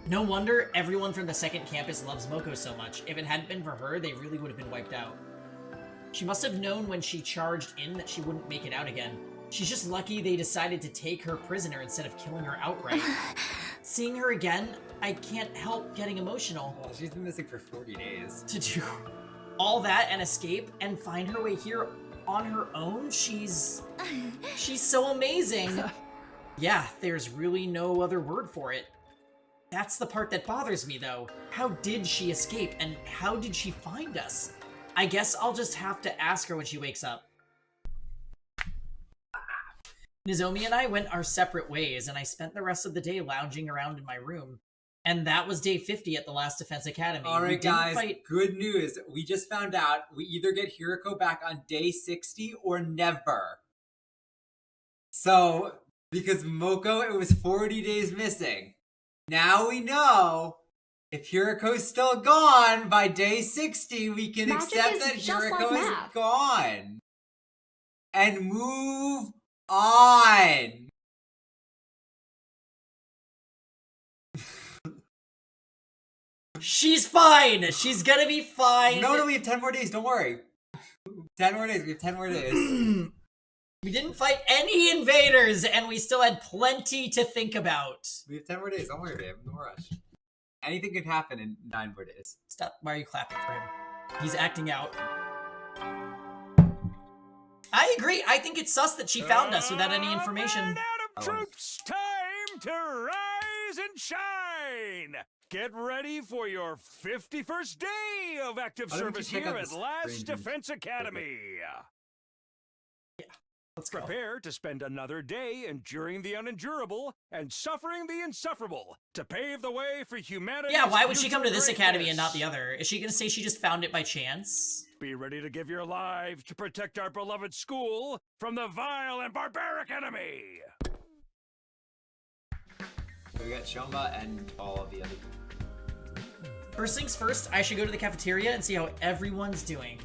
No wonder everyone from the second campus loves Moko so much. If it hadn't been for her, they really would have been wiped out. She must have known when she charged in that she wouldn't make it out again. She's just lucky they decided to take her prisoner instead of killing her outright. Seeing her again, I can't help getting emotional. Well, she's been missing for 40 days. To do all that and escape and find her way here on her own, she's so amazing. Yeah, there's really no other word for it. That's the part that bothers me, though. How did she escape, and how did she find us? I guess I'll just have to ask her when she wakes up. Nozomi and I went our separate ways, and I spent the rest of the day lounging around in my room. And that was day 50 at the last Defense Academy. Alright guys, good news. We just found out we either get Hiriko back on day 60 or never. So, because Moko, it was 40 days missing. Now we know if Hiriko's still gone by day 60, we can accept that Hiriko is gone. And move on. She's fine! She's gonna be fine! No, we have 10 more days, don't worry. 10 more days, we have 10 more days. We didn't fight any invaders, and we still had plenty to think about. We have 10 more days, don't worry, babe, no rush. Anything can happen in 9 more days. Stop, why are you clapping for him? He's acting out. I agree. I think it's sus that she found us without any information. Troops, time to rise and shine! Get ready for your 51st day of active service here at Last Defense Academy. Let's go. Prepare to spend another day enduring the unendurable and suffering the insufferable to pave the way for humanity. Yeah, why would she come to this academy and not the other? Is she gonna say she just found it by chance? Be ready to give your lives to protect our beloved school from the vile and barbaric enemy. So we got Shoma and all of the other. First things first, I should go to the cafeteria and see how everyone's doing.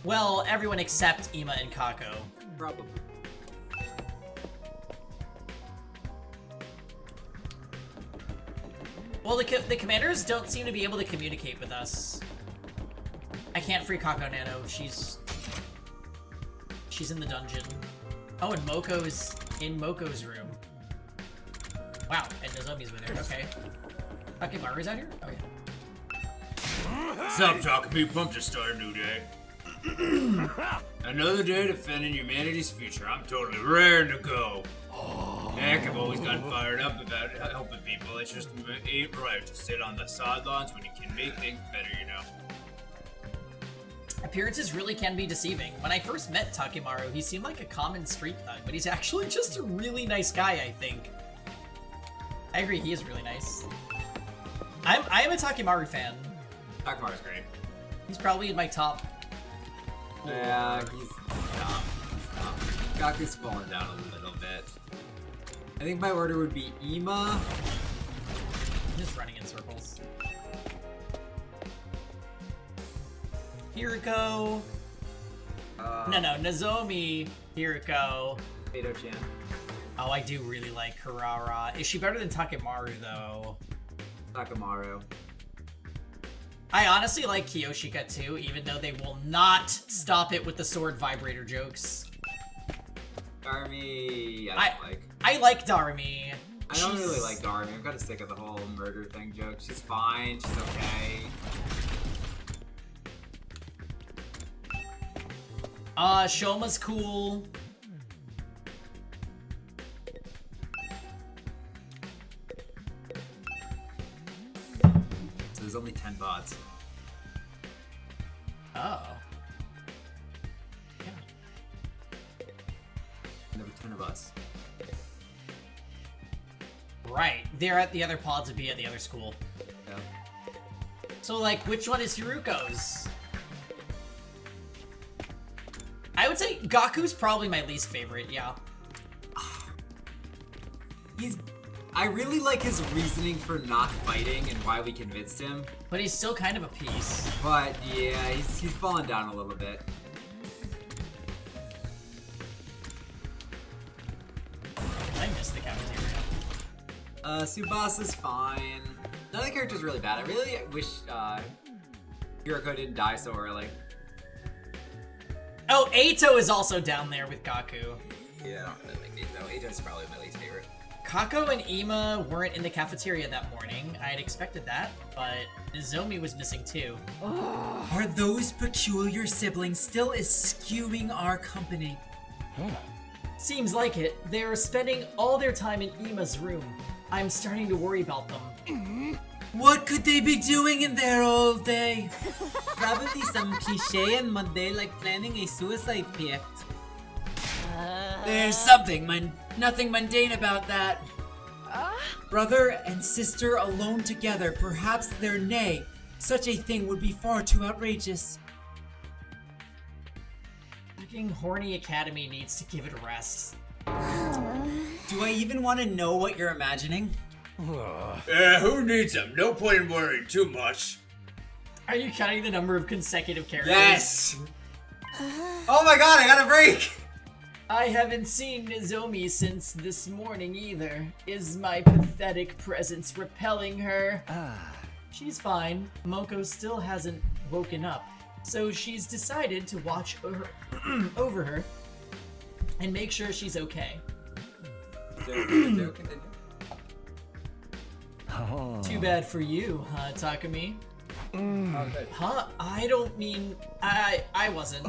Well, everyone except Ima and Kako. Probably. Well, the commanders don't seem to be able to communicate with us. I can't free Kako Nano. She's in the dungeon. Oh, and Moko's in Moko's room. Wow, and Nozomi's with her. Okay. Takimaru's out here? Oh yeah. Sup, Takumi? Pumped to start a new day. Another day defending humanity's future. I'm totally raring to go. Heck, I've always gotten fired up about helping people. It's just ain't right to sit on the sidelines when you can make things better, you know. Appearances really can be deceiving. When I first met Takimaru, he seemed like a common street thug, but he's actually just a really nice guy, I think. I agree, he is really nice. I am a Takimaru fan. Takimaru's great. He's probably in my top. Yeah, he's not. Gaku's fallen down a little bit. I think my order would be Ima. I'm just running in circles. Hiriko. No, Nozomi, Hiriko. Beto-chan. Oh, I do really like Karara. Is she better than Takimaru, though? Takimaru. I honestly like Kiyoshika, too, even though they will not stop it with the sword vibrator jokes. Darumi, I don't like. I like Darumi. I don't really like Darumi. I'm kind of sick of the whole murder thing joke. She's fine. She's okay. Shoma's cool. So there's only 10 bots. Oh. Yeah. And there were 10 of us. Right. They're at the other pods would be at the other school. Yeah. So, like, which one is Hiruko's? I would say Gaku's probably my least favorite, yeah. I really like his reasoning for not fighting and why we convinced him. But he's still kind of a piece. But yeah, he's fallen down a little bit. I miss the cafeteria. Tsubasa's fine. None of the characters really bad. I really wish Hiriko didn't die so early. Oh, Eito is also down there with Gaku. Yeah, I don't really like Eito. Eito's probably my least favorite. Kako and Ima weren't in the cafeteria that morning. I had expected that, but Nozomi was missing too. Are those peculiar siblings still eschewing our company? Seems like it. They are spending all their time in Ima's room. I'm starting to worry about them. What could they be doing in there all day? Probably some cliché and mundane like planning a suicide pact. There's nothing mundane about that. Brother and sister alone together, perhaps they're nay. Such a thing would be far too outrageous. Fucking horny academy needs to give it a rest. Do I even want to know what you're imagining? Who needs them? No point in worrying too much. Are you counting the number of consecutive characters? Yes! Oh my god, I got a break! I haven't seen Nozomi since this morning either. Is my pathetic presence repelling her? She's fine. Moko still hasn't woken up, so she's decided to watch over her and make sure she's okay. Oh. Too bad for you, huh, Takumi? Huh? I don't mean... I wasn't.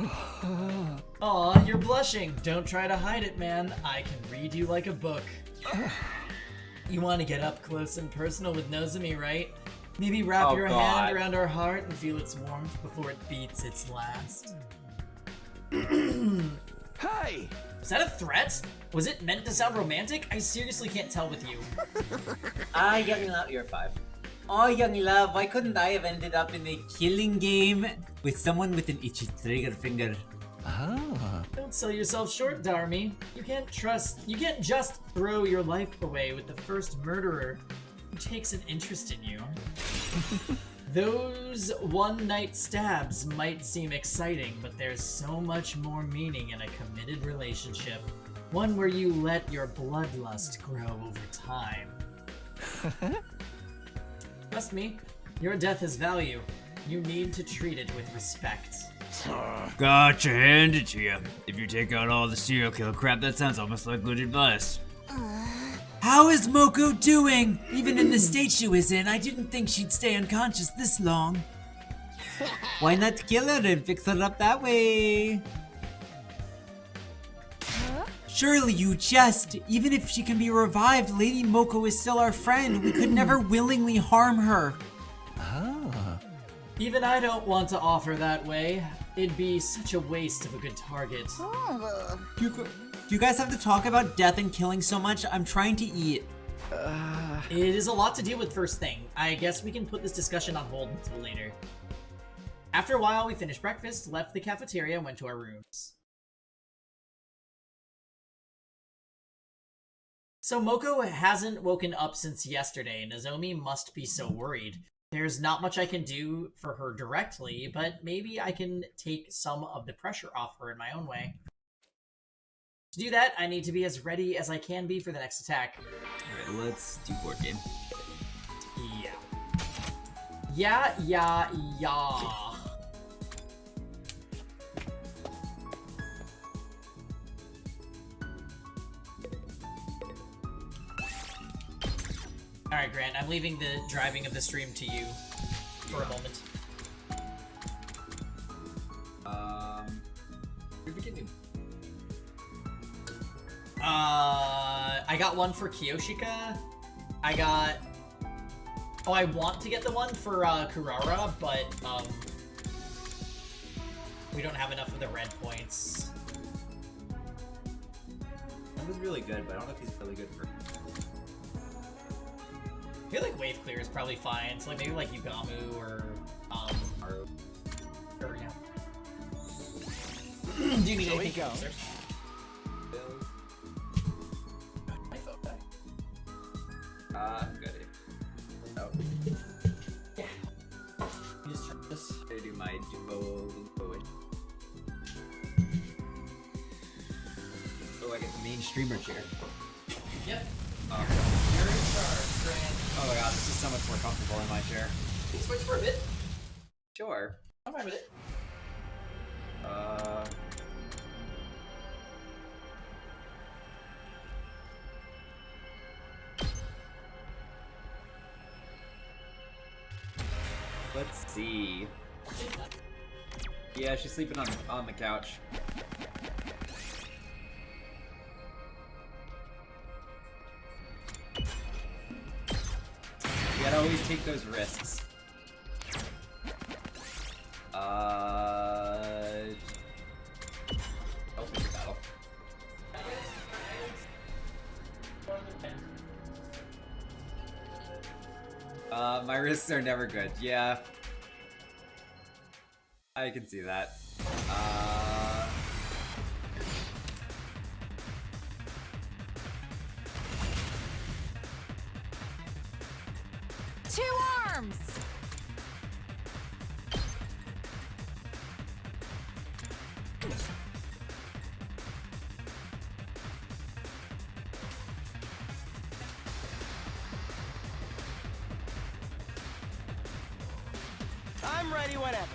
Aw, you're blushing. Don't try to hide it, man. I can read you like a book. You want to get up close and personal with Nozomi, right? Maybe wrap your hand around our heart and feel its warmth before it beats its last. Hey! Was that a threat? Was it meant to sound romantic? I seriously can't tell with you. Young love, you're 5. Oh, young love, why couldn't I have ended up in a killing game with someone with an itchy trigger finger? Don't sell yourself short, Darmy. You can't just throw your life away with the first murderer who takes an interest in you. Those one-night stabs might seem exciting, but there's so much more meaning in a committed relationship. One where you let your bloodlust grow over time. Trust me, your death has value. You need to treat it with respect. Gotcha, hand it to you. If you take out all the serial killer crap, that sounds almost like good advice. How is Moko doing? Even in the state she was in, I didn't think she'd stay unconscious this long. Why not kill her and fix her up that way? Surely you jest. Even if she can be revived, Lady Moko is still our friend. We could never willingly harm her. Even I don't want to offer that way. It'd be such a waste of a good target. Do you guys have to talk about death and killing so much? I'm trying to eat. It is a lot to deal with first thing. I guess we can put this discussion on hold until later. After a while, we finished breakfast, left the cafeteria, and went to our rooms. So Moko hasn't woken up since yesterday. Nozomi must be so worried. There's not much I can do for her directly, but maybe I can take some of the pressure off her in my own way. To do that, I need to be as ready as I can be for the next attack. Alright, let's do board game. Yeah. Alright, Grant, I'm leaving the driving of the stream to you for a moment. Who'd we get new? I got one for Kiyoshika. I got... Oh, I want to get the one for Kurara, but we don't have enough of the red points. That was really good, but I don't know if he's really good for... I feel like Wave Clear is probably fine. So like maybe like Yugamu or Haru. Or yeah. Do you need anything else? My phone died. I'm good. Oh. Yeah. You just turn this. I do my duo. Oh, I get the main streamer chair. Yep. Oh. You're in charge, Grant. Oh my god, this is so much more comfortable in my chair. Can you switch for a bit? Sure. I'm fine with it. Let's see. Yeah, she's sleeping on the couch. You gotta always take those risks. Open the battle. My risks are never good. Yeah. I can see that. Two arms! I'm ready whenever.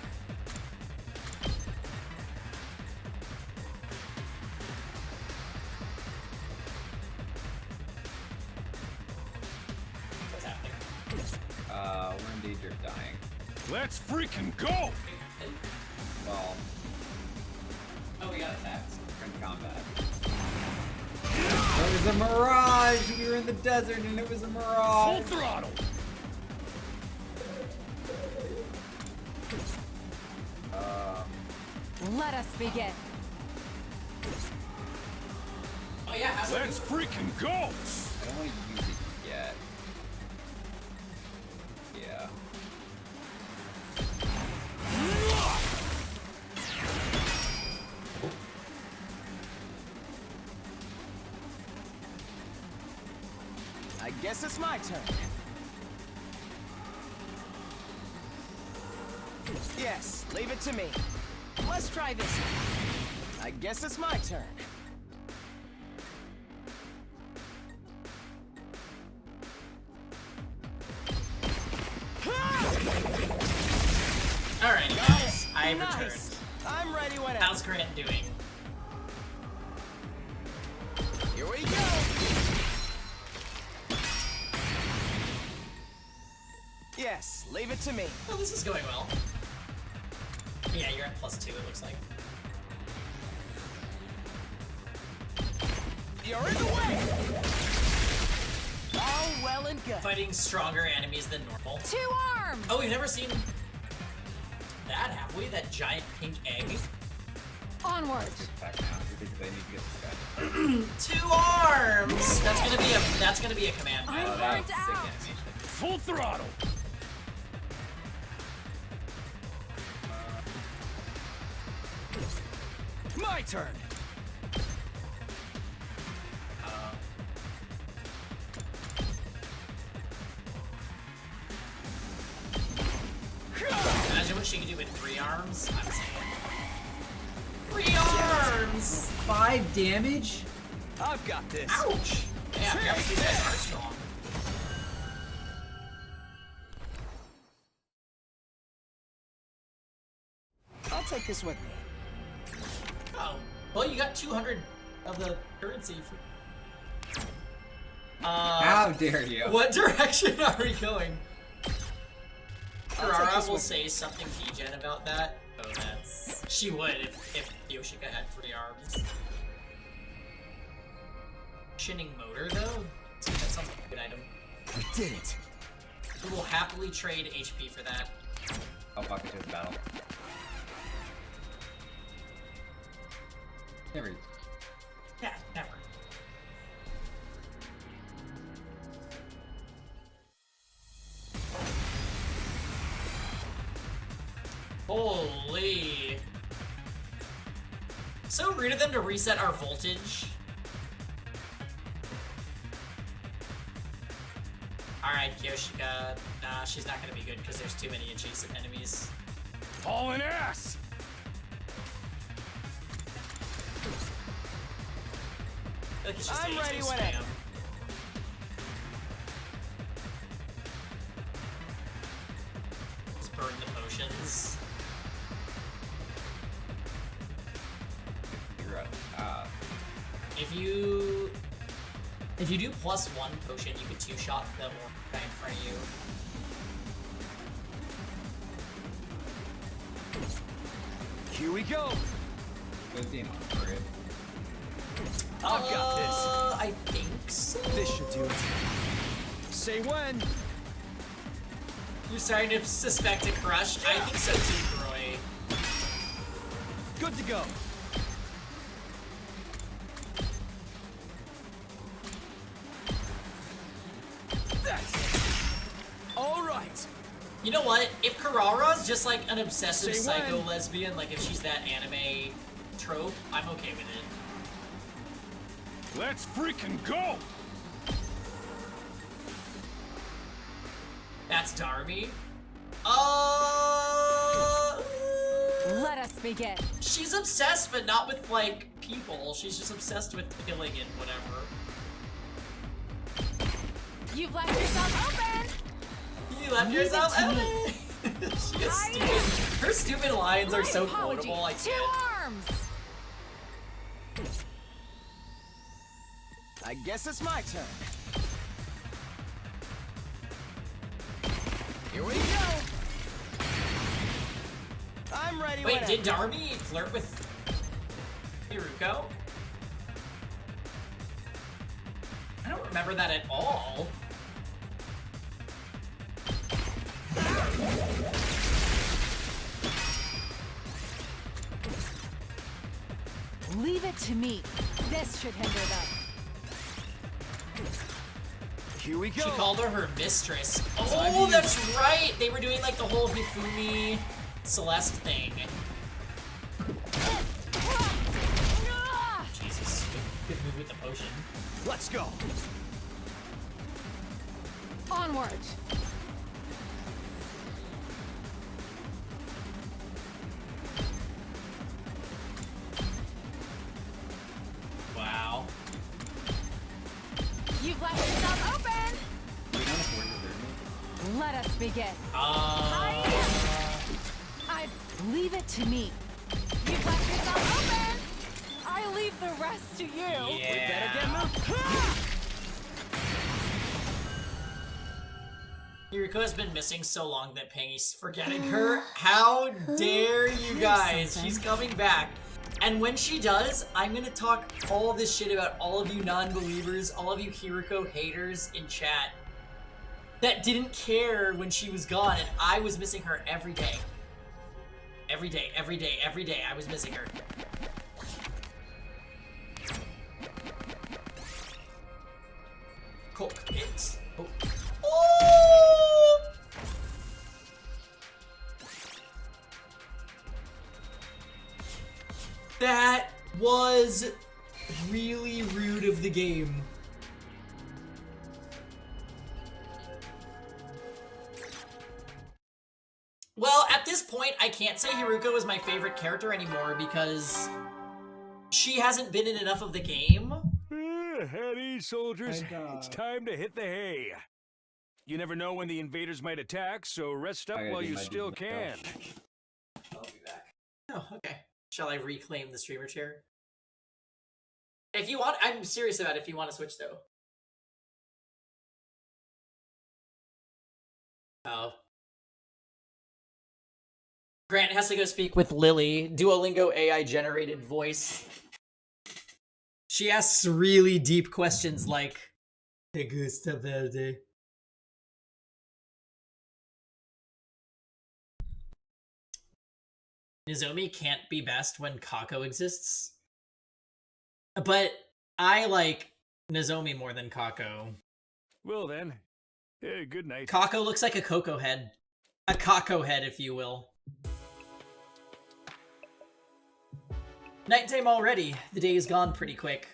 What's happening? We're in danger of dying. Let's freaking go! Well. Oh, we got attacked. We're in combat. It was a mirage! We were in the desert and it was a mirage! Full throttle! Let us begin. Oh yeah, let's freaking go! I don't want to use it yet. Yeah. I guess it's my turn. Yes, leave it to me. Let's try this. I guess it's my turn. Alright, guys, I have returned. Nice. I'm ready whenever. How's Grant doing? Here we go. Yes, leave it to me. Oh, this is going well. Yeah, you're at +2, it looks like. You're in the way! All well and good. Fighting stronger enemies than normal. 2 arms! Oh, we've never seen that, have we? That giant pink egg? Onward! Two arms! That's gonna be a command. I'm burnt out! Full throttle! My turn. Imagine what she can do with 3 arms. I'm saying. 3 arms! 5 damage? I've got this. Ouch! Yeah, apparently these guys are strong. I'll take this with me. Oh. Well, you got 200 of the currency. How dare you? What direction are we going? I'll take Carrara this will with say something degen about that. Oh, that's... She would if Yoshika had 3 arms. Shinning motor, though? That sounds like a good item. We did it. We will happily trade HP for that. I'll walk into the battle. Never. Yeah, never. Holy. So rude of them to reset our voltage. Alright, Yoshika. Nah, she's not gonna be good because there's too many adjacent enemies. Hauling ass! I feel like it's just I'm AJ ready spam. whenever. Just burn the potions. You're up. If you do +1 potion, you could 2-shot the orc guy in front of you. Here we go. I've got this. I think so. This should do it. Say when. You're starting to suspect a crush? I think so too, Roy. Good to go. That's it. All right. You know what? If Carrara's just like an obsessive Say psycho when. lesbian, like if she's that anime trope, I'm okay with it. Let's freaking go! That's Darby. Let us begin. She's obsessed, but not with like people. She's just obsessed with killing and whatever. You've left yourself open. You left yourself open. She is stupid. Her stupid lines are so apology. quotable. I 2 can't. arms. I guess it's my turn. Here we go. I'm ready. Wait, did Darby flirt with Hiruko? I don't remember that at all. Leave it to me. This should hinder them. Here we go. She called her mistress. Oh, that's right! They were doing like the whole Hifumi Celeste thing. Jesus, good move with the potion. Let's go. Onward. Wow. You've left yourself open. Let us begin. Leave it to me. You've left yourself open. I leave the rest to you. Yeah. We better get moving. Hiruko has been missing so long that Pangy's forgetting her. How dare you guys? She's coming back. And when she does, I'm gonna talk all this shit about all of you non-believers, all of you Hiruko haters in chat that didn't care when she was gone, and I was missing her every day. Every day, every day, every day, I was missing her. Cook it. Oh. Oh! That was really rude of the game. Well, at this point, I can't say Hiruko is my favorite character anymore because she hasn't been in enough of the game. At ease, soldiers. It's time to hit the hay. You never know when the invaders might attack, so rest up while you still can. I'll be back. Oh, okay. Shall I reclaim the streamer chair? If you want, I'm serious about it if you want to switch though. Oh. Grant has to go speak with Lily, Duolingo AI generated voice. She asks really deep questions like, "Te gusta verde?" Nozomi can't be best when Kako exists. But I like Nozomi more than Kako. Well then, good night. Kako looks like a Coco head. A Kako head, if you will. Nighttime already. The day is gone pretty quick.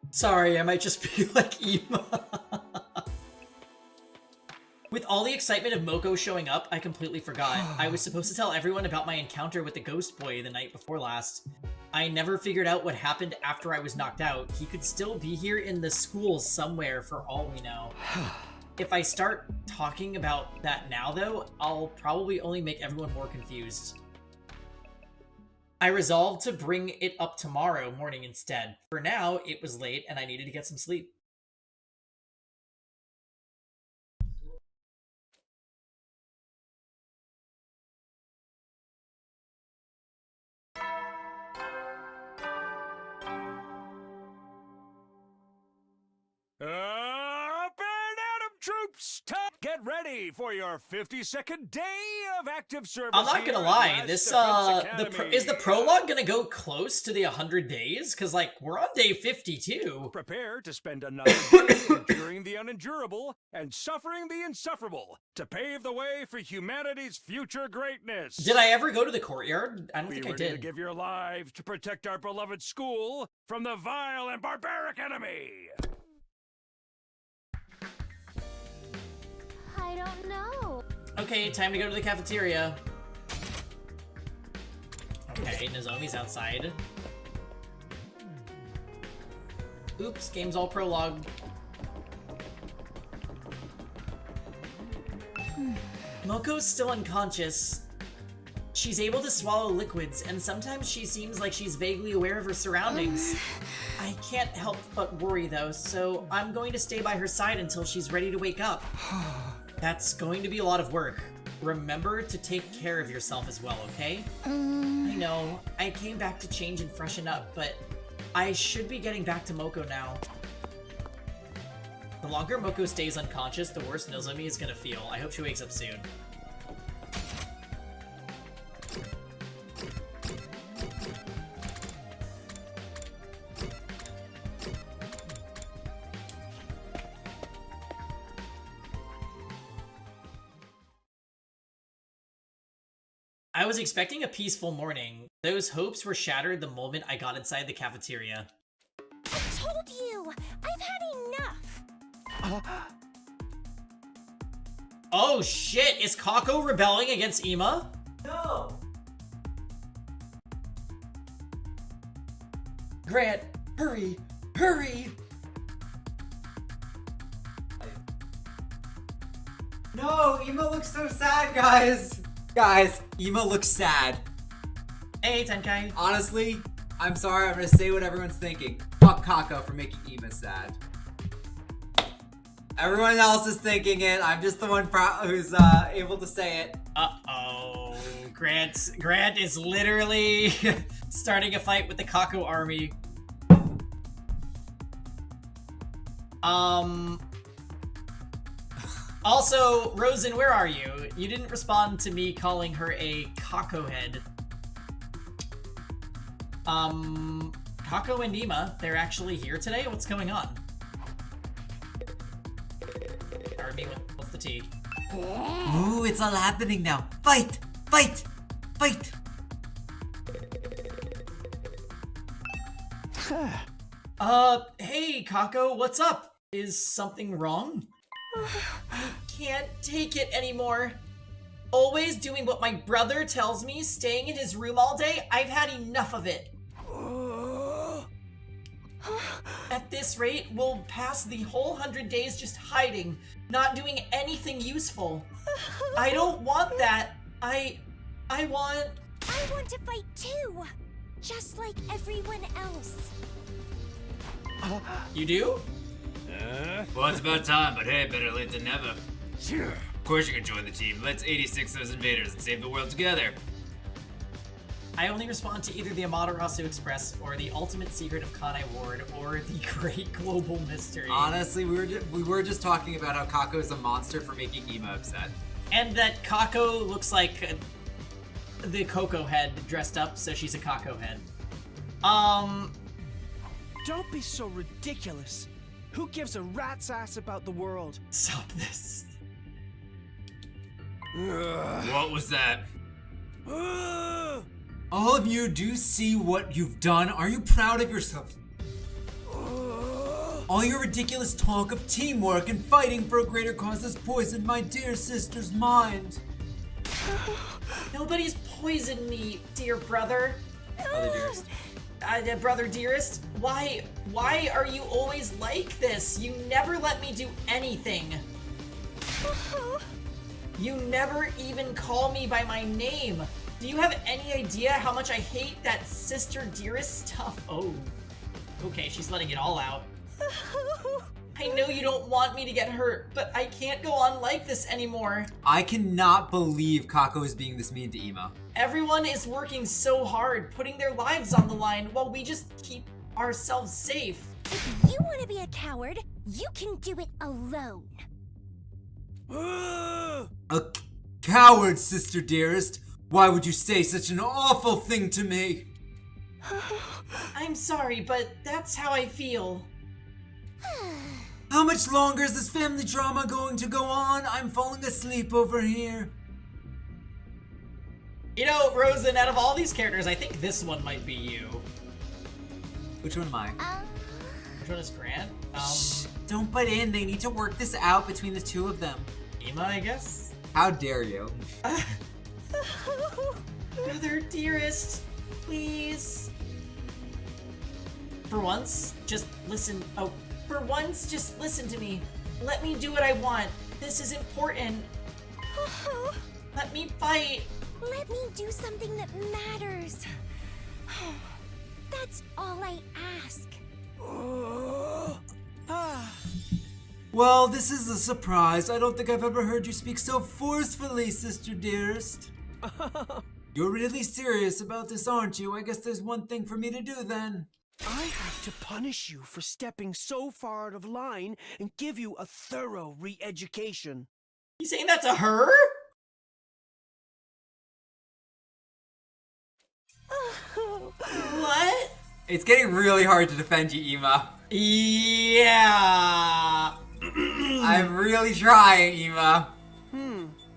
Sorry, I might just be like Ema. With all the excitement of Moko showing up, I completely forgot. I was supposed to tell everyone about my encounter with the ghost boy the night before last. I never figured out what happened after I was knocked out. He could still be here in the school somewhere for all we know. If I start talking about that now, though, I'll probably only make everyone more confused. I resolved to bring it up tomorrow morning instead. For now, it was late and I needed to get some sleep. Up and Atom troops! Get ready for your 52nd day of active service. I'm not gonna lie, this is the prologue gonna go close to the 100 days? Cause like we're on day 52. Prepare to spend another day enduring the unendurable and suffering the insufferable to pave the way for humanity's future greatness. Did I ever go to the courtyard? I don't think I Be ready did. to give your lives to protect our beloved school from the vile and barbaric enemy. I don't know. Okay, time to go to the cafeteria. Okay, Nozomi's outside. Oops, game's all prologue. Moko's still unconscious. She's able to swallow liquids, and sometimes she seems like she's vaguely aware of her surroundings. I can't help but worry though, so I'm going to stay by her side until she's ready to wake up. That's going to be a lot of work. remember to take care of yourself as well, okay? I know, I came back to change and freshen up, but I should be getting back to Moko now. The longer Moko stays unconscious, the worse Nozomi is gonna feel. I hope she wakes up soon. I was expecting a peaceful morning. Those hopes were shattered the moment I got inside the cafeteria. I told you! I've had enough! Oh shit! Is Kako rebelling against Ima? No! Grant, hurry! Hurry! No, Ima looks so sad, guys. Guys, Ima looks sad. Hey, Tenkai. Honestly, I'm sorry, I'm gonna say what everyone's thinking. Fuck Kako for making Ima sad. Everyone else is thinking it. I'm just the one who's able to say it. Uh-oh. Grant is literally starting a fight with the Kako army. Also, Rosen, where are you? You didn't respond to me calling her a Kako head. Kako and Ima, they're actually here today? What's going on? Army, what's the tea? Ooh, it's all happening now. Fight! Fight! Fight! Hey, Kako, what's up? Is something wrong? I can't take it anymore. Always doing what my brother tells me, staying in his room all day, I've had enough of it. At this rate, we'll pass the whole 100 days just hiding, not doing anything useful. I don't want that. I want to fight too, just like everyone else. You do? Well, it's about time, but hey, better late than never. Of course you can join the team. Let's 86 those invaders and save the world together. I only respond to either the Amaterasu Express or the Ultimate Secret of Kanai Ward or the Great Global Mystery. Honestly, we were just talking about how Kako is a monster for making Ima upset. And that Kako looks like the Coco head dressed up, so she's a Kako head. Don't be so ridiculous. Who gives a rat's ass about the world? Stop this. What was that? All of you do see what you've done. Are you proud of yourself? All your ridiculous talk of teamwork and fighting for a greater cause has poisoned my dear sister's mind. Nobody's poisoned me, dear brother. Brother dearest. Brother dearest, why are you always like this? You never let me do anything. You never even call me by my name. Do you have any idea how much I hate that sister dearest stuff? Oh, okay, she's letting it all out. I know you don't want me to get hurt, but I can't go on like this anymore. I cannot believe Kako is being this mean to Ima. Everyone is working so hard, putting their lives on the line, while we just keep ourselves safe. If you want to be a coward, you can do it alone. A coward, sister dearest. Why would you say such an awful thing to me? I'm sorry, but that's how I feel. How much longer is this family drama going to go on? I'm falling asleep over here. You know, Rosen, out of all these characters, I think this one might be you. Which one am I? Which one is Grant? Shh, don't butt in. They need to work this out between the two of them. Ima, I guess? How dare you? Brother dearest, please. For once, just listen. Oh, for once, just listen to me. Let me do what I want. This is important. Let me fight. Let me do something that matters. That's all I ask. Well, this is a surprise. I don't think I've ever heard you speak so forcefully, sister dearest. You're really serious about this, aren't you? I guess there's one thing for me to do then. I have to punish you for stepping so far out of line and give you a thorough re-education. You saying that to her? What? It's getting really hard to defend you, Ema. Yeah. I'm really trying, Ema.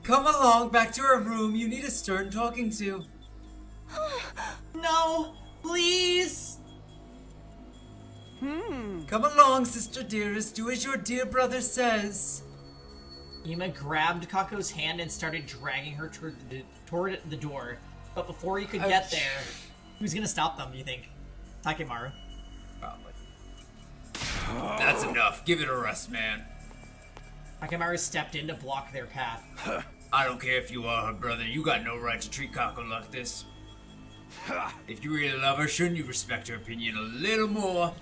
Come along back to our room. You need a stern talking to. No, please. Come along, sister dearest. Do as your dear brother says. Ema grabbed Kako's hand and started dragging her toward the door. But before he could get there, who's gonna stop them, you think? Takemaru. Probably. That's enough. Give it a rest, man. Takemaru stepped in to block their path. I don't care if you are her brother. You got no right to treat Kako like this. If you really love her, shouldn't you respect her opinion a little more?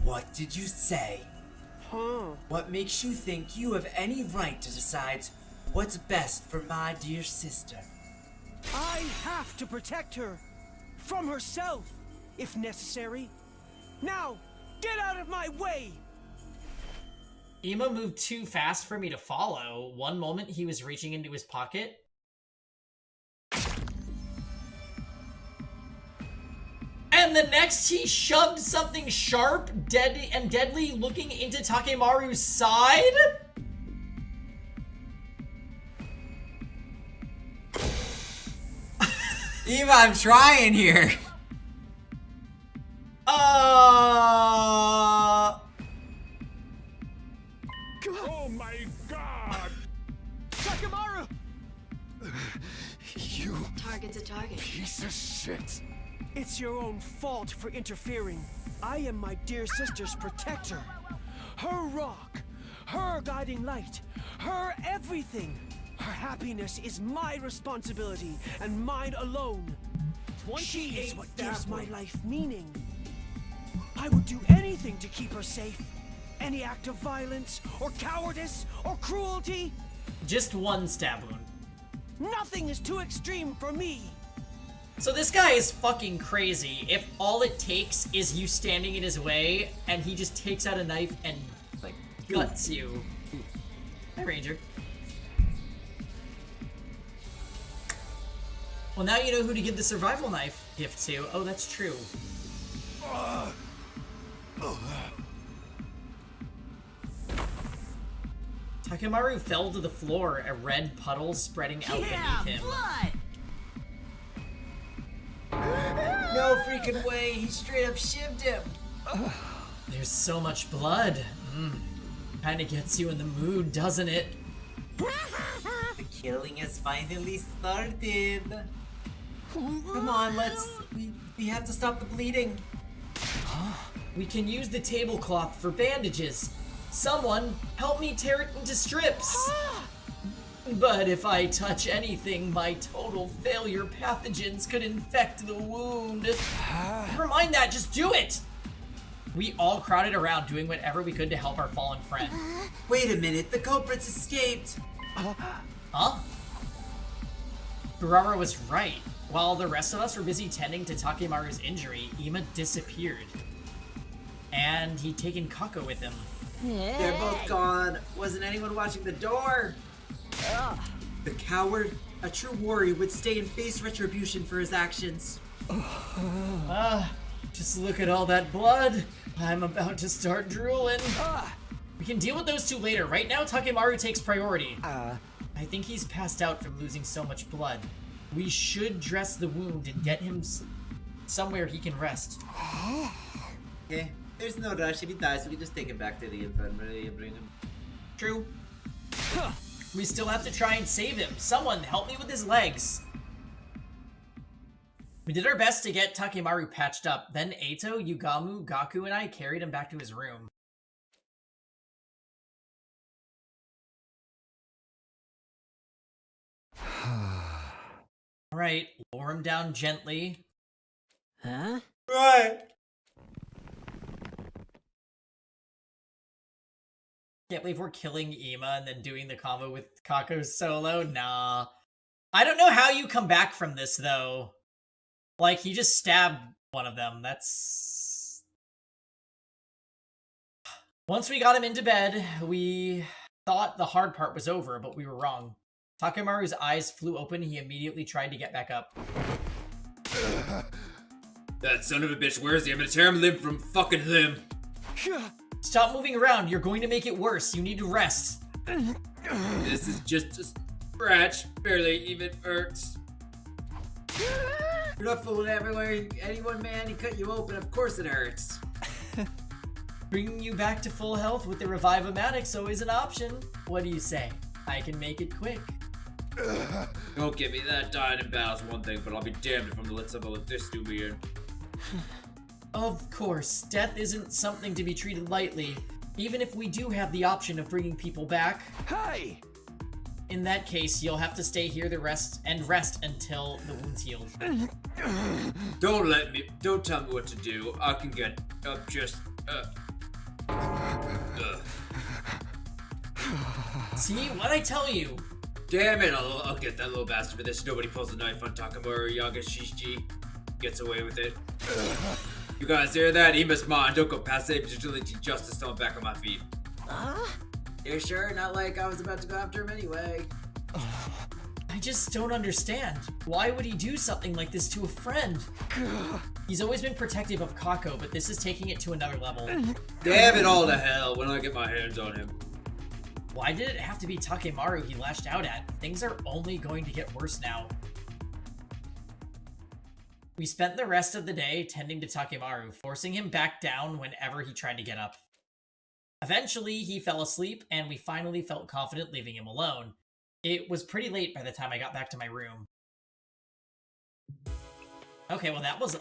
What did you say? What makes you think you have any right to decide what's best for my dear sister? I have to protect her. From herself, if necessary. Now, get out of my way! Ema moved too fast for me to follow. One moment he was reaching into his pocket. And the next he shoved something sharp, deadly looking into Takemaru's side? Ema, I'm trying here. Oh my god! Takemaru! You Target's a target. piece of shit. It's your own fault for interfering. I am my dear sister's protector. Her rock, her guiding light, her everything. Her happiness is my responsibility and mine alone. She is what gives my life meaning. I would do anything to keep her safe. Any act of violence, or cowardice, or cruelty. Just one stab wound. Nothing is too extreme for me. So this guy is fucking crazy. If all it takes is you standing in his way, and he just takes out a knife and, like, guts you. Hi, Ranger. Well, now you know who to give the survival knife gift to. Oh, that's true. Takemaru fell to the floor, a red puddle spreading out beneath him. Blood! No freaking way, he straight up shivved him. There's so much blood. Kinda gets you in the mood, doesn't it? The killing has finally started. Come on, we have to stop the bleeding. We can use the tablecloth for bandages. Someone help me tear it into strips. But if I touch anything, my total failure pathogens could infect the wound. Never mind that, just do it! We all crowded around doing whatever we could to help our fallen friend. Wait a minute, the culprits escaped. Huh? Kurara was right. While the rest of us were busy tending to Takemaru's injury, Ema disappeared. And he'd taken Kako with him. They're both gone. Wasn't anyone watching the door? The coward, a true warrior, would stay and face retribution for his actions. Just look at all that blood. I'm about to start drooling. We can deal with those two later. Right now, Takemaru takes priority. I think he's passed out from losing so much blood. We should dress the wound and get him somewhere he can rest. Okay, there's no rush. If he dies, we can just take him back to the infirmary and bring him. True. We still have to try and save him. Someone help me with his legs. We did our best to get Takemaru patched up. Then Eito, Yugamu, Gaku, and I carried him back to his room. Alright, lower him down gently. Huh? Right. Can't believe we're killing Ima and then doing the combo with Kako solo. Nah. I don't know how you come back from this, though. Like, he just stabbed one of them. That's... Once we got him into bed, we thought the hard part was over, but we were wrong. Takemaru's eyes flew open. He immediately tried to get back up. That son of a bitch, where is he? I'm gonna tear him limb from fucking limb. Stop moving around. You're going to make it worse. You need to rest. This is just a scratch. Barely even hurts. You're not fooling everywhere. Anyone, man, he cut you open. Of course it hurts. Bringing you back to full health with the Revive-O-Matic's always an option. What do you say? I can make it quick. Don't give me that. Dying in battle's one thing, but I'll be damned if I'm gonna let someone like this do me in. Of course, death isn't something to be treated lightly, even if we do have the option of bringing people back. Hey! In that case, you'll have to stay here rest until the wound's healed. Don't tell me what to do. I can get up just, See, what'd I tell you? Damn it, I'll get that little bastard for this. Nobody pulls a knife on Takemaru Yagashishiji. Gets away with it. You guys hear that? Ima's mine. Don't go past vigilante justice till I'm back on my feet. You're sure? Not like I was about to go after him anyway. I just don't understand. Why would he do something like this to a friend? He's always been protective of Kako, but this is taking it to another level. Damn it all to hell when I get my hands on him. Why did it have to be Takemaru he lashed out at? Things are only going to get worse now. We spent the rest of the day tending to Takemaru, forcing him back down whenever he tried to get up. Eventually, he fell asleep, and we finally felt confident leaving him alone. It was pretty late by the time I got back to my room. Okay, well that was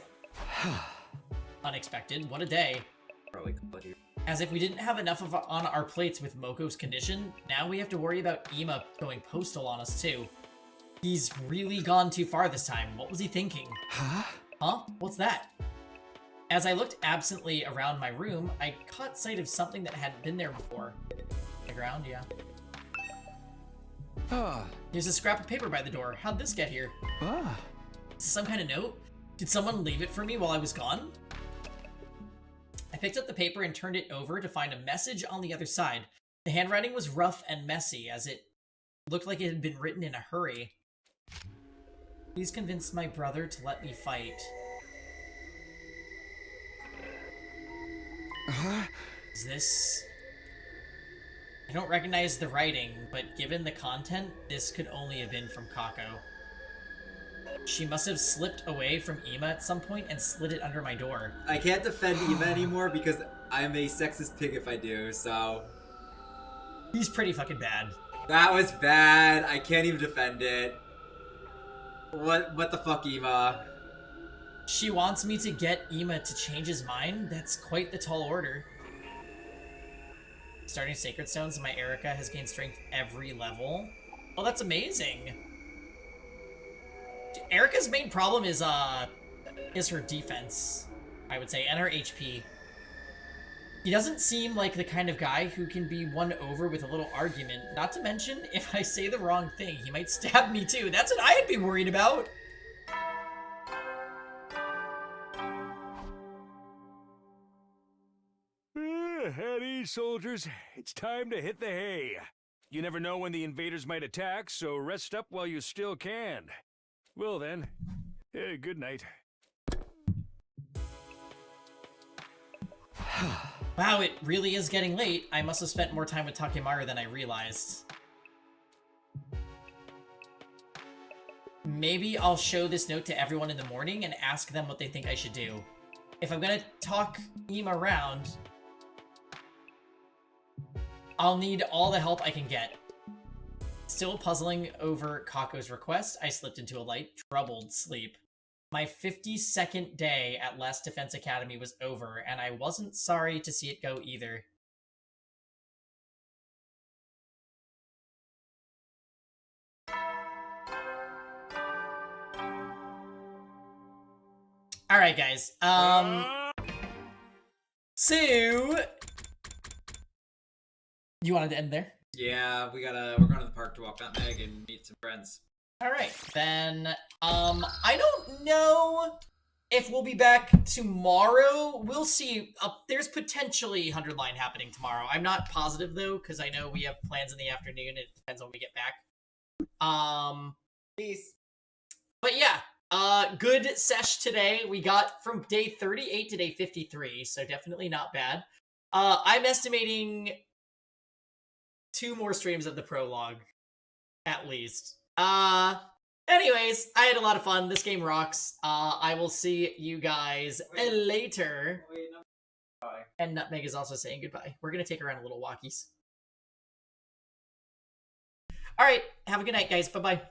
unexpected. What a day. As if we didn't have enough on our plates with Moko's condition, now we have to worry about Ima going postal on us too. He's really gone too far this time. What was he thinking? Huh? What's that? As I looked absently around my room, I caught sight of something that hadn't been there before. The ground, yeah. There's a scrap of paper by the door. How'd this get here? Is this some kind of note? Did someone leave it for me while I was gone? I picked up the paper and turned it over to find a message on the other side. The handwriting was rough and messy, as it looked like it had been written in a hurry. Please convince my brother to let me fight. Is this... I don't recognize the writing, but given the content, this could only have been from Kako. She must have slipped away from Ima at some point and slid it under my door. I can't defend Ima anymore because I'm a sexist pig if I do, so... He's pretty fucking bad. That was bad. I can't even defend it. What the fuck, Ima? She wants me to get Ima to change his mind? That's quite the tall order. Starting Sacred Stones, my Erica has gained strength every level. Oh, that's amazing. Erica's main problem is her defense, I would say, and her HP. He doesn't seem like the kind of guy who can be won over with a little argument. Not to mention, if I say the wrong thing, he might stab me too. That's what I'd be worried about. At ease, soldiers. It's time to hit the hay. You never know when the invaders might attack, so rest up while you still can. Well then, good night. Wow, it really is getting late. I must have spent more time with Takemaru than I realized. Maybe I'll show this note to everyone in the morning and ask them what they think I should do. If I'm gonna talk Ima around, I'll need all the help I can get. Still puzzling over Kako's request, I slipped into a light, troubled sleep. My 52nd day at Last Defense Academy was over, and I wasn't sorry to see it go either. Alright, guys. So... You wanted to end there? Yeah, we're going to the park to walk Nutmeg and meet some friends. All right, then. I don't know if we'll be back tomorrow. We'll see. There's potentially 100 line happening tomorrow. I'm not positive though, because I know we have plans in the afternoon. It depends on when we get back. Peace. But yeah, good sesh today. We got from day 38 to day 53, so definitely not bad. I'm estimating 2 more streams of the prologue, at least. Anyways, I had a lot of fun. This game rocks. I will see you guys later. And Nutmeg is also saying goodbye. We're gonna take her on a little walkies. Alright, have a good night, guys. Bye-bye.